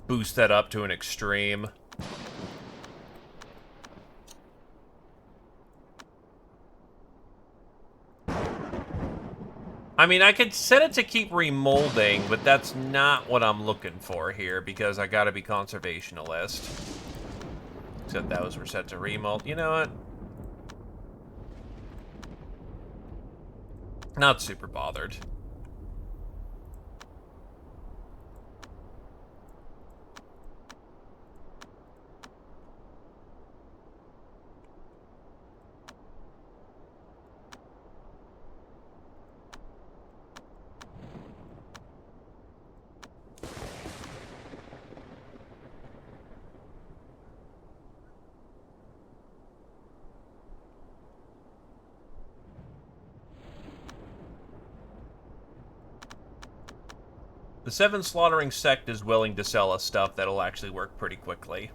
boost that up to an extreme. I mean, I could set it to keep remolding, but that's not what I'm looking for here, because I gotta be conservationalist. Except those were set to remold. You know what? Not super bothered. The Seven Slaughtering Sect is willing to sell us stuff that'll actually work pretty quickly.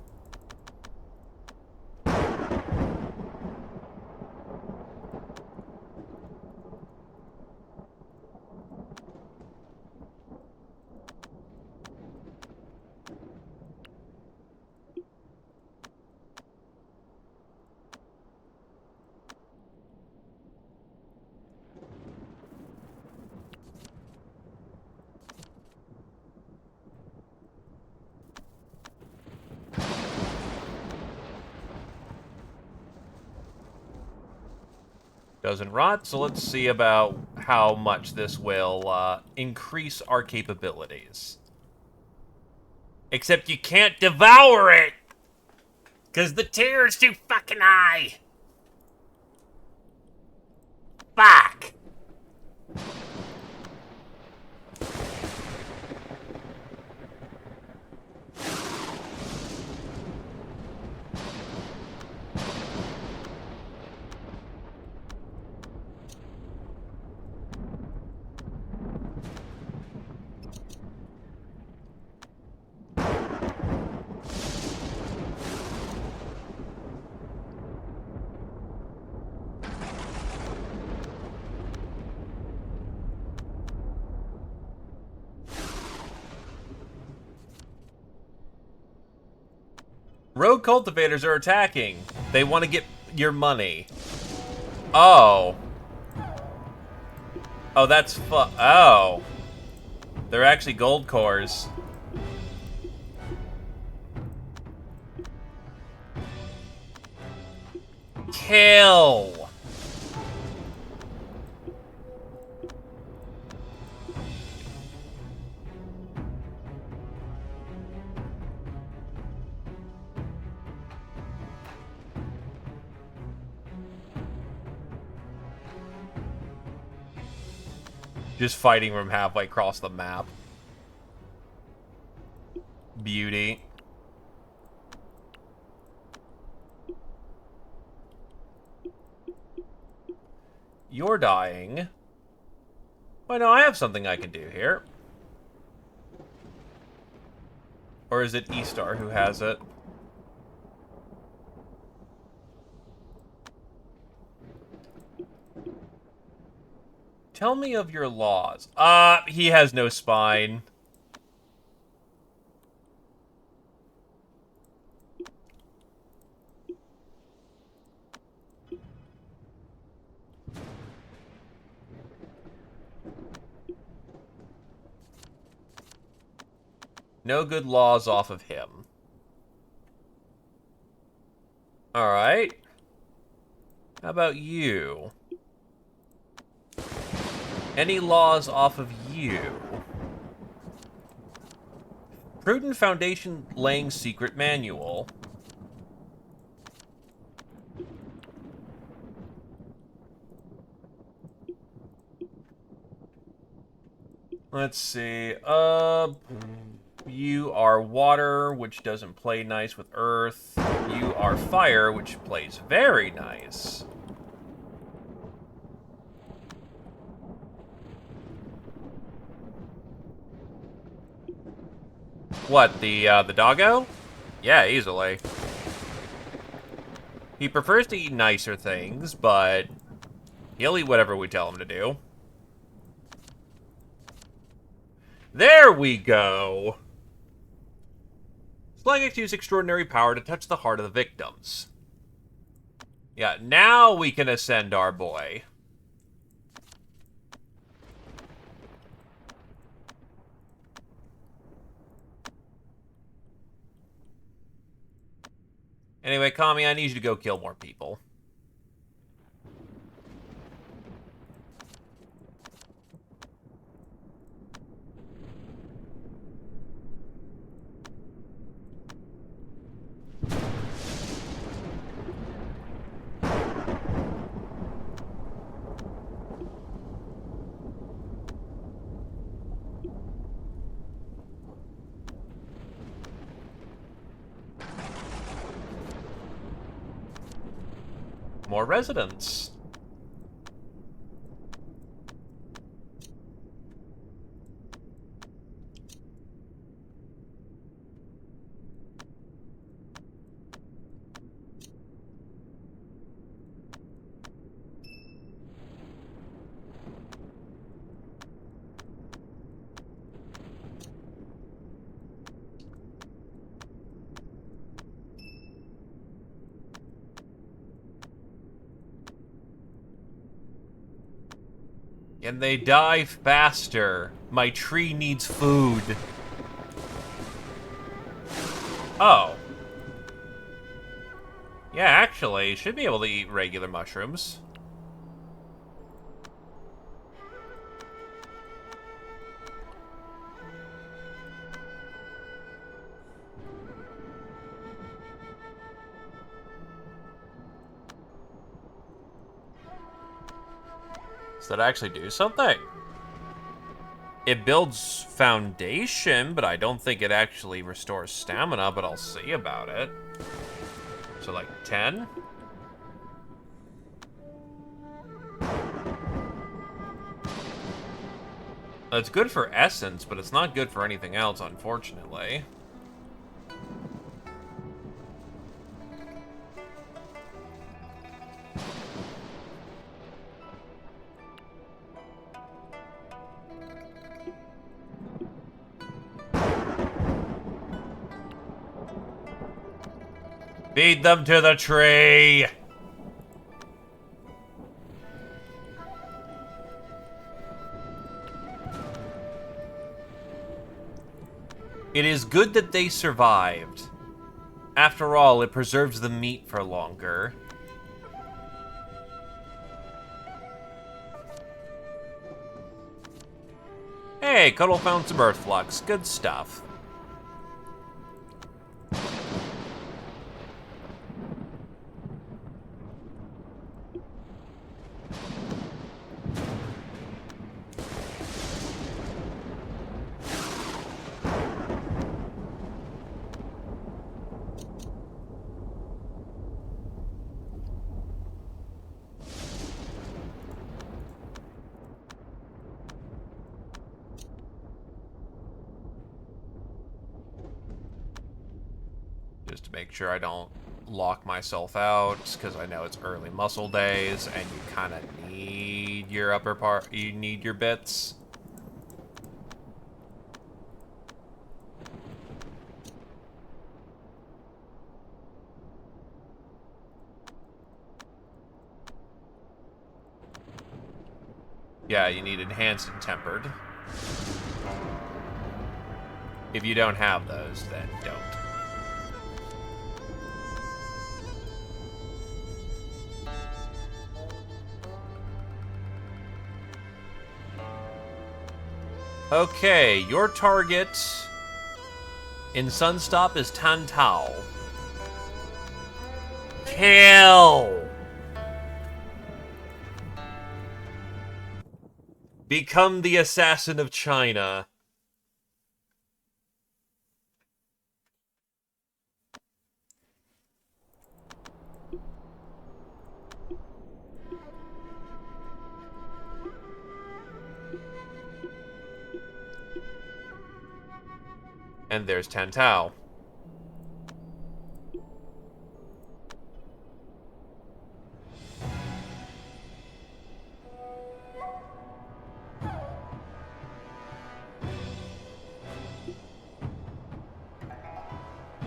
Doesn't rot, so let's see about how much this will increase our capabilities. Except you can't devour it! Because the tier is too fucking high! Fuck! Rogue cultivators are attacking. They want to get your money. Oh. Oh, that's oh. They're actually gold cores. Kill! Just fighting from halfway across the map. Beauty. You're dying. Well, no, I have something I can do here. Or is it E-Star who has it? Tell me of your laws. He has no spine. No good laws off of him. Alright. How about you? Any laws off of you? Prudent Foundation laying secret manual. Let's see. You are water, which doesn't play nice with earth. You are fire, which plays very nice. What, the doggo? Yeah, easily. He prefers to eat nicer things, but he'll eat whatever we tell him to do. There we go! Slagix used extraordinary power to touch the heart of the victims. Yeah, now we can ascend our boy. Anyway, Kami, I need you to go kill more people. More residents. And they die faster. My tree needs food. Oh. Yeah, actually, should be able to eat regular mushrooms. Does that actually do something? It builds foundation, but I don't think it actually restores stamina, but I'll see about it. So like 10? It's good for essence, but it's not good for anything else, unfortunately. Feed them to the tree! It is good that they survived. After all, it preserves the meat for longer. Hey, Cuddle found some Earth Flux. Good stuff. Just to make sure I don't lock myself out, because I know it's early muscle days, and you kind of need your upper part, you need your bits. Yeah, you need enhanced and tempered. If you don't have those, then don't. Okay, your target in Sunstop is Tantao. Kill! Become the assassin of China. And there's Tantao.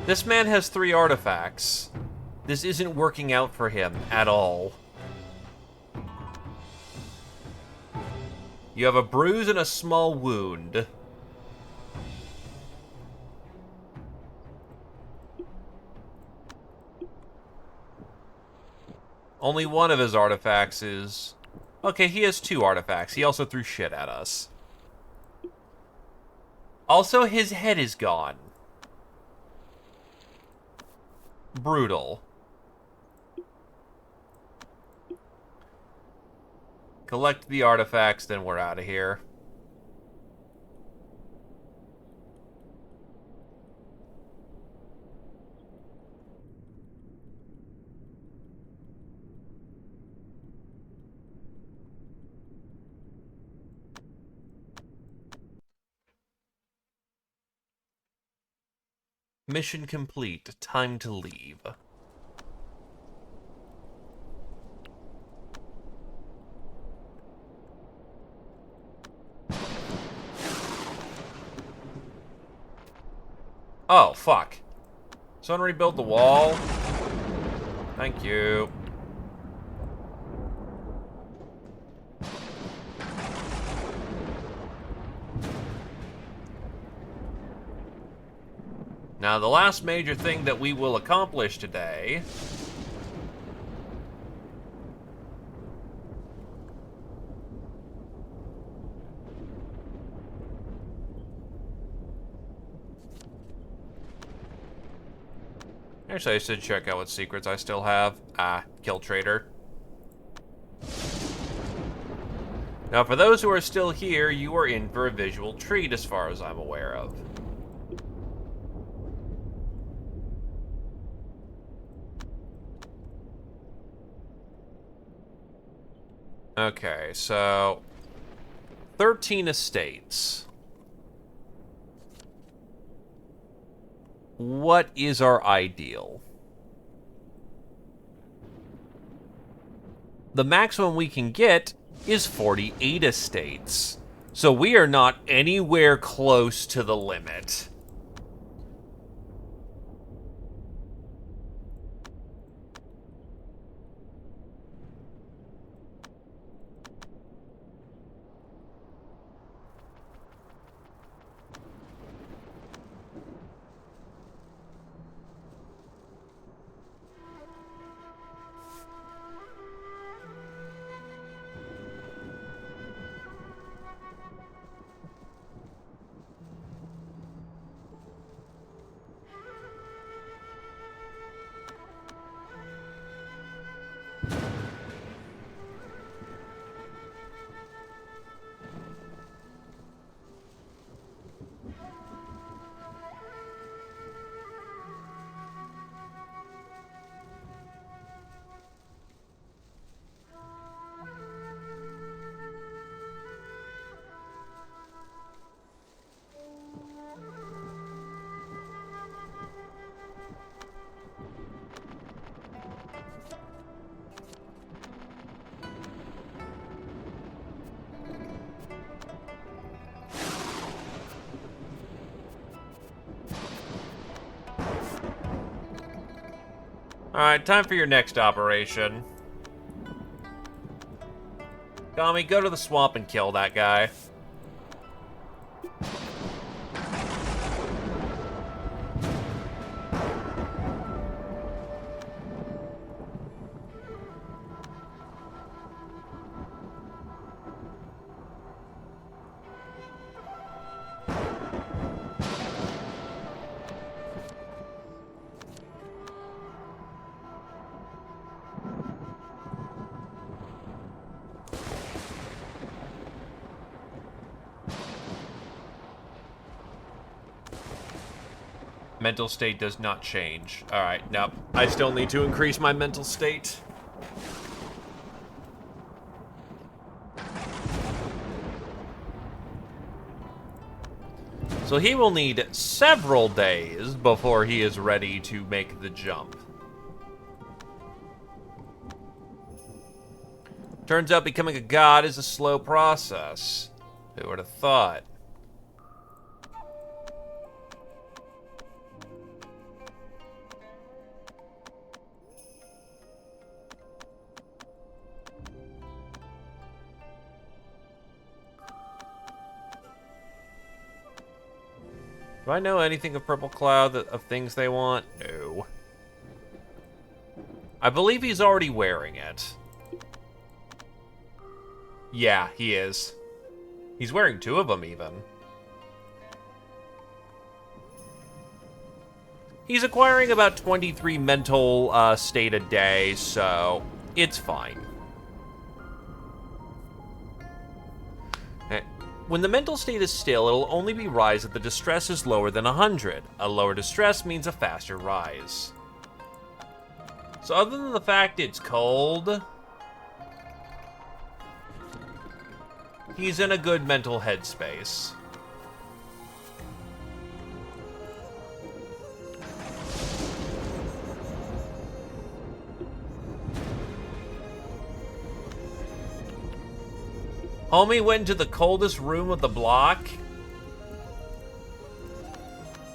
This man has 3 artifacts. This isn't working out for him at all. You have a bruise and a small wound. Only one of his artifacts is... Okay, he has 2 artifacts. He also threw shit at us. Also, his head is gone. Brutal. Collect the artifacts, then we're out of here. Mission complete. Time to leave. Oh, fuck. Someone rebuild the wall? Thank you. Now, the last major thing that we will accomplish today... Actually, I should check out what secrets I still have. Kill Trader. Now, for those who are still here, you are in for a visual treat as far as I'm aware of. Okay, so 13 estates. What is our ideal? The maximum we can get is 48 estates. So we are not anywhere close to the limit. Alright, time for your next operation. Kami, go to the swamp and kill that guy. Mental state does not change. Alright, nope. I still need to increase my mental state. So he will need several days before he is ready to make the jump. Turns out becoming a god is a slow process. Who would have thought? Do I know anything of Purple Cloud, of things they want? No. I believe he's already wearing it. Yeah, he is. He's wearing two of them, even. He's acquiring about 23 mental state a day, so it's fine. When the mental state is still, it'll only be rise if the distress is lower than 100. A lower distress means a faster rise. So other than the fact it's cold, he's in a good mental headspace. Homie went into the coldest room of the block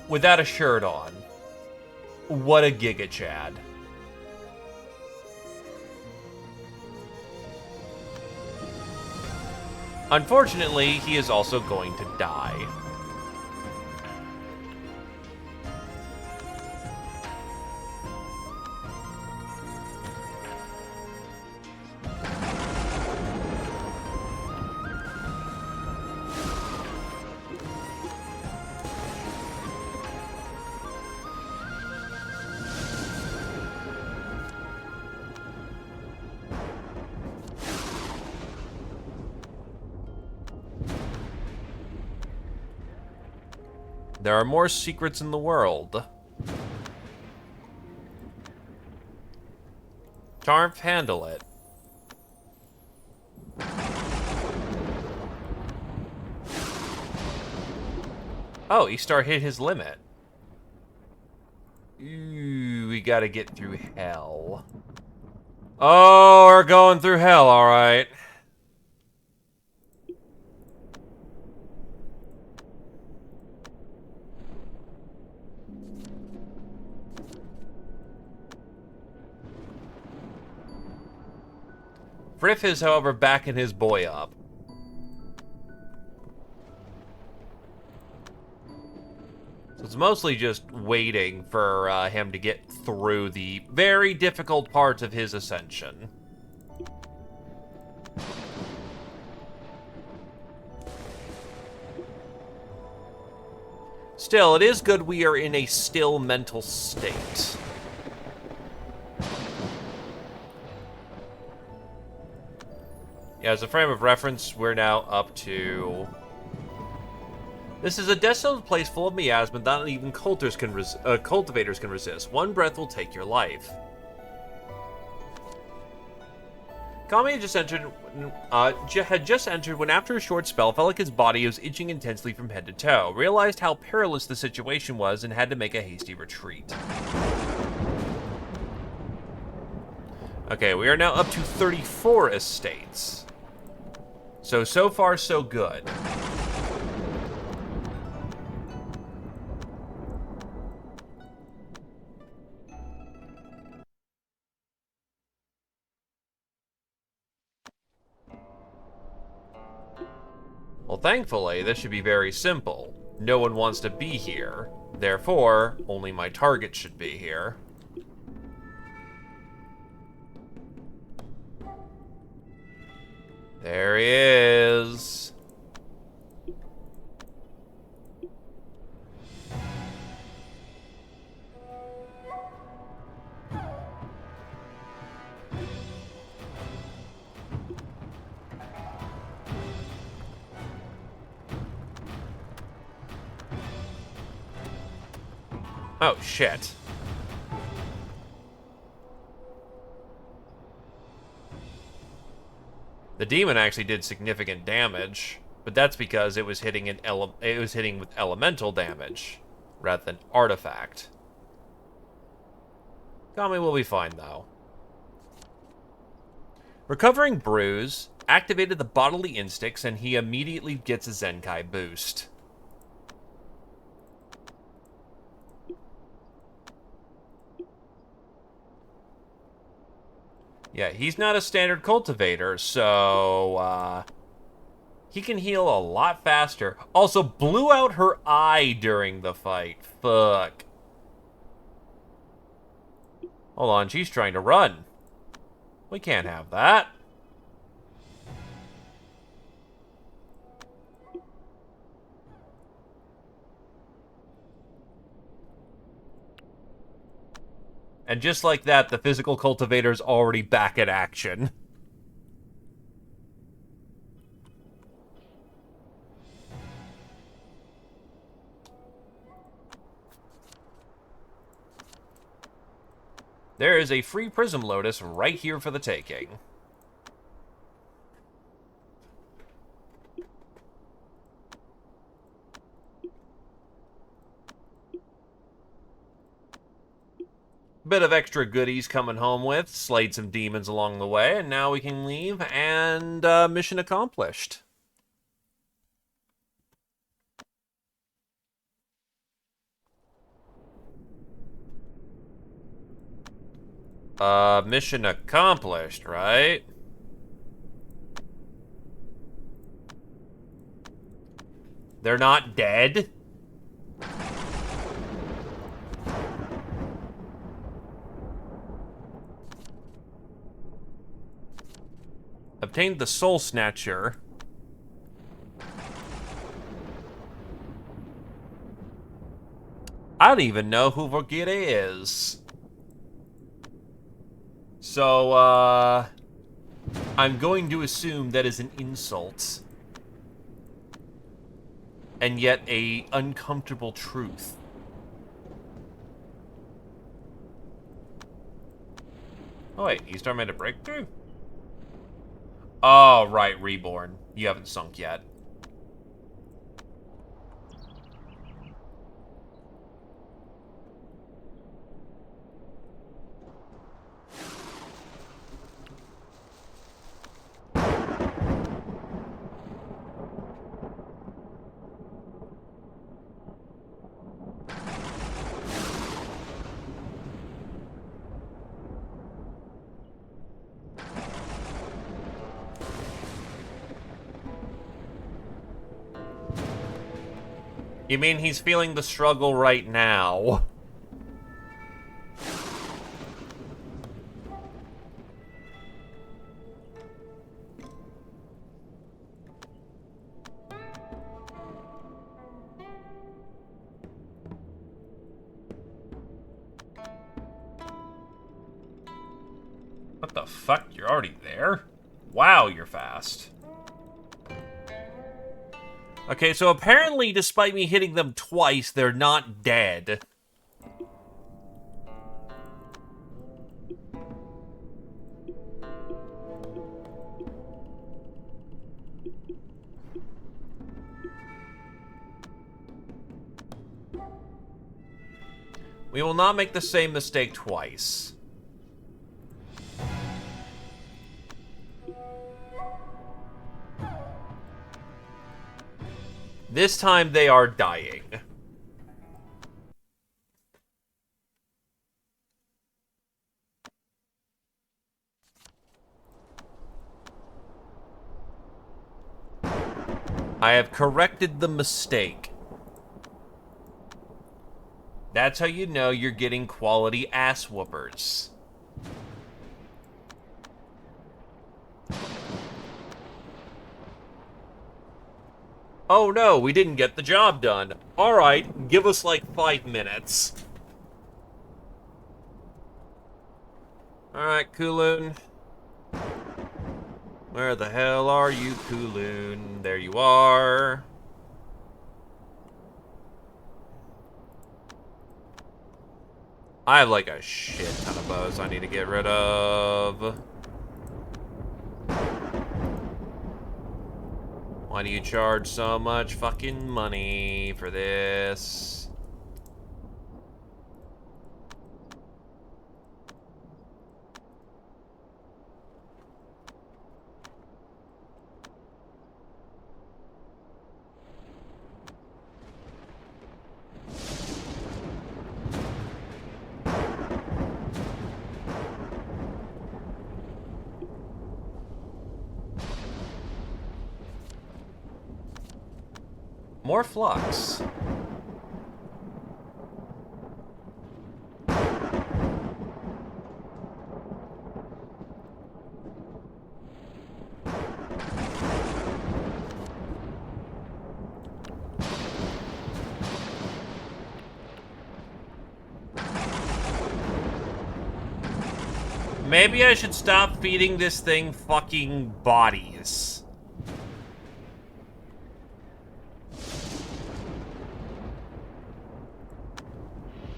without a shirt on. What a Giga Chad. Unfortunately, he is also going to die. There are more secrets in the world. Tarf, handle it. Oh, Estar hit his limit. Ooh, we gotta get through hell. Oh, we're going through hell, alright. Friff is, however, backing his boy up. So it's mostly just waiting for him to get through the very difficult parts of his ascension. Still, it is good we are in a still mental state. Yeah, as a frame of reference, we're now up to... This is a desolate place full of miasma that not even cultivators can resist. One breath will take your life. Kami had just entered when, after a short spell, felt like his body was itching intensely from head to toe, realized how perilous the situation was, and had to make a hasty retreat. Okay, we are now up to 34 estates. So far, so good. Well, thankfully, this should be very simple. No one wants to be here. Therefore, only my target should be here. There he is. Oh, shit. The demon actually did significant damage, but that's because it was hitting with elemental damage rather than artifact. Kami will be fine though. Recovering Bruise activated the bodily instincts, and he immediately gets a Zenkai boost. Yeah, he's not a standard cultivator, so, he can heal a lot faster. Also, blew out her eye during the fight. Fuck. Hold on, she's trying to run. We can't have that. And just like that, the physical cultivator's already back in action. There is a free Prism Lotus right here for the taking. Bit of extra goodies coming home with, slayed some demons along the way, and now we can leave, and mission accomplished. Mission accomplished, right? They're not dead? Obtained the Soul Snatcher. I don't even know who Vorgita is. So, I'm going to assume that is an insult. and yet a uncomfortable truth. Oh wait, Eastar made a breakthrough? Oh, right, Reborn. You haven't sunk yet. You mean he's feeling the struggle right now? What the fuck? You're already there? Wow, you're fast. Okay, so apparently, despite me hitting them twice, they're not dead. We will not make the same mistake twice. This time they are dying. I have corrected the mistake. That's how you know you're getting quality ass whoopers. Oh no, we didn't get the job done. Alright, give us like 5 minutes. Alright, Kulun. Where the hell are you, Kulun? There you are. I have like a shit ton of bows I need to get rid of. Why do you charge so much fucking money for this? More flux. Maybe I should stop feeding this thing fucking bodies.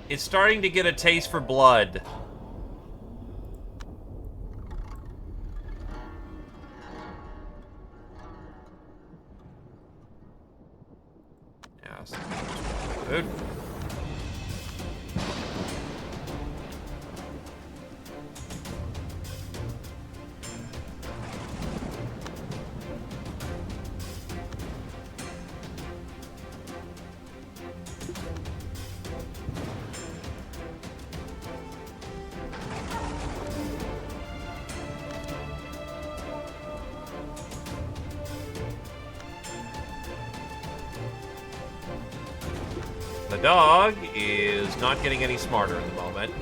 It's starting to get a taste for blood. Yeah, so food. The dog is not getting any smarter at the moment.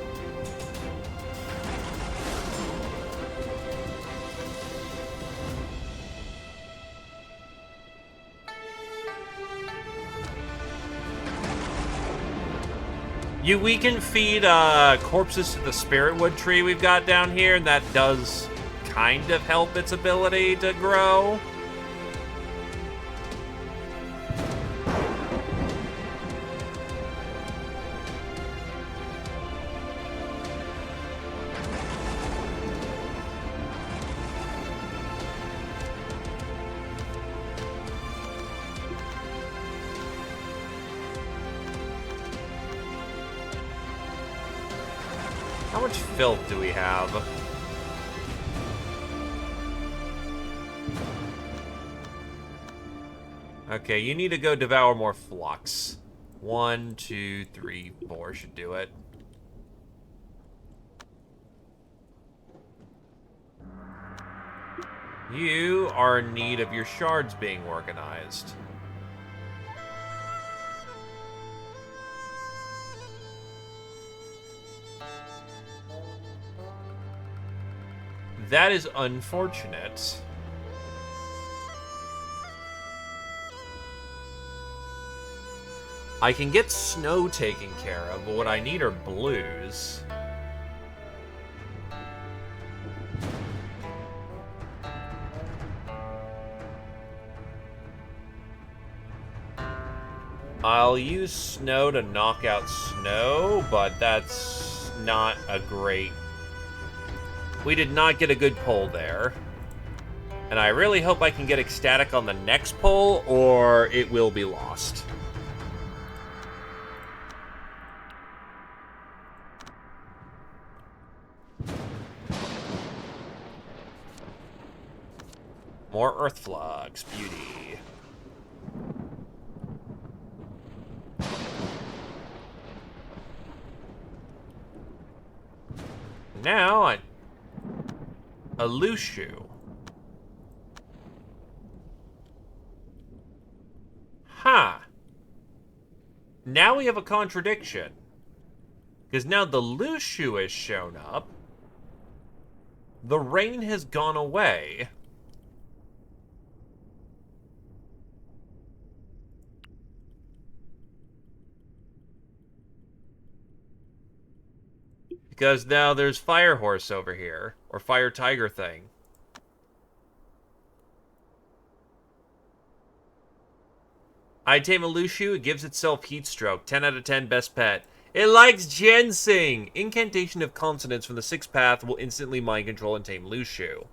We can feed corpses to the spirit wood tree we've got down here, and that does kind of help its ability to grow. much filth do we have? Okay, you need to go devour more flux. 1, 2, 3, 4 should do it. You are in need of your shards being organized. That is unfortunate. I can get snow taken care of, but what I need are blues. I'll use snow to knock out snow, but that's not a great... We did not get a good pull there. And I really hope I can get ecstatic on the next pull, or it will be lost. More earth flux, beauty. Now, a loose shoe. Huh. Now we have a contradiction. Because now the loose shoe has shown up. The rain has gone away. Because now there's Fire Horse over here. Or Fire Tiger thing. I tame a loose shoe, it gives itself heat stroke. 10 out of 10, best pet. It likes ginseng! Incantation of consonants from the 6th path will instantly mind control and tame loose shoe.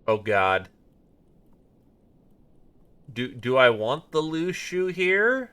Oh god. Do I want the loose shoe here?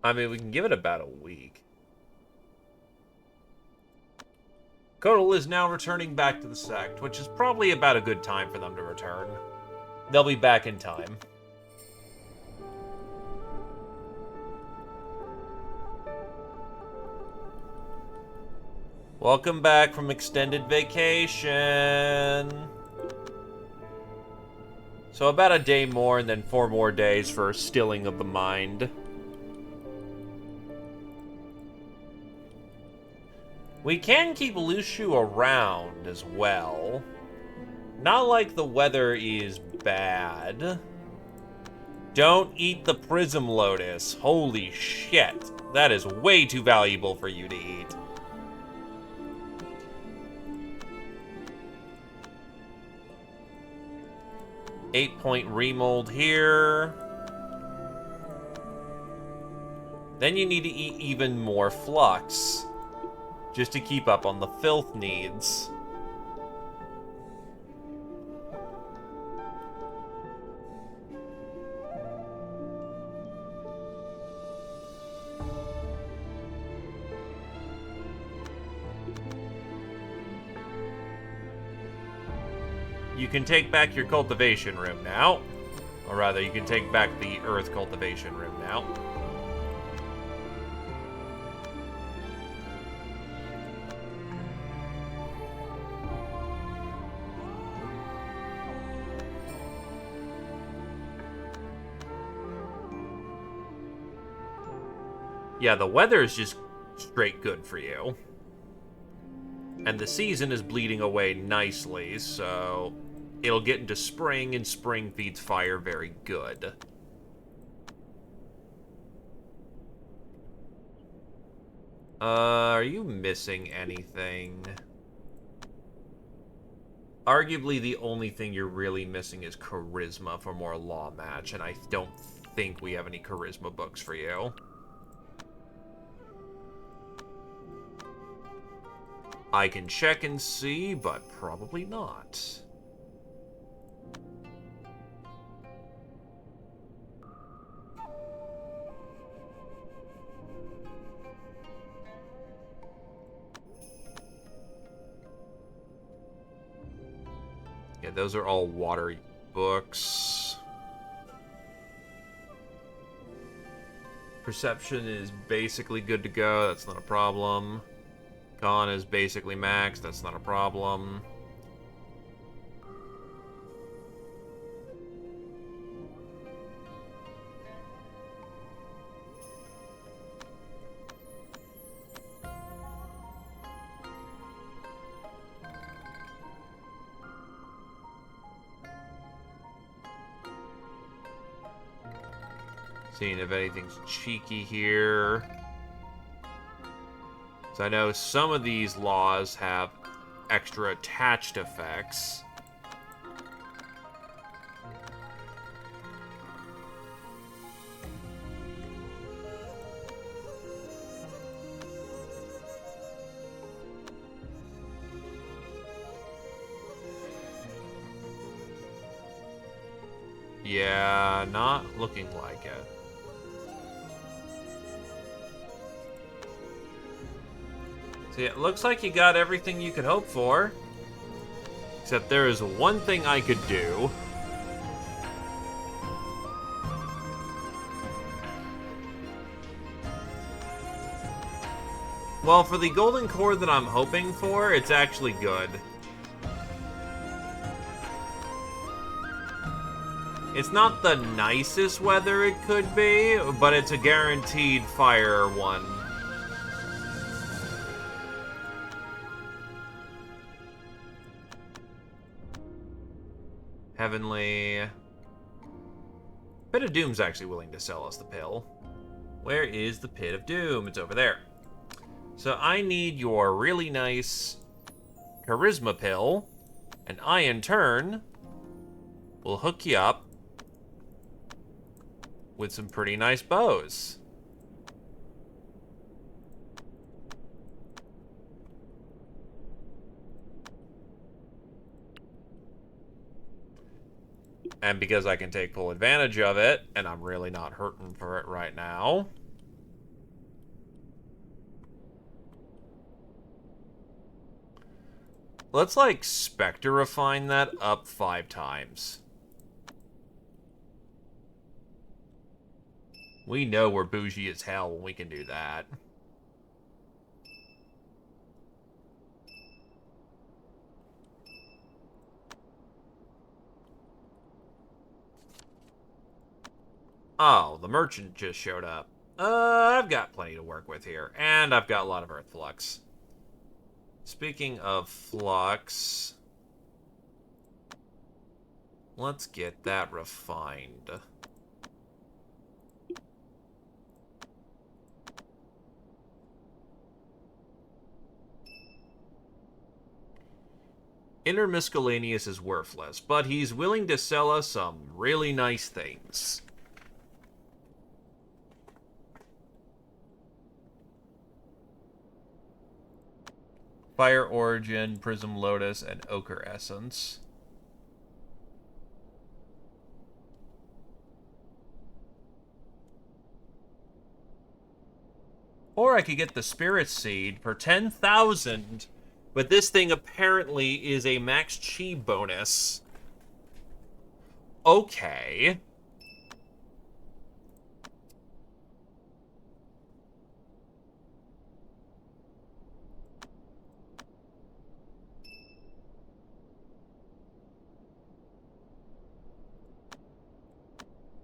I mean, we can give it about a week. Kotal is now returning back to the sect, which is probably about a good time for them to return. They'll be back in time. Welcome back from extended vacation. So about a day more and then 4 more days for stilling of the mind. We can keep Lushu around as well. Not like the weather is bad. Don't eat the Prism Lotus. Holy shit. That is way too valuable for you to eat. Eight-point remold here. Then you need to eat even more flux, just to keep up on the filth needs. You can take back your cultivation room now. Or rather, you can take back the earth cultivation room now. Yeah, the weather is just straight good for you. And the season is bleeding away nicely, so it'll get into spring, and spring feeds fire very good. Are you missing anything? Arguably, the only thing you're really missing is charisma for more law match, and I don't think we have any charisma books for you. I can check and see, but probably not. Yeah, those are all water books. Perception is basically good to go. That's not a problem. Con is basically maxed. That's not a problem. Seeing if anything's cheeky here. So I know some of these laws have extra attached effects. Yeah, not looking like it. See, it looks like you got everything you could hope for. Except there is one thing I could do. Well, for the golden core that I'm hoping for, it's actually good. It's not the nicest weather it could be, but it's a guaranteed fire one. Heavenly. Pit of Doom's actually willing to sell us the pill. Where is the Pit of Doom? It's over there. So I need your really nice charisma pill, and I, in turn, will hook you up with some pretty nice bows. And because I can take full advantage of it, and I'm really not hurting for it right now, let's, like, Spectre refine that up 5 times. We know we're bougie as hell when we can do that. Oh, the merchant just showed up. I've got plenty to work with here, and I've got a lot of earth flux. Speaking of flux, let's get that refined. Inner Miscellaneous is worthless, but he's willing to sell us some really nice things. Fire Origin, Prism Lotus, and Ochre Essence. Or I could get the Spirit Seed for 10,000, but this thing apparently is a max chi bonus. Okay.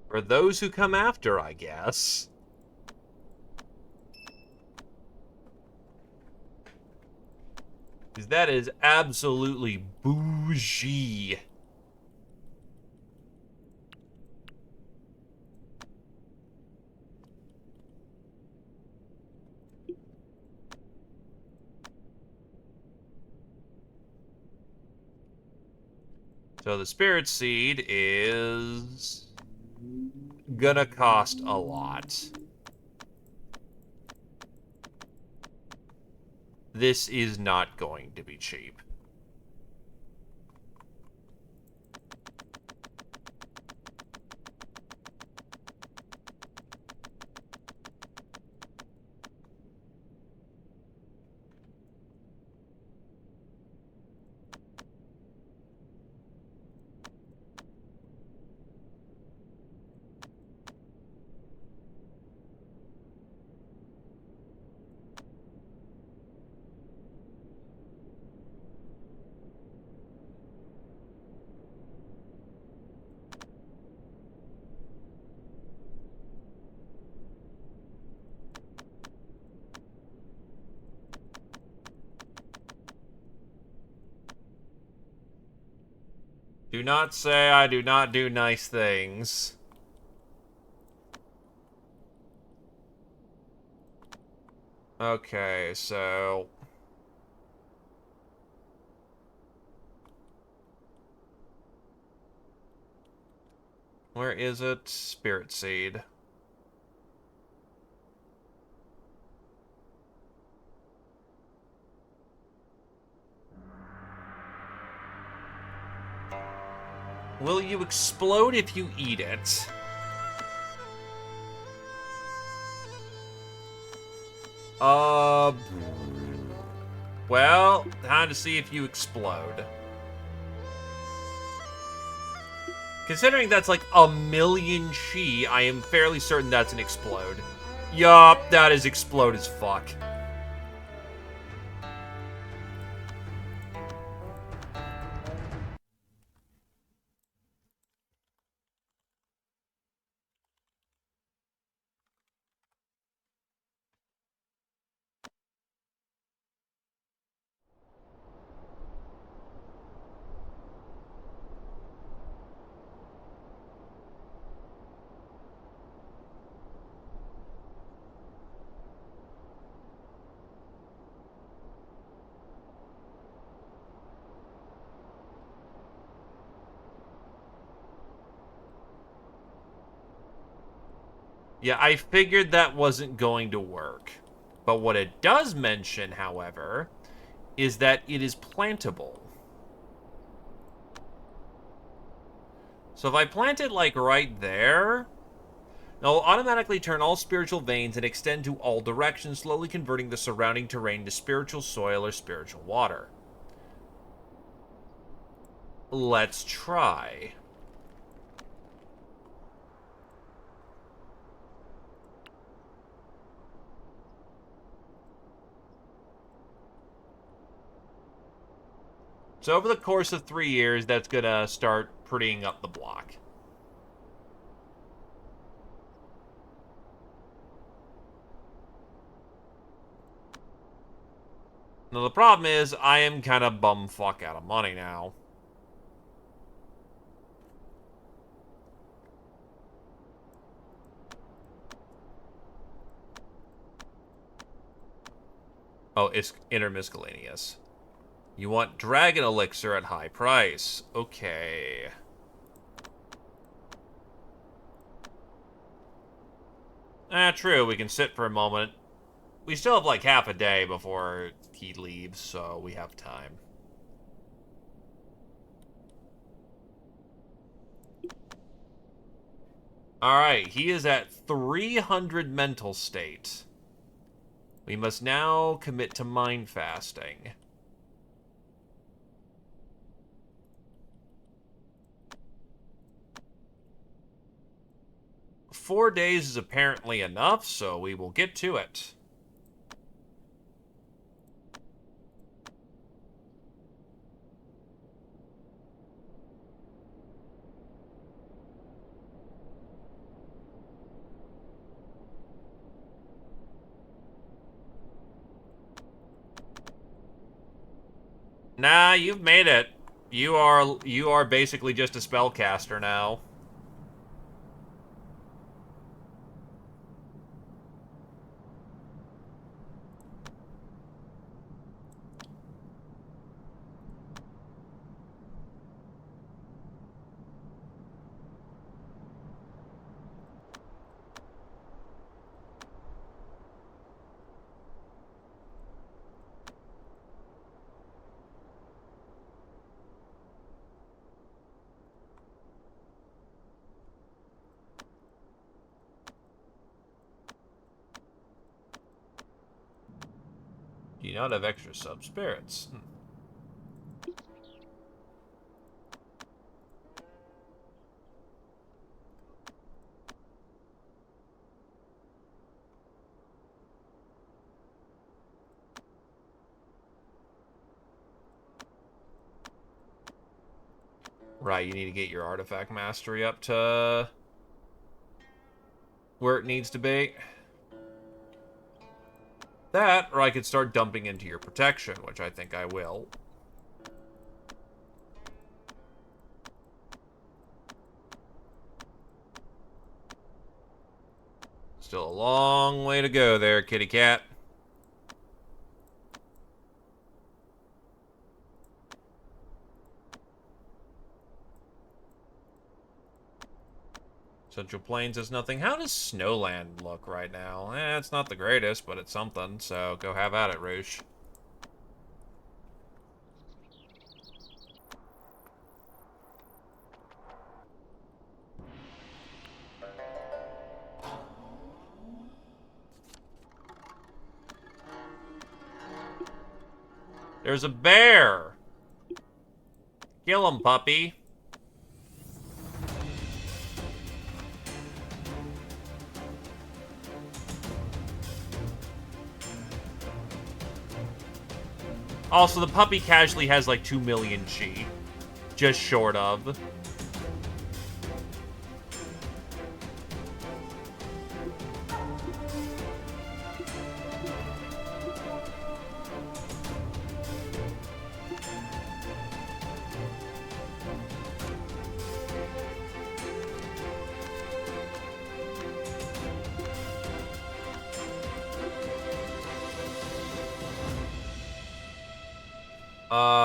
For those who come after, I guess. Because that is absolutely bougie. So the spirit seed is gonna cost a lot. This is not going to be cheap. Do not say I do not do nice things. Okay, so... where is it? Spirit seed. Will you explode if you eat it? Well, time to see if you explode. Considering that's like a million chi, I am fairly certain that's an explode. Yup, that is explode as fuck. Yeah, I figured that wasn't going to work. But what it does mention, however, is that it is plantable. So if I plant it, like, right there, it'll automatically turn all spiritual veins and extend to all directions, slowly converting the surrounding terrain to spiritual soil or spiritual water. Let's try. So over the course of 3 years, that's gonna start prettying up the block. Now the problem is, I am kind of bumfuck out of money now. Oh, it's intermiscellaneous. You want dragon elixir at high price. Okay. True, we can sit for a moment. We still have like half a day before he leaves, so we have time. Alright, he is at 300 mental state. We must now commit to mind fasting. 4 days is apparently enough, so we will get to it. Nah, you've made it. You are basically just a spellcaster now. Do you not have extra sub-spirits? Right, you need to get your artifact mastery up to where it needs to be. That, or I could start dumping into your protection, which I think I will. Still a long way to go there, kitty cat. Central Plains is nothing. How does Snowland look right now? It's not the greatest, but it's something, so go have at it, Roosh. There's a bear! Kill him, puppy. Also, the puppy casually has like 2 million chi. Just short of.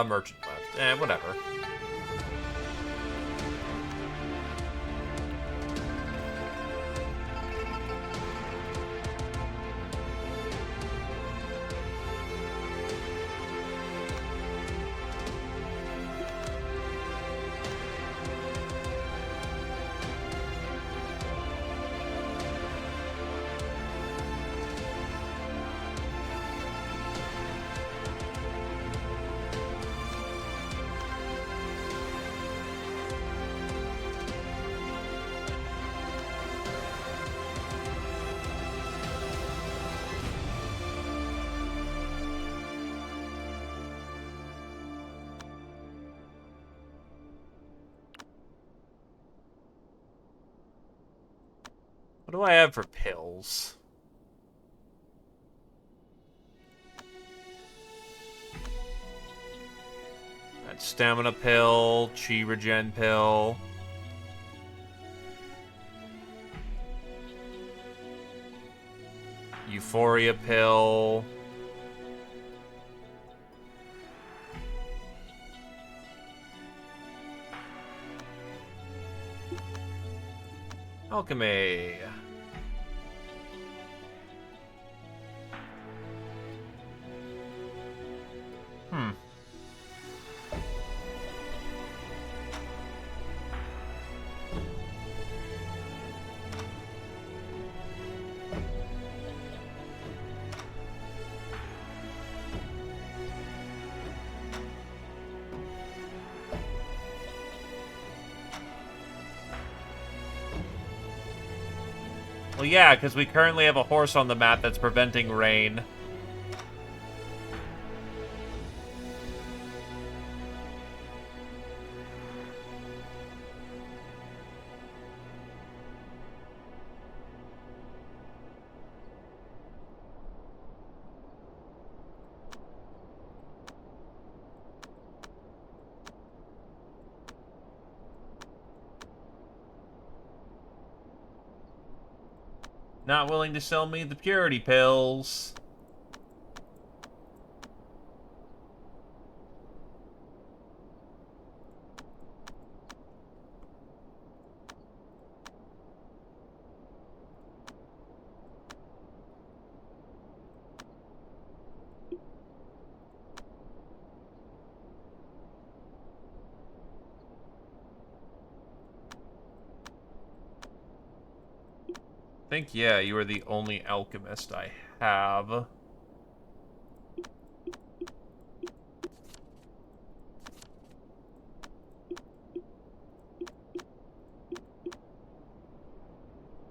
Merchant left. Whatever. What do I have for pills? That stamina pill, chi regen pill. Euphoria pill. Alchemy. Well, yeah, because we currently have a horse on the map that's preventing rain. Not willing to sell me the purity pills. I think, yeah, you are the only alchemist I have.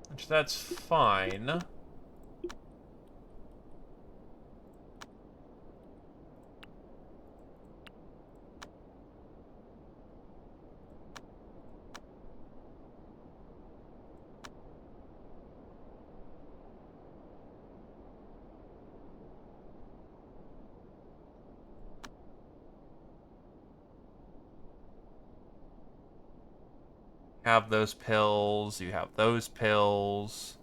Which, that's fine. Have those pills, you have those pills.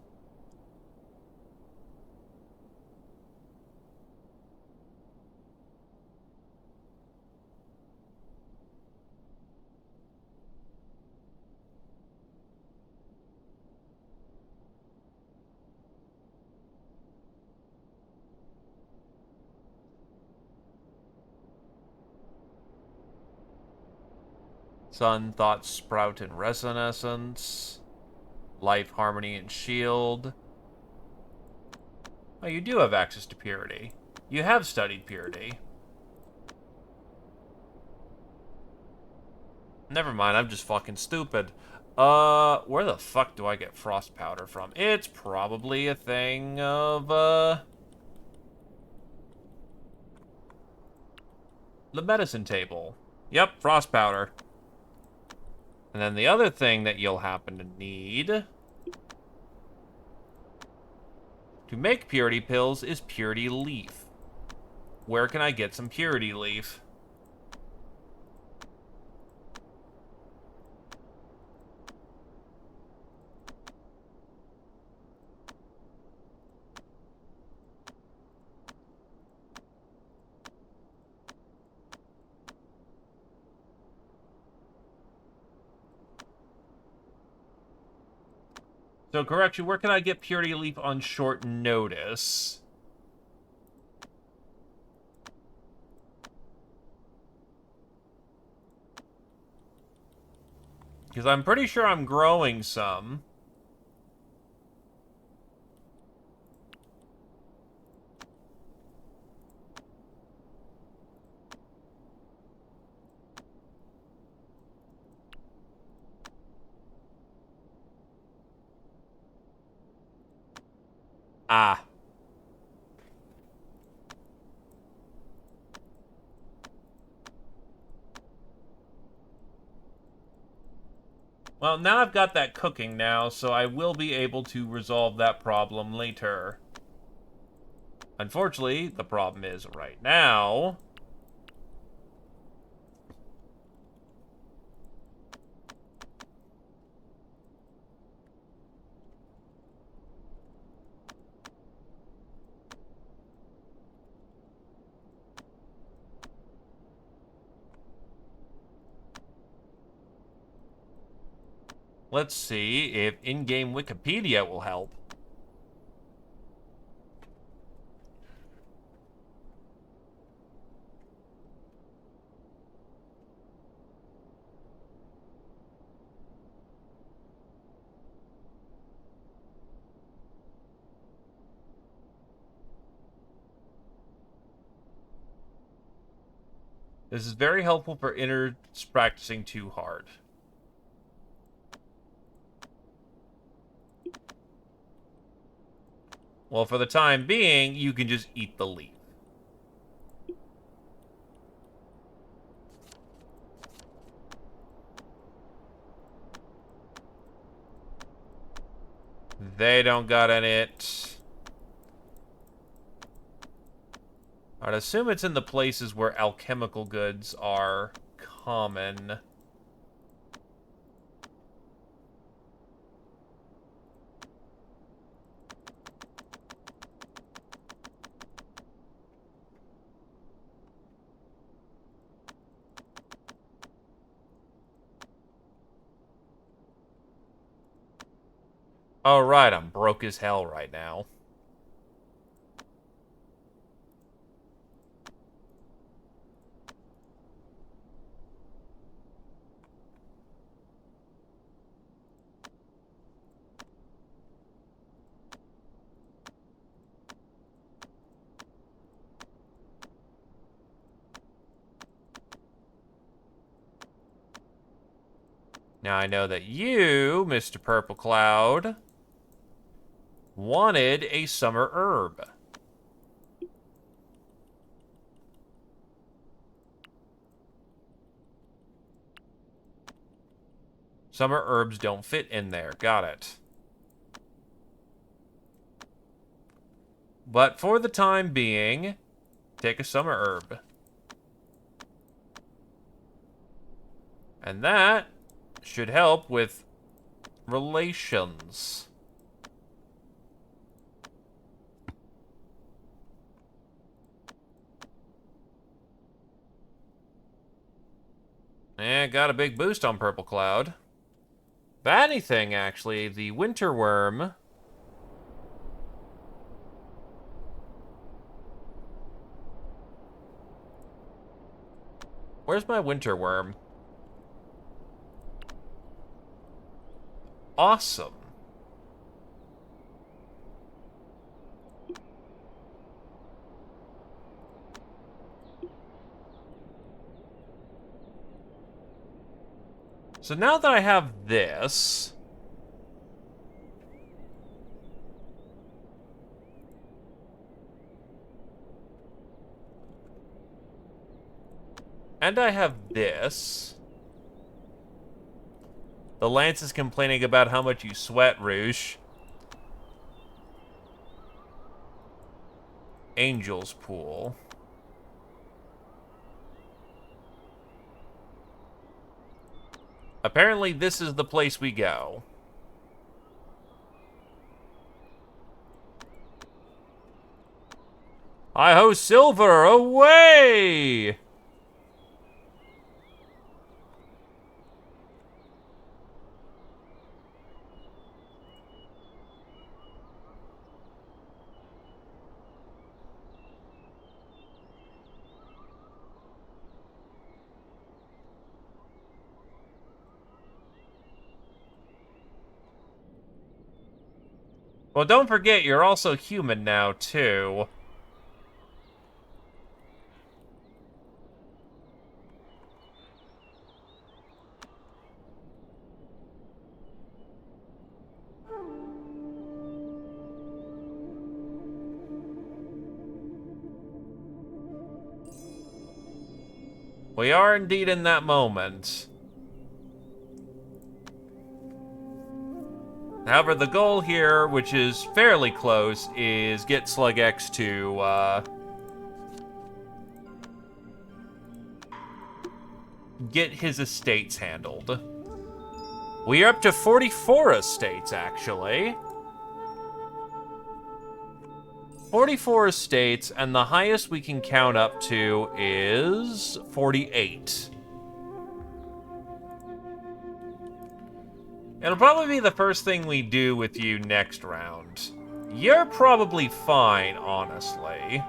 Sun, Thought, Sprout, and Resonance. Life, Harmony, and Shield. Oh, you do have access to Purity. You have studied Purity. Never mind, I'm just fucking stupid. Where the fuck do I get frost powder from? It's probably a thing of, the medicine table. Yep, frost powder. And then the other thing that you'll happen to need to make purity pills is purity leaf. Where can I get some purity leaf? So, correction, where can I get purity leaf on short notice? Because I'm pretty sure I'm growing some. Ah. Well, now I've got that cooking now, so I will be able to resolve that problem later. Unfortunately, the problem is right now... Let's see if in-game Wikipedia will help. This is very helpful for inners practicing too hard. Well, for the time being, you can just eat the leaf. They don't got in it. I'd assume it's in the places where alchemical goods are common. Alright, I'm broke as hell right now. Now I know that you, Mr. Purple Cloud, wanted a summer herb. Summer herbs don't fit in there. Got it. But for the time being, take a summer herb. And that should help with relations. Eh, got a big boost on Purple Cloud. If anything, actually, the winter worm... Where's my winter worm? Awesome. So now that I have this... And I have this... The Lance is complaining about how much you sweat, Rouge. Angel's Pool. Apparently, this is the place we go. Hi-ho, Silver, away! Well, don't forget, you're also human now, too. We are indeed in that moment. However, the goal here, which is fairly close, is get Slug X to, get his estates handled. We are up to 44 estates, actually. 44 estates, and the highest we can count up to is 48. It'll probably be the first thing we do with you next round. You're probably fine, honestly.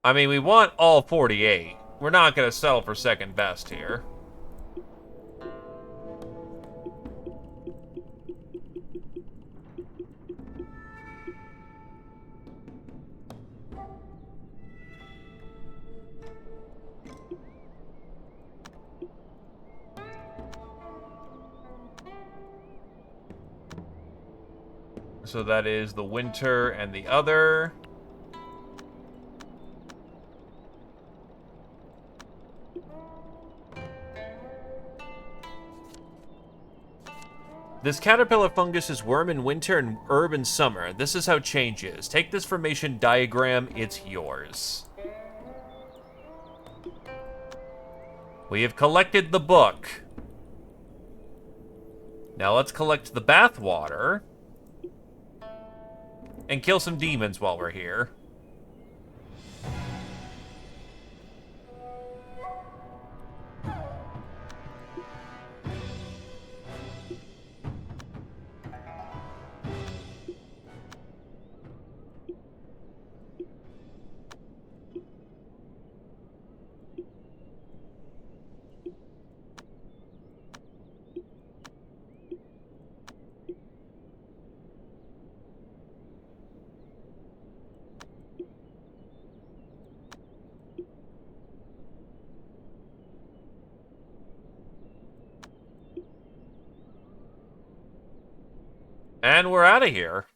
I mean, we want all 48. We're not going to settle for second best here. So that is the winter and the other. This caterpillar fungus is worm in winter and herb in summer. This is how change is. Take this formation diagram, it's yours. We have collected the book. Now let's collect the bath water. And kill some demons while we're here. And we're out of here.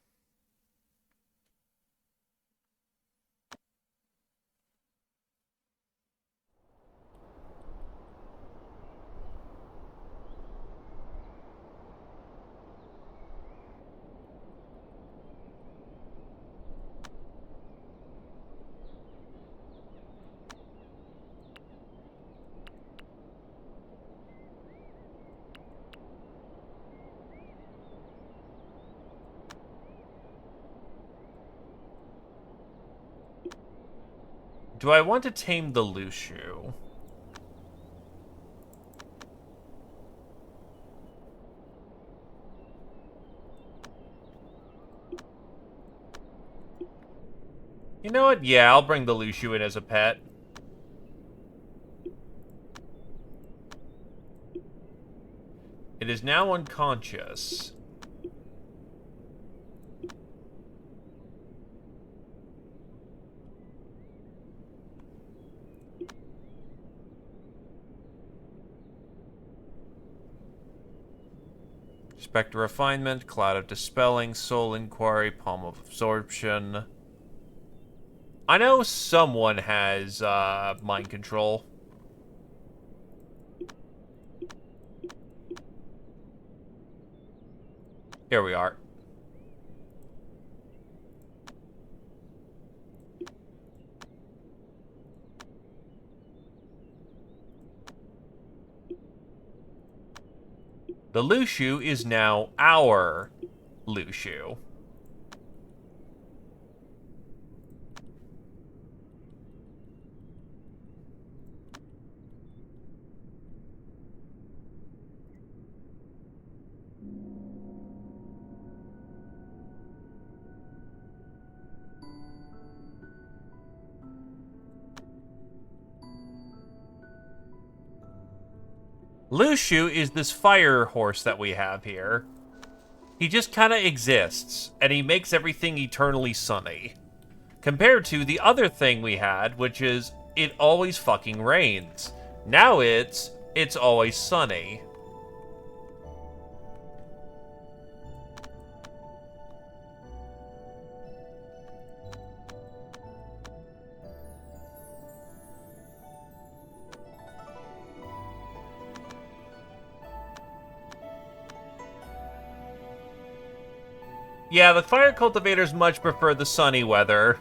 Do I want to tame the Lushu? You know what? Yeah, I'll bring the Lushu in as a pet. It is now unconscious. Spectre Refinement, Cloud of Dispelling, Soul Inquiry, Palm of Absorption. I know someone has mind control. Here we are. The Lushu is now our Lushu. Lushu is this fire horse that we have here. He just kind of exists, and he makes everything eternally sunny. Compared to the other thing we had, which is, it always fucking rains. Now it's always sunny. Yeah, the fire cultivators much prefer the sunny weather.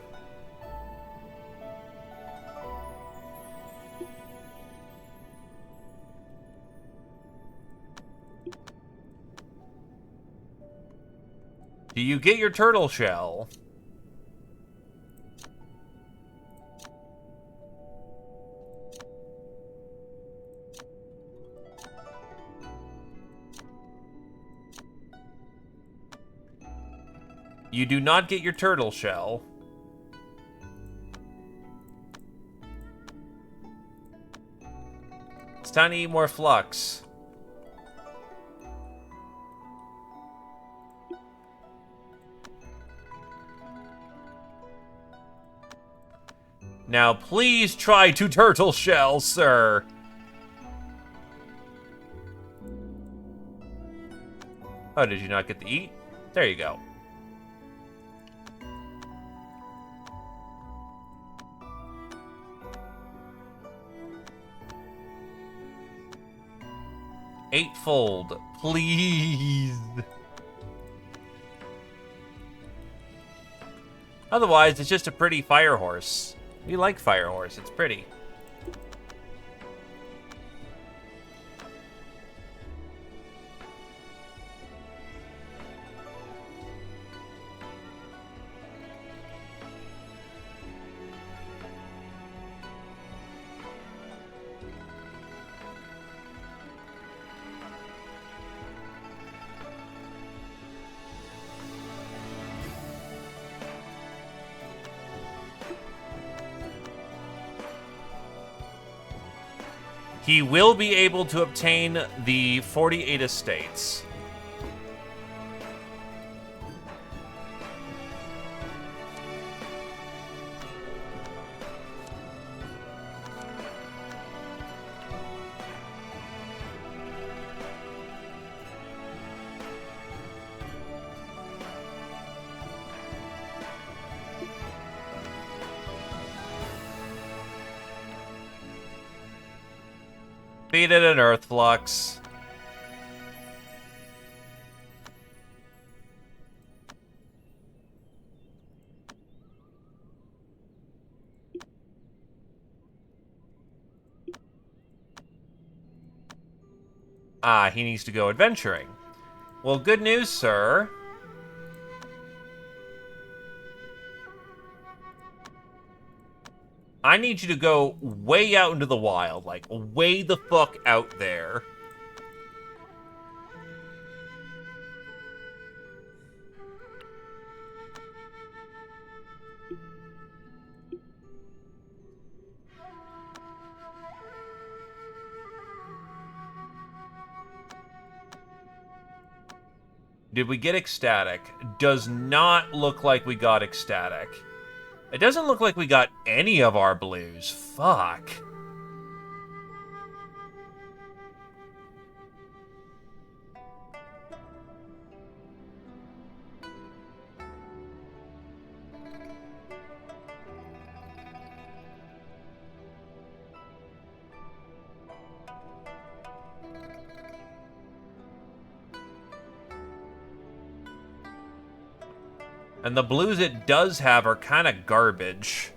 Do you get your turtle shell? You do not get your turtle shell. It's time to eat more flux. Now, please try to turtle shell, sir. Oh, did you not get to eat? There you go. Eightfold, please. Otherwise, it's just a pretty fire horse. We like fire horse, it's pretty. He will be able to obtain the 48 estates. Beat it an Earth Flux. Ah, he needs to go adventuring. Well, good news, sir. I need you to go way out into the wild, like way the fuck out there. Did we get ecstatic? Does not look like we got ecstatic. It doesn't look like we got any of our blues. Fuck. And the blues it does have are kind of garbage.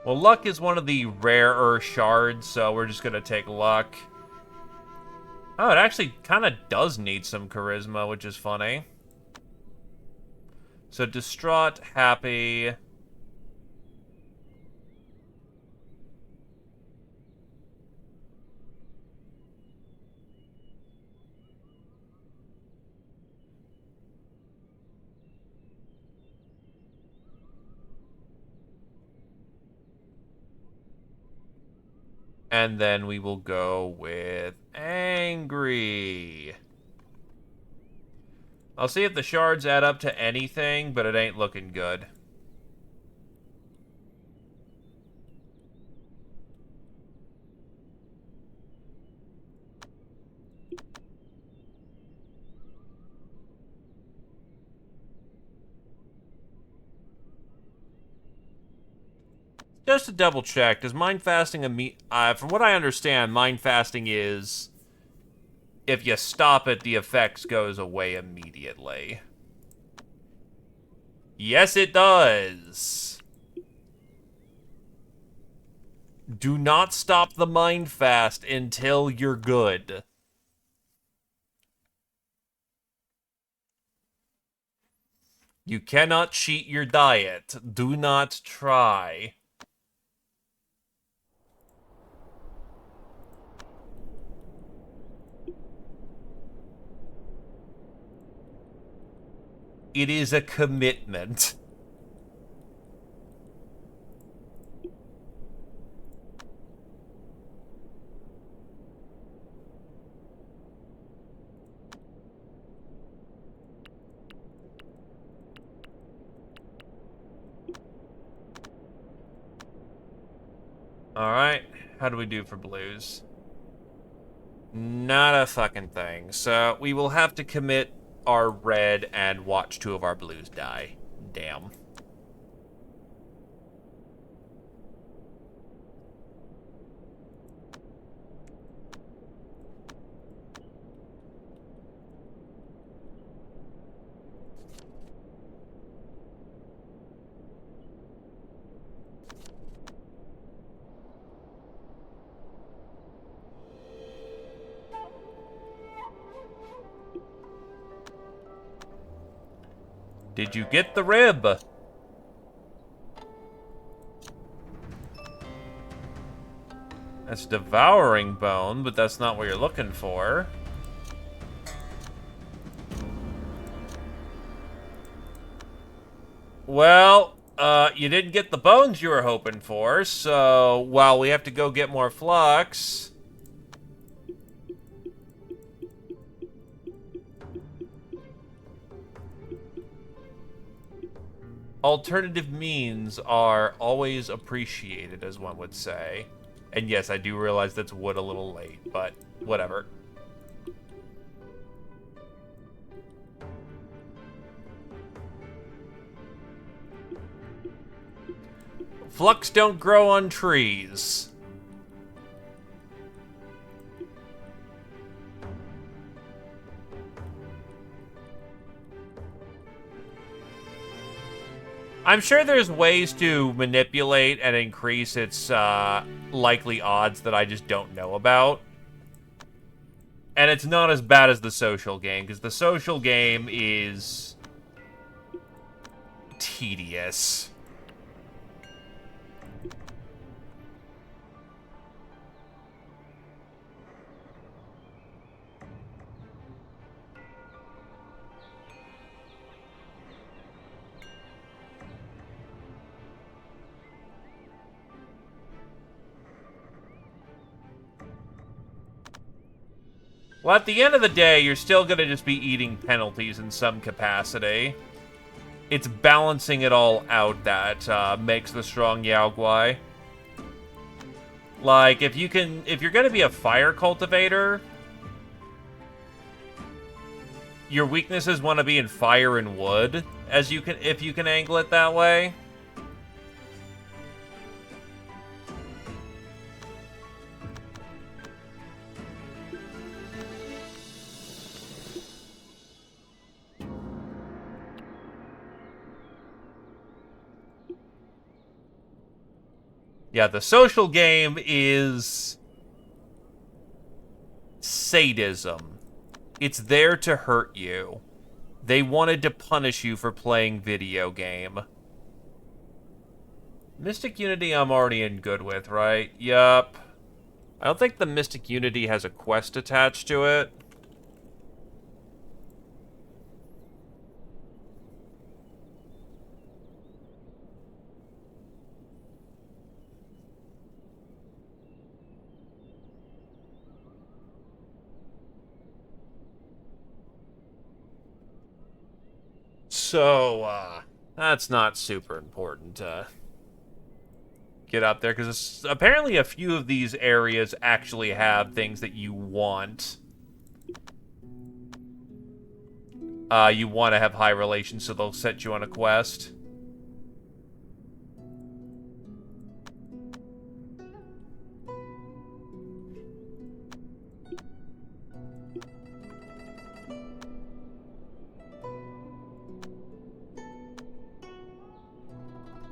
Well, luck is one of the rarer shards, so we're just going to take luck. Oh, it actually kind of does need some charisma, which is funny. So, distraught, happy. And then we will go with angry. I'll see if the shards add up to anything, but it ain't looking good. Just to double check, does mind fasting from what I understand, mind fasting is if you stop it, the effects goes away immediately. Yes, it does. Do not stop the mind fast until you're good. You cannot cheat your diet. Do not try. It is a commitment. Alright, How do we do for blues? Not a fucking thing. So we will have to commit our red and watch 2 of our blues die. Damn. Did you get the rib? That's devouring bone, but that's not what you're looking for. Well, you didn't get the bones you were hoping for, so while we have to go get more flux... Alternative means are always appreciated, as one would say. And yes, I do realize that's wood a little late, but whatever. Flux don't grow on trees. I'm sure there's ways to manipulate and increase its likely odds that I just don't know about. And it's not as bad as the social game, because the social game is tedious. Well, at the end of the day, you're still going to just be eating penalties in some capacity. It's balancing it all out that makes the strong Yao Guai. Like, if you're going to be a fire cultivator, your weaknesses want to be in fire and wood, if you can angle it that way. Yeah, the social game is sadism. It's there to hurt you. They wanted to punish you for playing video game. Mystic Unity I'm already in good with, right? Yup. I don't think the Mystic Unity has a quest attached to it. So, that's not super important to get up there, because apparently a few of these areas actually have things that you want. You want to have high relations, so they'll set you on a quest.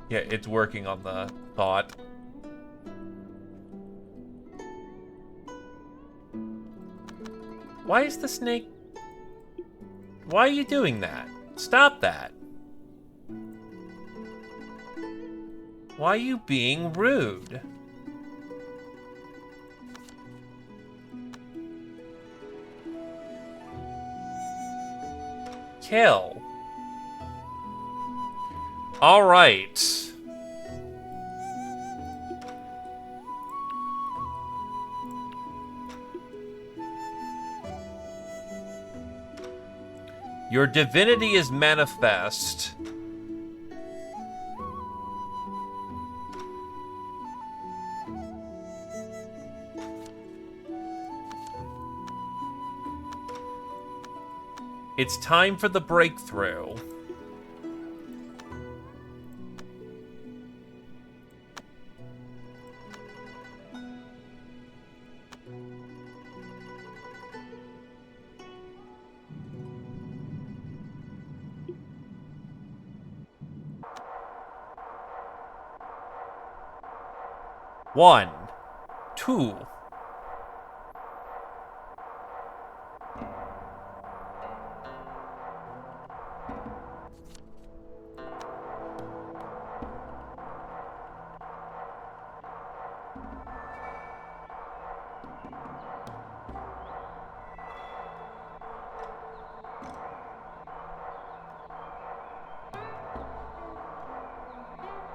Yeah, it's working on the thought. Why is the snake... Why are you doing that? Stop that. Why are you being rude? Kill. All right. Your divinity is manifest. It's time for the breakthrough. One, two.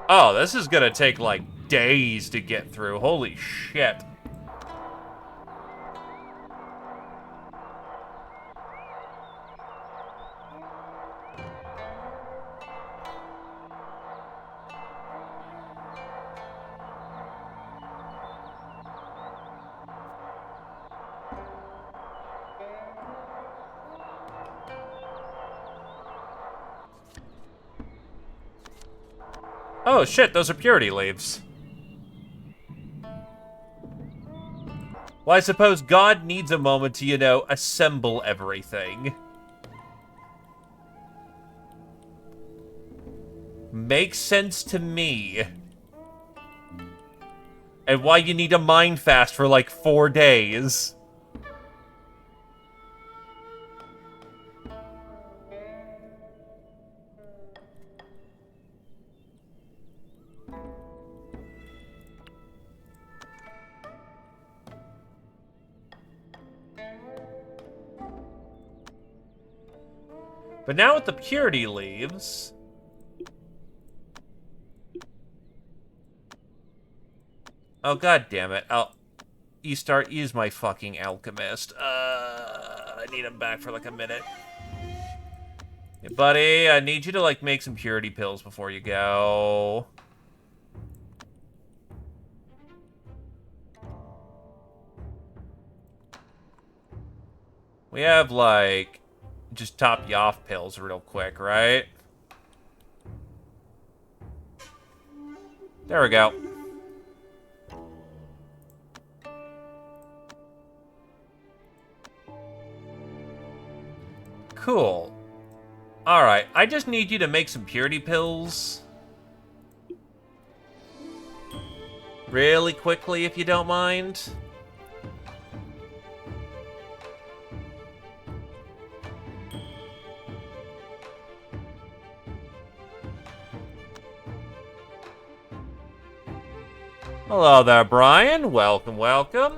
Oh, this is gonna take, like, days to get through. Holy shit. Oh shit, those are purity leaves. Well, I suppose God needs a moment to, you know, assemble everything. Makes sense to me. And why you need a mind fast for like 4 days. But now with the purity leaves... Oh, god damn it. E-Star is my fucking alchemist. I need him back for like a minute. Hey, buddy, I need you to like make some purity pills before you go. We have like just top you off pills real quick, right? There we go. Cool. Alright, I just need you to make some purity pills. Really quickly, if you don't mind. Hello there, Brian. Welcome, welcome.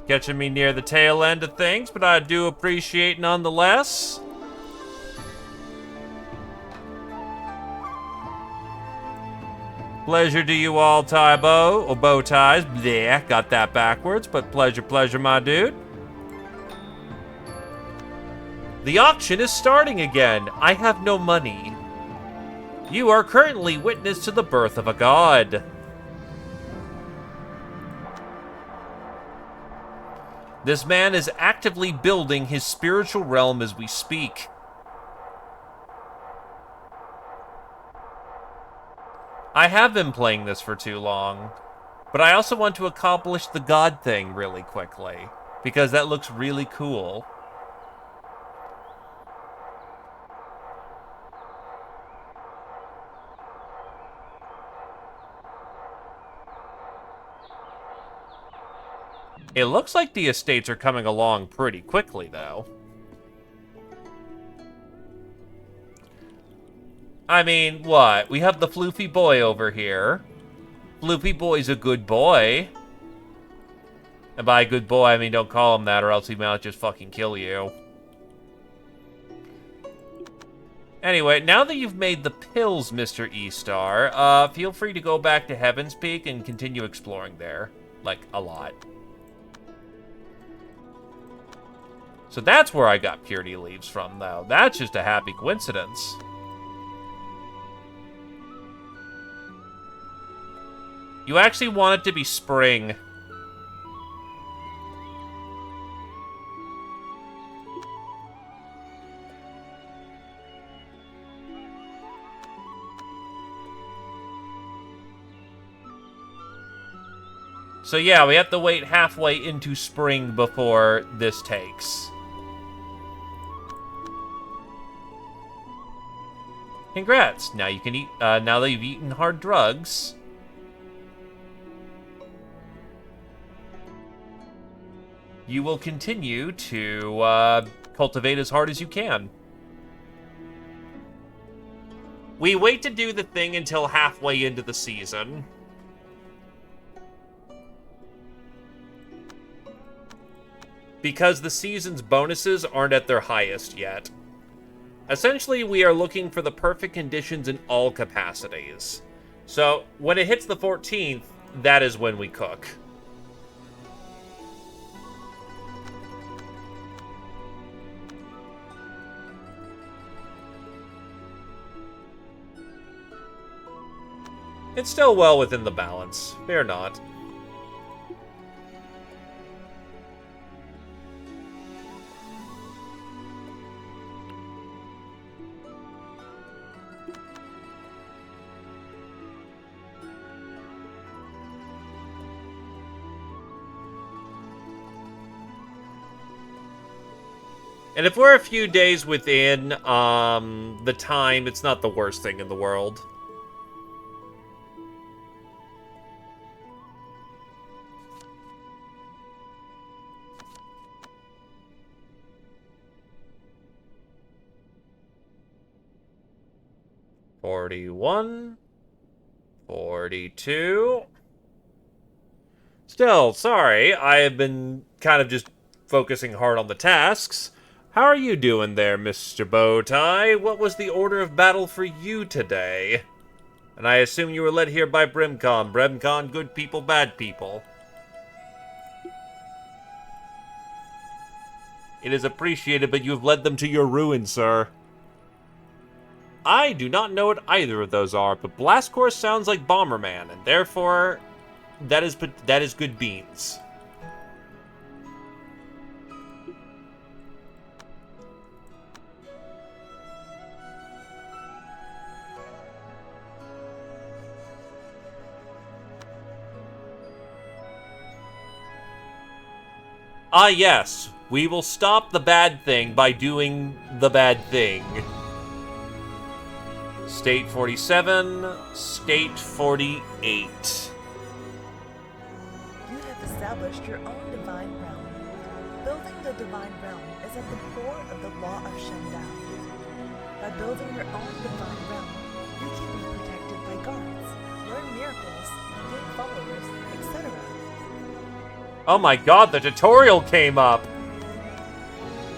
Catching me near the tail end of things, but I do appreciate nonetheless. Pleasure to you all, Tybo, or bow ties. Bleh, got that backwards, but pleasure, pleasure, my dude. The auction is starting again. I have no money. You are currently witness to the birth of a god. This man is actively building his spiritual realm as we speak. I have been playing this for too long, but I also want to accomplish the god thing really quickly, because that looks really cool. It looks like the estates are coming along pretty quickly, though. I mean, what? We have the floofy boy over here. Floofy boy's a good boy. And by good boy, I mean don't call him that or else he might just fucking kill you. Anyway, now that you've made the pills, Mr. E-Star, feel free to go back to Heaven's Peak and continue exploring there. Like, a lot. So that's where I got purity leaves from, though. That's just a happy coincidence. You actually want it to be spring. So yeah, we have to wait halfway into spring before this takes. Congrats! Now you can eat. Now that you've eaten hard drugs, you will continue to cultivate as hard as you can. We wait to do the thing until halfway into the season. Because the season's bonuses aren't at their highest yet. Essentially, we are looking for the perfect conditions in all capacities. So, when it hits the 14th, that is when we cook. It's still well within the balance. Fear not. And if we're a few days within the time, it's not the worst thing in the world. $41, $42. Still, sorry, I have been kind of just focusing hard on the tasks. How are you doing there, Mr. Bowtie? What was the order of battle for you today? And I assume you were led here by Brimcon. Brimcon, good people, bad people. It is appreciated, but you have led them to your ruin, sir. I do not know what either of those are, but Blast Course sounds like Bomberman, and therefore, that is good beans. Ah, yes. We will stop the bad thing by doing the bad thing. State 47, State 48. You have established your own divine realm. Building the divine realm is at the core of the law of Shendan. By building your own divine realm, you can be protected by guards, learn miracles, gain followers, etc. Oh my god, the tutorial came up!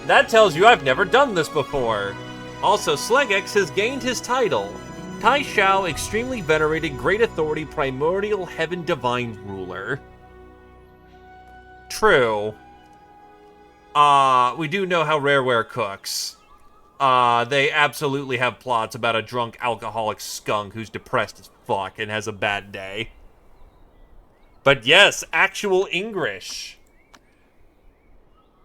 That tells you I've never done this before. Also, Slegex has gained his title. Tai Shao, extremely venerated, great authority, primordial heaven divine ruler. True. We do know how Rareware cooks. They absolutely have plots about a drunk alcoholic skunk who's depressed as fuck and has a bad day. But yes, actual English.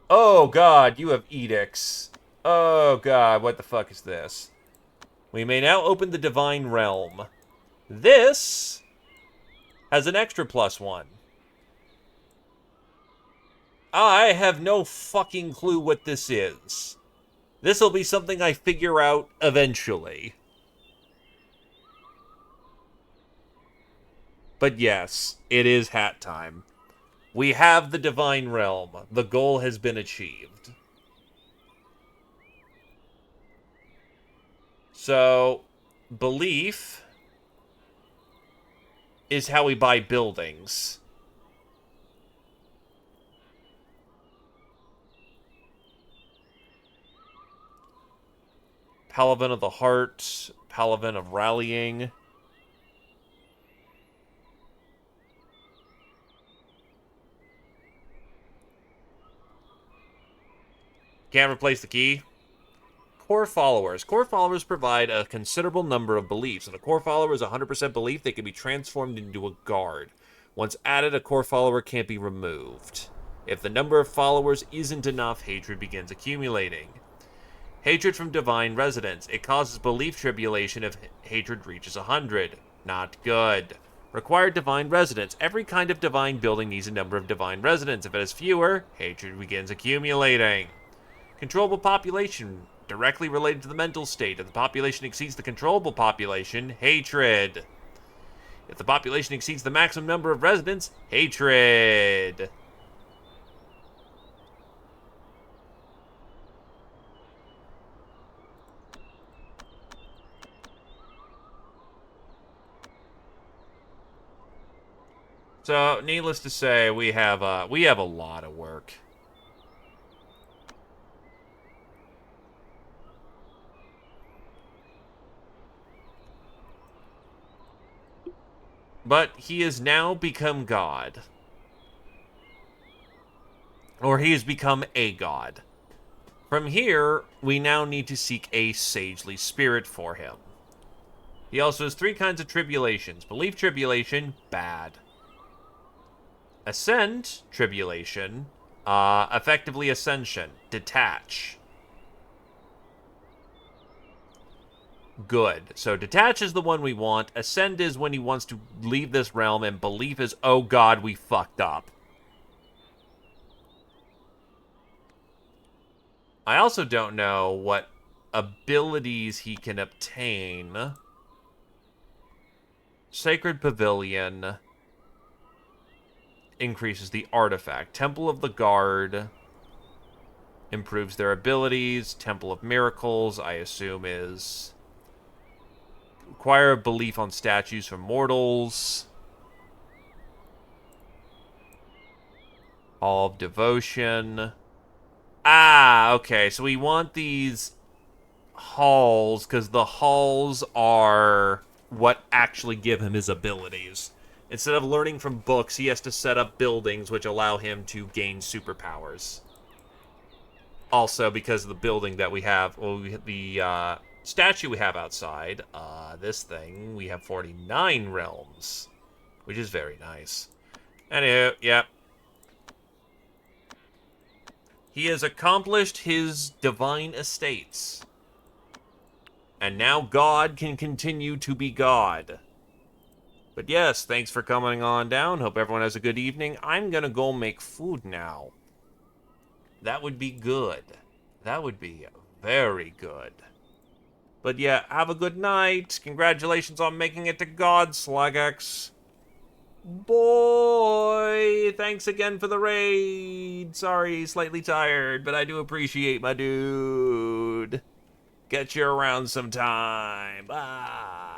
Oh god, you have edicts. Oh god, what the fuck is this? We may now open the Divine Realm. This has an extra +1. I have no fucking clue what this is. This'll be something I figure out eventually. But yes, it is hat time. We have the Divine Realm. The goal has been achieved. So, belief is how we buy buildings. Paladin of the Heart, Paladin of Rallying. Can't replace the key. Core followers. Core followers provide a considerable number of beliefs. And a core follower is 100% belief. They can be transformed into a guard. Once added, a core follower can't be removed. If the number of followers isn't enough, hatred begins accumulating. Hatred from divine residents. It causes belief tribulation if hatred reaches 100. Not good. Required divine residents. Every kind of divine building needs a number of divine residents. If it has fewer, hatred begins accumulating. Controllable population. Directly related to the mental state. If the population exceeds the controllable population, hatred. If the population exceeds the maximum number of residents, hatred. So, needless to say, we have a lot of work. But he has now become God. Or he has become a god. From here, we now need to seek a sagely spirit for him. He also has 3 kinds of tribulations. Belief tribulation, bad. Ascend tribulation, effectively ascension, detach. Good. So detach is the one we want. Ascend is when he wants to leave this realm, and belief is, oh god, we fucked up. I also don't know what abilities he can obtain. Sacred Pavilion increases the artifact. Temple of the Guard improves their abilities. Temple of Miracles, I assume, is acquire belief on statues from mortals. Hall of Devotion. Ah, okay. So we want these halls because the halls are what actually give him his abilities. Instead of learning from books, he has to set up buildings which allow him to gain superpowers. Also, because of the building that we have, well, the statue we have outside, this thing, we have 49 realms, which is very nice. Anywho, yep. He has accomplished his divine estates. And now God can continue to be God. But yes, thanks for coming on down. Hope everyone has a good evening. I'm gonna go make food now. That would be good. That would be very good. But yeah, have a good night. Congratulations on making it to God, Slugx. Boy, thanks again for the raid. Sorry, slightly tired, but I do appreciate my dude. Get you around sometime. Bye.